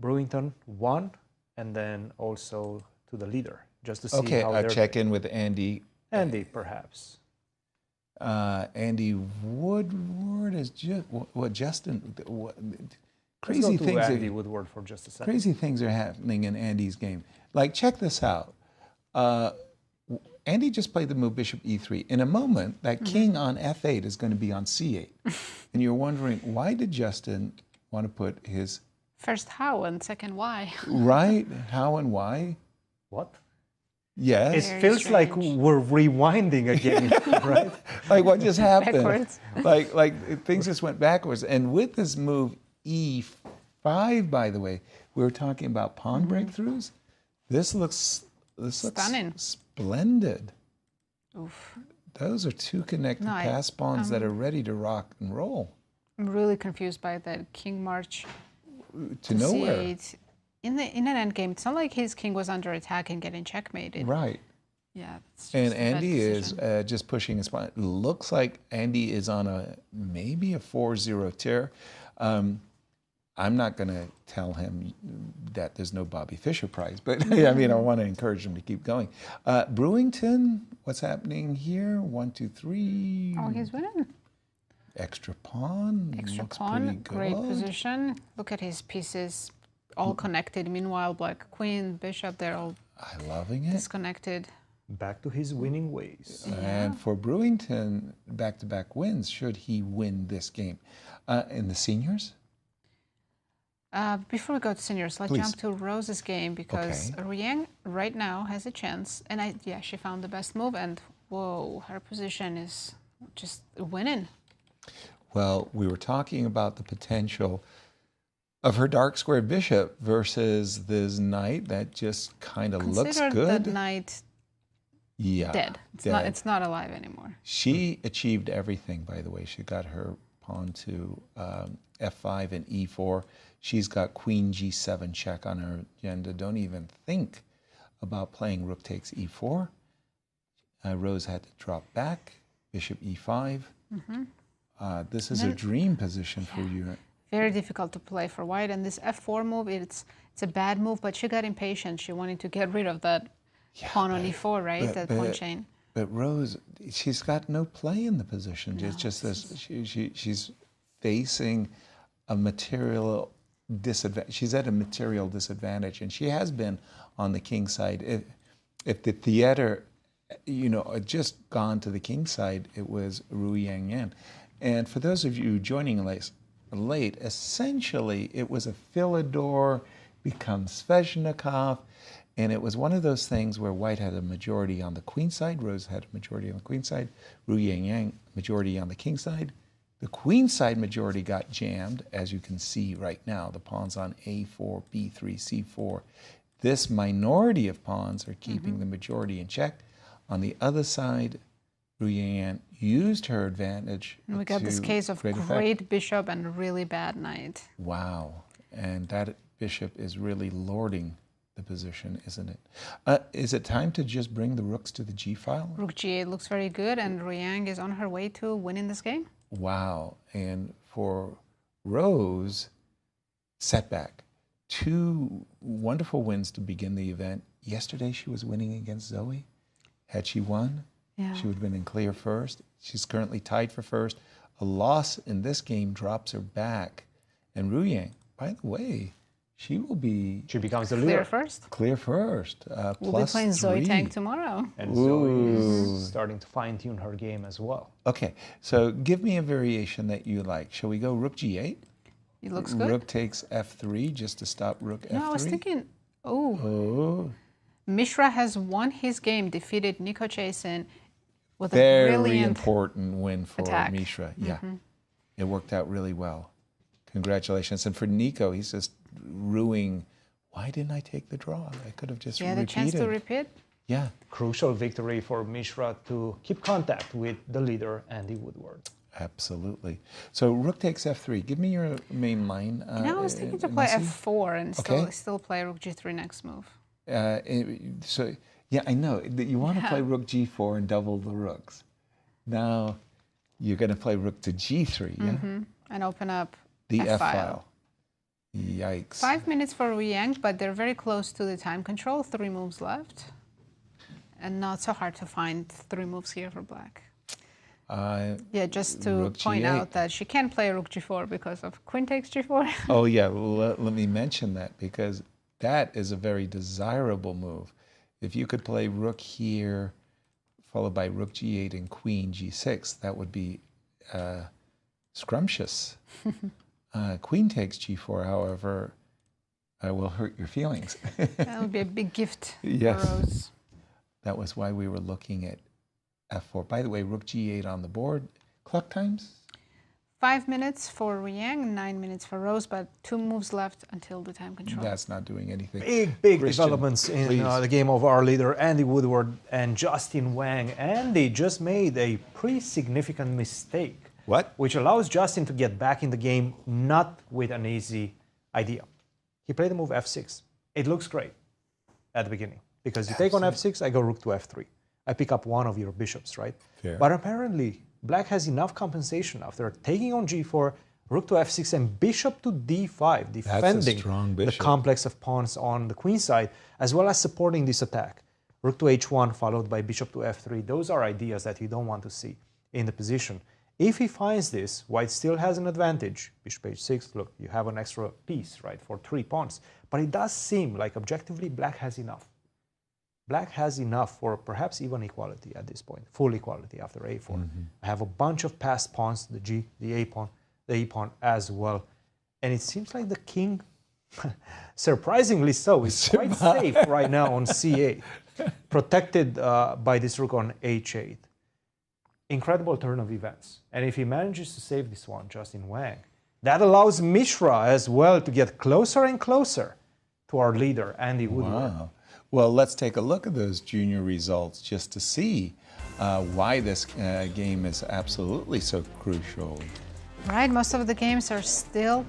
C: Brewington 1 and then also to the leader, just to see how they're...
E: Okay, I'll check in with Andy.
C: Andy, perhaps.
E: Andy Woodward is just Justin.
C: Crazy things. Andy Woodward for just a second.
E: Crazy things are happening in Andy's game. Like, check this out. Andy just played the move bishop e3. In a moment, that king on f8 is going to be on c8, and you're wondering why did Justin want to put his
D: First how and second why.
E: Right? How and why?
C: What?
E: Yes.
C: It feels like we're rewinding again, right?
E: Like what just happened?
D: Backwards.
E: Like things just went backwards. And with this move E5, by the way, we were talking about pawn breakthroughs. This looks
D: stunning,
E: splendid.
D: Oof.
E: Those are two connected pass pawns that are ready to rock and roll.
D: I'm really confused by that king march
E: to nowhere.
D: C8. In an endgame, it's not like his king was under attack and getting checkmated.
E: Right.
D: Yeah. It's
E: And
D: just a bad
E: Andy is
D: decision.
E: just pushing his pawn. It looks like Andy is on maybe a 4-0 tear. I'm not going to tell him that there's no Bobby Fischer prize, but I mean, I want to encourage him to keep going. Brewington, what's happening here? 1, 2, 3.
D: Oh, he's winning.
E: Extra pawn.
D: Extra
E: Looks
D: pawn,
E: pretty
D: great
E: good.
D: position. Look at his pieces, all connected. Meanwhile, black queen, bishop, they're all
E: loving it.
D: Disconnected.
C: Back to his winning ways.
E: And for Brewington, back-to-back wins, should he win this game. In the seniors?
D: Before we go to seniors, let's
E: Please.
D: jump to Rose's game because Wang right now has a chance. And she found the best move. And whoa, her position is just winning.
E: Well, we were talking about the potential of her dark square bishop versus this knight that just kind of looks
D: Consider
E: good.
D: that knight
E: dead.
D: It's not alive anymore.
E: She achieved everything, by the way. She got her pawn to F5 and E4. She's got queen G7 check on her agenda. Don't even think about playing rook takes E4. Rose had to drop back, bishop E5. This is a dream position for you.
D: Very difficult to play for white. And this F4 move, it's a bad move, but she got impatient. She wanted to get rid of that pawn on E4, right? That pawn chain.
E: But Rose, she's got no play in the position. It's just this, she's facing a material disadvantage. She's at a material disadvantage, and she has been on the king side. If the theater, had just gone to the king side, it was Ru Yang Yan. And for those of you joining late, essentially it was a Philidor becomes Sveshnikov, and it was one of those things where white had a majority on the queen side, Rose had a majority on the queen side, Ru Yang Yang majority on the king side. The queen side majority got jammed, as you can see right now. The pawns on A4, B3, C4. This minority of pawns are keeping the majority in check. On the other side, Ru Yang used her advantage.
D: And we got this case of great bishop and really bad knight.
E: Wow. And that bishop is really lording the position, isn't it? Is it time to just bring the rooks to the G file?
D: Rook G8 looks very good, and Ru Yang is on her way to winning this game.
E: Wow. And for Rose, setback. 2 wonderful wins to begin the event. Yesterday she was winning against Zoe. Had she won, she would have been in clear first. She's currently tied for first. A loss in this game drops her back. And Ru Yang, by the way, she becomes the leader. Clear first.
D: We'll be playing Zoe Tank tomorrow.
C: And Zoe is starting to fine-tune her game as well.
E: Okay, so give me a variation that you like. Shall we go Rook G8?
D: It looks good.
E: Rook takes F3 just to stop Rook F3.
D: No, I was thinking, Mishra has won his game, defeated Nico Chasin with a
E: very
D: brilliant
E: important win for
D: attack.
E: Mishra. Yeah, it worked out really well. Congratulations. And for Nico, he's just ruining. Why didn't I take the draw? I could have just repeated.
D: The chance to repeat.
E: Yeah.
C: Crucial victory for Mishra to keep contact with the leader, Andy Woodward.
E: Absolutely. So Rook takes F3. Give me your main line.
D: I was thinking to play F4 and still play Rook G3 next move.
E: I know that you want to play Rook G4 and double the rooks. Now you're going to play Rook to G3, yeah?
D: And open up
E: the
D: F file.
E: Yikes.
D: 5 minutes for Ru Yang, but they're very close to the time control. 3 moves left. And not so hard to find 3 moves here for black. Just to point out that she can't play Rook G4 because of Queen takes G4.
E: Oh yeah, let me mention that because that is a very desirable move. If you could play Rook here, followed by Rook G8 and Queen G6, that would be scrumptious. Queen takes G4, however, I will hurt your feelings.
D: That would be a big gift
E: Yes.
D: for Rose.
E: That was why we were looking at f4. By the way, rook g8 on the board. Clock times?
D: 5 minutes for Wang, 9 minutes for Rose, but 2 moves left until the time control.
E: That's not doing anything.
C: Big
E: Christian,
C: developments in
E: please.
C: the game of our leader, Andy Woodward and Justin Wang. Andy just made a pretty significant mistake.
E: What?
C: Which allows Justin to get back in the game, not with an easy idea. He played the move f6. It looks great at the beginning, because you take on f6, I go rook to f3. I pick up one of your bishops, right?
E: Fair.
C: But apparently, Black has enough compensation after taking on g4, rook to f6, and bishop to d5, defending
E: strong
C: the
E: bishop.
C: complex of pawns on the queen side, as well as supporting this attack. Rook to h1 followed by bishop to f3. Those are ideas that you don't want to see in the position. If he finds this, White still has an advantage. Bishop h6, look, you have an extra piece, right, for 3 pawns. But it does seem like objectively Black has enough. Black has enough for perhaps even equality at this point, full equality after a4. I have a bunch of passed pawns, the g, the a pawn, the e pawn as well. And it seems like the king, surprisingly so, is quite safe right now on c8, protected by this rook on h8. Incredible turn of events. And if he manages to save this one, Justin Wang, that allows Mishra as well to get closer and closer to our leader, Andy Woodward.
E: Wow. Well, let's take a look at those junior results just to see why this game is absolutely so crucial.
D: Right, most of the games are still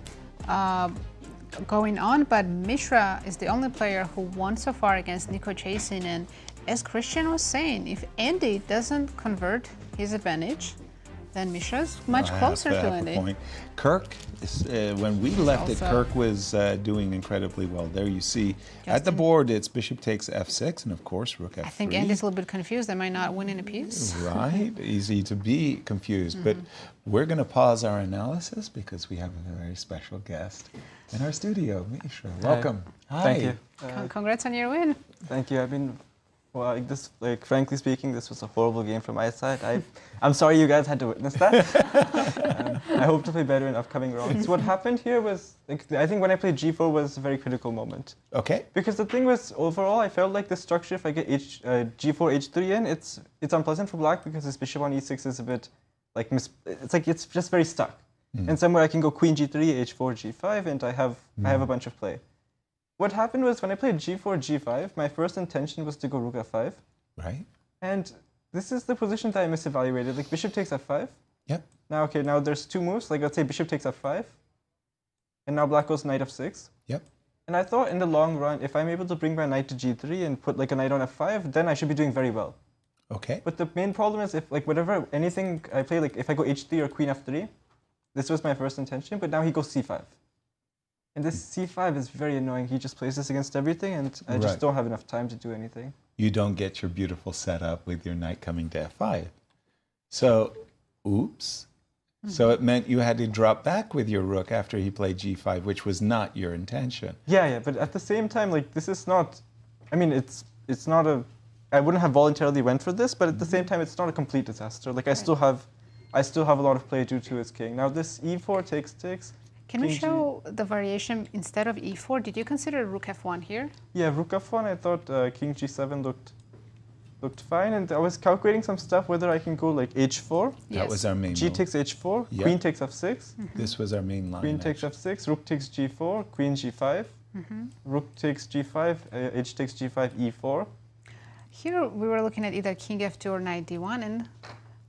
D: going on, but Mishra is the only player who won so far against Nico Chasin. And as Cristian was saying, if Andy doesn't convert his advantage, then Mishra's much closer to Andy.
E: Point. Kirk, when we left it,
D: Also-
E: Kirk was doing incredibly well. There you see, at the board, it's bishop takes f6, and of course, rook f3.
D: I think Andy's a little bit confused. They might not win in a piece.
E: Right, easy to be confused. But we're going to pause our analysis because we have a very special guest in our studio, Mishra. Welcome. Hi.
K: Thank you.
D: Congrats on your win.
K: Thank you. Well, frankly speaking, this was a horrible game from my side. I'm sorry you guys had to witness that. I hope to play better in upcoming rounds. What happened here was, I think when I played g4 was a very critical moment.
E: Okay.
K: Because the thing was, overall, I felt like the structure, if I get g4, h3 in, it's unpleasant for Black because his bishop on e6 is a bit it's just very stuck. And somewhere I can go queen g3, h4, g5, and I have a bunch of play. What happened was when I played g4, g5, my first intention was to go rook f5.
E: Right.
K: And this is the position that I misevaluated. Like bishop takes f5.
E: Yep.
K: Now there's 2 moves. Like let's say bishop takes f5. And now Black goes knight f6.
E: Yep.
K: And I thought in the long run, if I'm able to bring my knight to g3 and put like a knight on f5, then I should be doing very well.
E: Okay.
K: But the main problem is if anything I play, like if I go h3 or queen f3, this was my first intention, but now he goes c5. And this c5 is very annoying. He just plays this against everything, and I just don't have enough time to do anything.
E: You don't get your beautiful setup with your knight coming to f5. So, oops. So it meant you had to drop back with your rook after he played g5, which was not your intention.
K: Yeah, but at the same time, like this is not, I mean, it's not a, I wouldn't have voluntarily went for this, but at the same time, it's not a complete disaster. Like I still have a lot of play due to his king. Now this e4 takes.
D: Can we show the variation instead of e4? Did you consider rook f1 here?
K: Yeah, rook f1, I thought king g7 looked fine, and I was calculating some stuff whether I can go like h4.
E: That was our main
K: G
E: move.
K: takes h4,
E: Yep.
K: queen takes f6.
E: This was our main line.
K: Queen takes f6, rook takes g4, queen g5, rook takes g5, h takes g5, e4.
D: Here we were looking at either king f2 or knight d1, and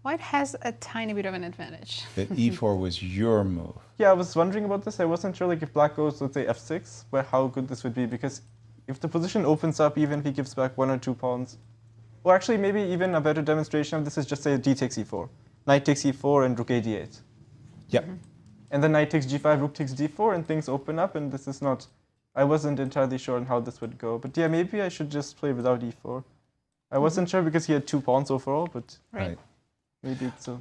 D: White has a tiny bit of an advantage.
E: That e4 was your move.
K: Yeah, I was wondering about this. I wasn't sure like if Black goes, let's say f6, how good this would be, because if the position opens up, even if he gives back 1 or 2 pawns, or actually maybe even a better demonstration of this is just say d takes e4, knight takes e4 and rook a d8.
E: Yep.
K: And then knight takes g5, rook takes d4, and things open up, and this is not, I wasn't entirely sure on how this would go. But yeah, maybe I should just play without e4. I wasn't sure because he had 2 pawns overall, but
E: Right.
K: maybe it's so.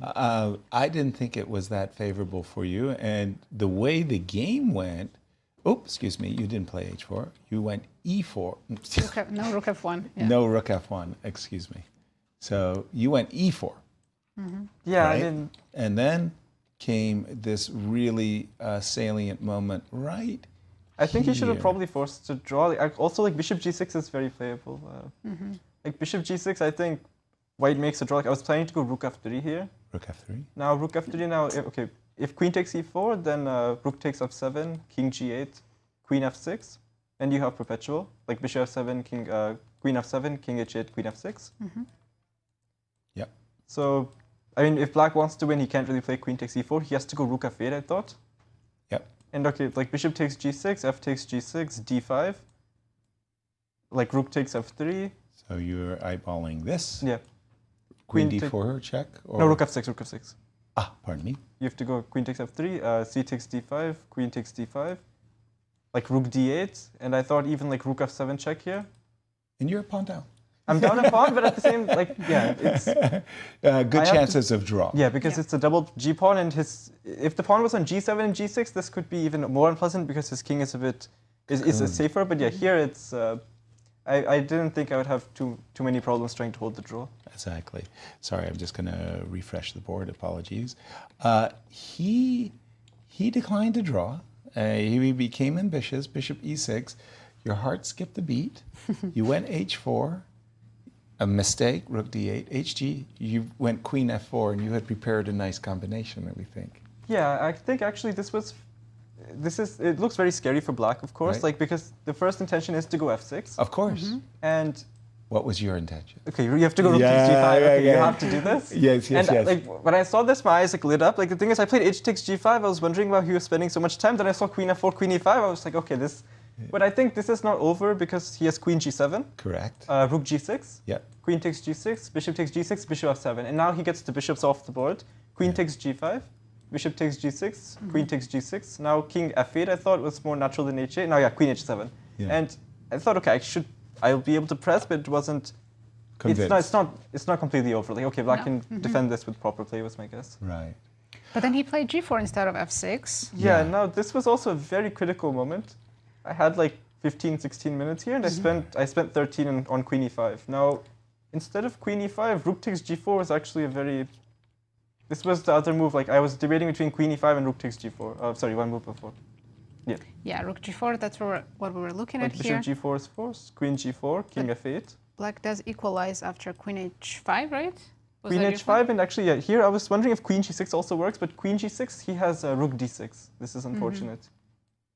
E: I didn't think it was that favorable for you. And the way the game went, excuse me, you didn't play h4. You went e4.
D: No rook f1. Yeah.
E: No rook f1, excuse me. So you went e4.
K: Yeah, I
E: right?
K: didn't.
E: And then came this really salient moment right
K: I think he should have
E: here.
K: probably forced to draw. Also, like bishop g6 is very playable. Like bishop g6, I think white makes a draw. Like I was planning to go rook f3 here.
E: Rook f3.
K: Now rook f3. Now okay, if queen takes e4, then rook takes f7, king g8, queen f6, and you have perpetual. Like bishop f7, queen f7, king h8, queen f6.
E: Yep.
K: So, I mean, if black wants to win, he can't really play queen takes e4. He has to go rook f8, I thought.
E: Yep.
K: And okay, like bishop takes g6, f takes g6, d5. Like rook takes f3.
E: So you're eyeballing this?
K: Yeah.
E: Queen d4 check? Or?
K: No, rook f6, rook f6.
E: Ah, pardon me.
K: You have to go queen takes f3, c takes d5, queen takes d5, like rook d8, and I thought even like rook f7 check here.
E: And you're a pawn down.
K: I'm down a pawn, but at the same, like, yeah, it's...
E: good chances of draw.
K: Yeah, because it's a double g pawn, and if the pawn was on g7 and g6, this could be even more unpleasant because his king is a bit, is safer, but yeah, here it's, I didn't think I would have too many problems trying to hold the draw.
E: Exactly. Sorry, I'm just going to refresh the board. Apologies. He declined to draw. He became ambitious. Bishop e6. Your heart skipped a beat. You went h4. A mistake. Rook d8. hg. You went queen f4, and you had prepared a nice combination, we think.
K: Yeah, I think actually it looks very scary for black, of course,
E: Right.
K: like because the first intention is to go f6.
E: Of course.
K: And
E: what was your intention?
K: Okay, you have to go rook takes g5. Okay, you have to do this.
E: Yes.
K: And like when I saw this, my eyes like lit up. Like the thing is, I played h takes g5. I was wondering why he was spending so much time. Then I saw queen f4, queen e5. I was like, okay, this. But I think this is not over because he has queen g7.
E: Correct.
K: Rook g6.
E: Yeah.
K: Queen takes g6. Bishop takes g6. Bishop f7. And now he gets the bishops off the board. Queen takes g5. Bishop takes g6, queen takes g6. Now king f8 I thought was more natural than h8. Now yeah, queen h7.
E: Yeah.
K: And I thought, okay, I'll be able to press, but it wasn't.
E: Convinced.
K: It's not completely over. Like okay, black can defend this with proper play, was my guess.
E: Right.
D: But then he played g4 instead of f6.
K: Yeah. Now this was also a very critical moment. I had like 15, 16 minutes here, and I spent 13 on queen e5. Now, instead of queen e5, rook takes g4 was actually a very. This was the other move. Like I was debating between queen e5 and rook takes g4. Sorry, one move before. Yeah.
D: Yeah, rook g4. That's what we were looking
K: But
D: at here.
K: bishop g4 is forced. Queen g4, king f8.
D: Black does equalize after queen h5, right? Was
K: Queen
D: that your
K: h5, and actually, yeah, here I was wondering if queen g6 also works, but queen g6, he has rook d6. This is unfortunate.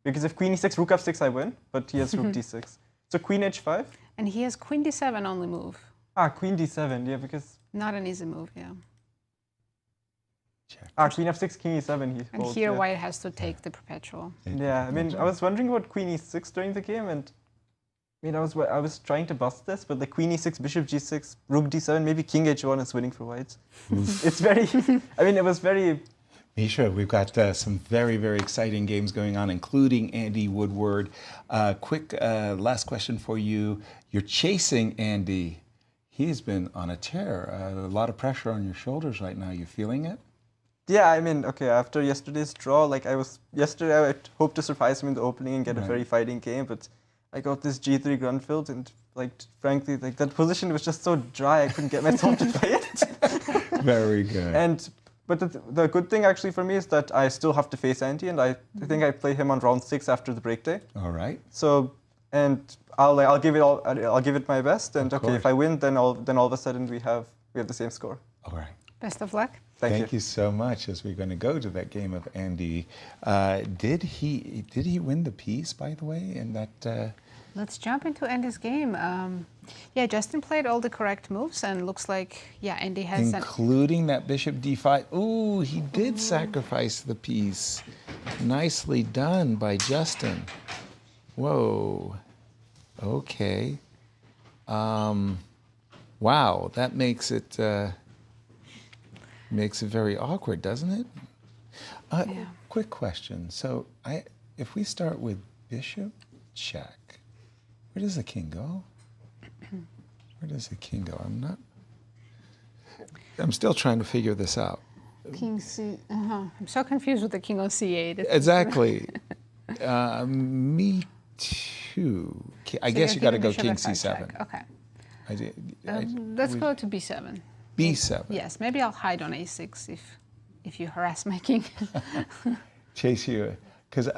K: Because if queen e6, rook f6, I win, but he has rook d6. So queen h5.
D: And he has queen d7 only move.
K: Ah, queen d7, yeah, because.
D: Not an easy move, yeah.
K: Check. Queen f6, king e7.
D: And here white has to take the perpetual.
K: Yeah, I mean, I was wondering about queen e6 during the game, and I mean, I was trying to bust this, but the queen e6, bishop g6, rook d7, maybe king h1 is winning for white. It's very. I mean, it was very.
E: Mishra, we've got some very, very exciting games going on, including Andy Woodward. Quick last question for you. You're chasing Andy. He's been on a tear. A lot of pressure on your shoulders right now. You feeling it?
K: Yeah, I mean, okay, after yesterday's draw, like yesterday I hoped to surprise him in the opening and get a very fighting game, but I got this g3 Grunfeld, and like, frankly, like that position was just so dry I couldn't get myself to play it.
E: Very good.
K: But the good thing actually for me is that I still have to face Andy, and I think I play him on round 6 after the break day.
E: All right.
K: So, and I'll give it my best, and okay, if I win, then all of a sudden we have the same score.
E: All right.
D: Best of luck.
E: Thank you so much. As we're going to go to that game of Andy, did he win the piece, by the way, in that?
D: Let's jump into Andy's game. Yeah, Justin played all the correct moves, and looks like Andy has
E: including that bishop d5. Ooh, he did sacrifice the piece. Nicely done by Justin. Whoa. Okay. Wow, that makes it very awkward, doesn't it?
D: Yeah.
E: Quick question. So, if we start with bishop check, where does the king go? Where does the king go? I'm still trying to figure this out.
D: King C. I'm so confused with the king on c8.
E: Exactly. Me too. I guess you got to go king c7.
D: Okay.
E: I
D: Let's go to b7.
E: b7.
D: Yes, maybe I'll hide on a6 if you harass my king.
E: Chase you, because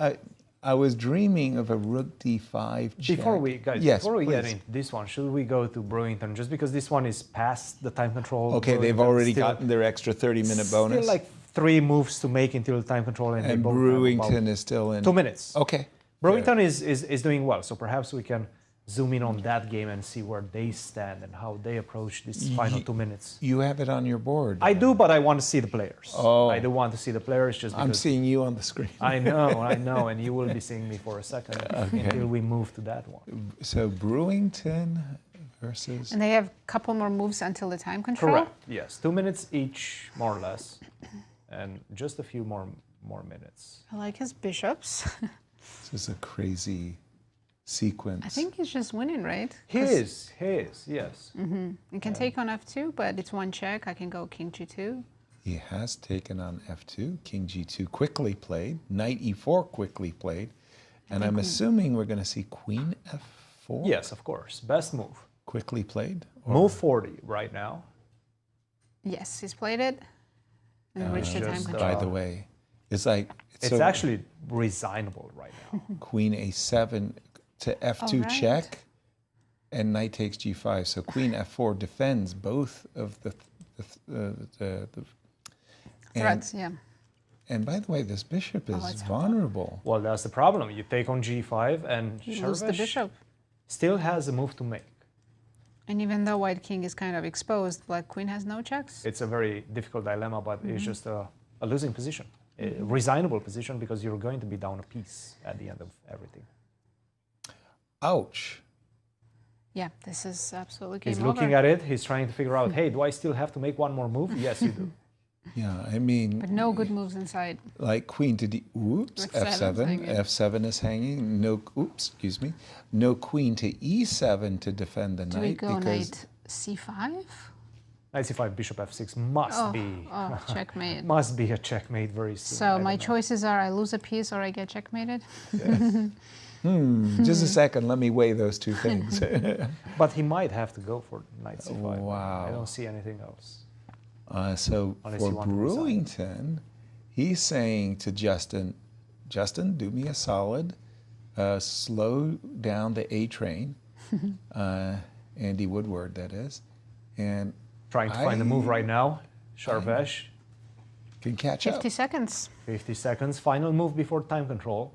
E: I was dreaming of a rook d5 check.
C: Before we get into this one, should we go to Brewington? Just because this one is past the time control.
E: Okay, they've already gotten their extra 30-minute bonus.
C: Still like 3 moves to make until time control, and
E: Brewington is still in
C: 2 minutes.
E: Okay.
C: Brewington is doing well, so perhaps we can zoom in on that game and see where they stand and how they approach this final 2 minutes.
E: You have it on your board.
C: I do, but I want to see the players.
E: Oh.
C: I do want to see the players just because...
E: I'm seeing you on the screen.
C: I know, and you will be seeing me for a second until we move to that one.
E: So Brewington versus...
D: And they have a couple more moves until the time control?
C: Correct, yes. 2 minutes each, more or less, and just a few more minutes.
D: I like his bishops.
E: This is a crazy sequence.
D: I think he's just winning, right?
C: He is, yes.
D: You can take on f2, but it's one check. I can go king g2.
E: He has taken on f2, king g2 quickly played, knight e4 quickly played, and I'm assuming we're going to see queen f4?
C: Yes, of course. Best move.
E: Quickly played?
C: Move 40 right now.
D: Yes, he's played it. And reached the time control.
E: By the way, it's like...
C: It's so actually resignable right now.
E: Queen a7 to f2 check, and knight takes g5. So queen f4 defends both of the
D: threats. Yeah.
E: And by the way, this bishop is vulnerable.
C: Well, that's the problem. You take on g5, and
D: you lose the bishop.
C: Still has a move to make.
D: And even though white king is kind of exposed, black queen has no checks.
C: It's a very difficult dilemma, but it's just a losing position. A resignable position because you're going to be down a piece at the end of everything.
E: Ouch.
D: Yeah, this is absolutely game over.
C: He's looking at it. He's trying to figure out, hey, do I still have to make one more move? Yes, you do.
E: Yeah, I mean...
D: But no good moves inside.
E: Like queen to d... Oops, f7. F7 is hanging. No, oops, excuse me. No queen to e7 to defend the knight.
D: Do we go knight c5?
C: Knight c5, bishop f6 must be...
D: checkmate.
C: Must be a checkmate very soon.
D: So my choices are I lose a piece or I get checkmated?
E: Yes. Just a second, let me weigh those two things.
C: But he might have to go for knight c5.
E: Wow.
C: I don't see anything else.
E: So for Brewington, he's saying to Justin, do me a solid, slow down the A train, Andy Woodward, that is, and
C: trying to find the move right now. Sharvesh
E: can catch
D: 50 seconds.
C: 50 seconds. Final move before time control.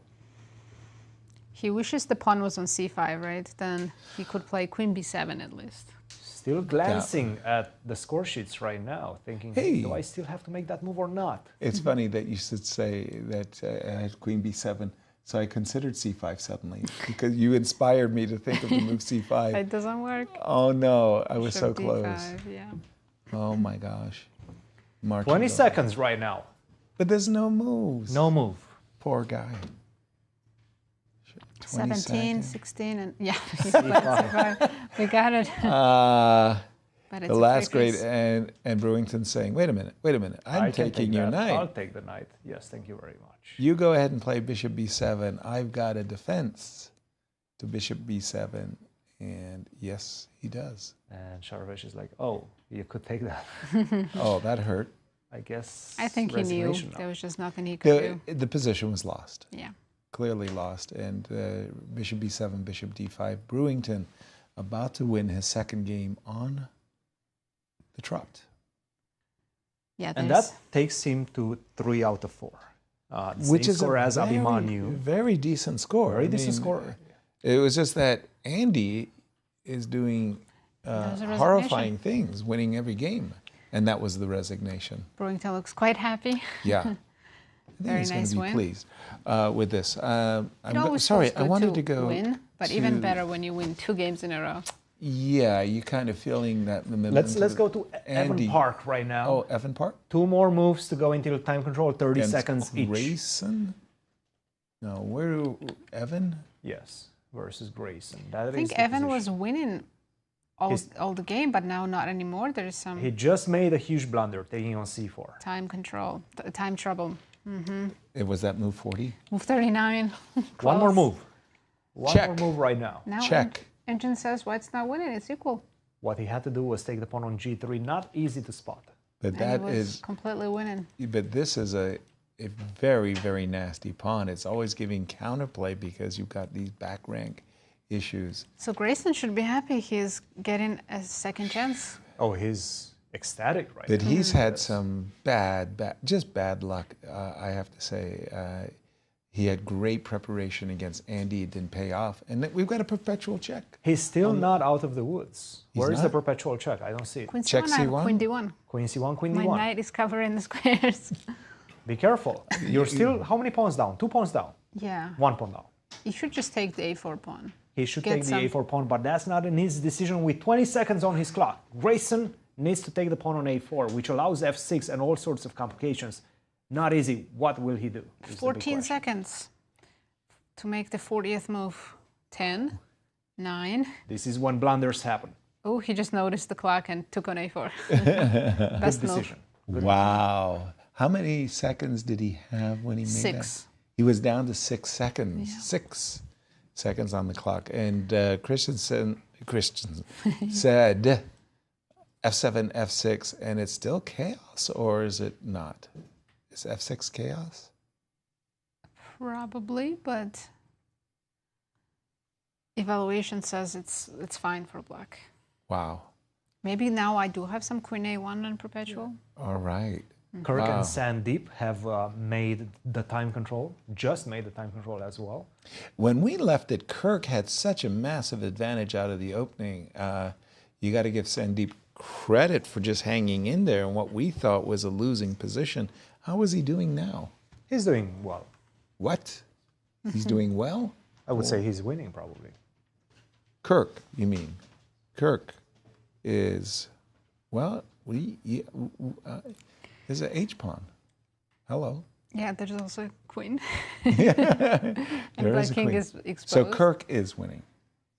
D: He wishes the pawn was on c5, right? Then he could play queen b7 at least.
C: Still glancing at the score sheets right now, thinking, hey, do I still have to make that move or not?
E: It's funny that you should say that I had queen b7. So I considered c5 suddenly because you inspired me to think of the move c5.
D: It doesn't work.
E: Oh no, I was so close.
D: D5, yeah.
E: Oh my gosh.
C: 20 seconds right now.
E: But there's no moves.
C: No move.
E: Poor guy.
D: 17,
E: seconds.
D: 16, and yeah, we got it. But
E: the last grade and Brewington saying, wait a minute, I'm taking your knight.
C: I'll take the knight. Yes, thank you very much.
E: You go ahead and play bishop b7. I've got a defense to bishop b7. And yes, he does.
C: And Sharvesh is like, oh, you could take that.
E: Oh, that hurt.
C: I guess.
D: I think he knew there was just nothing he could do.
E: The position was lost.
D: Yeah.
E: Clearly lost. And bishop b7, bishop d5. Brewington about to win his second game on the trot.
D: Yeah,
C: and that takes him to 3 out of 4.
E: Which is a
C: Abhi
E: very decent score.
C: Very decent score.
E: It was just that Andy is doing horrifying things, winning every game. And that was the resignation.
D: Brewington looks quite happy.
E: Yeah.
D: Very
E: he's
D: nice
E: going to be pleased with this.
D: Sorry,
E: I wanted to go
D: win, but even better when you win 2 games in a row.
E: Yeah, you kind of feeling that.
C: Let's go to Evan Park right now.
E: Oh, Evan Park?
C: 2 more moves to go into time control, 30 seconds each.
E: Grayson? No, Evan?
C: Yes, versus Grayson.
D: I think Evan was winning all the game, but now not anymore. There is some...
C: He just made a huge blunder, taking on c4.
D: Time control, time trouble.
E: It was that move 40?
D: Move 39.
C: One more move.
E: Check.
C: One more move right now.
E: Check.
D: Engine says white's not winning, it's equal.
C: What he had to do was take the pawn on g3, not easy to spot.
E: But that is
D: completely winning.
E: But this is a very, very nasty pawn. It's always giving counterplay because you've got these back rank issues.
D: So Grayson should be happy he's getting a second chance.
C: Oh, he's ecstatic right
E: But
C: now.
E: he's had some just bad luck, I have to say. He had great preparation against Andy. It didn't pay off. And we've got a perpetual check.
C: He's still not out of the woods.
E: He's
C: Where is the
E: not?
C: perpetual check? I don't see it.
D: Queen
E: Check
D: C1, I have
E: C1?
D: Queen D1.
C: Queen C1, Queen
D: My
C: D1.
D: knight is covering the squares.
C: Be careful. You're still, how many pawns down? 2 pawns down.
D: Yeah.
C: 1 pawn down.
D: You should just take the A4 pawn.
C: He should
D: Get
C: take the
D: some-
C: A4 pawn, but that's not in his decision with 20 seconds on his clock. Grayson needs to take the pawn on A4, which allows F6 and all sorts of complications. Not easy. What will he do? is the big
D: 14
C: question.
D: seconds to make the 40th move. 10, 9.
C: This is when blunders happen.
D: Oh, he just noticed the clock and took on A4. Best
C: Good
D: move.
C: decision. Good
E: Wow. How many seconds did he have when he made
D: 6.
E: that? He was down to 6 seconds. Yeah. 6 seconds on the clock. And Christiansen said F7, F6, and it's still chaos, or is it not? Is F6 chaos?
D: Probably, but evaluation says it's fine for black.
E: Wow.
D: Maybe now I do have some Queen A1 on perpetual.
E: All right.
C: Kirk
E: Wow.
C: and Sandeep have made the time control, just made the time control as well.
E: When we left it, Kirk had such a massive advantage out of the opening. You got to give Sandeep credit for just hanging in there in what we thought was a losing position. How is he doing now?
C: He's doing well.
E: What? He's doing well?
C: I would say he's winning probably.
E: Kirk, you mean? Kirk is, well, there's an H pawn. Hello.
D: Yeah, there's also a queen.
E: There
D: And black
E: is a
D: king
E: queen.
D: is exposed.
E: So Kirk is winning.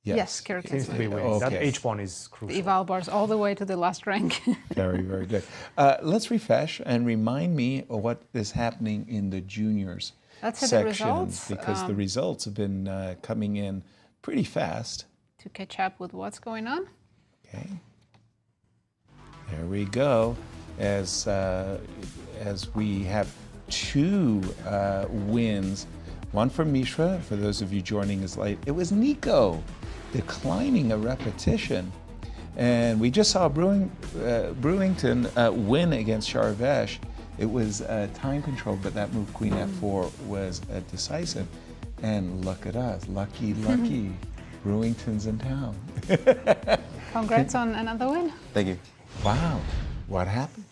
D: Yes, Kirk
C: Seems
D: is
C: to be
D: winning.
C: winning. That
E: Okay.
C: H pawn is crucial.
D: The eval bars all the way to the last rank.
E: Very, very good. Let's refresh and remind me of what is happening in the juniors
D: Let's hit the
E: section,
D: results.
E: because the results have been coming in pretty fast.
D: To catch up with what's going on.
E: Okay. There we go. As we have 2 wins, one for Mishra. For those of you joining us late, it was Nico declining a repetition, and we just saw Brewington win against Shar. It was time control, but that move Queen F4 was decisive. And look at us, lucky. Brewington's in town.
D: Congrats on another win.
L: Thank you.
E: Wow, what happened?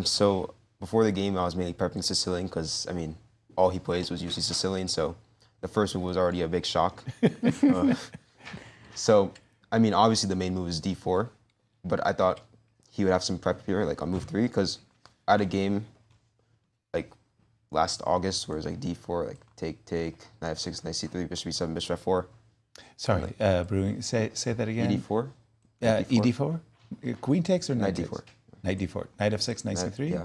L: So before the game, I was mainly prepping Sicilian because, I mean, all he plays was usually Sicilian, so the first move was already a big shock. So, I mean, obviously the main move is D4, but I thought he would have some prep here, like on move 3, because I had a game like last August where it was like D4, like take, knight F6, knight C3, bishop E7, bishop F4.
E: Sorry, Brewing. Say that again.
L: ED4.
E: ED4. Queen takes or knight
L: Knight
E: takes?
L: D4.
E: Knight D4. Knight F6, knight C3.
L: Yeah.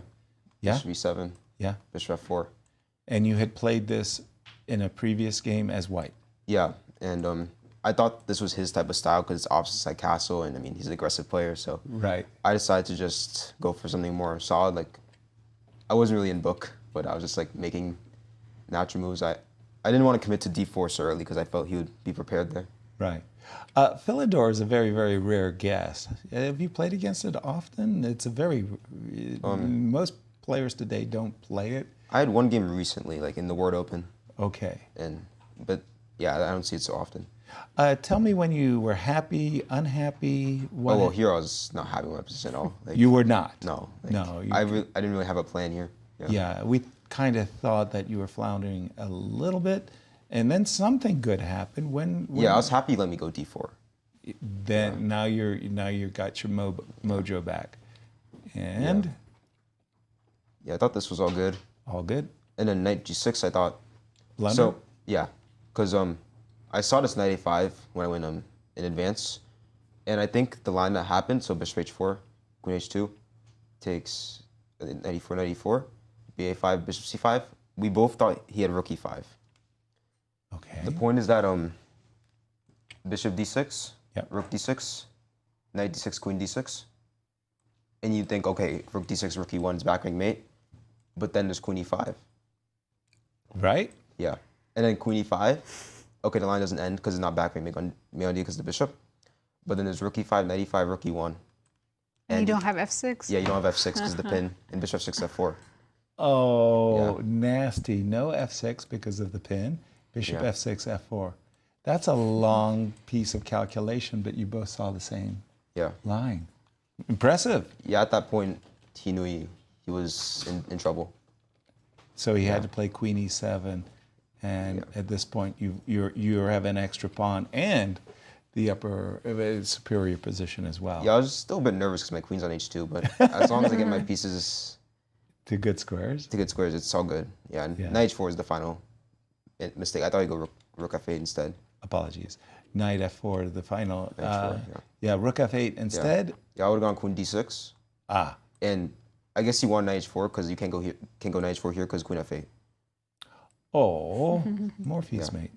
E: Yeah.
L: Bishop E7.
E: Yeah.
L: Bishop F4.
E: And you had played this in a previous game as white.
L: Yeah, and I thought this was his type of style because it's opposite side castle, and I mean he's an aggressive player, so
E: right.
L: I decided to just go for something more solid. Like I wasn't really in book, but I was just like making natural moves. I didn't want to commit to D4 so early because I felt he would be prepared there.
E: Right. Philidor is a very, very rare guest. Have you played against it often? It's a very most players today don't play it.
L: I had one game recently, like in the World Open.
E: Okay.
L: But yeah, I don't see it so often.
E: Tell me when you were happy, unhappy. What
L: well, here I was not happy with my position at all. Like,
E: you were not?
L: No. Like,
E: No.
L: I didn't really have a plan here.
E: Yeah, we kind of thought that you were floundering a little bit, and then something good happened. When
L: yeah, I was happy you let me go D4.
E: Then now you got your mojo back, and
L: yeah, I thought this was all good.
E: All good.
L: And then knight G6, I thought.
E: Blunder?
L: So yeah, because I saw this knight A5 when I went in advance, and I think the line that happened. So bishop H4, queen H2, takes knight E4, knight E4, BA5, bishop C5. We both thought he had rook E5.
E: Okay.
L: The point is that bishop D6,
E: yep.
L: rook D6, knight D6, queen D6, and you think, okay, rook D6, rook E1 is back rank mate. but then there's queen e5.
E: Right?
L: Yeah. And then queen e5. Okay, the line doesn't end because it's not back may on d because of the bishop. But then there's rook e5, knight e5, rook e1.
D: And you don't have f6?
L: Yeah, you don't have f6 because of the pin, and bishop 6 f4.
E: Oh, nasty. No f6 because of the pin. Bishop f6, f4. That's a long piece of calculation, but you both saw the same line. Impressive.
L: Yeah, at that point, he knew he was in trouble.
E: So he had to play queen e7, and at this point, you have an extra pawn and the upper superior position as well.
L: Yeah, I was still a bit nervous because my queen's on h2, but as long as I get my pieces
E: to good squares,
L: it's all good. Yeah, knight h4 is the final mistake. I thought he'd go rook f8 instead.
E: Apologies. Knight f4, the final.
L: F4,
E: rook f8 instead.
L: Yeah, I would have gone queen d6. And I guess you want knight h4 because you can't go knight h4 here because queen f8.
E: Oh, Morpheus mate.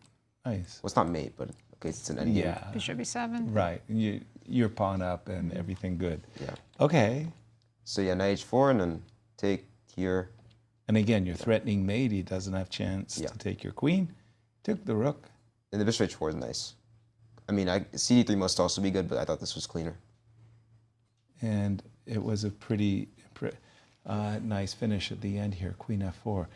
E: Nice.
L: Well, it's not mate, but okay, it's an endgame.
E: Yeah.
D: Bishop e7.
E: Right. You're pawn up and everything good.
L: Yeah.
E: Okay.
L: So yeah, knight h4 and then take here.
E: And again, you're threatening mate. He doesn't have chance to take your queen. Took the rook.
L: And the bishop h4 is nice. I mean, cd3 must also be good, but I thought this was cleaner.
E: And it was a pretty nice finish at the end here, queen f4.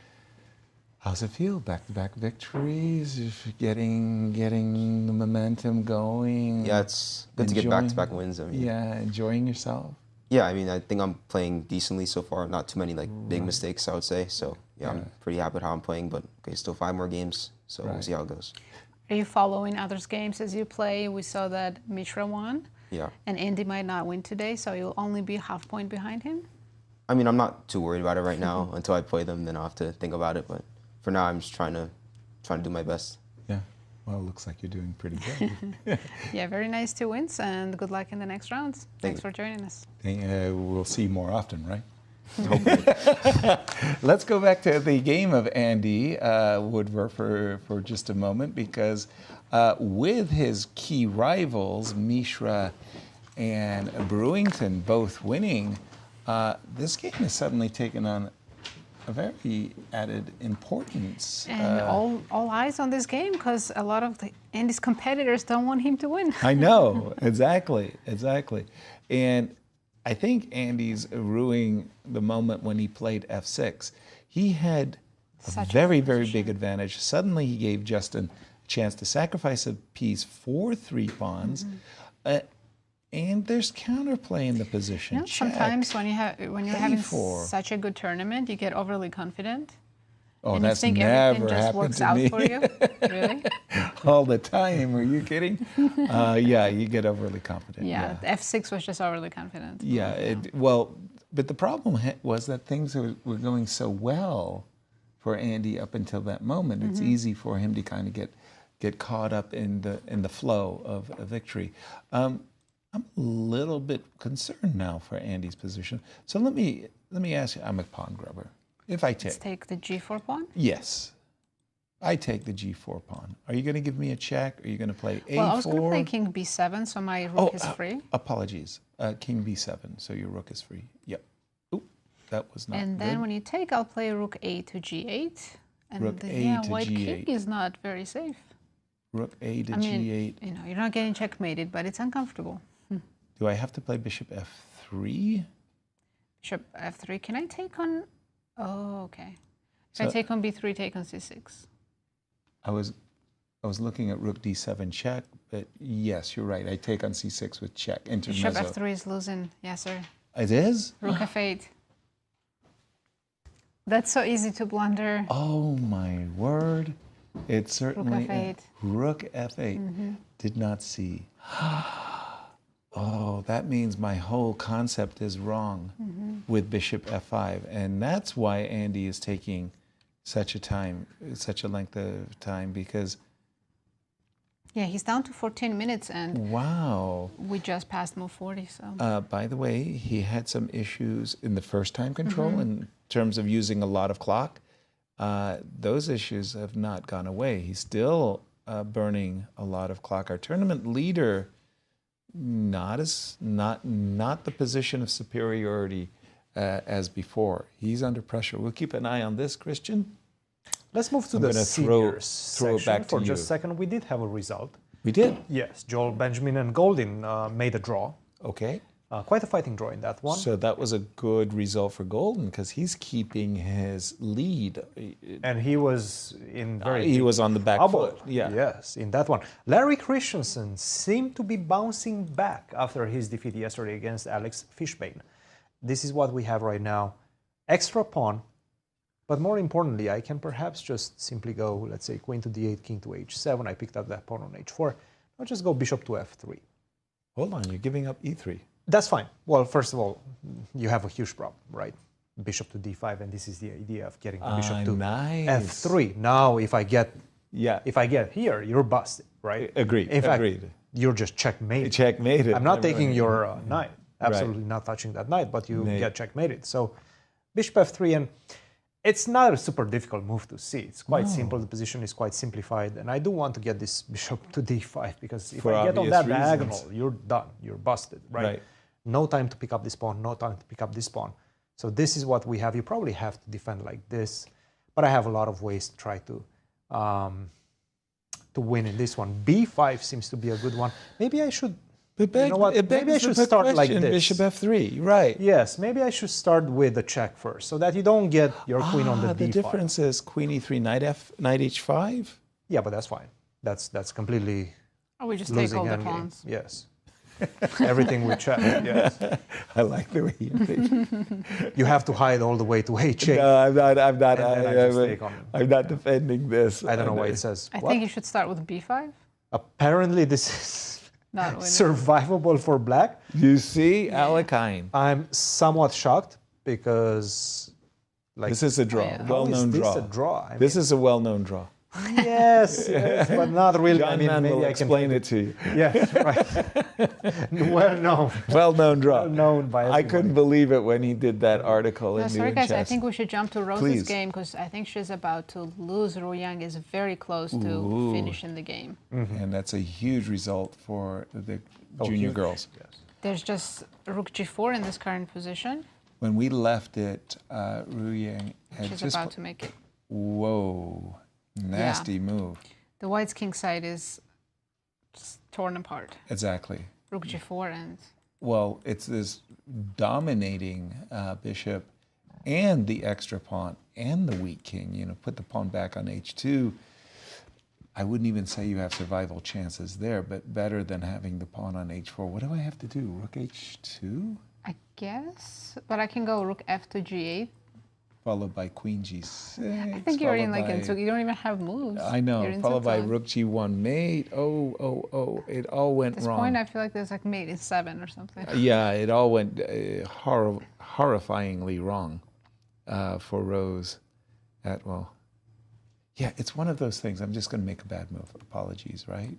E: How's it feel? Back-to-back victories, getting the momentum going.
L: Yeah, it's good to get back-to-back wins. I mean,
E: yeah, enjoying yourself.
L: Yeah, I mean, I think I'm playing decently so far. Not too many big mistakes, I would say. So yeah, I'm pretty happy with how I'm playing. But okay, still 5 more games, so we'll see how it goes.
D: Are you following others' games as you play? We saw that Mishra won.
L: Yeah.
D: And Andy might not win today, so you'll only be half point behind him.
L: I mean, I'm not too worried about it right now. Until I play them, then I'll have to think about it. But for now, I'm just trying to do my best.
E: Yeah. Well, it looks like you're doing pretty good.
D: Yeah, very nice 2 wins, and good luck in the next rounds. Thanks for joining us.
E: We'll see you more often, right? Let's go back to the game of Andy Woodward for just a moment, because with his key rivals, Mishra and Brewington both winning, this game has suddenly taken on a very added importance.
D: And all eyes on this game, because a lot of Andy's competitors don't want him to win.
E: I know, exactly. And I think Andy's ruining the moment when he played f6. He had a very big advantage. Suddenly he gave Justin a chance to sacrifice a piece for 3 pawns. And there's counterplay in the position.
D: You know, sometimes when you're having such a good tournament, you get overly confident.
E: Oh,
D: and
E: that's
D: you think
E: never
D: everything just
E: happened
D: works
E: to
D: out
E: me.
D: for you. Really?
E: All the time. Are you kidding? Yeah, you get overly confident.
D: Yeah, f6 was just overly confident.
E: Yeah, but the problem was that things were going so well for Andy up until that moment. It's easy for him to kind of get caught up in the flow of a victory. I'm a little bit concerned now for Andy's position. So let me ask you. I'm a pawn grubber. If I take.
D: Let's take the g4 pawn?
E: Yes. I take the g4 pawn. Are you going to give me a check? Are you going to play a4?
D: Well, I was going to play king b7, so my rook is free.
E: Apologies. King b7, so your rook is free. Yep. Oop, that was not
D: And then when you take, I'll play rook a to g8. And
E: rook a to
D: white
E: g8.
D: king is not very safe.
E: Rook a to
D: I mean,
E: g8.
D: you're not getting checkmated, but it's uncomfortable.
E: Do I have to play bishop f3?
D: Bishop f3. Can I take on... Oh, okay. If I take on b3, take on c6.
E: I was looking at rook d7 check, but yes, you're right. I take on c6 with check.
D: Bishop f3 is losing, Yasser.
E: It is?
D: Rook f8. That's so easy to blunder.
E: Oh my word. It certainly
D: Rook f8.
E: Rook f8. Did not see. Oh, that means my whole concept is wrong with bishop f5. And that's why Andy is taking such a length of time, because...
D: Yeah, he's down to 14 minutes, and
E: wow,
D: we just passed move 40, so...
E: by the way, he had some issues in the first time control in terms of using a lot of clock. Those issues have not gone away. He's still burning a lot of clock. Our tournament leader... Not the position of superiority as before. He's under pressure. We'll keep an eye on this, Cristian.
C: Let's move to
E: I'm
C: the
E: gonna
C: seniors
E: throw it
C: section
E: back to
C: for just a
E: you.
C: second. We did have a result.
E: We did?
C: Yes, Joel, Benjamin, and Goldin made a draw.
E: Okay.
C: Quite a fighting draw in that one.
E: So that was a good result for Goldin because he's keeping his lead.
C: And he was in very
E: he
C: big
E: was on the back
C: trouble.
E: foot. Yeah.
C: Yes, in that one. Larry Christiansen seemed to be bouncing back after his defeat yesterday against Alex Fishbein. This is what we have right now. Extra pawn. But more importantly, I can perhaps just simply go, let's say, queen to d8, king to h7. I picked up that pawn on h4. I'll just go bishop to f3.
E: Hold on, you're giving up e3.
C: That's fine. Well, first of all, you have a huge problem, right? Bishop to d5, and this is the idea of getting the bishop to f3. Now, if I get here, you're busted, right?
E: Agreed.
C: In fact,
E: Agreed.
C: you're just checkmated.
E: Checkmated.
C: I'm not taking your knight. Absolutely not touching that knight, but you
E: Mate.
C: get checkmated. So, bishop f3, and it's not a super difficult move to see. It's quite simple. The position is quite simplified. And I do want to get this bishop to d5 because if
E: For
C: I get on
E: obvious
C: that diagonal,
E: reasons.
C: you're done. You're busted, right? No time to pick up this pawn, no time to pick up this pawn. So this is what we have. You probably have to defend like this. But I have a lot of ways to try to win in this one. b5 seems to be a good one. Maybe I should... you know what? Maybe I should start like this.
E: Bishop f3, right.
C: Yes, maybe I should start with the check first so that you don't get your queen on the d5.
E: The difference is queen e3, knight h5?
C: Yeah, but that's fine. That's completely
D: Oh, we just take
C: losing
D: all the
C: endgame.
D: pawns.
C: Yes. Everything we check, yes.
E: I like the way you think.
C: You have to hide all the way to h8.
E: No, I'm not.
C: And then I just take on.
E: I'm not defending this.
C: I don't know why it says.
D: I
C: what?
D: think you should start with b5.
C: Apparently, this is
D: Not winning.
C: survivable for black.
E: You see, Alekhine.
C: I'm somewhat shocked because, like,
E: This is a draw, well-known
C: how is
E: draw.
C: this a draw? I
E: This is a well-known draw.
C: Yes, yes, but not really.
E: John
C: I mean, maybe
E: will
C: I can
E: explain it to you.
C: Yes, right. Well known.
E: Well-known draw.
C: Well known by
E: I couldn't believe it when he did that article
D: No,
E: in
D: sorry
E: New
D: guys, I
E: Chess.
D: think we should jump to Rose's
E: Please.
D: game because I think she's about to lose. Ru Yang is very close to
E: Ooh.
D: finishing the game.
E: And that's a huge result for the junior
C: huge.
E: girls.
D: There's just Rook g4 in this current position.
E: When we left it, Ru Yang had
D: She's
E: just...
D: about to make it.
E: Whoa, nasty move.
D: The white's king side is just torn apart.
E: Exactly.
D: Rook g4 and...
E: Well, it's this dominating bishop and the extra pawn and the weak king. You know, put the pawn back on h2. I wouldn't even say you have survival chances there, but better than having the pawn on h4. What do I have to do? Rook h2?
D: I guess, but I can go rook f to g8.
E: Followed by queen g6.
D: I think you're in like
E: followed by-
D: you don't even have moves.
E: I know.
D: You're in
E: Followed by
D: Sethuraman.
E: rook g1 mate. Oh. It all went
D: At this
E: wrong.
D: point, I feel like there's like mate is 7 or something.
E: Yeah, it all went horrifyingly wrong for Rose Atwell. Yeah, it's one of those things. I'm just going to make a bad move. Apologies, right?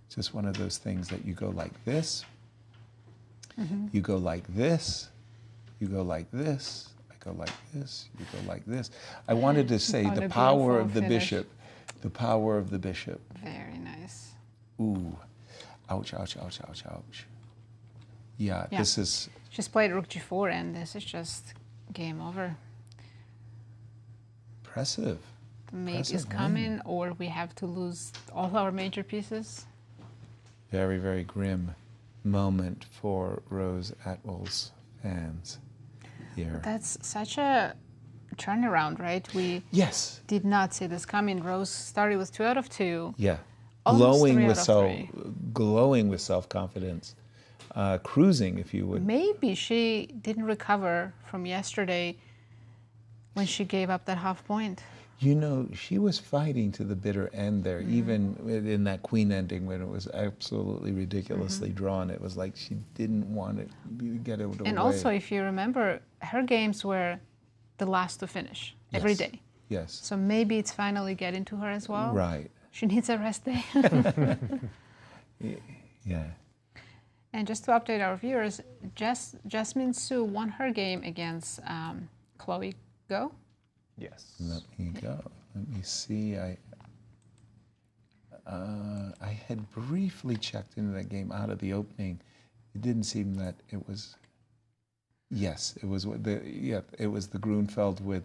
E: It's just one of those things that you go like this, you go like this, you go like this, I go like this, you go like this. I wanted to say
D: What
E: the
D: a
E: power
D: beautiful
E: of the
D: finish.
E: bishop. The power of the bishop.
D: Very nice.
E: Ooh. Ouch. Yeah, this is...
D: She's played rook g4 and this is just game over.
E: Impressive.
D: The mate is
E: Impressive win.
D: coming or we have to lose all our major pieces.
E: Very, very grim moment for Rose Atwell's fans here.
D: That's such a turnaround, right? We did not see this coming. Rose started with 2 out of 2.
E: Yeah,
D: Almost
E: glowing
D: 3
E: with
D: out of 3.
E: glowing with self-confidence, cruising, if you would.
D: Maybe she didn't recover from yesterday when she gave up that half point.
E: You know, she was fighting to the bitter end there, even in that queen ending when it was absolutely ridiculously drawn. It was like she didn't want it to get it away.
D: And also, if you remember, her games were the last to finish every
E: Yes.
D: day.
E: Yes.
D: So maybe it's finally getting to her as well.
E: Right.
D: She needs a rest day.
E: Yeah.
D: And just to update our viewers, Jasmine Su won her game against Chloe Go.
C: Yes.
E: Let me go. Let me see. I had briefly checked into that game out of the opening. It didn't seem that it was Yes, it was it was the Grunfeld with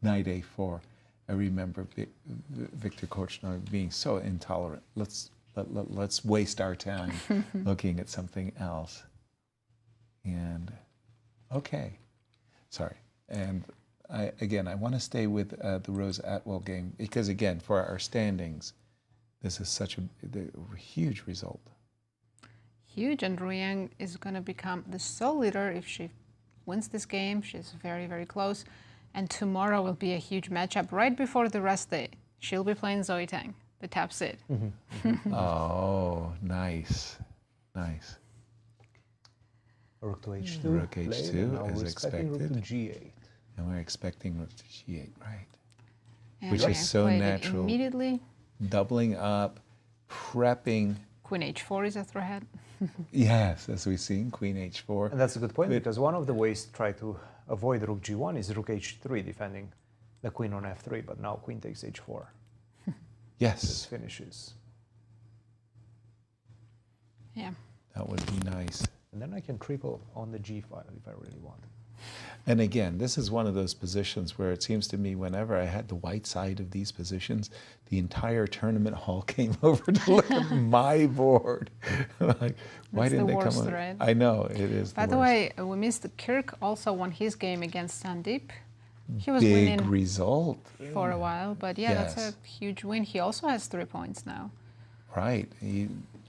E: knight a4. I remember Victor Korchnoi being so intolerant. Let's waste our time looking at something else. And okay, sorry. And I want to stay with the Rose Atwell game because again, for our standings, this is such a huge result.
D: Huge, and Ruyang is going to become the sole leader if she wins this game. She's very, very close. And tomorrow will be a huge matchup right before the rest day. She'll be playing Zoe Tang, the top seed.
E: Oh, nice. Nice.
C: Rook to h2.
E: Rook h2 is expected.
C: Rook to g8.
E: And we're expecting rook to g8, right?
D: And
E: which is so natural.
D: Immediately.
E: Doubling up, prepping.
D: Queen h4 is a threat.
E: Yes, as we've seen, queen h4.
C: And that's a good point because one of the ways to try to avoid rook g1 is rook h3, defending the queen on f3, but now queen takes h4.
E: Yes.
C: This finishes.
D: Yeah.
E: That would be nice.
C: And then I can triple on the g file if I really want.
E: And again, this is one of those positions where it seems to me whenever I had the white side of these positions, the entire tournament hall came over to look at my board. Like, why didn't they come on?
D: Right?
E: I know, it is
D: By the way, we missed Kirk also won his game against Sandeep. He was
E: big
D: winning
E: result
D: for a while, but yeah, that's a huge win. He also has 3 points now.
E: Right.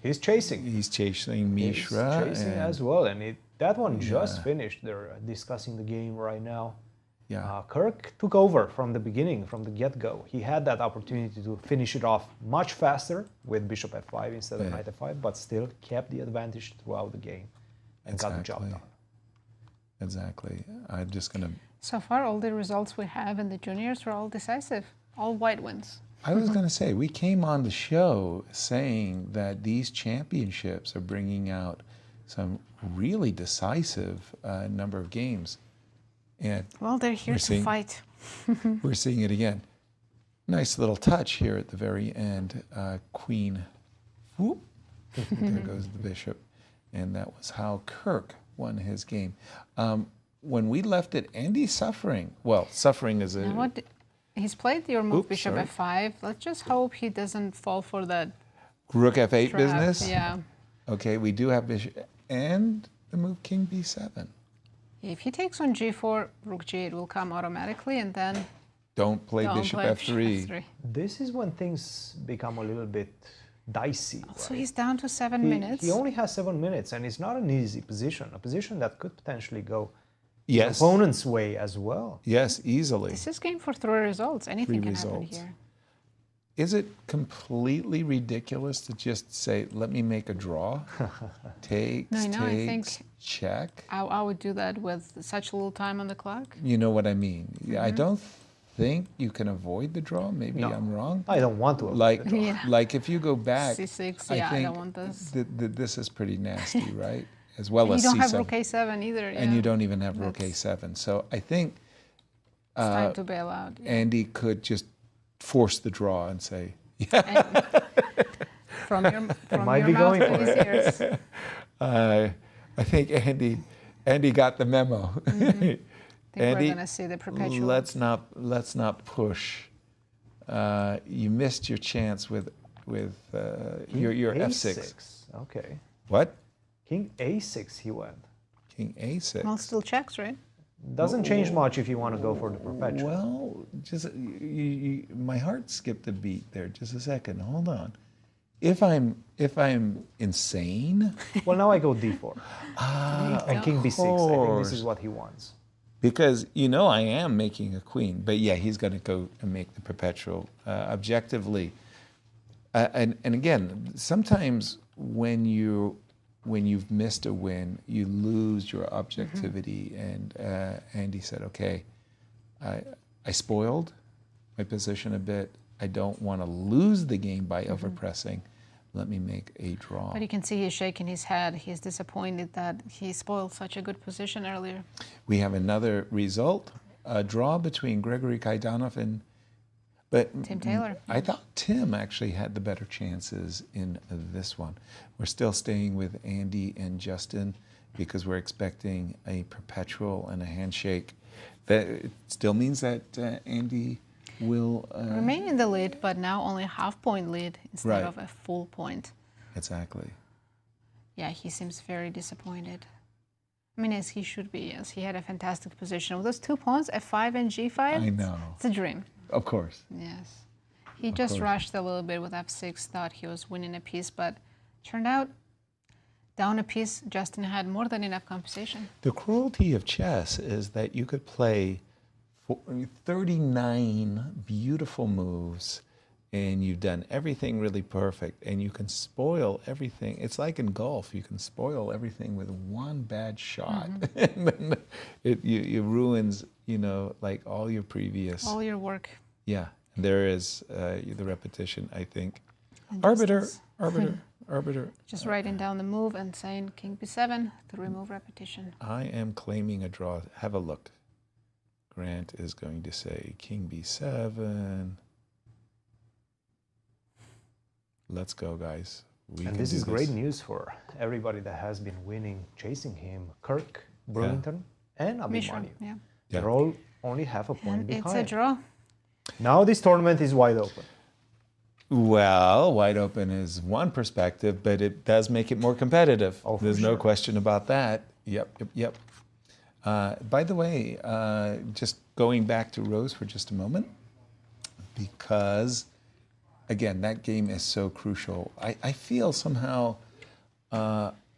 C: He's chasing.
E: He's chasing Mishra.
C: He's chasing as well, and that one just finished. They're discussing the game right now.
E: Yeah.
C: Kirk took over from the beginning, from the get-go. He had that opportunity to finish it off much faster with bishop f5 instead of knight f5, but still kept the advantage throughout the game and got the job done.
E: Exactly. I'm just going to...
D: So far, all the results we have in the juniors are all decisive. All white wins.
E: I was going to say, we came on the show saying that these championships are bringing out some really decisive number of games. And
D: well, they're here to fight.
E: We're seeing it again. Nice little touch here at the very end. Queen, whoop, there goes the bishop. And that was how Kirk won his game. When we left it, Andy's suffering. Well, suffering is a...
D: He's played your move bishop f5. Let's just hope he doesn't fall for that
E: rook f8
D: trap.
E: business?
D: Yeah.
E: Okay, we do have bishop and the move king b7.
D: If he takes on g4, rook g8 will come automatically, and then
E: don't play bishop f3.
C: This is when things become a little bit dicey.
D: So he's down to 7 minutes.
C: He only has 7 minutes, and it's not an easy position. A position that could potentially go
E: yes.
C: opponent's way as well.
E: Yes, easily.
D: This is game for 3 results. Anything can happen here.
E: Is it completely ridiculous to just say, let me make a draw? Takes,
D: I
E: takes, check.
D: I would do that with such little time on the clock.
E: You know what I mean? I don't think you can avoid the draw. Maybe I'm wrong.
C: I don't want to avoid the draw.
E: Like if you go back,
D: C6,
E: I
D: don't want this.
E: This is pretty nasty, right? As well as
D: you don't
E: C7.
D: have rook a7 either.
E: And you don't even have rook a7. So I think
D: it's time to bail out. Yeah.
E: Andy could just force the draw and say, yeah.
D: From your mouth to his ears.
E: I think Andy got the memo.
D: Think
E: Andy,
D: we're going to see the perpetual.
E: Let's not push. You missed your chance with your f6.
C: Okay.
E: What?
C: King a6 he went.
E: King a6.
D: Well, still checks, right?
C: Doesn't change much if you want to go for the perpetual.
E: Well, just my heart skipped a beat there. Just a second. Hold on. If I'm insane.
C: Well, now I go d4. And king b6. I think this is what he wants.
E: Because I am making a queen, but yeah, he's going to go and make the perpetual objectively. And again, sometimes when you've missed a win, you lose your objectivity. And Andy said, okay, I spoiled my position a bit. I don't want to lose the game by overpressing. Let me make a draw.
D: But you can see he's shaking his head. He's disappointed that he spoiled such a good position earlier.
E: We have another result, a draw between Gregory Kaidanov and
D: Tim Taylor.
E: I thought Tim actually had the better chances in this one. We're still staying with Andy and Justin. because we're expecting a perpetual and a handshake. That it still means that Andy will
D: remain in the lead, but now only a half-point lead instead
E: Right.
D: of a full point.
E: Exactly.
D: Yeah, he seems very disappointed. I mean, as he should be, as he had a fantastic position. With those 2 pawns, F5 and G5,
E: I know.
D: it's a dream.
E: Of course.
D: Yes. He
E: Of
D: just
E: course.
D: rushed a little bit with F6, thought he was winning a piece, but turned out down a piece, Justin had more than enough compensation.
E: The cruelty of chess is that you could play 39 beautiful moves and you've done everything really perfect and you can spoil everything. It's like in golf, you can spoil everything with one bad shot. And then it ruins, like all your previous...
D: All your work.
E: Yeah, there is the repetition, I think. Arbiter.
D: Just writing down the move and saying King B7 to remove repetition.
E: I am claiming a draw. Have a look. Grant is going to say King B7. Let's go, guys.
C: And this is great news for everybody that has been winning, chasing him. Kirk, Brewington, and Abhi.
D: Mishra, yeah.
C: They're all only half a point
D: And
C: behind.
D: it's a draw.
C: Now this tournament is wide open.
E: Well, wide open is one perspective, but it does make it more competitive.
C: Oh,
E: There's no question about that. Yep. By the way, just going back to Rose for just a moment, because, again, that game is so crucial. I feel somehow...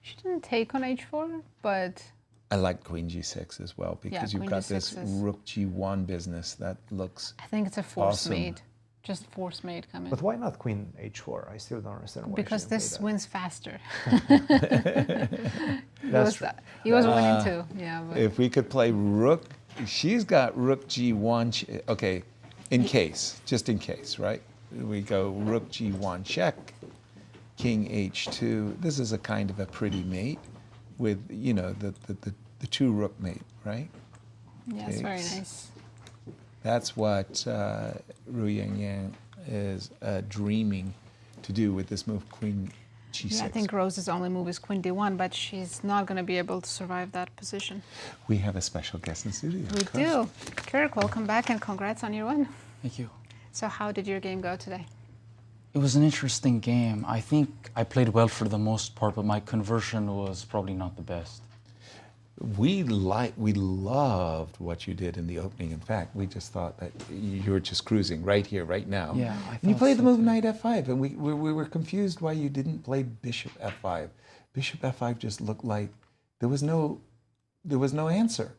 D: She didn't take on H4, but...
E: I like Queen G6 as well, because you've got this Rook G1 business that looks
D: I think it's a force
E: awesome.
D: mate. Just force mate coming.
C: But why not Queen H4? I still don't understand why.
D: Because
C: she didn't
D: this
C: play
D: wins faster.
C: That's true.
D: He was winning too. Yeah. But
E: If we could play Rook, she's got Rook G1. Okay, just in case, right? We go Rook G1 check, King H2. This is a kind of a pretty mate with, the two Rook mate, right?
D: yeah, it's very nice.
E: That's what Ru Yang is dreaming to do with this move, Queen G6.
D: Yeah, I think Rose's only move is Queen D1, but she's not going to be able to survive that position.
E: We have a special guest in the studio.
D: We do. Kirk, welcome back and congrats on your win.
M: Thank you.
D: So how did your game go today?
M: It was an interesting game. I think I played well for the most part, but my conversion was probably not the best.
E: We loved what you did in the opening. In fact, we just thought that you were just cruising right here, right now.
M: Yeah,
E: And you played the move Knight F5, and we were confused why you didn't play Bishop F5. Bishop F5 just looked like there was no answer.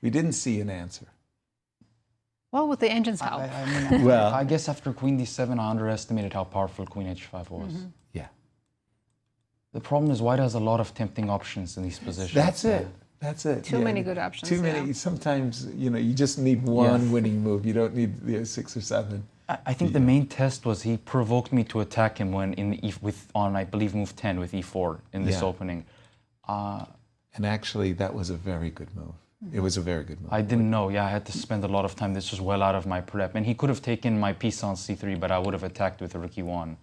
E: We didn't see an answer.
D: Well, with the engine's help.
M: I guess after Queen D7, I underestimated how powerful Queen H5 was.
D: Mm-hmm.
E: Yeah.
M: The problem is White has a lot of tempting options in these positions.
E: That's it.
D: Too many good options.
E: Too many. Sometimes, you just need one winning move. You don't need 6 or 7.
M: I think the main test was he provoked me to attack him when on I believe move 10 with E4 in this opening.
E: And actually, that was a very good move. It was a very good move.
M: I didn't know. Yeah, I had to spend a lot of time. This was well out of my prep. And he could have taken my piece on C3, but I would have attacked with Rook E1.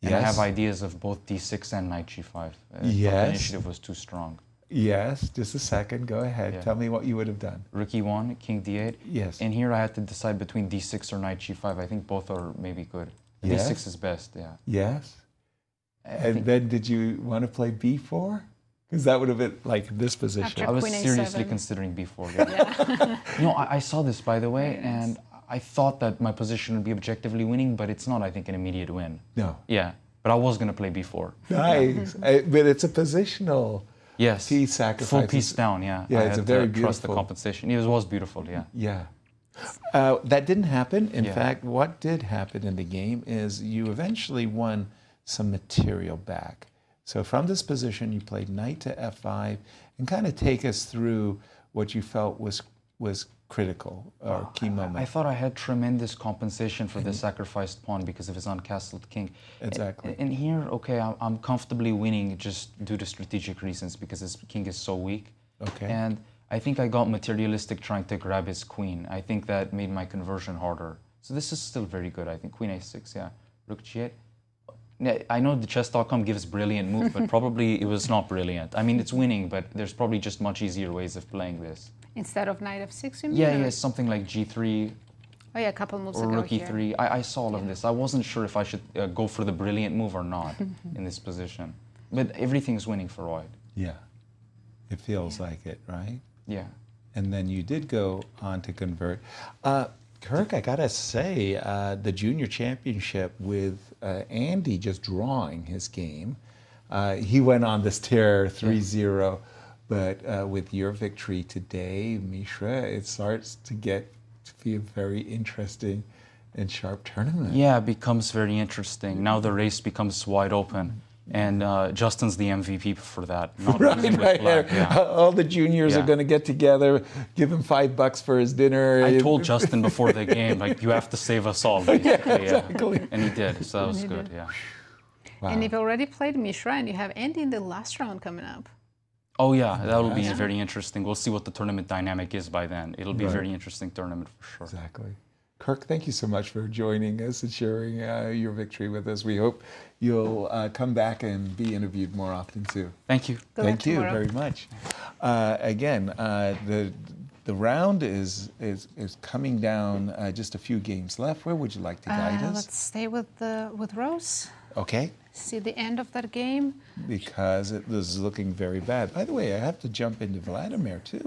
M: And I have ideas of both D6 and Knight G5. The initiative was too strong.
E: Yes, just a second. Go ahead.
M: Yeah.
E: Tell me what you would have done.
M: Rook E1, King D8.
E: Yes.
M: And here I had to decide between D6 or Knight G5. I think both are maybe good.
E: Yes.
M: D6 is best, yeah.
E: Yes. And then did you want to play B4? Because that would have been like this position.
M: I was seriously considering B4. Yeah. I saw this, by the way, and I thought that my position would be objectively winning, but it's not, I think, an immediate win.
E: No.
M: Yeah, but I was going to play B4.
E: Nice. But it's a positional piece sacrifice.
M: Full piece down, yeah.
E: Yeah,
M: I
E: it's
M: had
E: a very
M: to
E: beautiful.
M: trust the compensation. It was beautiful, yeah.
E: Yeah. That didn't happen. In fact, what did happen in the game is you eventually won some material back. So from this position, you played Knight to F5, and kind of take us through what you felt was critical or key moment.
M: I thought I had tremendous compensation for the sacrificed pawn because of his uncastled king.
E: Exactly.
M: And here, okay, I'm comfortably winning just due to strategic reasons because his king is so weak.
E: Okay.
M: And I think I got materialistic trying to grab his queen. I think that made my conversion harder. So this is still very good. I think Queen A6, yeah. Rook G8. I know the chess.com gives brilliant move, but probably it was not brilliant. I mean, it's winning, but there's probably just much easier ways of playing this.
D: Instead of knight f6, you mean?
M: Yeah, something like g3.
D: Oh yeah, a couple moves
M: or
D: ago
M: rook
D: here.
M: e3. I saw all of this. I wasn't sure if I should go for the brilliant move or not in this position. But everything's winning for Royd.
E: Yeah, it feels like it, right?
M: Yeah.
E: And then you did go on to convert. Kirk, I gotta say, the junior championship with Andy just drawing his game, he went on this tear 3-0, but with your victory today, Mishra, it starts to get to be a very interesting and sharp tournament.
M: Yeah, it becomes very interesting. Now the race becomes wide open. And Justin's the MVP for that. Not losing with black, yeah.
E: All the juniors are going to get together, give him $5 for his dinner.
M: I told Justin before the game, like, you have to save us all, basically.
E: Yeah, exactly.
M: And he did, so that was good, yeah.
E: Wow.
D: And you've already played Mishra, and you have Andy in the last round coming up.
M: Oh yeah, that will be very interesting. We'll see what the tournament dynamic is by then. It'll be a very interesting tournament for sure.
E: Exactly. Kirk, thank you so much for joining us and sharing your victory with us. We hope you'll come back and be interviewed more often too.
M: Thank you.
E: Thank you very much. Again, the round is coming down. Just a few games left. Where would you like to guide us?
D: Let's stay with Rose.
E: Okay.
D: See the end of that game.
E: Because it was looking very bad. By the way, I have to jump into Vladimir too.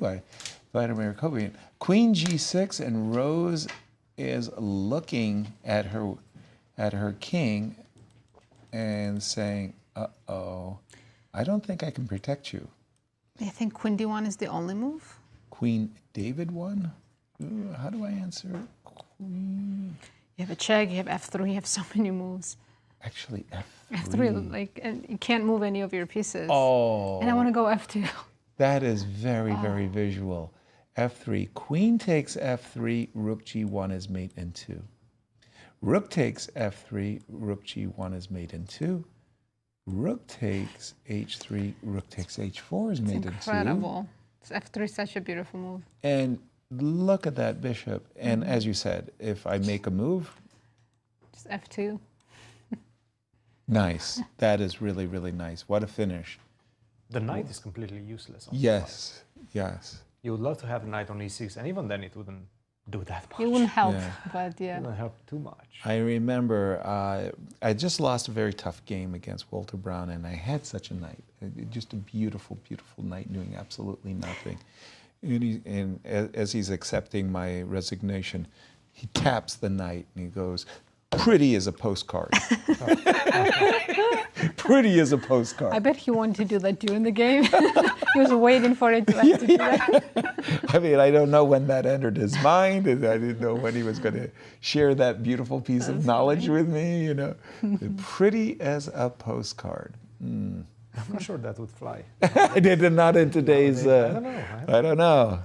E: Vladimir Akopian. Queen g6 and Rose is looking at her king and saying, "Uh-oh, I don't think I can protect you."
D: I think Queen d1 is the only move.
E: Queen David 1? How do I answer? Queen.
D: You have a check, you have f3, you have so many moves.
E: Actually,
D: f3, like, and you can't move any of your pieces.
E: Oh.
D: And I want to go f2.
E: That is very, very visual. f3, queen takes f3, rook g1 is mate in 2. Rook takes f3, rook g1 is mate in 2. Rook takes h3, rook takes h4 is mate in 2.
D: Incredible. F3 is such a beautiful move.
E: And look at that bishop. And as you said, if I make a move,
D: just f2.
E: Nice. That is really, really nice. What a finish.
C: The knight is completely useless.
E: Yes, yes.
C: You would love to have a knight on e6, and even then it wouldn't do that much.
D: It wouldn't help, but
C: It wouldn't help too much.
E: I remember I just lost a very tough game against Walter Brown, and I had such a knight. Just a beautiful, beautiful knight doing absolutely nothing. And as he's accepting my resignation, he taps the knight and he goes, "Pretty as a postcard." Pretty as a postcard.
D: I bet he wanted to do that during the game. He was waiting for it to have to do that.
E: I mean, I don't know when that entered his mind, and I didn't know when he was going to share that beautiful piece of knowledge with me, you know. Pretty as a postcard.
C: I'm not sure that would fly.
E: I did not in today's...
C: I don't know.
E: I don't know.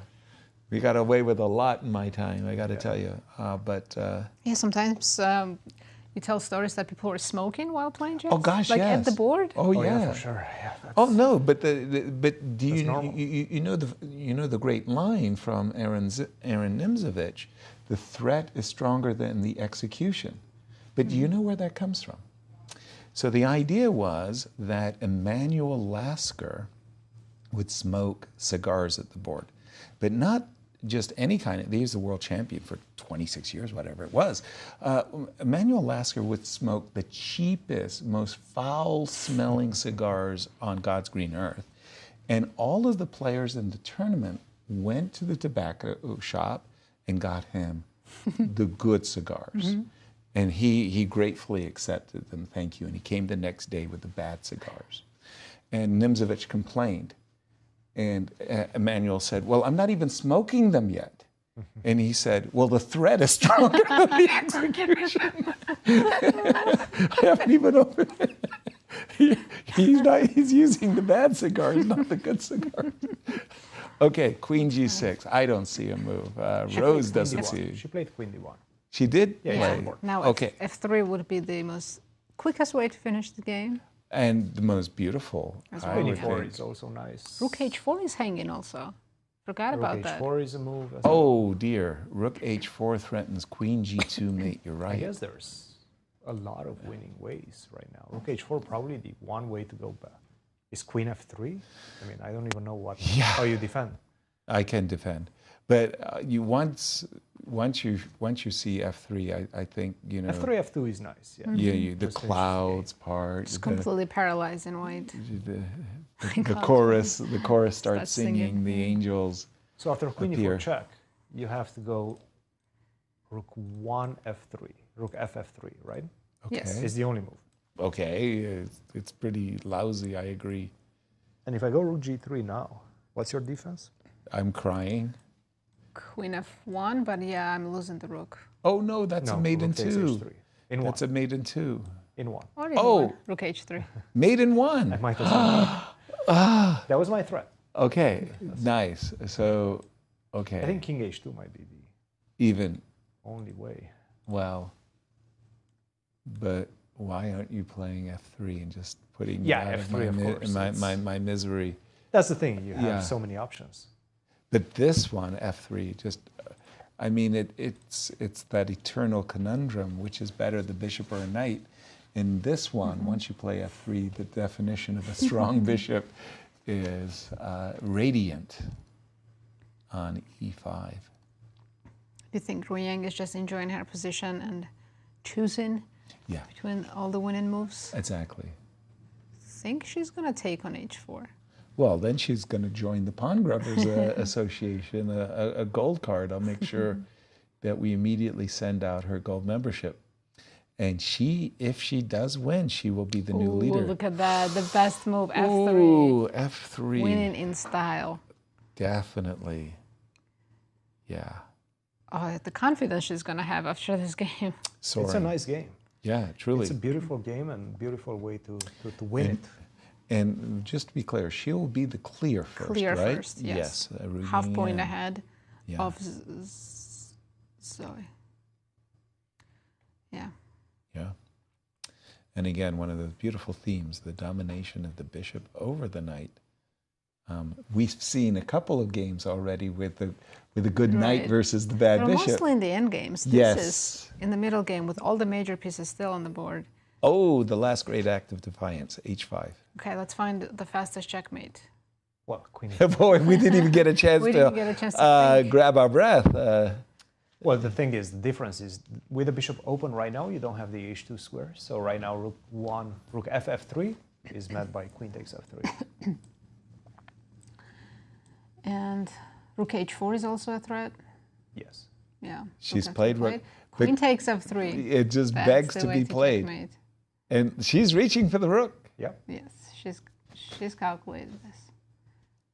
E: We got away with a lot in my time, I got to tell you.
D: Yeah, sometimes you tell stories that people were smoking while playing chess.
E: Oh gosh,
D: like
E: yes.
D: at the board.
E: Oh yeah,
C: for sure. Yeah,
E: oh no, but do you know the great line from Aaron Nimzovich? The threat is stronger than the execution. But do you know where that comes from? So the idea was that Emanuel Lasker would smoke cigars at the board, but not just any kind of, he's the world champion for 26 years, whatever it was. Emanuel Lasker would smoke the cheapest, most foul-smelling cigars on God's green earth. And all of the players in the tournament went to the tobacco shop and got him the good cigars. Mm-hmm. And he gratefully accepted them, thank you. And he came the next day with the bad cigars. And Nimzovich complained. And Emanuel said, "Well, I'm not even smoking them yet." And he said, "Well, the threat is stronger than the execution." I haven't even opened it. He's using the bad cigars, not the good cigars. Okay, Queen G6. I don't see a move. Rose doesn't see.
C: She played Queen D1.
E: She did?
C: Yeah.
D: Now F3 would be the most quickest way to finish the game.
E: And the most beautiful.
C: Queen E4 is also nice.
D: Rook H4 is hanging also. Forgot about that.
C: Rook H4 is a move.
E: Oh dear. Rook H4 threatens Queen G2 mate. You're right.
C: I guess there's a lot of winning ways right now. Rook h4 probably the one way to go back. Is queen f3? I mean, I don't even know how you defend.
E: I can defend, but once you see f3, I think
C: f3 f2 is nice. Yeah,
E: the clouds part.
D: It's completely paralyzed in white.
E: The chorus starts singing. The angels.
C: So after queen e4 check, you have to go rook 1 f3, rook ff3, right?
E: Okay.
D: Yes.
C: Is the only move.
E: Okay, it's pretty lousy, I agree.
C: And if I go rook g3 now, what's your defense?
E: I'm crying.
D: Queen f1, but yeah, I'm losing the rook.
E: Oh no, that's a mate in 2.
C: That's
E: a mate in 2.
C: In 1.
D: Rook h3.
E: Mate in 1.
C: I might have that was my threat.
E: Okay, nice. So, okay.
C: I think king h2 might be the
E: even
C: only way.
E: Wow. But why aren't you playing f3 and just putting
C: f3
E: my misery?
C: That's the thing. You have so many options.
E: But this one, f3, just, I mean, it's that eternal conundrum, which is better, the bishop or a knight. In this one, once you play f3, the definition of a strong bishop is radiant on e5.
D: Do you think Wang is just enjoying her position and choosing between all the winning moves?
E: Exactly.
D: Think she's going to take on h4.
E: Well, then she's going to join the Pawn Grubbers Association, a gold card. I'll make sure that we immediately send out her gold membership. And if she does win, she will be the new leader.
D: Look at that. The best move, f3.
E: Ooh, f3.
D: Winning in style.
E: Definitely. Yeah.
D: Oh, the confidence she's going to have after this game.
E: Soaring.
C: It's a nice game.
E: Yeah, truly.
C: It's a beautiful game and beautiful way to win it.
E: And just to be clear, she'll be the clear first,
D: clear
E: right?
D: First, yes.
E: Yes.
D: Half point ahead of Zoe. Yeah.
E: Yeah. And again, one of the beautiful themes, the domination of the bishop over the knight. We've seen a couple of games already with the good knight versus the bad bishop.
D: Mostly in the end games. This is in the middle game with all the major pieces still on the board.
E: Oh, the last great act of defiance, h5.
D: Okay, let's find the fastest checkmate.
C: What, queen?
E: Boy, we didn't even get a chance to grab our breath.
C: Well, the thing is, the difference is with the bishop open right now, you don't have the h2 square. So right now, rook ff3 is met by queen takes f3.
D: And rook h4 is also a threat.
C: Yes.
D: Yeah.
E: She's played rook.
D: Queen takes f3.
E: It just begs to be played.
D: Checkmate.
E: And she's reaching for the rook.
C: Yep.
D: Yes, she's calculated this.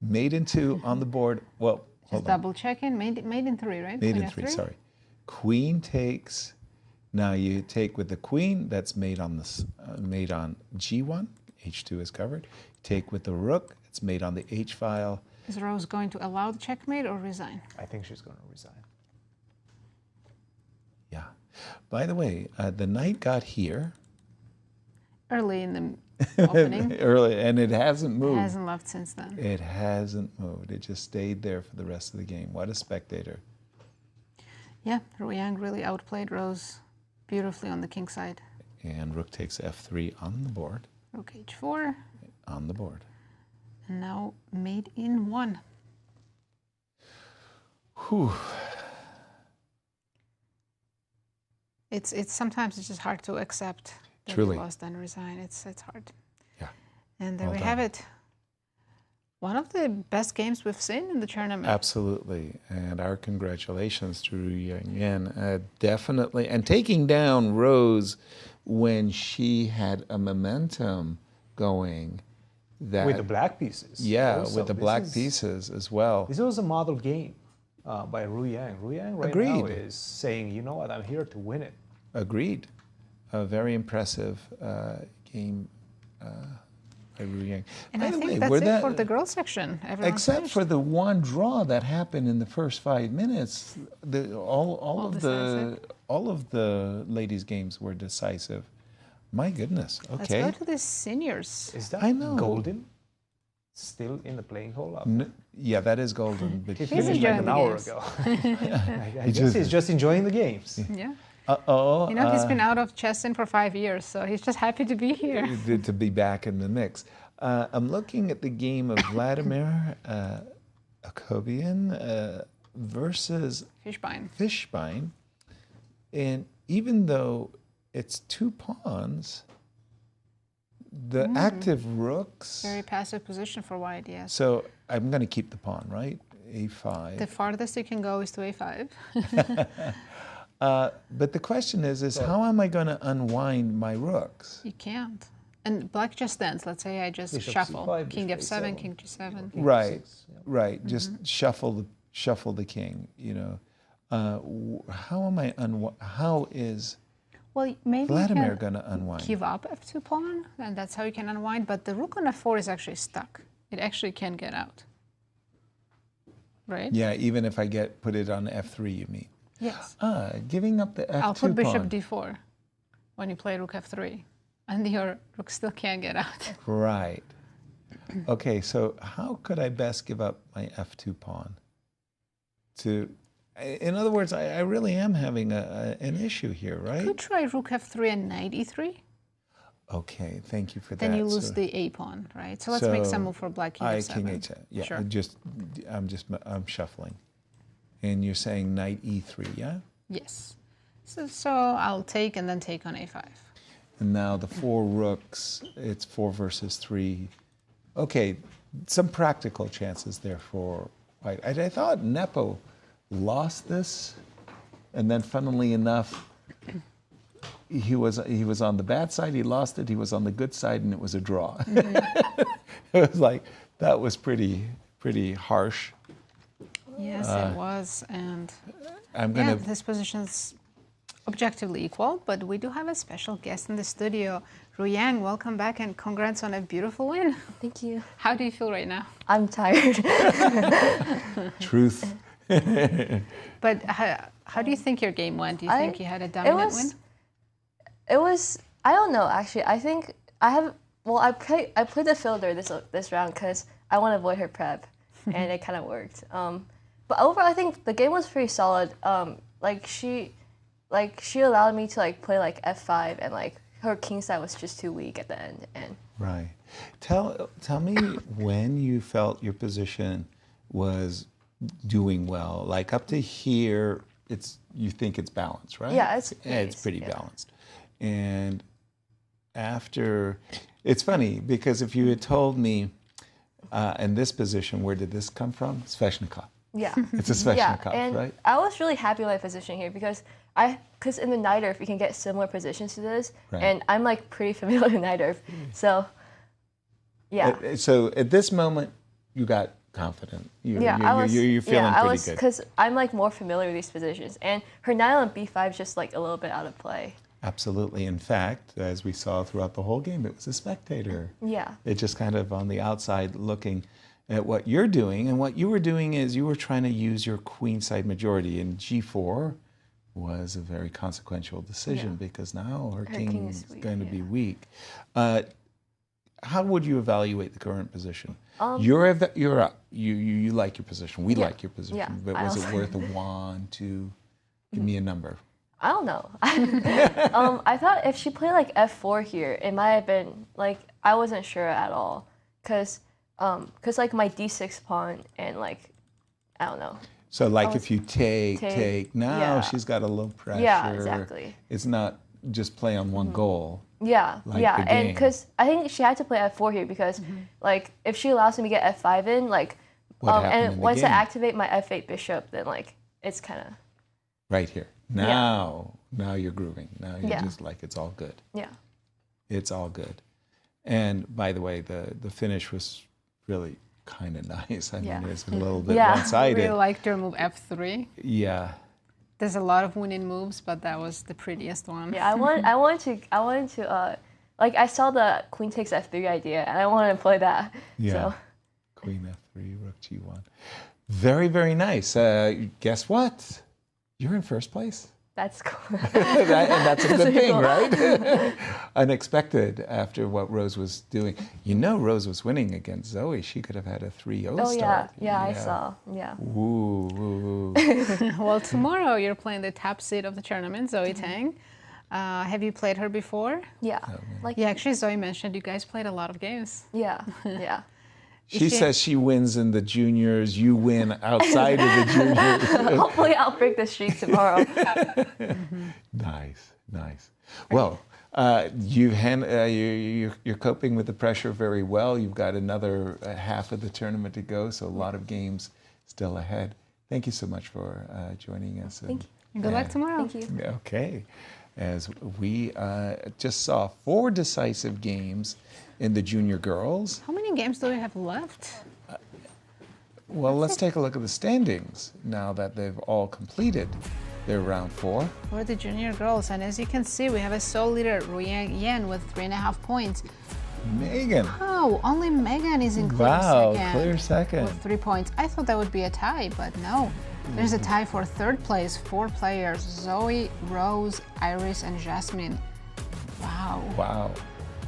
E: Mate in 2 on the board. Well,
D: just double checking. Mate in 3, right?
E: Mate in 3, sorry. Queen takes. Now you take with the queen. That's mate on this. Mate on g1. h2 is covered. Take with the rook. It's mate on the h file.
D: Is Rose going to allow the checkmate or resign?
C: I think she's going to resign.
E: Yeah. By the way, the knight got here.
D: Early in the opening.
E: Early, and it hasn't moved.
D: It hasn't left since then.
E: It hasn't moved. It just stayed there for the rest of the game. What a spectator.
D: Yeah, Wang really outplayed Rose beautifully on the king side.
E: And rook takes f3 on the board.
D: Rook h4.
E: On the board.
D: And now mate in 1.
E: Whew.
D: It's sometimes it's just hard to accept that
E: Truly.
D: you lost and resign. It's hard.
E: Yeah.
D: And there
E: Well
D: we
E: done.
D: have it. One of the best games we've seen in the tournament.
E: Absolutely. And our congratulations to Yang. Definitely. And taking down Rose when she had a momentum going.
C: With the black pieces.
E: Yeah,
C: also.
E: with the black pieces as well.
C: This was a model game by Yang. Yang right now is saying, you know what, I'm here to win it.
E: Agreed. A very impressive game by Yang.
D: And
E: By
D: I
E: the
D: think
E: way,
D: that's
E: were
D: it
E: that-
D: for the girls section. Everyone's
E: Except
D: finished.
E: for the one draw that happened in the first 5 minutes, all of the ladies' games were decisive. My goodness. Okay.
D: Let's go to the seniors.
C: Is that
E: I know.
C: Goldin still in the playing hole?
E: Yeah, that is Golden. But
C: He finished like an hour ago. I guess he's just enjoying the games.
D: Yeah.
E: Uh-oh.
D: You know, he's been out of Chasin for 5 years, so he's just happy to be here.
E: To be back in the mix. I'm looking at the game of Vladimir Akopian versus Fishbein. And even though it's 2 pawns, the active rooks...
D: Very passive position for white, yes.
E: So I'm going to keep the pawn, right? A5.
D: The farthest you can go is to A5.
E: But the question is how am I going to unwind my rooks?
D: You can't. And black just stands. Let's say I just shuffle.
E: C5,
D: king F7, king G7.
E: Right, right. Just shuffle the king, you know. How am I how is
D: maybe
E: Vladimir going to unwind?
D: Give up F2 pawn, and that's how you can unwind. But the rook on F4 is actually stuck. It actually can't get out. Right?
E: Yeah, even if I put it on F3, you mean?
D: Yes.
E: Giving up the F2
D: I'll put bishop
E: pawn.
D: D4 when you play rook F3, and your rook still can't get out.
E: Right. Okay, so how could I best give up my F2 pawn? In other words, I really am having an issue here, right?
D: You could try rook F3 and knight E3.
E: Okay, thank you for that.
D: Then you lose the A pawn, right? So let's make some move for black king F7.
E: King H7. Yeah,
D: sure.
E: I'm shuffling. And you're saying knight E3, yeah?
D: Yes. So I'll take and then take on A5.
E: And now the 4 rooks, it's 4 versus 3. Okay, some practical chances there for white. I thought Nepo lost this, and then funnily enough, he was on the bad side, he lost it, he was on the good side, and it was a draw. It was like, that was pretty harsh.
D: Yes, it was, and this position's objectively equal, but we do have a special guest in the studio. Yang, welcome back, and congrats on a beautiful win.
G: Thank you.
D: How do you feel right now?
G: I'm tired.
E: Truth.
D: But how do you think your game went? Do you think you had a dominant win?
G: It was, I don't know, actually. I think I played the fielder this round because I want to avoid her prep, and it kind of worked. But overall, I think the game was pretty solid. She allowed me to play F5, and her king side was just too weak at the end. And
E: right. Tell me when you felt your position was doing well. Like up to here, you think it's balanced, right?
G: Yeah,
E: it's pretty balanced. And after, it's funny because if you had told me in this position, where did this come from? Sveshnikov.
G: Yeah.
E: It's a Sveshnikov,
G: and
E: right?
G: I was really happy with my position here because in the Knight Earth, you can get similar positions to this, and I'm pretty familiar with Knight Earth. So, yeah.
E: So at this moment, you got confident. You're feeling pretty good.
G: Because I'm more familiar with these positions, and her knight on B5 is just a little bit out of play.
E: Absolutely. In fact, as we saw throughout the whole game, it was a spectator.
G: Yeah.
E: It just kind of on the outside looking at what you're doing, and what you were doing is you were trying to use your queenside majority, and G4 was a very consequential decision because now her king is going to be weak. How would you evaluate the current position? You're up. You like your position. We like your position. But was it worth a wand to give me a number?
G: I don't know. I thought if she played F4 here, it might have been I wasn't sure at all, because my D6 pawn and I don't know.
E: So if you take now, she's got a low pressure.
G: Yeah, exactly.
E: It's not just play on one goal.
G: Yeah, and because I think she had to play F4 here because if she allows me to get F5 in, and once I activate my F8 bishop, then it's kind of
E: right here. Now you're grooving. Now you're just it's all good.
G: Yeah.
E: It's all good. And by the way, the finish was really kind of nice. I mean, it's a little bit one-sided.
D: I really liked your move F3.
E: Yeah.
D: There's a lot of winning moves, but that was the prettiest one.
G: Yeah, I wanted to I saw the queen takes F3 idea, and I wanted to play that.
E: Yeah.
G: So.
E: Queen F3, rook G1. Very, very nice. Guess what? You're in first place.
G: That's cool.
E: And that's a good thing,
G: cool.
E: right? Unexpected after what Rose was doing. Rose was winning against Zoe. She could have had a 3-0 start.
G: Yeah, I saw. Yeah.
E: Ooh.
D: Well, tomorrow you're playing the top seed of the tournament, Zoe Tang. Have you played her before?
G: Yeah.
D: Actually, Zoe mentioned you guys played a lot of games.
G: Yeah, yeah.
E: She says she wins in the juniors, you win outside of the juniors.
G: Hopefully I'll break the streak tomorrow.
E: Nice. Well, you're coping with the pressure very well. You've got another half of the tournament to go, so a lot of games still ahead. Thank you so much for joining us.
G: Thank you.
D: And good luck tomorrow.
G: Thank you.
E: Okay. As we just saw 4 decisive games in the junior girls.
D: How many games do we have left?
E: Well, let's take a look at the standings now that they've all completed their round 4.
D: For the junior girls, and as you can see, we have a sole leader, Ruyang Yan, with 3.5 points.
E: Megan.
D: Oh, only Megan is in clear
E: Wow,
D: second.
E: clear second.
D: With 3 points. I thought that would be a tie, but no. There's a tie for 3rd place, 4 players, Zoe, Rose, Iris, and Jasmine. Wow.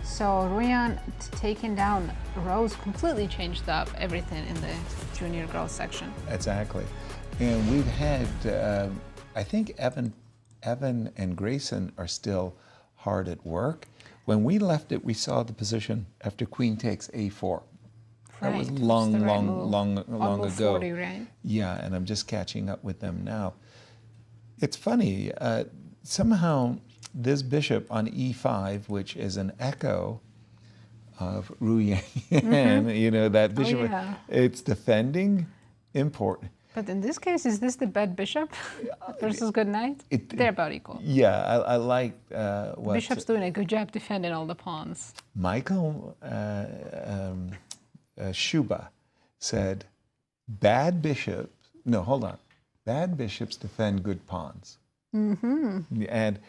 D: So Ruyan taking down Rose completely changed up everything in the junior girls section.
E: Exactly. And we've had, I think Evan and Grayson are still hard at work. When we left it, we saw the position after Queen takes A4. That was long ago.
D: 40, right?
E: Yeah, and I'm just catching up with them now. It's funny, somehow this bishop on E5, which is an echo of Ruyang, that bishop, it's defending important.
D: But in this case, is this the bad bishop versus good knight? They're about equal.
E: Yeah, I like what...
D: Bishop's doing a good job defending all the pawns.
E: Michael Shuba said, bad bishops defend good pawns. And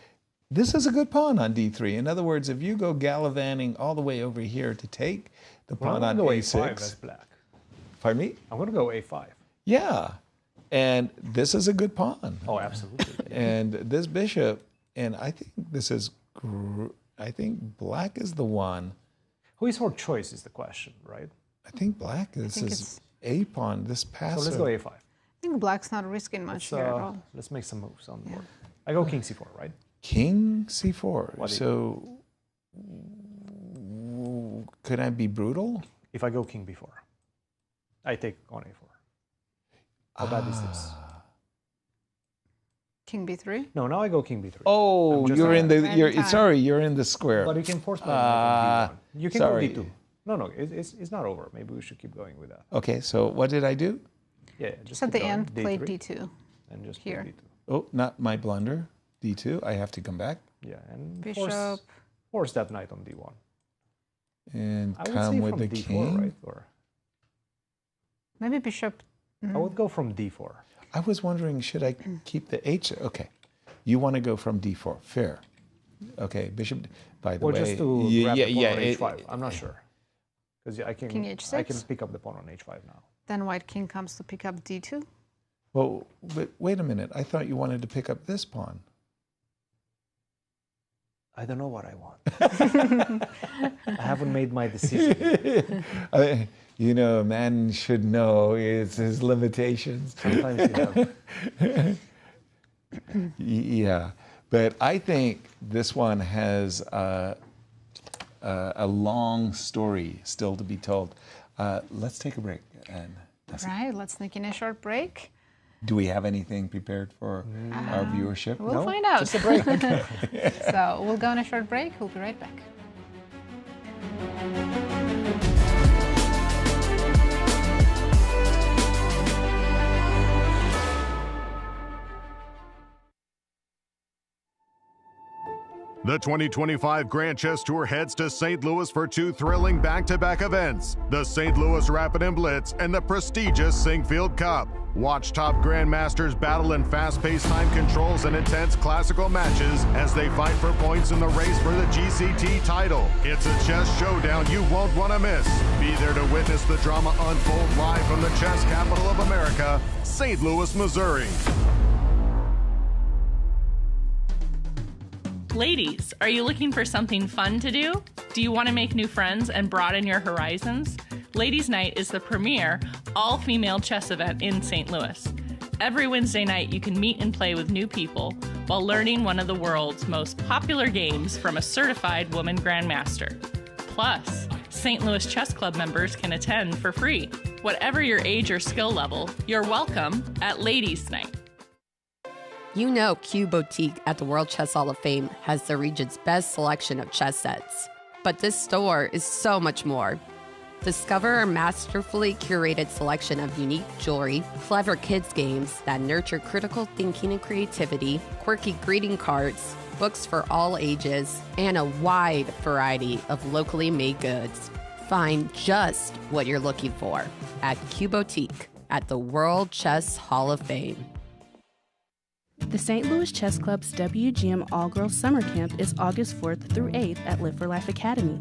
E: this is a good pawn on D3. In other words, if you go gallivanting all the way over here to take the pawn on A6.
C: A5, that's black.
E: Pardon me?
C: I'm going to go A5.
E: Yeah, and this is a good pawn.
C: Oh, absolutely.
E: And this bishop, and I think I think black is the one.
C: Who is for choice is the question, right?
E: I think black is A pawn, this passive.
C: So let's go A5.
D: I think black's not risking much here at all.
C: Let's make some moves on the board. I go King C4, right?
E: King C4.
C: So
E: could I be brutal?
C: If I go King B4, I take on A4. How bad is this?
D: King B3?
C: No, now I go King B3.
E: Oh, you're in the square.
C: But you can force play on D1. You can
E: sorry.
C: go D2. No, it's not over. Maybe we should keep going with that.
E: Okay, so what did I do?
C: Yeah, just
D: at the end,
C: D3,
D: play D2.
C: And just
D: here.
C: D2.
E: Oh, not my blunder. D2. I have to come back.
C: Yeah, and
D: bishop.
C: Force that knight on D1.
E: And
C: I would
E: come
C: say
E: with
C: from
E: the
C: D4,
E: king.
C: right? Or
D: maybe bishop.
C: I would go from D4.
E: I was wondering, should I keep the H? Okay, you want to go from D4. Fair. Okay, bishop. By the
C: Or
E: way,
C: just to grab the pawn on H5. I'm not sure. Because I can pick up the pawn on H5 now.
D: Then white king comes to pick up D2.
E: Well, but wait a minute. I thought you wanted to pick up this pawn.
C: I don't know what I want. I haven't made my decision.
E: A man should know his limitations.
C: Sometimes you have.
E: Yeah, but I think this one has a long story still to be told. Let's take a break.
D: Right, let's sneak in a short break.
E: Do we have anything prepared for our viewership?
D: We'll find out.
E: Just a break.
D: So we'll go on a short break. We'll be right back.
B: The 2025 Grand Chess Tour heads to St. Louis for 2 thrilling back-to-back events, the St. Louis Rapid and Blitz and the prestigious Sinkfield Cup. Watch top grandmasters battle in fast-paced time controls and intense classical matches as they fight for points in the race for the GCT title. It's a chess showdown you won't want to miss. Be there to witness the drama unfold live from the chess capital of America, St. Louis, Missouri.
I: Ladies, are you looking for something fun to do? Do you want to make new friends and broaden your horizons? Ladies' Night is the premier all-female chess event in St. Louis. Every Wednesday night, you can meet and play with new people while learning one of the world's most popular games from a certified woman grandmaster. Plus, St. Louis Chess Club members can attend for free. Whatever your age or skill level, you're welcome at Ladies' Night.
J: You know Q Boutique at the World Chess Hall of Fame has the region's best selection of chess sets. But this store is so much more. Discover our masterfully curated selection of unique jewelry, clever kids games that nurture critical thinking and creativity, quirky greeting cards, books for all ages, and a wide variety of locally made goods. Find just what you're looking for at Q Boutique at the World Chess Hall of Fame.
N: The St. Louis Chess Club's WGM All-Girls Summer Camp is August 4th through 8th at Live for Life Academy.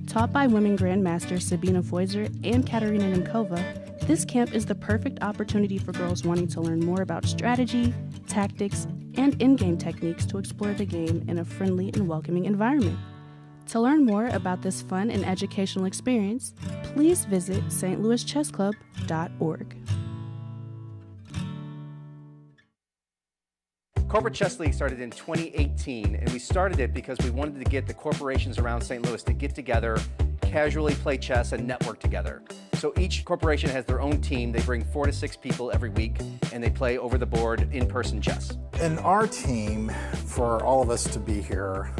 N: Taught by women grandmasters Sabina Foiser and Katerina Nemkova, this camp is the perfect opportunity for girls wanting to learn more about strategy, tactics, and in-game techniques to explore the game in a friendly and welcoming environment. To learn more about this fun and educational experience, please visit stlouischessclub.org.
O: Corporate Chess League started in 2018, and we started it because we wanted to get the corporations around St. Louis to get together, casually play chess, and network together. So each corporation has their own team. They bring 4 to 6 people every week, and they play over the board in-person chess.
P: In our team, for all of us to be here,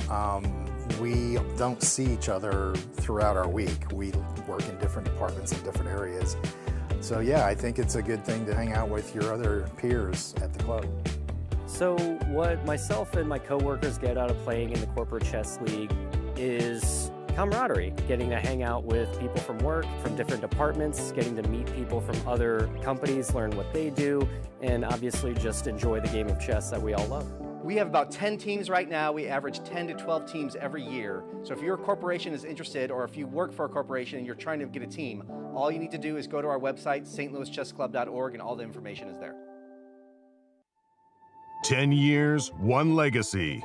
P: we don't see each other throughout our week. We work in different departments in different areas. So yeah, I think it's a good thing to hang out with your other peers at the club.
X: So what myself and my coworkers get out of playing in the Corporate Chess League is camaraderie, getting to hang out with people from work, from different departments, getting to meet people from other companies, learn what they do, and obviously just enjoy the game of chess that we all love.
O: We have about 10 teams right now. We average 10 to 12 teams every year. So if your corporation is interested, or if you work for a corporation and you're trying to get a team, all you need to do is go to our website, stlouischessclub.org, and all the information is there.
B: 10 years, one legacy.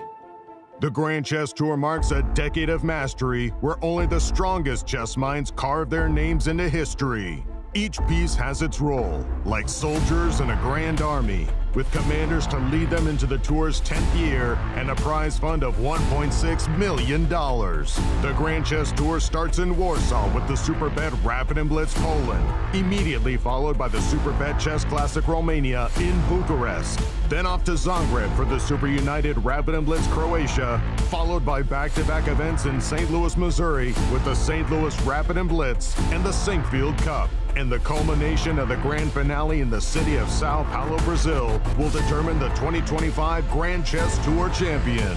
B: The Grand Chess Tour marks a decade of mastery where only the strongest chess minds carve their names into history. Each piece has its role, like soldiers in a grand army, with commanders to lead them into the tour's 10th year and a prize fund of $1.6 million. The Grand Chess Tour starts in Warsaw with the Superbet Rapid and Blitz Poland, immediately followed by the Superbet Chess Classic Romania in Bucharest, then off to Zagreb for the Super United Rapid and Blitz Croatia, followed by back-to-back events in St. Louis, Missouri with the St. Louis Rapid and Blitz and the Sinkfield Cup. And the culmination of the grand finale in the city of Sao Paulo, Brazil, will determine the 2025 Grand Chess Tour champion.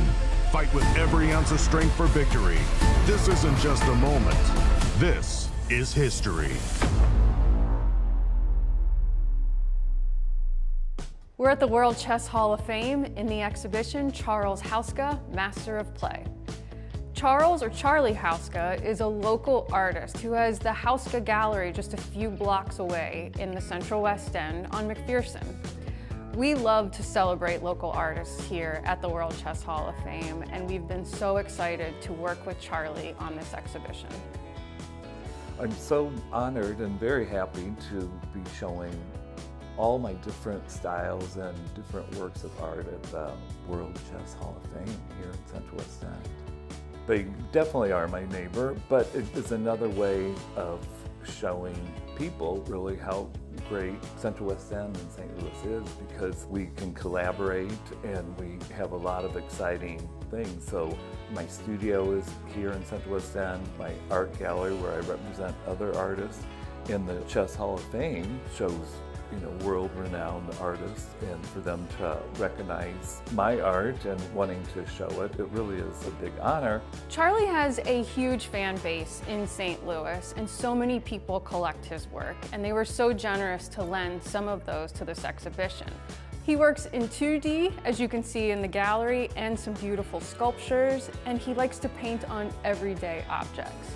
B: Fight with every ounce of strength for victory. This isn't just a moment. This is history.
Y: We're at the World Chess Hall of Fame in the exhibition Charles Hauska, Master of Play. Charles, or Charlie Hauska, is a local artist who has the Hauska Gallery just a few blocks away in the Central West End on McPherson. We love to celebrate local artists here at the World Chess Hall of Fame, and we've been so excited to work with Charlie on this exhibition.
Z: I'm so honored and very happy to be showing all my different styles and different works of art at the World Chess Hall of Fame here in Central West End. They definitely are my neighbor, but it is another way of showing people really how great Central West End and St. Louis is, because we can collaborate and we have a lot of exciting things. So my studio is here in Central West End, my art gallery where I represent other artists, and the Chess Hall of Fame shows world-renowned artists, and for them to recognize my art and wanting to show it, it really is a big honor.
Y: Charlie has a huge fan base in St. Louis, and so many people collect his work, and they were so generous to lend some of those to this exhibition. He works in 2D, as you can see in the gallery, and some beautiful sculptures, and he likes to paint on everyday objects.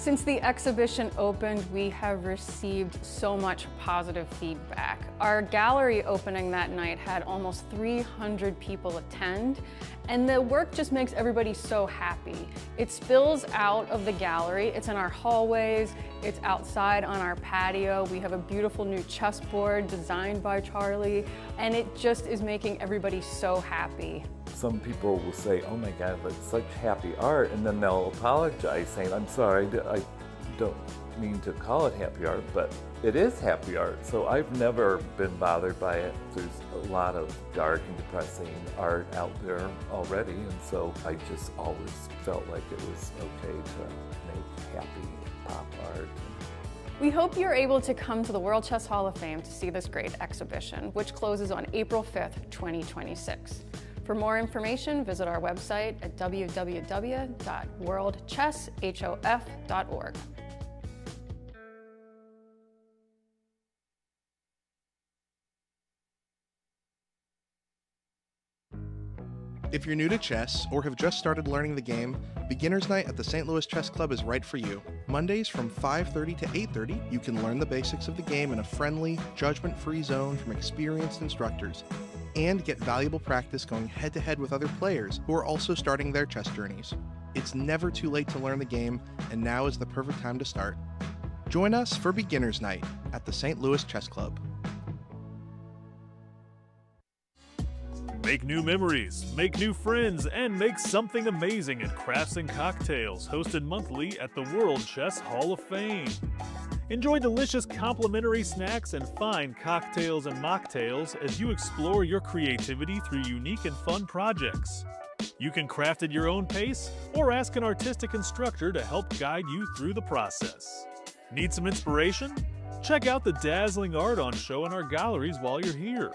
Y: Since the exhibition opened, we have received so much positive feedback. Our gallery opening that night had almost 300 people attend, and the work just makes everybody so happy. It spills out of the gallery, it's in our hallways, it's outside on our patio. We have a beautiful new chessboard designed by Charlie, and it just is making everybody so happy.
Z: Some people will say, oh my God, that's such happy art, and then they'll apologize saying, I'm sorry, I don't mean to call it happy art, but it is happy art. So I've never been bothered by it. There's a lot of dark and depressing art out there already, and so I just always felt like it was okay to make happy pop art.
Y: We hope you're able to come to the World Chess Hall of Fame to see this great exhibition, which closes on April 5th, 2026. For more information, visit our website at www.worldchesshof.org.
Q: If you're new to chess or have just started learning the game, Beginner's Night at the St. Louis Chess Club is right for you. Mondays from 5:30 to 8:30, you can learn the basics of the game in a friendly, judgment-free zone from experienced instructors, and get valuable practice going head-to-head with other players who are also starting their chess journeys. It's never too late to learn the game, and now is the perfect time to start. Join us for Beginner's Night at the St. Louis Chess Club.
R: Make new memories, make new friends, and make something amazing at Crafts and Cocktails, hosted monthly at the World Chess Hall of Fame. Enjoy delicious complimentary snacks and fine cocktails and mocktails as you explore your creativity through unique and fun projects. You can craft at your own pace or ask an artistic instructor to help guide you through the process. Need some inspiration? Check out the dazzling art on show in our galleries while you're here.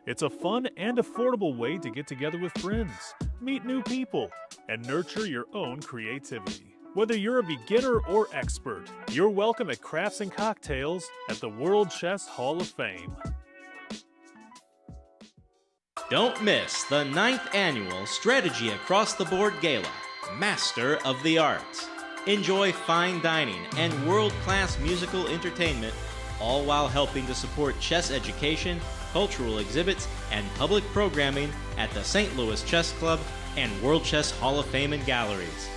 R: It's a fun and affordable way to get together with friends, meet new people, and nurture your own creativity. Whether you're a beginner or expert, you're welcome at Crafts and Cocktails at the World Chess Hall of Fame.
S: Don't miss the 9th annual Strategy Across the Board Gala, Master of the Arts. Enjoy fine dining and world-class musical entertainment, all while helping to support chess education, cultural exhibits, and public programming at the St. Louis Chess Club and World Chess Hall of Fame and Galleries.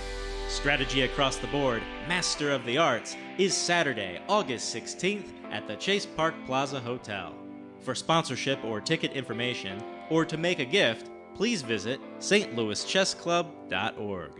S: Strategy Across the Board, Master of the Arts, is Saturday, August 16th at the Chase Park Plaza Hotel. For sponsorship or ticket information, or to make a gift, please visit stlouischessclub.org.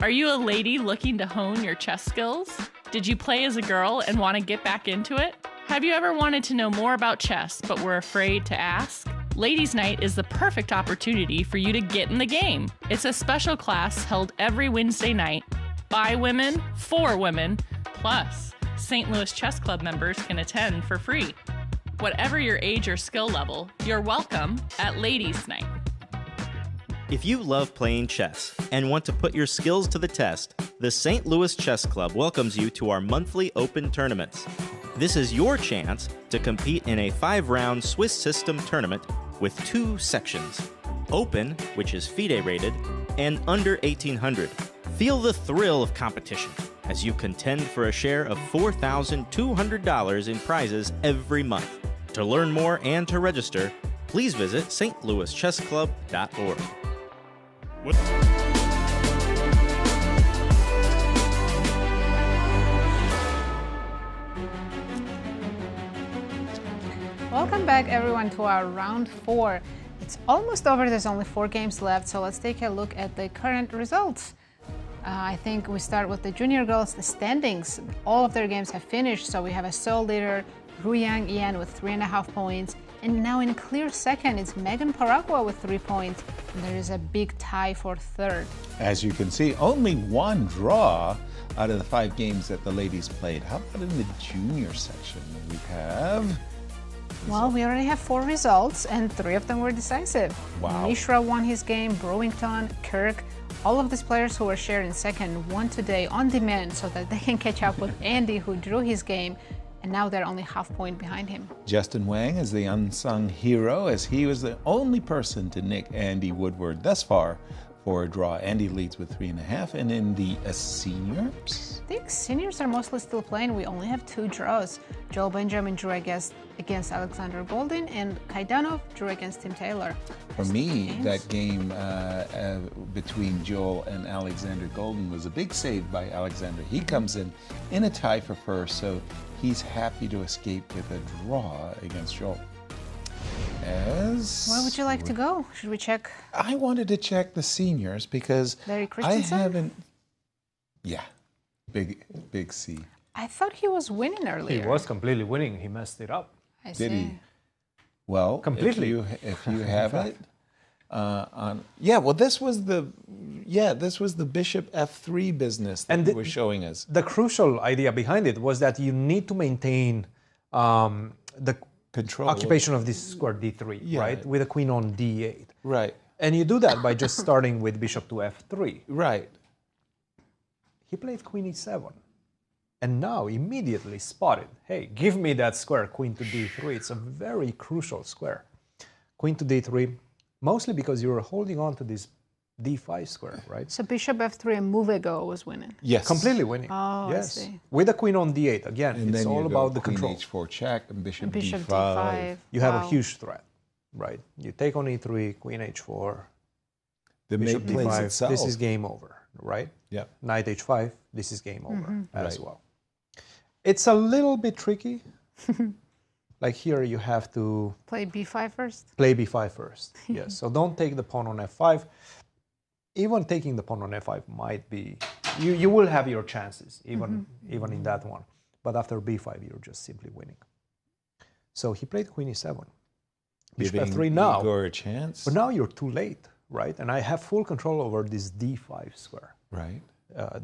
I: Are you a lady looking to hone your chess skills? Did you play as a girl and want to get back into it? Have you ever wanted to know more about chess but were afraid to ask? Ladies' Night is the perfect opportunity for you to get in the game. It's a special class held every Wednesday night by women, for women, plus St. Louis Chess Club members can attend for free. Whatever your age or skill level, you're welcome at Ladies' Night.
S: If you love playing chess and want to put your skills to the test, the St. Louis Chess Club welcomes you to our monthly open tournaments. This is your chance to compete in a 5-round Swiss system tournament with 2 sections, Open, which is FIDE rated, and Under 1800. Feel the thrill of competition as you contend for a share of $4,200 in prizes every month. To learn more and to register, please visit stlouischessclub.org.
D: Welcome back everyone to our round 4. It's almost over, there's only 4 games left, so let's take a look at the current results. I think we start with the junior girls, the standings. All of their games have finished, so we have a sole leader, Ruyang Ian with 3.5 points. And now in a clear second, it's Megan Paragua with 3 points. And there is a big tie for third.
E: As you can see, only 1 draw out of the 5 games that the ladies played. How about in the junior section? We have...
D: Well, we already have 4 results, and 3 of them were decisive.
E: Wow.
D: Mishra won his game, Brewington, Kirk. All of these players who were sharing second won today on demand so that they can catch up with Andy, who drew his game, and now they're only half point behind him.
E: Justin Wang is the unsung hero, as he was the only person to nick Andy Woodward thus far for a draw. Andy leads with 3.5. And in the seniors?
D: I think seniors are mostly still playing. We only have 2 draws. Joel Benjamin drew against Alexander Goldin, and Kaidanov drew against Tim Taylor.
E: For me, that game between Joel and Alexander Goldin was a big save by Alexander. He comes in a tie for first, so he's happy to escape with a draw against Joel.
D: Where would you like to go? Should we check?
E: I wanted to check the seniors because
D: Larry
E: I
D: Christiansen?
E: haven't. Yeah, big C.
D: I thought he was winning earlier.
C: He was completely winning. He messed it up.
D: I
E: Did
D: see.
E: he? Well,
C: Completely.
E: If you have it, well, this was the Bishop F3 business that you were showing us.
C: The crucial idea behind it was that you need to maintain the
E: control
C: occupation of this square D3,
E: Yeah.
C: right, with a queen on D8.
E: Right.
C: And you do that by just starting with bishop to F3.
E: Right.
C: He played queen E7. And now immediately spotted, hey, give me that square, queen to D3. It's a very crucial square. Queen to D3, mostly because you're holding on to this D5 square, right?
D: So bishop F3 and move ago was winning.
E: Yes.
C: Completely winning.
D: Oh,
C: yes.
D: I see.
C: With a queen on D8. Again,
E: And
C: it's
E: then
C: all
E: you
C: about
E: go
C: the
E: queen
C: control.
E: H4 check and bishop,
D: And bishop
E: D5.
D: D5.
C: You have a
D: Wow.
C: huge threat, right? You take on E3, queen H4,
E: The
C: bishop
E: mate plays
C: D5.
E: itself.
C: This is game over, right?
E: Yeah.
C: Knight H5, this is game over as
E: Right.
C: well. It's a little bit tricky. Like here, you have to
D: Play B5 first.
C: play B5 first. Yes. So don't take the pawn on F5. Even taking the pawn on F5 might be, you will have your chances, even in that one. But after B5, you're just simply winning. So he played queen E7. Bishop
E: Giving
C: F3 now.
E: Igor a chance.
C: But now you're too late, right? And I have full control over this D5 square.
E: Right.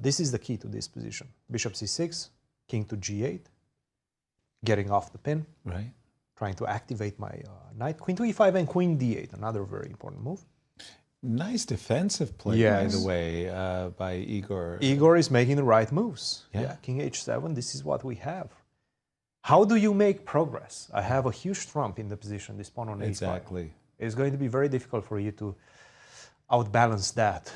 C: This is the key to this position. Bishop C6, king to G8, getting off the pin.
E: Right.
C: Trying to activate my knight. Queen to E5 and queen D8, another very important move.
E: Nice defensive play,
C: Yes.
E: by the way, by Igor.
C: Igor is making the right moves.
E: Yeah.
C: King H7, this is what we have. How do you make progress? I have a huge trump in the position, this pawn on A5.
E: Exactly.
C: It's going to be very difficult for you to outbalance that.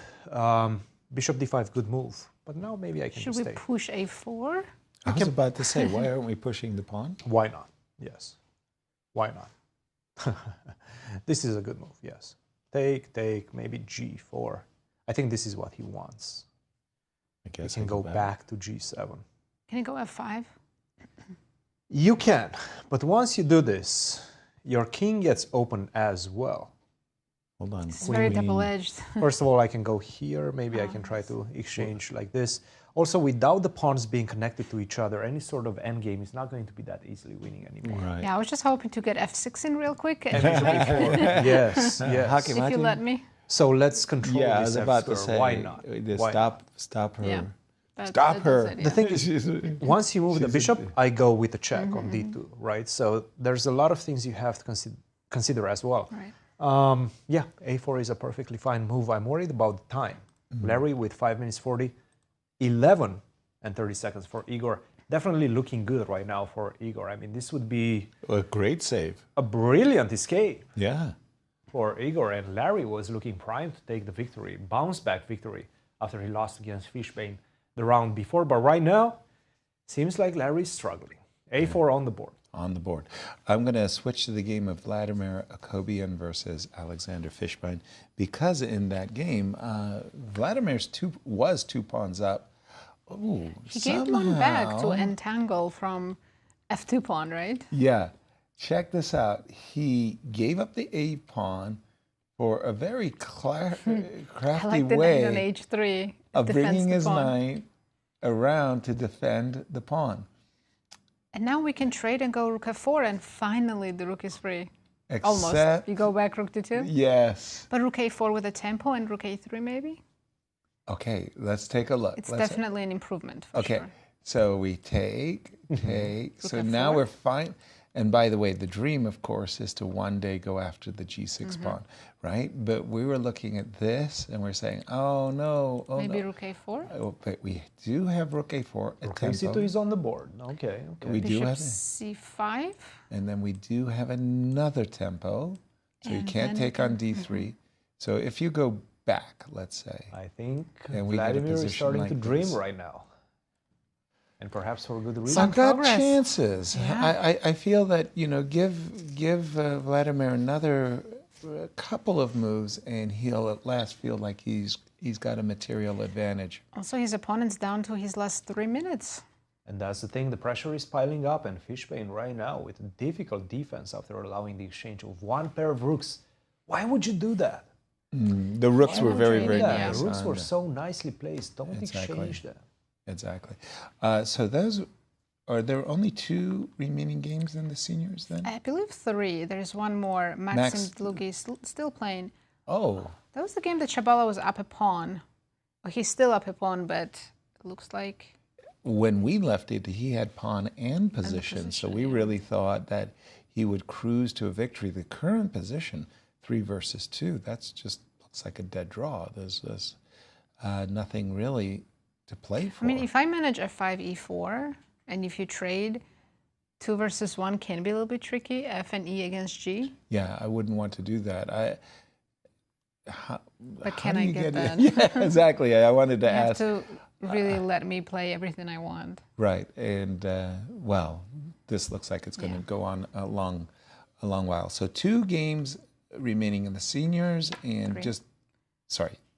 C: Bishop D5, good move. But now maybe I can
D: Should
C: just
D: we
C: stay.
D: push A4?
E: I was about to say, why aren't we pushing the pawn?
C: Why not? Yes. Why not? This is a good move, yes. Take, maybe G4. I think this is what he wants.
E: I guess
C: we can go back to G7.
D: Can I go F5?
C: You can, but once you do this, your king gets open as well.
E: Hold on.
D: It's very double-edged.
C: First of all, I can go here. Maybe I can try to exchange like this. Also, without the pawns being connected to each other, any sort of endgame is not going to be that easily winning anymore.
E: Right.
D: Yeah, I was just hoping to get F6 in real quick. And
C: Yes, yes.
D: If you let me.
C: So let's control
E: Yeah, I
C: this
E: was about to
C: F-square.
E: say,
C: Why not? Why
E: stop her.
D: Yeah.
E: Stop her.
D: That's it,
C: The thing is, once you move the bishop, I go with the check on D2, right? So there's a lot of things you have to consider as well.
D: Right.
C: Yeah, A4 is a perfectly fine move. I'm worried about the time. Larry with 5 minutes 40, 11 and 30 seconds for Igor. Definitely looking good right now for Igor. I mean, this would be
E: A great save.
C: a brilliant escape
E: Yeah.
C: for Igor. And Larry was looking primed to take the victory, bounce back victory after he lost against Fishbein the round before. But right now, seems like Larry's struggling. A4 on the board.
E: On the board. I'm going to switch to the game of Vladimir Akopian versus Alexander Fishbein because in that game, Vladimir's was 2 pawns up. Ooh,
D: He gave one back to entangle from F2 pawn, right?
E: Yeah. Check this out. He gave up the A pawn for a very crafty
D: I like the
E: way
D: knight on H3.
E: of
D: defends
E: bringing
D: the
E: his
D: pawn.
E: knight around to defend the pawn.
D: And now we can trade and go rook F4, and finally the rook is free.
E: Except,
D: Almost. You go back rook to 2?
E: Yes.
D: But rook A4 with a tempo and rook A3 maybe?
E: Okay, let's take a look.
D: It's
E: Let's-
D: definitely an improvement for
E: Okay,
D: sure.
E: so we take. So now
D: F4.
E: we're fine. And by the way, the dream, of course, is to one day go after the G6 pawn, right? But we were looking at this and we're saying, oh no, oh
D: Maybe
E: no.
D: rook A4?
E: Oh, but we do have rook A4 at
C: Rook
E: tempo.
C: C2 is on the board. Okay, okay.
E: We do
D: Bishop
E: have,
D: C5.
E: and then we do have another tempo. So you
D: And
E: can't
D: then-
E: take on D3. So if you go back, let's say.
C: I think
E: And we get a
C: Vladimir is
E: position
C: starting
E: like
C: to dream
E: this.
C: right now. And perhaps for good reason.
E: I've got chances. I feel that, give Vladimir another couple of moves and he'll at last feel like he's got a material advantage.
D: Also, his opponent's down to his last 3 minutes.
C: And that's the thing, the pressure is piling up, and Fishbein right now with a difficult defense after allowing the exchange of one pair of rooks. Why would you do that?
E: The rooks were very, very nice.
C: The rooks were so nicely placed. Don't exchange them.
E: Exactly. So are there only 2 remaining games in the seniors then?
D: I believe 3. There's one more. Max and Dlugy is still playing.
E: Oh.
D: That was the game that Chabala was up a pawn. Well, he's still up a pawn, but it looks like...
E: When we left it, he had pawn and position, so we really thought that he would cruise to a victory. The current position, 3 versus 2, that's just looks like a dead draw. There's nothing really to play for.
D: I mean, if I manage f5, e4, and if you trade, 2 versus 1 can be a little bit tricky, f and e against g.
E: Yeah, I wouldn't want to do that.
D: But can I get that?
E: Yeah, exactly. I wanted to ask.
D: You have to really let me play everything I want.
E: Right, and well, this looks like it's going to go on a long while. So 2 games remaining in the seniors, and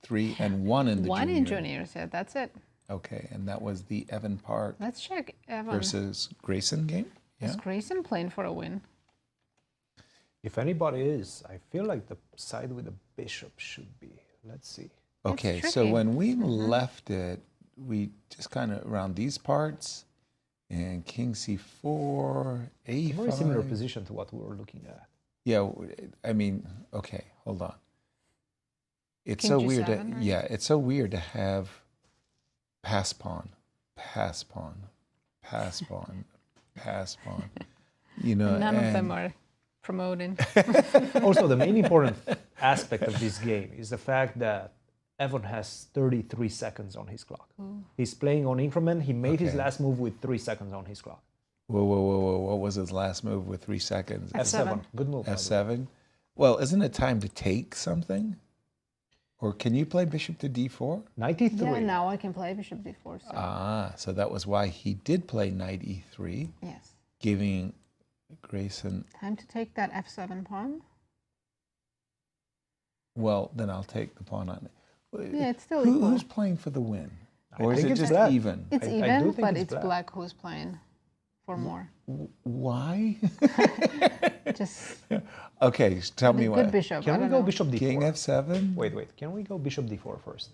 E: 3 and 1 in the juniors.
D: 1 in juniors, yeah, that's it.
E: Okay, and that was the Evan Park.
D: Let's check Evan
E: versus Grayson game.
D: Is Grayson playing for a win?
C: If anybody is, I feel like the side with the bishop should be. Let's see.
E: Okay, so when we left it, we just kind of around these parts, and king c4, a5.
C: Very similar position to what we were looking at.
E: Yeah, I mean, okay, hold on. It's
D: king
E: so
D: G7,
E: weird.
D: right?
E: It's so weird to have pass pawn, pass pawn, pass pawn, pass pawn.
D: None of them are promoting.
C: Also, the main important aspect of this game is the fact that Evan has 33 seconds on his clock.
D: Ooh.
C: He's playing on increment. He made his last move with 3 seconds on his clock.
E: Whoa. What was his last move with 3 seconds?
C: F7. Good move.
E: F7? Well, isn't it time to take something? Or can you play bishop to d4?
C: Knight e3.
D: Yeah, now I can play bishop d4. So.
E: So that was why he did play knight e3.
D: Yes.
E: Giving Grayson...
D: Time to take that f7 pawn.
E: Well, then I'll take the pawn on it.
D: Yeah, it's still equal.
E: Who's playing for the win? Or is
C: think
E: it
C: it's
E: just
C: black.
E: even?
D: It's
C: I
D: even,
C: do think
D: but
C: it's
D: it's black who's playing for more.
E: Why?
D: Just
E: okay, tell me
D: good
E: what.
D: bishop.
C: Can we go bishop d4?
E: King f7?
C: Wait. Can we go bishop d4 first?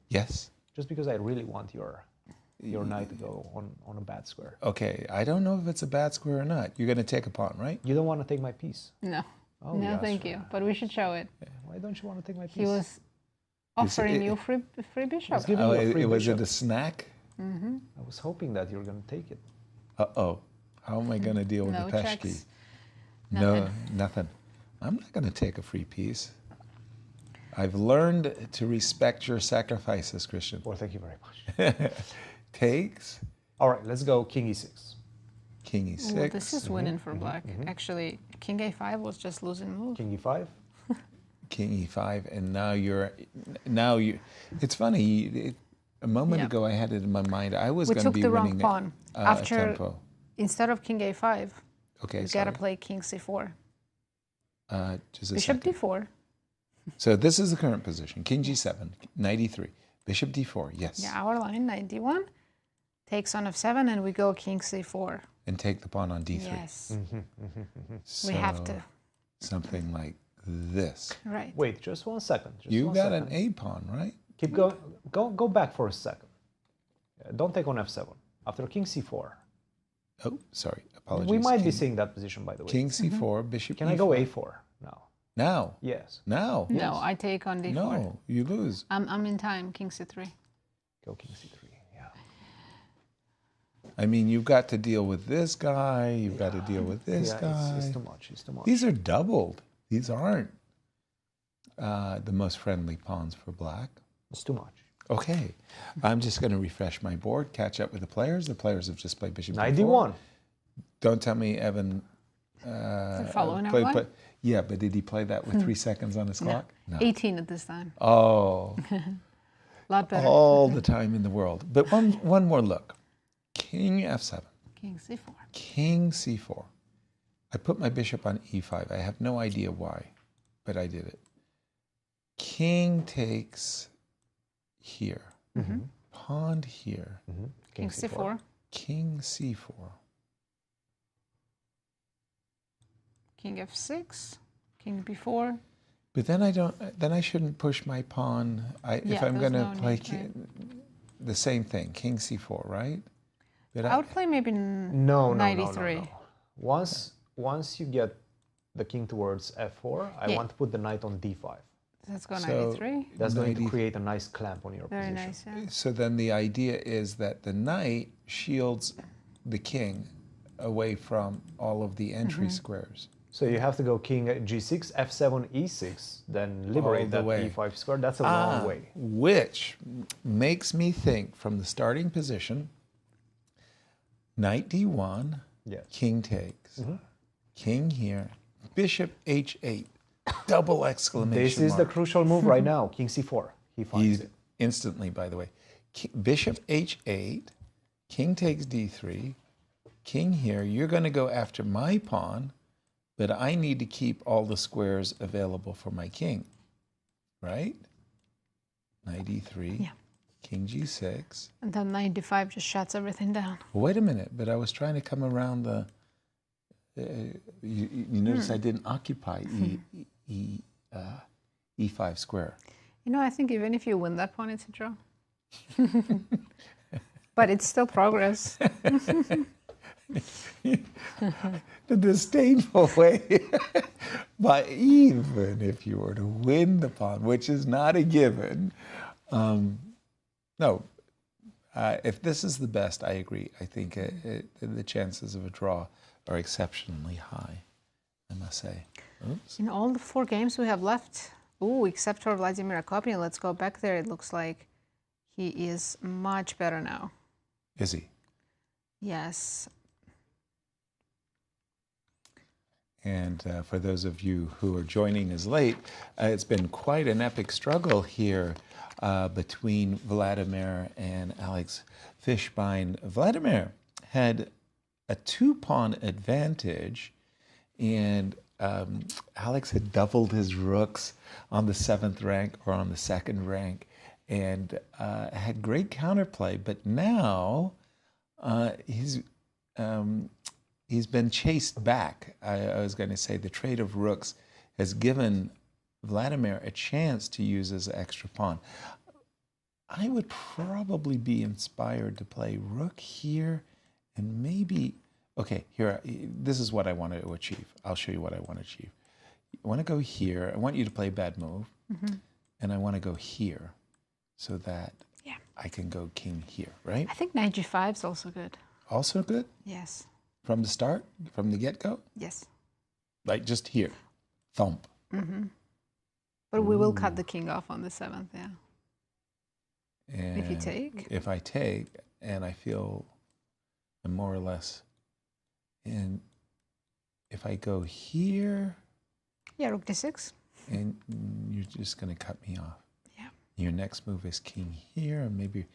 E: Yes.
C: Just because I really want your knight to go on a bad square.
E: Okay, I don't know if it's a bad square or not. You're going to take a pawn, right?
C: You don't want to take my piece?
D: No.
C: Oh,
D: no,
C: yes,
D: thank you. But we should show it.
C: Why don't you want to take my piece?
D: He was offering you free bishop.
E: Was it a snack?
D: Mm-hmm.
C: I was hoping that you were going to take it.
E: Uh-oh. How am I going to deal with
D: No
E: the peshki?
D: checks.
E: No, nothing. I'm not going to take a free piece. I've learned to respect your sacrifices, Christian.
C: Well, thank you very much.
E: Takes.
C: All right, let's go king e6.
E: King e6.
D: Ooh, this is winning for black. Actually, king a5 was just losing move.
C: King e5.
E: King e5, and now you. It's funny. A moment ago, I had it in my mind. I was going to be
D: we took the
E: winning
D: wrong pawn. After
E: tempo.
D: Instead of king a5,
E: okay,
D: you gotta play king c4.
E: Just a
D: Bishop
E: second.
D: d4.
E: So this is the current position. King g7, knight e3, bishop d4. Yes.
D: Yeah, our line knight d1 takes on f7, and we go king c4.
E: And take the pawn on d3.
D: Yes.
E: So
D: we have to.
E: Something like this.
D: Right.
C: Wait, just 1 second.
E: You got an a pawn, right?
C: Keep going. Go back for a second. Don't take on f7. After king c4.
E: Oh, sorry. Apologies.
C: We might be seeing that position, by the way.
E: King c4, bishop
C: Can
E: e4.
C: I go a4 now?
E: Now?
C: Yes.
E: Now?
D: No,
C: Yes.
D: I take on d4.
E: No, you lose.
D: I'm in time. King c3.
C: Go king c3. Yeah.
E: I mean, you've got to deal with this guy. You've got to deal with this guy.
C: It's too much. It's too much.
E: These are doubled. These aren't the most friendly pawns for black.
C: It's too much.
E: Okay. I'm just going to refresh my board, catch up with the players. The players have just played bishop
C: Knight
E: d4.
C: d1.
E: Don't tell me Evan...
D: following our line?
E: Yeah, but did he play that with 3 seconds on his clock?
D: No. 18 at this time.
E: Oh.
D: A lot better.
E: All the time in the world. But one more look. King f7.
D: King c4.
E: King c4. I put my bishop on e5. I have no idea why, but I did it. King takes here. Pawn here.
D: King c4.
E: King c4.
D: King f6. King b4.
E: But then I shouldn't push my pawn. If I'm going to play the same thing, King c4, right? But
D: I would play maybe knight e3.
C: No. Once you get the king towards f4, I want to put the knight on d5.
D: Let's go knight e3.
C: That's going to create a nice clamp on your
D: Very
C: position.
D: nice, yeah.
E: So then the idea is that the knight shields the king away from all of the entry squares.
C: So you have to go king g6, f7, e6, then liberate that e5 square. That's a long way.
E: Which makes me think from the starting position, knight d1, king takes, king here, bishop h8, double exclamation
C: This is
E: mark.
C: the crucial move right now, king c4. He finds it.
E: Instantly, by the way. Bishop h8, king takes d3, king here. You're going to go after my pawn, but I need to keep all the squares available for my king, right? Knight e3, king g6.
D: And then knight d5 just shuts everything down.
E: Wait a minute, but I was trying to come around the... you notice I didn't occupy e5 square.
D: You know, I think even if you win that pawn, it's a draw. But it's still progress.
E: The disdainful way. But even if you were to win the pawn, which is not a given, if this is the best, I agree. I think the chances of a draw are exceptionally high, I must say. Oops.
D: In all the 4 games we have left, except for Vladimir Akopian, let's go back there. It looks like he is much better now.
E: Is he?
D: Yes.
E: And for those of you who are joining us late, it's been quite an epic struggle here between Vladimir and Alex Fishbein. Vladimir had a 2-pawn advantage, and Alex had doubled his rooks on the 7th rank or on the 2nd rank, and had great counterplay. But now he's been chased back. I was going to say the trade of rooks has given Vladimir a chance to use his extra pawn. I would probably be inspired to play rook here and maybe, okay, here, this is what I want to achieve. I'll show you what I want to achieve. I want to go here. I want you to play a bad move. And I want to go here so that I can go king here, right?
D: I think knight g5 is also good.
E: Also good?
D: Yes.
E: From the start? From the get-go?
D: Yes.
E: Like just here. Thump.
D: But we will cut the king off on the 7th, yeah.
E: And
D: if you take?
E: If I take, and I feel I'm more or less, and if I go here...
D: Yeah, rook d6.
E: And you're just going to cut me off.
D: Yeah.
E: Your next move is king here, and maybe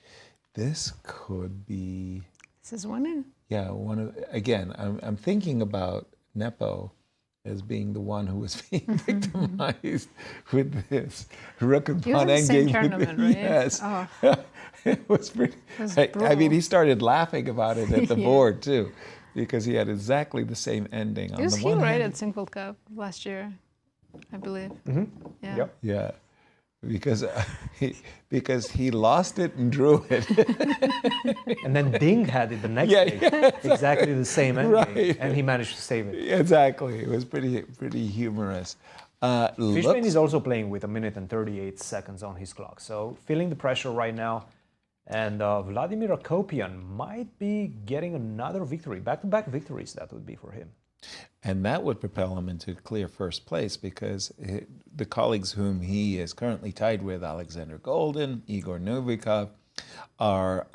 E: this could be...
D: This is one in.
E: Yeah, again, I'm thinking about Nepo as being the one who was being victimized with this rook and pawn endgame.
D: Tournament, right?
E: Yes.
D: Oh.
E: It was pretty... I mean, he started laughing about it at the board, too, because he had exactly the same ending.
D: It was he, right, at Single Cup last year, I believe. Yeah.
E: Yep. Yeah. Because he lost it and drew it.
C: And then Ding had it the next day. Exactly the same ending. Right. And he managed to save it.
E: Exactly. It was pretty humorous.
C: Fishbein is also playing with 1 minute and 38 seconds on his clock. So feeling the pressure right now. And Vladimir Akopian might be getting another victory. Back-to-back victories, that would be for him.
E: And that would propel him into clear first place because the colleagues whom he is currently tied with, Alexander Goldin, Igor Novikov, are,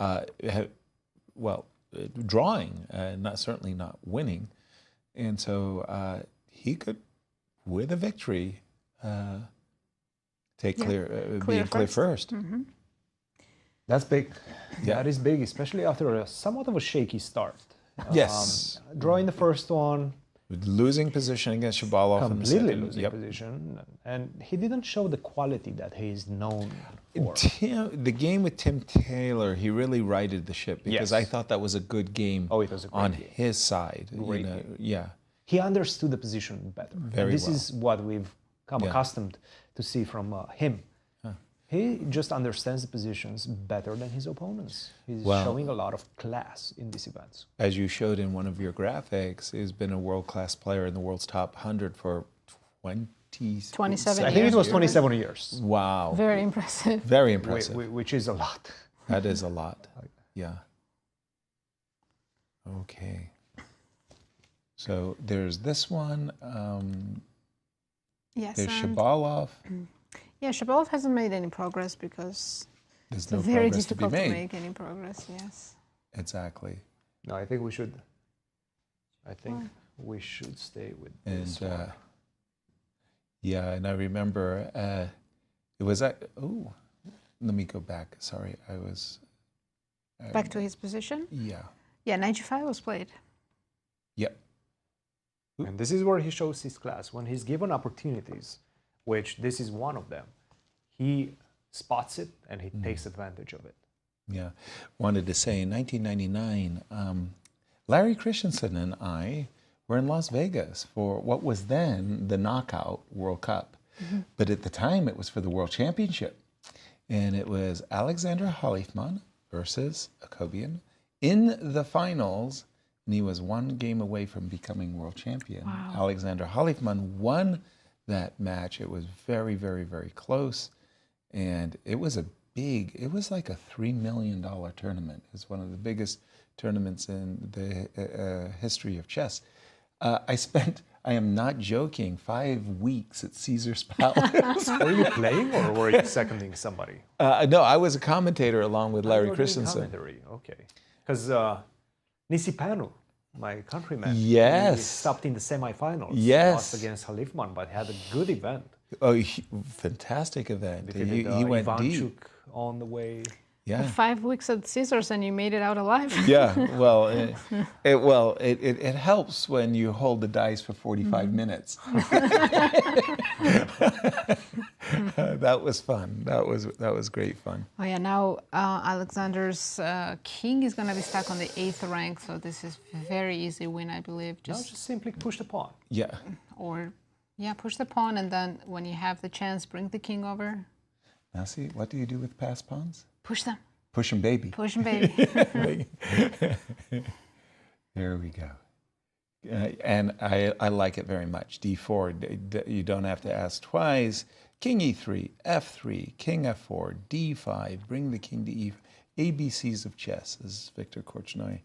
E: drawing, certainly not winning. And so he could with a victory, being clear first.
D: Mm-hmm.
C: That's big.
E: Yeah.
C: That is big, especially after a somewhat of a shaky start.
E: Yes.
C: Drawing the first one.
E: Losing position against Shabalov.
C: Completely losing position. And he didn't show the quality that he is known for.
E: The game with Tim Taylor, he really righted the ship because
C: Yes.
E: I thought that was a good game
C: Oh, it was a great
E: on
C: game.
E: his side.
C: Great game.
E: Yeah.
C: He understood the position better.
E: Very
C: and this
E: well.
C: is what we've come
E: Yeah.
C: accustomed to see from him. He just understands the positions better than his opponents. He's
E: Well-
C: showing a lot of class in these events.
E: As you showed in one of your graphics, he's been a world-class player in the world's top 100 for
D: 27
C: I think it was 27 years.
E: Wow.
D: Very impressive.
E: Very impressive.
C: Which is a lot.
E: That is a lot. Yeah. Okay. So there's this one.
D: Yes.
E: There's
D: and-
E: Shabalov.
D: Yeah, Shabalov hasn't made any progress because
E: There's
D: it's
E: no
D: very
E: progress to be
D: difficult to
E: made.
D: make any progress. Yes.
E: Exactly.
C: No, I think we should. I think we should stay with this
E: And
C: one.
E: yeah, and I remember it was at. Oh, let me go back. Sorry, I was.
D: Back to his position.
E: Yeah.
D: Yeah, 95 was played.
E: Yep.
C: And this is where he shows his class. When he's given opportunities, which this is one of them, he spots it and he takes advantage of it.
E: Yeah. Wanted to say in 1999, Larry Christiansen and I were in Las Vegas for what was then the Knockout World Cup. But at the time, it was for the World Championship. And it was Alexander Halifman versus Akopian in the finals. And he was one game away from becoming world champion.
D: Wow.
E: Alexander Halifman won that match. It was very, very, very close. And it was it was like a $3 million tournament. It's one of the biggest tournaments in the history of chess. I am not joking, 5 weeks at Caesar's Palace.
C: Were you playing or were you seconding somebody?
E: No, I was a commentator along with Larry Christiansen.
C: Okay. Because Nisipanu, my countryman,
E: Yes.
C: he stopped in the semifinals.
E: Yes.
C: Lost against Halifman, but had a good event.
E: Oh, fantastic event.
C: Defeated,
E: He went
C: Ivanchuk
E: deep.
C: on the way.
E: Yeah.
D: 5 weeks at Caesars and you made it out alive.
E: Yeah, well, it helps when you hold the dice for 45 minutes. That was fun. That was great fun.
D: Oh yeah, now Alexander's king is going to be stuck on the 8th rank, so this is very easy win, I believe.
C: No, just simply push the pawn.
E: Yeah.
D: Or, yeah, push the pawn, and then when you have the chance, bring the king over.
E: Now see, what do you do with passed pawns?
D: Push them.
E: Push 'em, baby.
D: Push them, baby.
E: There we go. And I like it very much. D4, you don't have to ask twice. King E3, F3, King F4, D5, bring the king to E. ABCs of chess, as Victor Korchnoi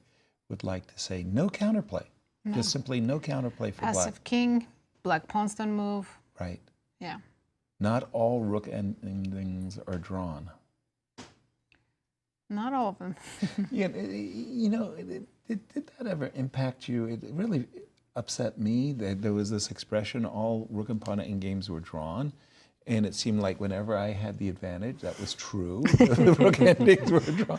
E: would like to say. No counterplay.
D: No.
E: Just simply no counterplay for black.
D: Passive king, black pawns don't move.
E: Right.
D: Yeah.
E: Not all rook endings are drawn.
D: Not all of them.
E: Yeah, you know, did that ever impact you? It really upset me that there was this expression, all rook and pawn endgames were drawn. And it seemed like whenever I had the advantage, that was true. The rook endings were drawn.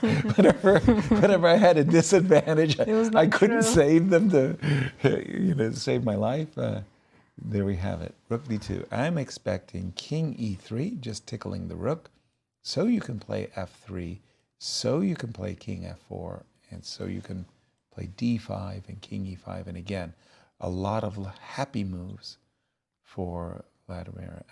E: Whenever I had a disadvantage, I couldn't save them to, save my life. There we have it. Rook d2. I'm expecting king e3, just tickling the rook. So you can play f3. So you can play king f4. And so you can play d5 and king e5. And again, a lot of happy moves for Vladimir.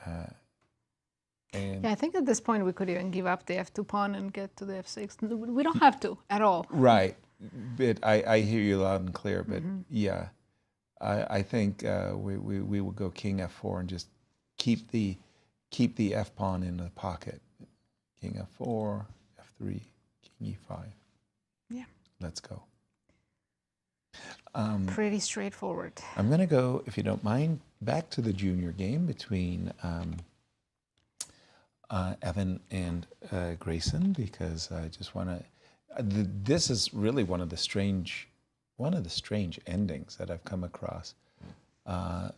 D: Yeah, I think at this point we could even give up the f2 pawn and get to the f6. We don't have to at all.
E: Right. But I hear you loud and clear. But yeah, I think we will go king f4 and just keep the f pawn in the pocket. King f4, f3, king e5.
D: Yeah.
E: Let's go.
D: Pretty straightforward.
E: I'm going to go, if you don't mind, back to the junior game between Evan and Grayson, because I just want to. This is really one of the strange endings that I've come across. Well,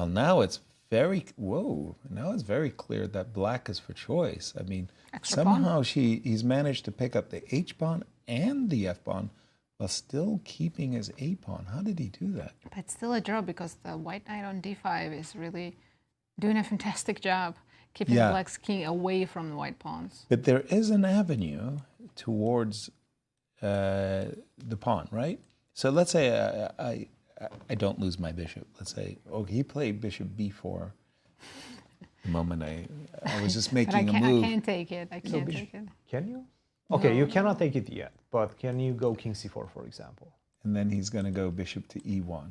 E: now it's now it's very clear that black is for choice. I mean,
D: Extra
E: somehow he's managed to pick up the H pawn and the F pawn while still keeping his A pawn. How did he do that?
D: But still a draw because the white knight on d5 is really doing a fantastic job keeping black's king away from the white pawns.
E: But there is an avenue towards the pawn, right? So let's say I don't lose my bishop. Let's say, he played bishop b4. The moment I was just making a move.
D: I can't take it. I can't take it.
C: Can you? Okay,
D: No.
C: you cannot take it yet, but can you go king c4, for example?
E: And then he's going to go bishop to e1.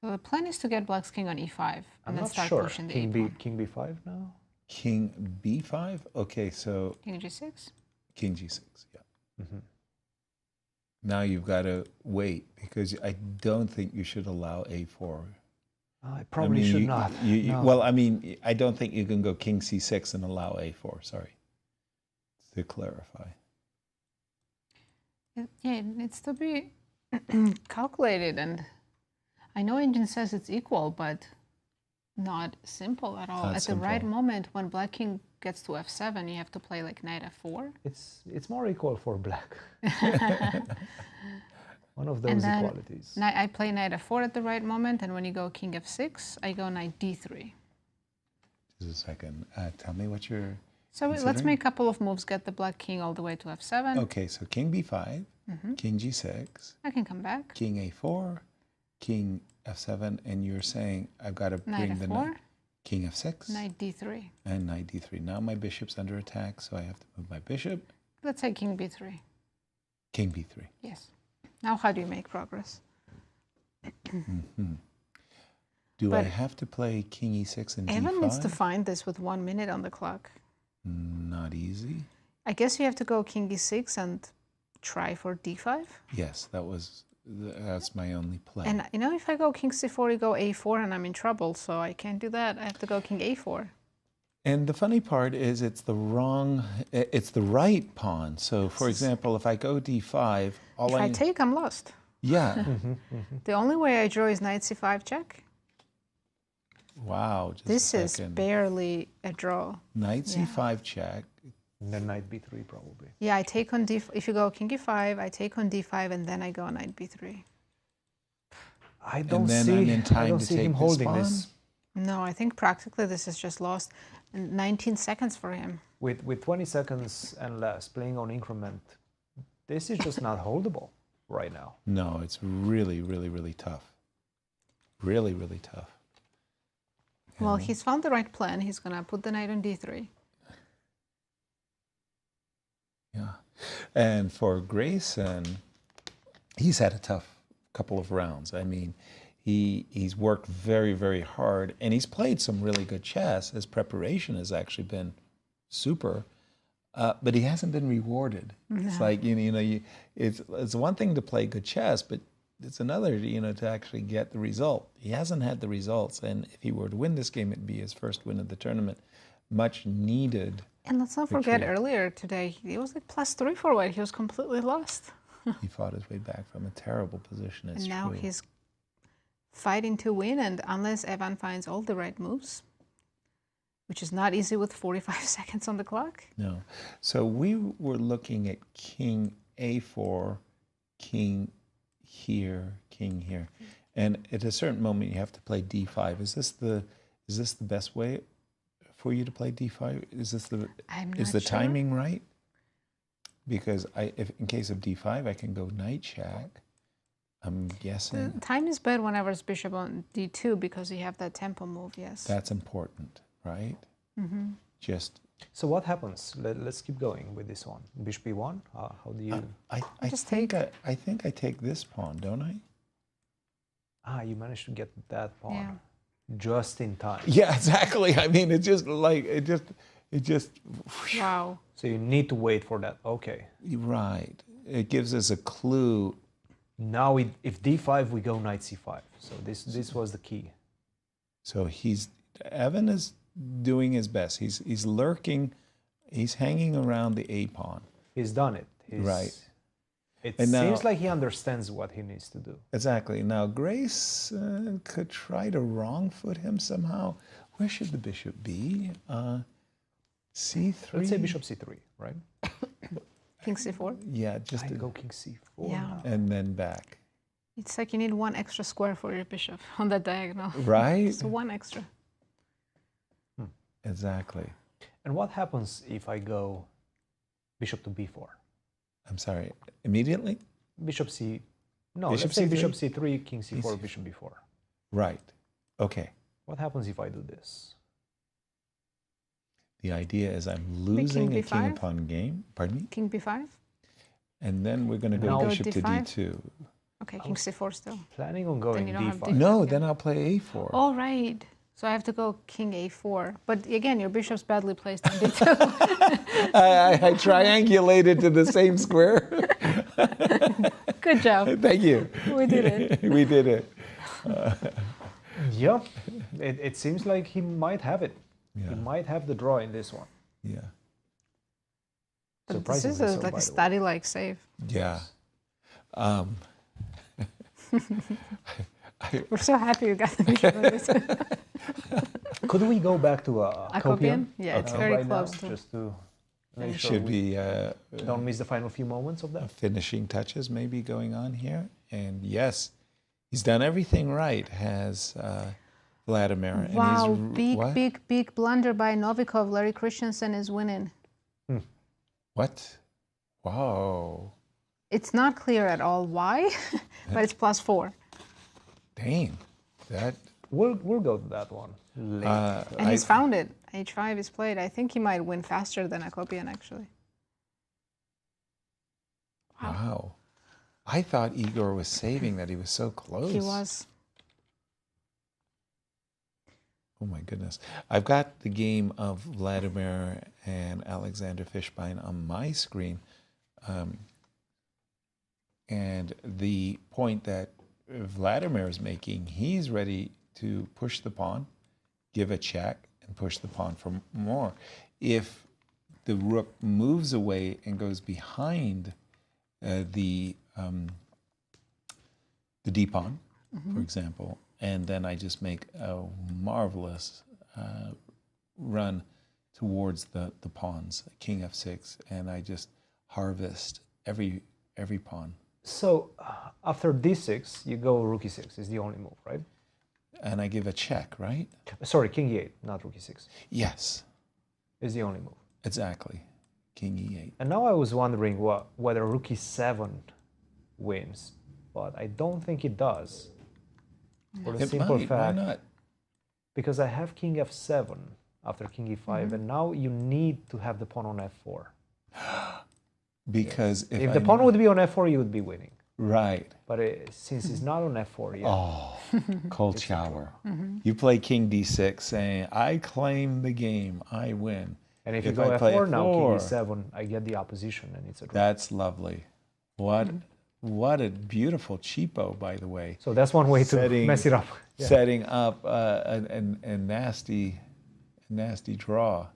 D: So the plan is to get black's king on e5 and
C: I'm
D: then
C: not
D: start
C: sure.
D: pushing the
C: King
D: a pawn.
C: king b5 now?
E: King b5? Okay, so...
D: King g6?
E: King g6, yeah. Now you've got to wait, because I don't think you should allow a4.
C: I probably should not. No.
E: Well, I mean, I don't think you can go king c6 and allow a4, sorry, to clarify.
D: Yeah, it needs to be calculated, and I know engine says it's equal, but not simple at all.
E: Not
D: At
E: simple.
D: the right moment, when black king gets to f7, you have to play like knight f4.
C: It's more equal for black. One of those
D: And then
C: equalities.
D: I play knight f4 at the right moment, and when you go king f6, I go knight d3.
E: Just a second. Tell me what you're
D: So let's
E: considering.
D: make a couple of moves, get the black king all the way to f7.
E: Okay, so king b5, king g6,
D: I can come back.
E: king a4, king f7, and you're saying I've got to
D: Knight
E: bring the
D: f4,
E: king f6,
D: knight d3.
E: and knight d3. Now my bishop's under attack, so I have to move my bishop.
D: Let's say king b3.
E: King b3.
D: Yes. Now how do you make progress?
E: Do I
D: But
E: have to play king e6 and
D: Evan
E: d5?
D: needs to find this with 1 minute on the clock.
E: Not easy.
D: I guess you have to go king e6 and try for d5.
E: Yes, that's my only play.
D: And you know, if I go king c4, you go a4, and I'm in trouble. So I can't do that. I have to go king a4.
E: And the funny part is it's the right pawn. So for example, if I go d5,
D: If I take, I'm lost.
E: Yeah.
D: The only way I draw is knight c5 check.
E: Wow. Just
D: This
E: a
D: is
E: second.
D: barely a draw.
E: Knight
D: Yeah.
E: c5 check.
C: And then knight b3 probably.
D: Yeah, I take on d. If you go king e5, I take on d5, and then I go knight b3.
C: I don't
E: then
C: see,
E: I'm in time
C: I don't
E: to
C: see
E: take
C: him
E: this
C: holding
E: pawn?
C: this.
D: No, I think practically this is just lost. 19 seconds for him.
C: With 20 seconds and less, playing on increment, this is just not holdable right now.
E: No, it's really, really, really tough. Really, really tough.
D: Well, he's found the right plan. He's going to put the knight on d3.
E: Yeah. And for Grayson, he's had a tough couple of rounds. I mean, he's worked very, very hard, and he's played some really good chess. His preparation has actually been super, but he hasn't been rewarded. It's
D: No.
E: like, it's one thing to play good chess, but it's another, to actually get the result. He hasn't had the results, and if he were to win this game, it'd be his first win of the tournament. Much needed.
D: And let's not forget,
E: victory.
D: earlier today, he was like +3 for white. He was completely lost.
E: He fought his way back from a terrible position. It's
D: And now
E: true.
D: he's fighting to win, and unless Evan finds all the right moves, which is not easy with 45 seconds on the clock.
E: No. So we were looking at king a4, king here, king here. And at a certain moment you have to play d5. Is this the best way for you to play d5? Is the
D: sure.
E: timing right? Because if in case of d5 I can go knight check. I'm guessing
D: The time is bad whenever it's bishop on d2 because you have that tempo move, yes.
E: that's important, right?
D: Mhm.
E: Just
C: So what happens? Let's keep going with this one. Bishop b1. How do you?
E: I think I take this pawn, don't I?
C: You managed to get that pawn
D: Yeah.
C: just in time.
E: Yeah, exactly. I mean, it just.
D: Wow.
C: So you need to wait for that. Okay.
E: Right. It gives us a clue.
C: Now, if d5, we go knight c5. So this was the key.
E: So Evan is doing his best. He's lurking. He's hanging around the a pawn.
C: He's done it.
E: Right.
C: It
E: And now-
C: seems like he understands what he needs to do.
E: Exactly. Now, Grace could try to wrong foot him somehow. Where should the bishop be? C3?
C: Let's say bishop c3, right?
D: King c4.
E: Yeah, just to
C: go king c4.
D: Yeah.
E: and then back.
D: It's like you need one extra square for your bishop on that diagonal.
E: Right?
D: Just one extra.
E: Exactly.
C: And what happens if I go bishop to b4?
E: I'm sorry, immediately?
C: Bishop c... No,
E: Bishop
C: let's say
E: C3?
C: bishop c3, king c4,
E: C4.
C: bishop b4.
E: Right. Okay.
C: What happens if I do this?
E: The idea is I'm losing a king
D: b5?
E: upon game. Pardon me?
D: King b5.
E: And then we're going to
D: Now
E: go
D: go
E: bishop to
D: d5?
E: d2.
D: Okay, king c4 still.
C: Planning on
D: Then
C: going
D: you don't have
C: d5.
E: No, then I'll play a4.
D: All right. So I have to go king a4. But again, your bishop's badly placed on d2.
E: I triangulated to the same square.
D: Good job.
E: Thank you.
D: We did it.
E: We did it.
C: Yeah, it seems like he might have it.
E: Yeah.
C: He might have the draw in this one.
E: Yeah.
D: But this is
C: Surprisingly so,
D: like
C: by
D: a
C: the way.
D: study-like save.
E: Yeah.
D: We're so happy you got the bishop on this.
C: Could we go back to
D: Akopian? Yeah, it's very
C: right
D: close
C: now,
D: to-
C: just to make
E: It
C: sure
E: should
C: we
E: be
C: don't miss the final few moments of that.
E: finishing touches maybe going on here. And yes, he's done everything right, has Vladimir.
D: Wow,
E: and
D: big,
E: what?
D: big blunder by Novikov. Larry Christiansen is winning.
E: What? Wow.
D: It's not clear at all why, but it's +4.
E: Dang. That.
C: We'll go to that one later.
D: And he's found it. H5 is played. I think he might win faster than Akopian, actually.
E: Wow. I thought Igor was saving that. He was so close.
D: He was.
E: Oh my goodness. I've got the game of Vladimir and Alexander Fishbein on my screen. And the point that Vladimir is making, he's ready to push the pawn, give a check, and push the pawn for more. If the rook moves away and goes behind the d pawn, for example, and then I just make a marvelous run towards the pawns, king f6, and I just harvest every pawn.
C: So after d6, you go rook e6 is the only move, right?
E: And I give a check, right?
C: Sorry, king e8, not rook e6.
E: Yes.
C: Is the only move.
E: Exactly. King e8.
C: And now I was wondering whether rook e7 wins, but I don't think it does. For the
E: It
C: simple
E: might,
C: fact,
E: why not?
C: because I have king f7 after king e5, and now you need to have the pawn on f4.
E: Because
C: If the pawn would be on f4, you would be winning.
E: Right.
C: But since it's not on f4 yet.
E: Oh, cold shower.
D: Mm-hmm.
E: You play king d6 saying, I claim the game, I win.
C: And if you go
E: I play
C: f4, now king
E: f4,
C: e7, I get the opposition, and it's a draw.
E: That's lovely. What a beautiful cheapo, by the way.
C: So that's one way to mess it up. Yeah.
E: Setting up a nasty draw.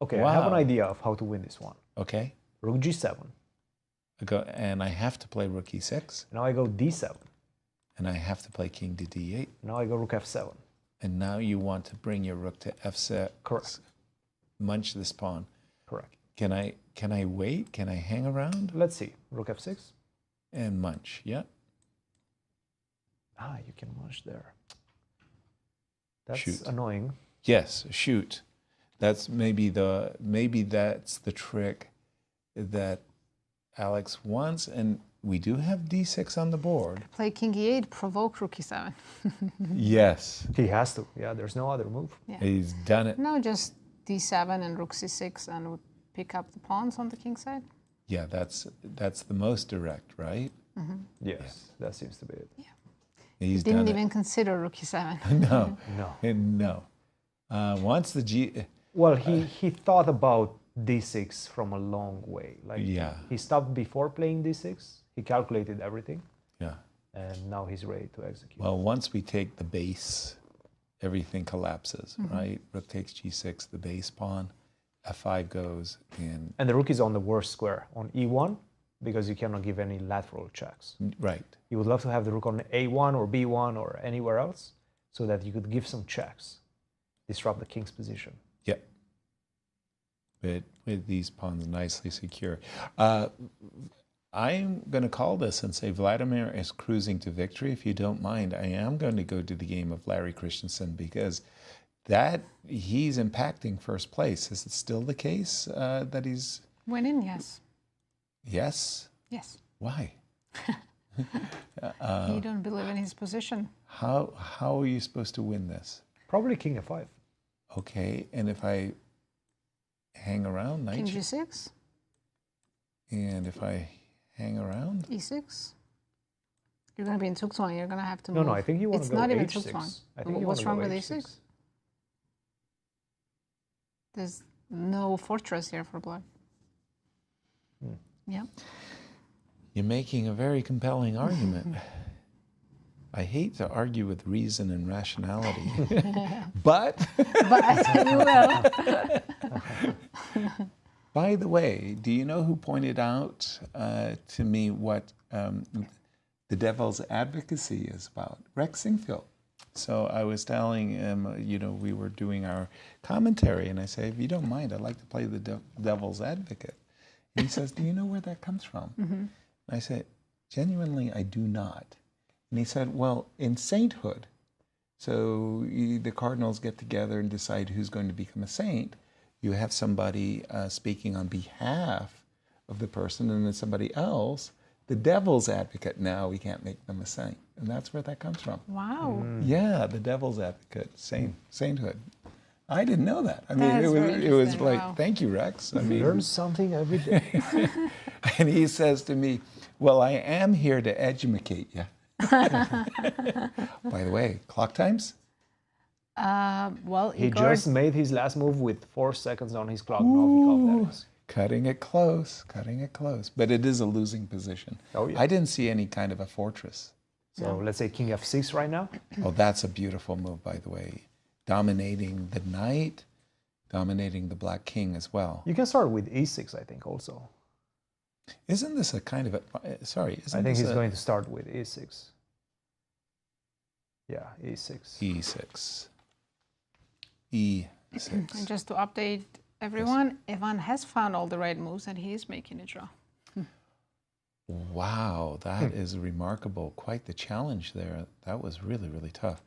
C: Okay, I have an idea of how to win this one.
E: Okay.
C: Rook g7.
E: And I have to play rook e6.
C: Now I go d7.
E: And I have to play king to d8.
C: Now I go rook f7.
E: And now you want to bring your rook to f6.
C: Correct.
E: Munch this pawn.
C: Correct.
E: Can I wait? Can I hang around?
C: Let's see. Rook f6.
E: And munch. Yeah.
C: You can munch there. That's
E: Shoot.
C: annoying.
E: Yes, shoot. That's maybe that's the trick that Alex wants, and we do have d6 on the board.
D: Play king e8, provoke rook e7.
E: Yes.
C: He has to. Yeah, there's no other move.
D: Yeah.
E: He's done it.
D: No, just d7 and rook c6 and would pick up the pawns on the king side.
E: Yeah, that's the most direct, right?
D: Mm-hmm.
C: Yes, that seems to be it.
D: Yeah.
E: He's
D: Didn't
E: done it.
D: even consider rook e7.
E: No.
C: No.
E: Once the g.
C: Well, he thought about d6 from a long way. Like
E: Yeah.
C: he stopped before playing d6. He calculated everything.
E: Yeah.
C: And now he's ready to execute.
E: Well, once we take the base, everything collapses,
C: Mhm.
E: right? Rook takes g6, the base pawn, f5 goes in.
C: And the rook is on the worst square, on e1. because you cannot give any lateral checks.
E: Right.
C: You would love to have the rook on A1 or B1 or anywhere else so that you could give some checks, disrupt the king's position.
E: Yep. But with these pawns nicely secure. I'm going to call this and say Vladimir is cruising to victory. If you don't mind, I am going to go to the game of Larry Christiansen because that he's impacting first place. Is it still the case that he's
D: winning? Yes.
E: Yes?
D: Yes.
E: Why?
D: You don't believe in his position.
E: How are you supposed to win this?
C: Probably king f5.
E: Okay, and if I hang around, knight
D: King g6.
E: And if I hang around?
D: e6. You're going to be in Zugzwang. You're going to have to move.
C: No, I think you want to go
D: It's not even
C: h6.
D: Zugzwang. What's wrong with e6? There's no fortress here for black. Yeah.
E: You're making a very compelling argument. I hate to argue with reason and rationality, but
D: you will.
E: By the way, do you know who pointed out to me what the devil's advocacy is about? Rex Singfield. So I was telling him, we were doing our commentary, and I say, if you don't mind, I'd like to play the devil's advocate. And he says, do you know where that comes from?
D: Mm-hmm.
E: I said, genuinely, I do not. And he said, well, in sainthood, so the cardinals get together and decide who's going to become a saint. You have somebody speaking on behalf of the person, and then somebody else, the devil's advocate. Now we can't make them a saint. And that's where that comes from.
D: Wow.
E: Yeah, the devil's advocate, sainthood. I didn't know that. I mean, it was like, wow. Thank you, Rex. I mean,
C: learn something every day.
E: And he says to me, well, I am here to educate you. By the way, clock times?
D: Well,
C: he
D: Igor...
C: just made his last move with 4 seconds on his clock. Novikov, that is.
E: Cutting it close. But it is a losing position.
C: Oh, yeah.
E: I didn't see any kind of a fortress.
C: So let's say king f6 right now.
E: Oh, that's a beautiful move, by the way. Dominating the knight, dominating the black king as well.
C: You can start with e6, I think, also.
E: Isn't this a kind of a... Sorry.
C: I think he's going to start with e6. Yeah, e6.
E: e6. e6.
D: And just to update everyone, yes. Ivan has found all the right moves and he is making a draw.
E: Wow, that is remarkable. Quite the challenge there. That was really, really tough.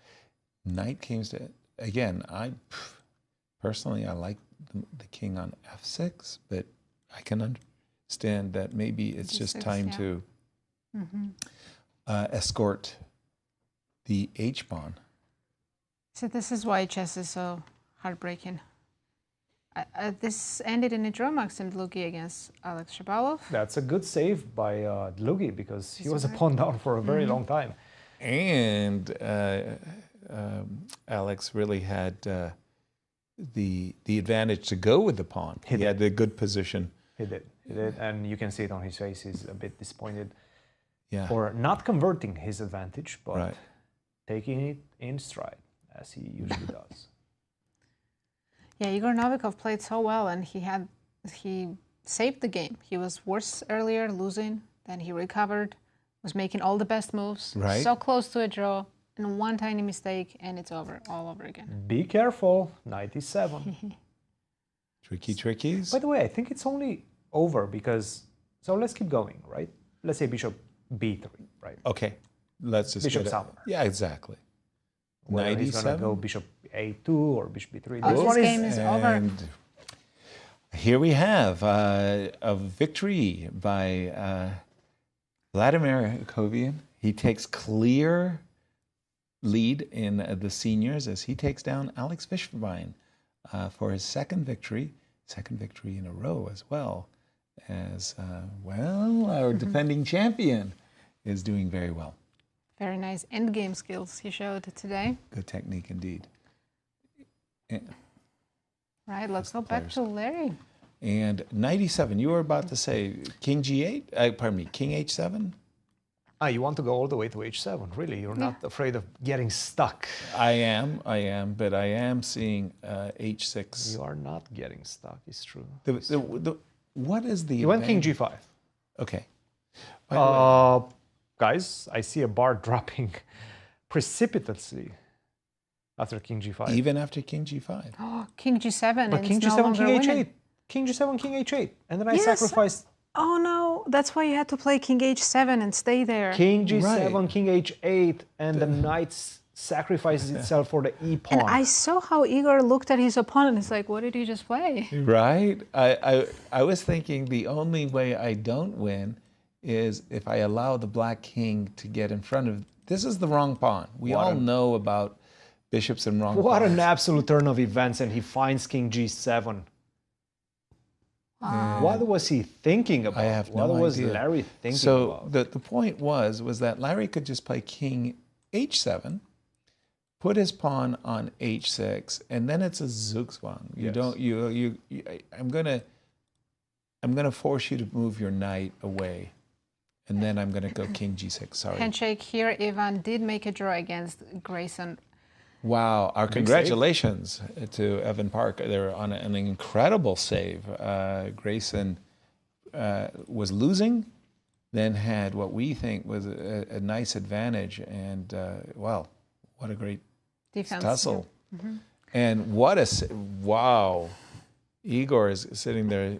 E: Knight came to... Again, personally, I like the king on f6, but I can understand that maybe it's just time to escort the h-pawn.
D: So this is why chess is so heartbreaking. This ended in a draw, Maxim Dlugy against Alex Shabalov.
C: That's a good save by Dlugy because he was a pawn down for a very long time.
E: And Alex really had the advantage to go with the pawn. He had the good position.
C: He did, and you can see it on his face. He's a bit disappointed
E: for
C: not converting his advantage, but taking it in stride, as he usually does.
D: Yeah, Igor Novikov played so well, and he saved the game. He was worse earlier, losing, then he recovered, was making all the best moves, so close to a draw, and one tiny mistake, and it's over, all over again.
C: Be careful, 97.
E: Trickies.
C: By the way, I think it's only over because, so let's keep going, right? Let's say bishop b3, right?
E: Okay, let's just
C: bishop somewhere.
E: Yeah, exactly.
C: Whether 97. He's going to go bishop a2 or bishop b3.
D: This game is over.
E: Here we have a victory by Vladimir Akopian. He takes clear lead in the seniors as he takes down Alex Fishbein for his second victory in a row as well as, our defending champion is doing very well.
D: Very nice endgame skills he showed today.
E: Good technique indeed.
D: Right, let's go back to Larry.
E: And 97, you were about to say king g8? Pardon me, king h7?
C: You want to go all the way to h7, really? You're not afraid of getting stuck.
E: I am, but I am seeing h6.
C: You are not getting stuck, it's true.
E: What is the...
C: You went king g5.
E: Okay.
C: Guys, I see a bar dropping precipitously after king g5.
E: Even after king g5.
D: Oh, king g7.
C: But
D: and
C: king
D: it's no
C: g7,
D: longer
C: king h8.
D: winning.
C: King g7, king h8. And then I
D: Yes.
C: sacrificed
D: Oh no, that's why you had to play king h7 and stay there.
C: king g7, king h8, and the knight sacrifices itself for the e pawn.
D: And I saw how Igor looked at his opponent. It's like, what did he just play?
E: Right? I was thinking the only way I don't win is if I allow the black king to get in front of... This is the wrong pawn. We all know about bishops and wrong
C: What
E: pawns.
C: an absolute turn of events, and he finds king g7. What was he thinking about?
E: I have no
C: what was
E: idea.
C: Larry thinking
E: so
C: about?
E: the point was that Larry could just play king h7, put his pawn on h6, and then it's a zugzwang. You don't I'm gonna force you to move your knight away, and then I'm gonna go king g6. Sorry.
D: Handshake here. Ivan did make a draw against Grayson.
E: Wow, our
C: Big
E: congratulations to Evan Park. They're on an incredible save. Grayson was losing, then had what we think was a nice advantage, and wow, what a great
D: Defense.
E: tussle.
D: Yeah. Mhm.
E: And wow, Igor is sitting there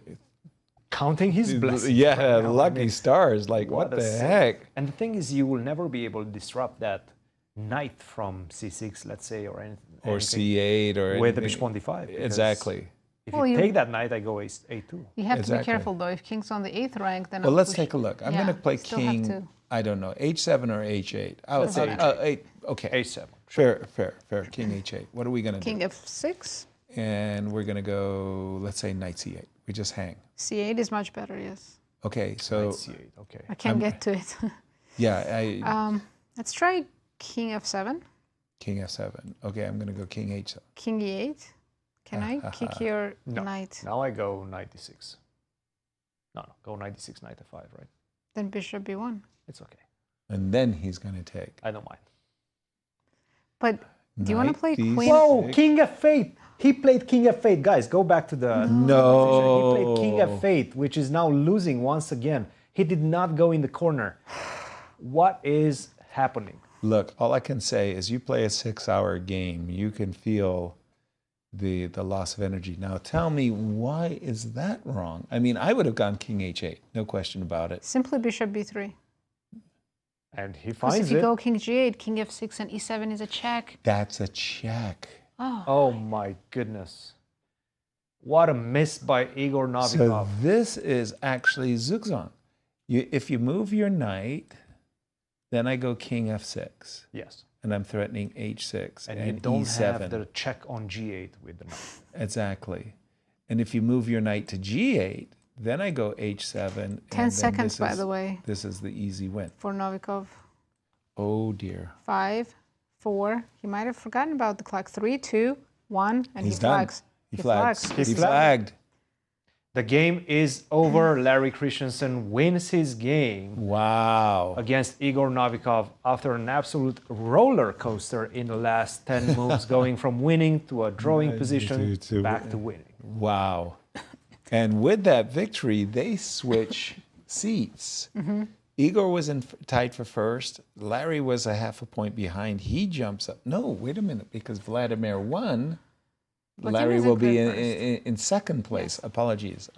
C: counting his blessings.
E: Yeah,
C: right now.
E: lucky
C: I mean,
E: stars. Like, what
C: a
E: the
C: save.
E: heck?
C: And the thing is, you will never be able to disrupt that knight from c6, let's say, or anything.
E: Or c8 or
C: with the
E: anything.
C: bishop on d5. because
E: Exactly.
C: If
D: Well,
C: you
D: you-
C: take that knight, I go a2.
D: You have to
E: Exactly.
D: be careful though. If king's on the 8th rank, then
E: Well,
D: of
E: let's
D: course-
E: take a look. I'm
D: yeah,
E: going to play
D: still have
E: king,
D: to.
E: I don't know, h7 or h8. I would
C: Let's
E: say
C: say
E: 8. Okay.
C: h7.
E: Fair. King h8. What are we going to do?
D: King f6.
E: And we're going to go, let's say knight c8. We just hang.
D: c8 is much better. Yes.
E: Okay, so...
C: Knight c8, okay.
D: I can't get to it.
E: Yeah,
D: Let's try king f7.
E: King f7. Okay, I'm going to go king h7.
D: King e8. Can I kick your
C: No.
D: knight?
C: Now I go knight d6. No, go knight d6, knight f5, right?
D: Then bishop b1.
C: It's okay.
E: And then he's going to take.
C: I don't mind.
D: But do you want to
E: Knight
D: play
E: d6.
D: queen?
C: Whoa, king f8. He played king f8. Guys, go back to the
E: No.
C: He played king f8, which is now losing once again. He did not go in the corner. What is happening?
E: Look, all I can say is you play a 6-hour game, you can feel the loss of energy. Now tell me, why is that wrong? I mean, I would have gone king h8, no question about it.
D: Simply bishop b3.
C: And he
D: Because
C: finds
D: if you
C: it.
D: go king g8, king f6, and e7 is a check.
E: That's a check.
C: Oh my goodness. What a miss by Igor Novikov.
E: So this is actually zugzwang. If you move your knight, then I go king f6.
C: Yes.
E: And I'm threatening h6
C: And
E: and,
C: you don't
E: e7.
C: have the check on g8 with the knight.
E: Exactly. And if you move your knight to g8, then I go h7.
D: 10
E: and
D: seconds,
E: this
D: by
E: is-
D: the way,
E: This is the easy win.
D: for Novikov.
E: Oh dear.
D: 5, 4. He might have forgotten about the clock. 3, 2, 1, and
E: He's
D: he
E: done.
D: flags.
E: He flags.
D: flags.
E: He flagged.
C: The game is over. Larry Christiansen wins his game.
E: Wow.
C: Against Igor Novikov after an absolute roller coaster in the last 10 moves, going from winning to a drawing position back to winning.
E: Wow. And with that victory, they switch seats.
D: Mm-hmm.
E: Igor was tied for first. Larry was a half a point behind. He jumps up. No, wait a minute, because Vladimir won.
D: But
E: Larry
D: he was
E: will
D: in
E: be
D: third
E: in second place. Apologies.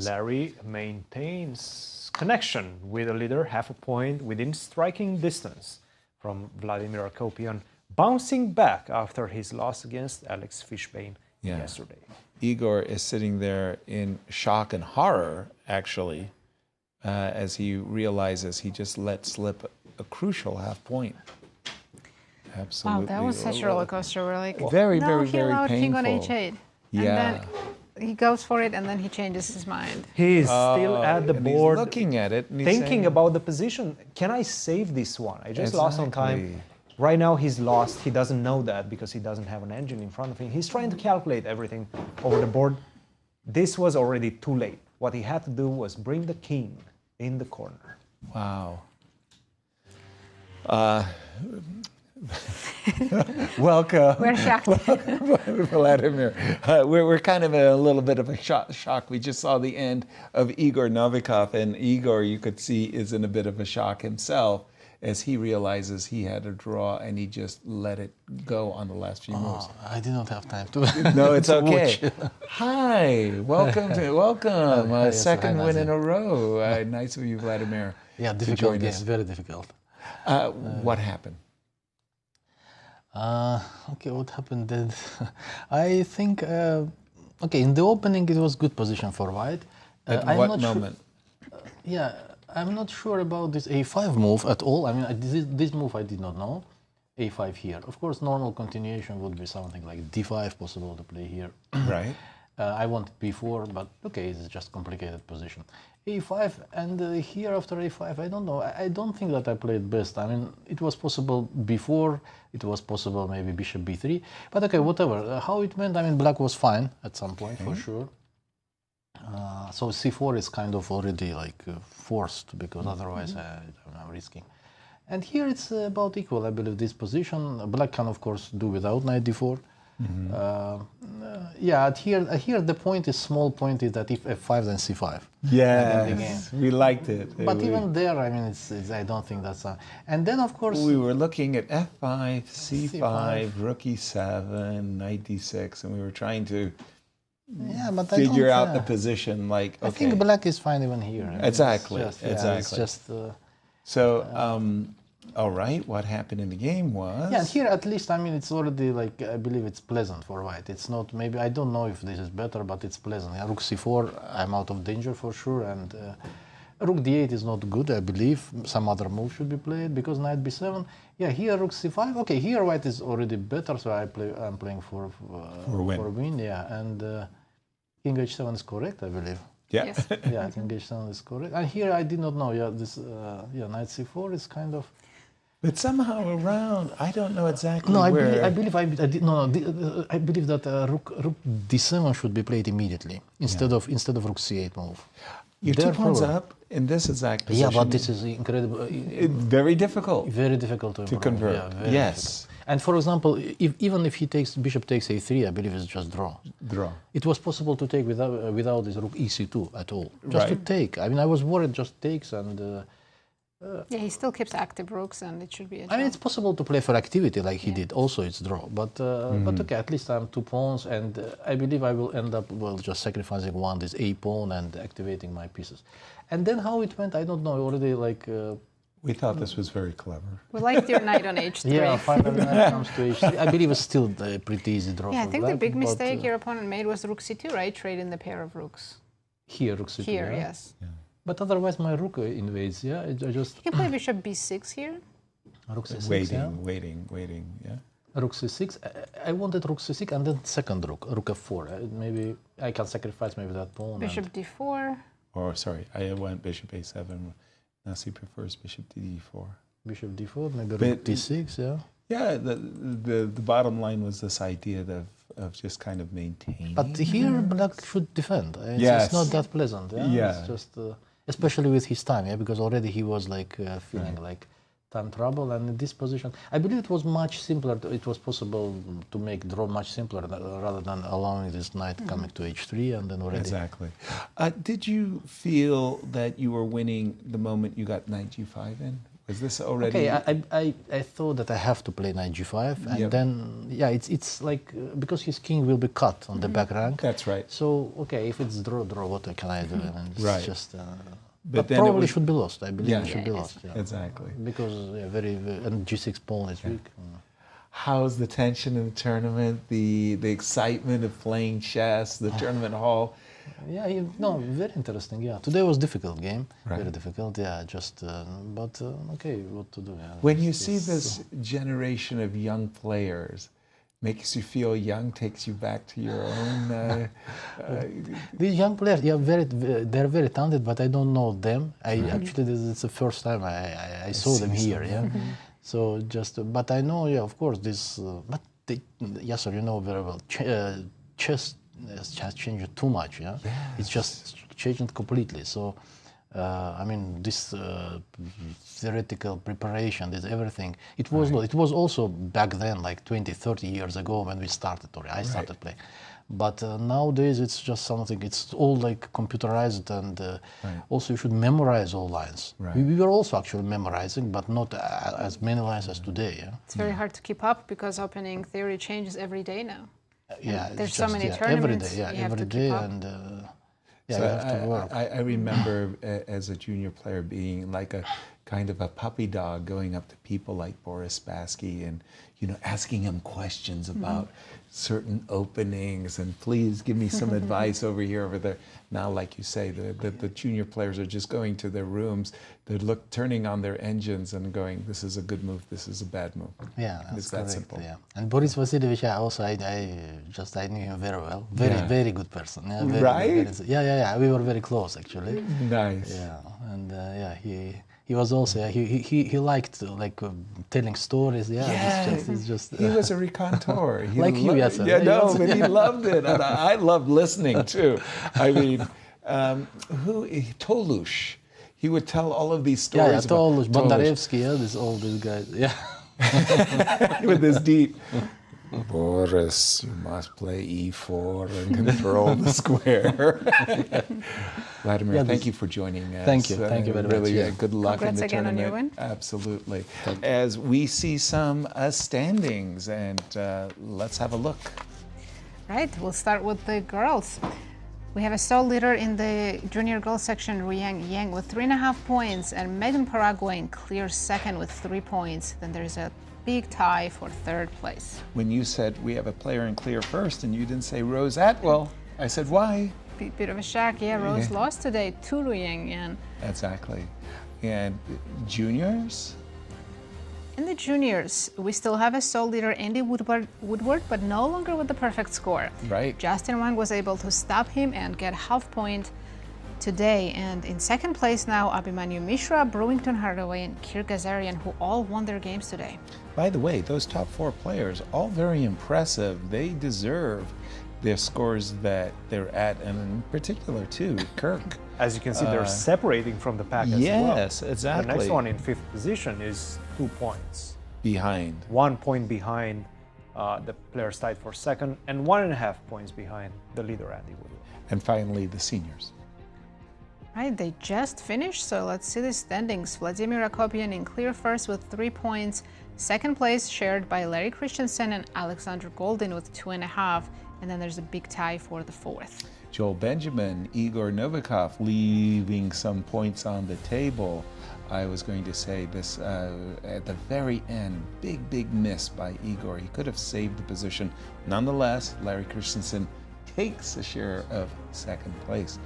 C: Larry maintains connection with the leader, half a point within striking distance from Vladimir Akopian, bouncing back after his loss against Alex Fishbein yesterday.
E: Igor is sitting there in shock and horror, actually, as he realizes he just let slip a crucial half point. Absolutely.
D: Wow, that was such a roller coaster. We're like,
E: Very,
D: no,
E: very,
D: he
E: very
D: allowed king on
E: painful.
D: h8. And
E: Yeah.
D: then he goes for it, and then he changes his mind.
C: He is still at the
E: and he's
C: board,
E: looking at it, and he's
C: thinking
E: saying-
C: about the position. Can I save this one? I just lost on time.
E: Exactly.
C: Right now he's lost. He doesn't know that because he doesn't have an engine in front of him. He's trying to calculate everything over the board. This was already too late. What he had to do was bring the king in the corner.
E: Wow. Welcome.
D: We're shocked.
E: Vladimir. We're kind of in a little bit of a shock. We just saw the end of Igor Novikov, and Igor, you could see, is in a bit of a shock himself as he realizes he had a draw and he just let it go on the last few moves.
A: I did not have time to.
E: No, it's
A: to
E: okay.
A: watch.
E: Hi, welcome.
A: Hi,
E: Second
A: hi,
E: win
A: Nazi.
E: in a row. Nice of you, Vladimir.
A: Yeah,
E: to
A: difficult
E: join
A: game,
E: us.
A: very difficult.
E: What happened?
A: Okay, what happened? That I think, okay, in the opening it was good position for white.
E: At
A: I'm
E: what
A: not
E: moment?
A: Yeah, I'm not sure about this a5 move at all. I mean, this move I did not know. a5 here. Of course, normal continuation would be something like d5 possible to play here.
E: Right.
A: I wanted b4, but okay, it's just complicated position. a5 and here after a5, I don't know. I don't think that I played best. I mean, it was possible before. It was possible maybe bishop b3. But okay, whatever. How it went, I mean, black was fine at some point for sure. So c4 is kind of already like forced because otherwise I'm risking. And here it's about equal, I believe, this position. Black can of course do without knight d4. Yeah, here the point is small point is that if f5 then c5.
E: Yes, we liked it.
A: But even there, I mean, it's I don't think that's and then of course
E: we were looking at f5, c5, rook e7, knight d6, and we were trying to
A: but
E: figure out the position. Like, okay.
A: I think black is fine even here.
E: Exactly,
A: exactly. It's just.
E: So, all right. What happened in the game was.
A: Yeah, here at least I mean it's already like I believe it's pleasant for white. It's not maybe I don't know if this is better, but it's pleasant. Yeah, rook c4, I'm out of danger for sure, and rook d8 is not good. I believe some other move should be played because knight b7. Yeah, here rook c5. Okay, here white is already better, so I'm playing for win. Yeah, and king h7 is correct, I believe.
E: Yeah. Yes.
A: Yeah, king h7 is correct. And here I did not know. Yeah, this knight c4 is kind of.
E: But somehow around, I don't know exactly
A: no,
E: where.
A: I believe I did no. I believe that rook d7 should be played immediately instead of rook c8 move.
E: You're 2 pawns up in this exact position.
A: Yeah, but this is incredible.
E: Very difficult.
A: Very difficult to
E: convert.
A: Yeah,
E: yes.
A: Difficult. And for example, even if he takes bishop takes a3, I believe it's just draw.
E: Draw.
A: It was possible to take without this rook ec2 at all. Just to take. I mean, I was worried just takes and.
D: Yeah, he still keeps active rooks, and it should be a draw.
A: I mean, it's possible to play for activity like he did. Also, it's draw. But okay, at least I'm 2 pawns, and I believe I will end up just sacrificing one this a pawn and activating my pieces. And then how it went, I don't know. Already like.
E: We thought this was very clever.
D: We liked your knight on h3.
A: Yeah, finally knight comes to h3. I believe it's still a pretty easy draw.
D: Yeah, I think
A: black,
D: the big mistake your opponent made was rook c2, right? Trading the pair of rooks.
A: Here, rook c2.
D: Here,
A: yeah?
D: yes.
A: Yeah. But otherwise, my rook invades. Yeah, I just.
D: You can play bishop b6 here.
A: Rook c6.
E: Waiting. Yeah.
A: Rook c6. I wanted rook c6 and then second rook f4. Maybe I can sacrifice maybe that pawn.
D: Bishop d4.
E: Or sorry, I went bishop a7. Nazi prefers bishop to d4.
A: Bishop d4, maybe rook d6. Yeah.
E: Yeah. The bottom line was this idea of just kind of maintaining.
A: But here black should defend. It's not that pleasant. Yeah. It's just. Especially with his time, yeah, because already he was like feeling like time trouble, and in this position, I believe it was much simpler. It was possible to make draw much simpler rather than allowing this knight coming to h3 and then already.
E: Exactly. Did you feel that you were winning the moment you got knight g5 in? Was this already?
A: Okay, I thought that I have to play knight g5, and then it's like because his king will be cut on the back rank.
E: That's right.
A: So okay, if it's draw, what can I do? I mean, it's just.
E: But then
A: probably should be lost. I believe it should be lost. Yeah.
E: Exactly.
A: Because very and g6 pawn is weak.
E: How's the tension in the tournament? The excitement of playing chess, the tournament hall.
A: Yeah, very interesting. Yeah, today was difficult game. Very difficult. Yeah, just but okay, what to do? Yeah,
E: when you see this generation of young players, makes you feel young, takes you back to your own.
A: These young players, they're very talented, but I don't know them. Actually, it's the first time I saw them here. Yeah, so but I know, of course, this. But Yasser, you know very well, chess has changed too much. Yeah, it's just changed completely. So I mean, this theoretical preparation, this everything, it was also back then, like 20, 30 years ago when we started, or I started playing. But nowadays it's just something, it's all like computerized, and also you should memorize all lines. We were also actually memorizing, but not as many lines as today. Yeah?
D: It's very hard to keep up because opening theory changes every day now.
A: Yeah,
D: there's so many tournaments.
A: Every day,
D: you have
A: every
D: to
A: day,
D: keep up.
A: and
E: So
A: you have to work.
E: I remember as a junior player being like a kind of a puppy dog, going up to people like Boris Spassky and asking him questions about certain openings, and please give me some advice over here, over there. Now, like you say, the junior players are just going to their rooms, they're turning on their engines and going, this is a good move, this is a bad move.
A: Yeah, that's
E: it's that
A: correct,
E: simple.
A: Yeah. And Boris Vasilyevich, I knew him very well. Very good person. Yeah,
E: right?
A: Yeah. We were very close, actually.
E: Nice.
A: Yeah, and he was also he liked telling stories. Yeah, it's just
E: he was a raconteur. He
A: like you, Yasser.
E: Yeah, no, but he loved it, and I loved listening too. I mean, Tolush, he would tell all of these stories.
A: Yeah, Tolush, Bondarevsky, all these guys. Yeah,
E: with this deep. Boris, you must play e4 and control the square. Vladimir, thank you for joining us.
A: Thank you very much.
E: Really, good luck
D: Congrats
E: in the
D: again
E: tournament.
D: on your win.
E: Absolutely. As we see some standings, and let's have a look.
D: Right, we'll start with the girls. We have a sole leader in the junior girls section, Ruyang Yang, with 3.5 points, and Megan Paraguay in clear second with 3 points. Then there's a big tie for third place.
E: When you said we have a player in clear first and you didn't say Rose Atwell, I said, why?
D: Bit of a shock. Yeah, Rose lost today to Ruyang Yang.
E: Exactly. And juniors?
D: In the juniors, we still have a sole leader, Andy Woodward, but no longer with the perfect score.
E: Right.
D: Justin Wang was able to stop him and get half point today. And in second place now, Abhi Mishra, Brewington Hardaway, and Kirk Ghazarian, who all won their games today.
E: By the way, those top 4 players, all very impressive. They deserve their scores that they're at, and in particular, too, Kirk.
C: As you can see, they're separating from the pack as well.
E: Yes, exactly.
C: The next one in 5th position is 2 points.
E: Behind.
C: 1 point behind the players tied for second, and 1.5 points behind the leader, Andy Woodward.
E: And finally, the seniors.
D: Right, they just finished, so let's see the standings. Vladimir Akopian in clear first with 3 points. Second place shared by Larry Christiansen and Alexander Goldin with 2.5. And then there's a big tie for the 4th.
E: Joel Benjamin, Igor Novikov leaving some points on the table. I was going to say this at the very end, big miss by Igor. He could have saved the position. Nonetheless, Larry Christiansen takes a share of second place.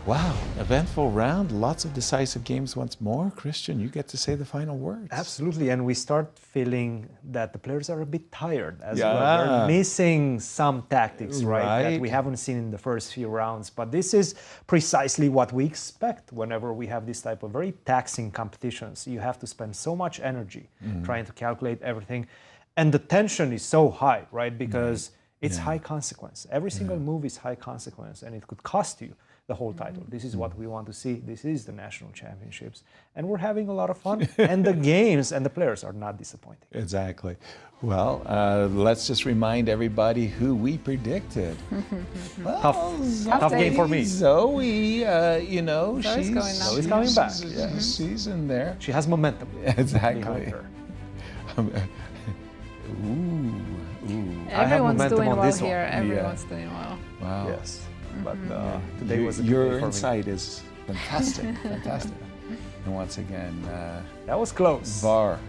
E: Wow, eventful round, lots of decisive games once more. Christian, you get to say the final words.
C: Absolutely, and we start feeling that the players are a bit tired as well. They're missing some tactics, right, that we haven't seen in the first few rounds. But this is precisely what we expect whenever we have this type of very taxing competitions. You have to spend so much energy trying to calculate everything. And the tension is so high, right, because it's high consequence. Every single move is high consequence, and it could cost you the whole title. This is what we want to see. This is the national championships. And we're having a lot of fun. And the games and the players are not disappointing.
E: Exactly. Well, let's just remind everybody who we predicted. Well,
C: tough game for me.
E: Zoe, she's
C: coming back.
E: She's in there.
C: She has momentum.
E: Exactly.
D: Everyone's doing well here. Everyone's doing well.
E: Wow.
C: Yes. But today was a good
E: your
C: day for
E: insight is fantastic, fantastic. And once again,
C: that was close.
E: VAR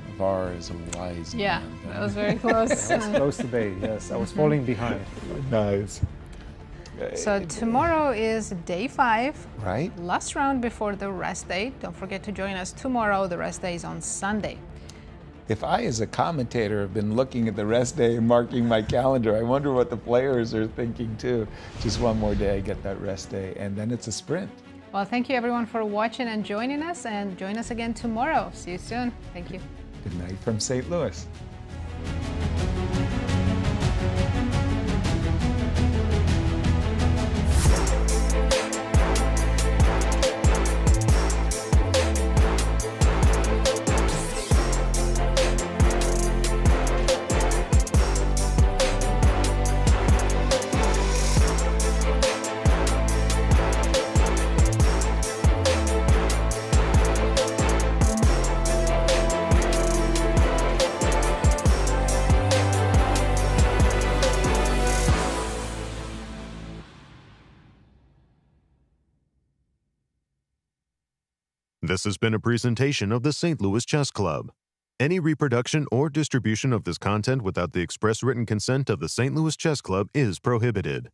E: is a wise man.
D: That was very close.
C: That was close today. Yes, I was falling behind.
E: Nice.
D: So tomorrow is day 5.
E: Right.
D: Last round before the rest day. Don't forget to join us tomorrow. The rest day is on Sunday.
E: If I, as a commentator, have been looking at the rest day and marking my calendar, I wonder what the players are thinking too. Just one more day, I get that rest day, and then it's a sprint.
D: Well, thank you everyone for watching and joining us, and join us again tomorrow. See you soon. Thank you.
E: Good night from St. Louis.
B: This has been a presentation of the St. Louis Chess Club. Any reproduction or distribution of this content without the express written consent of the St. Louis Chess Club is prohibited.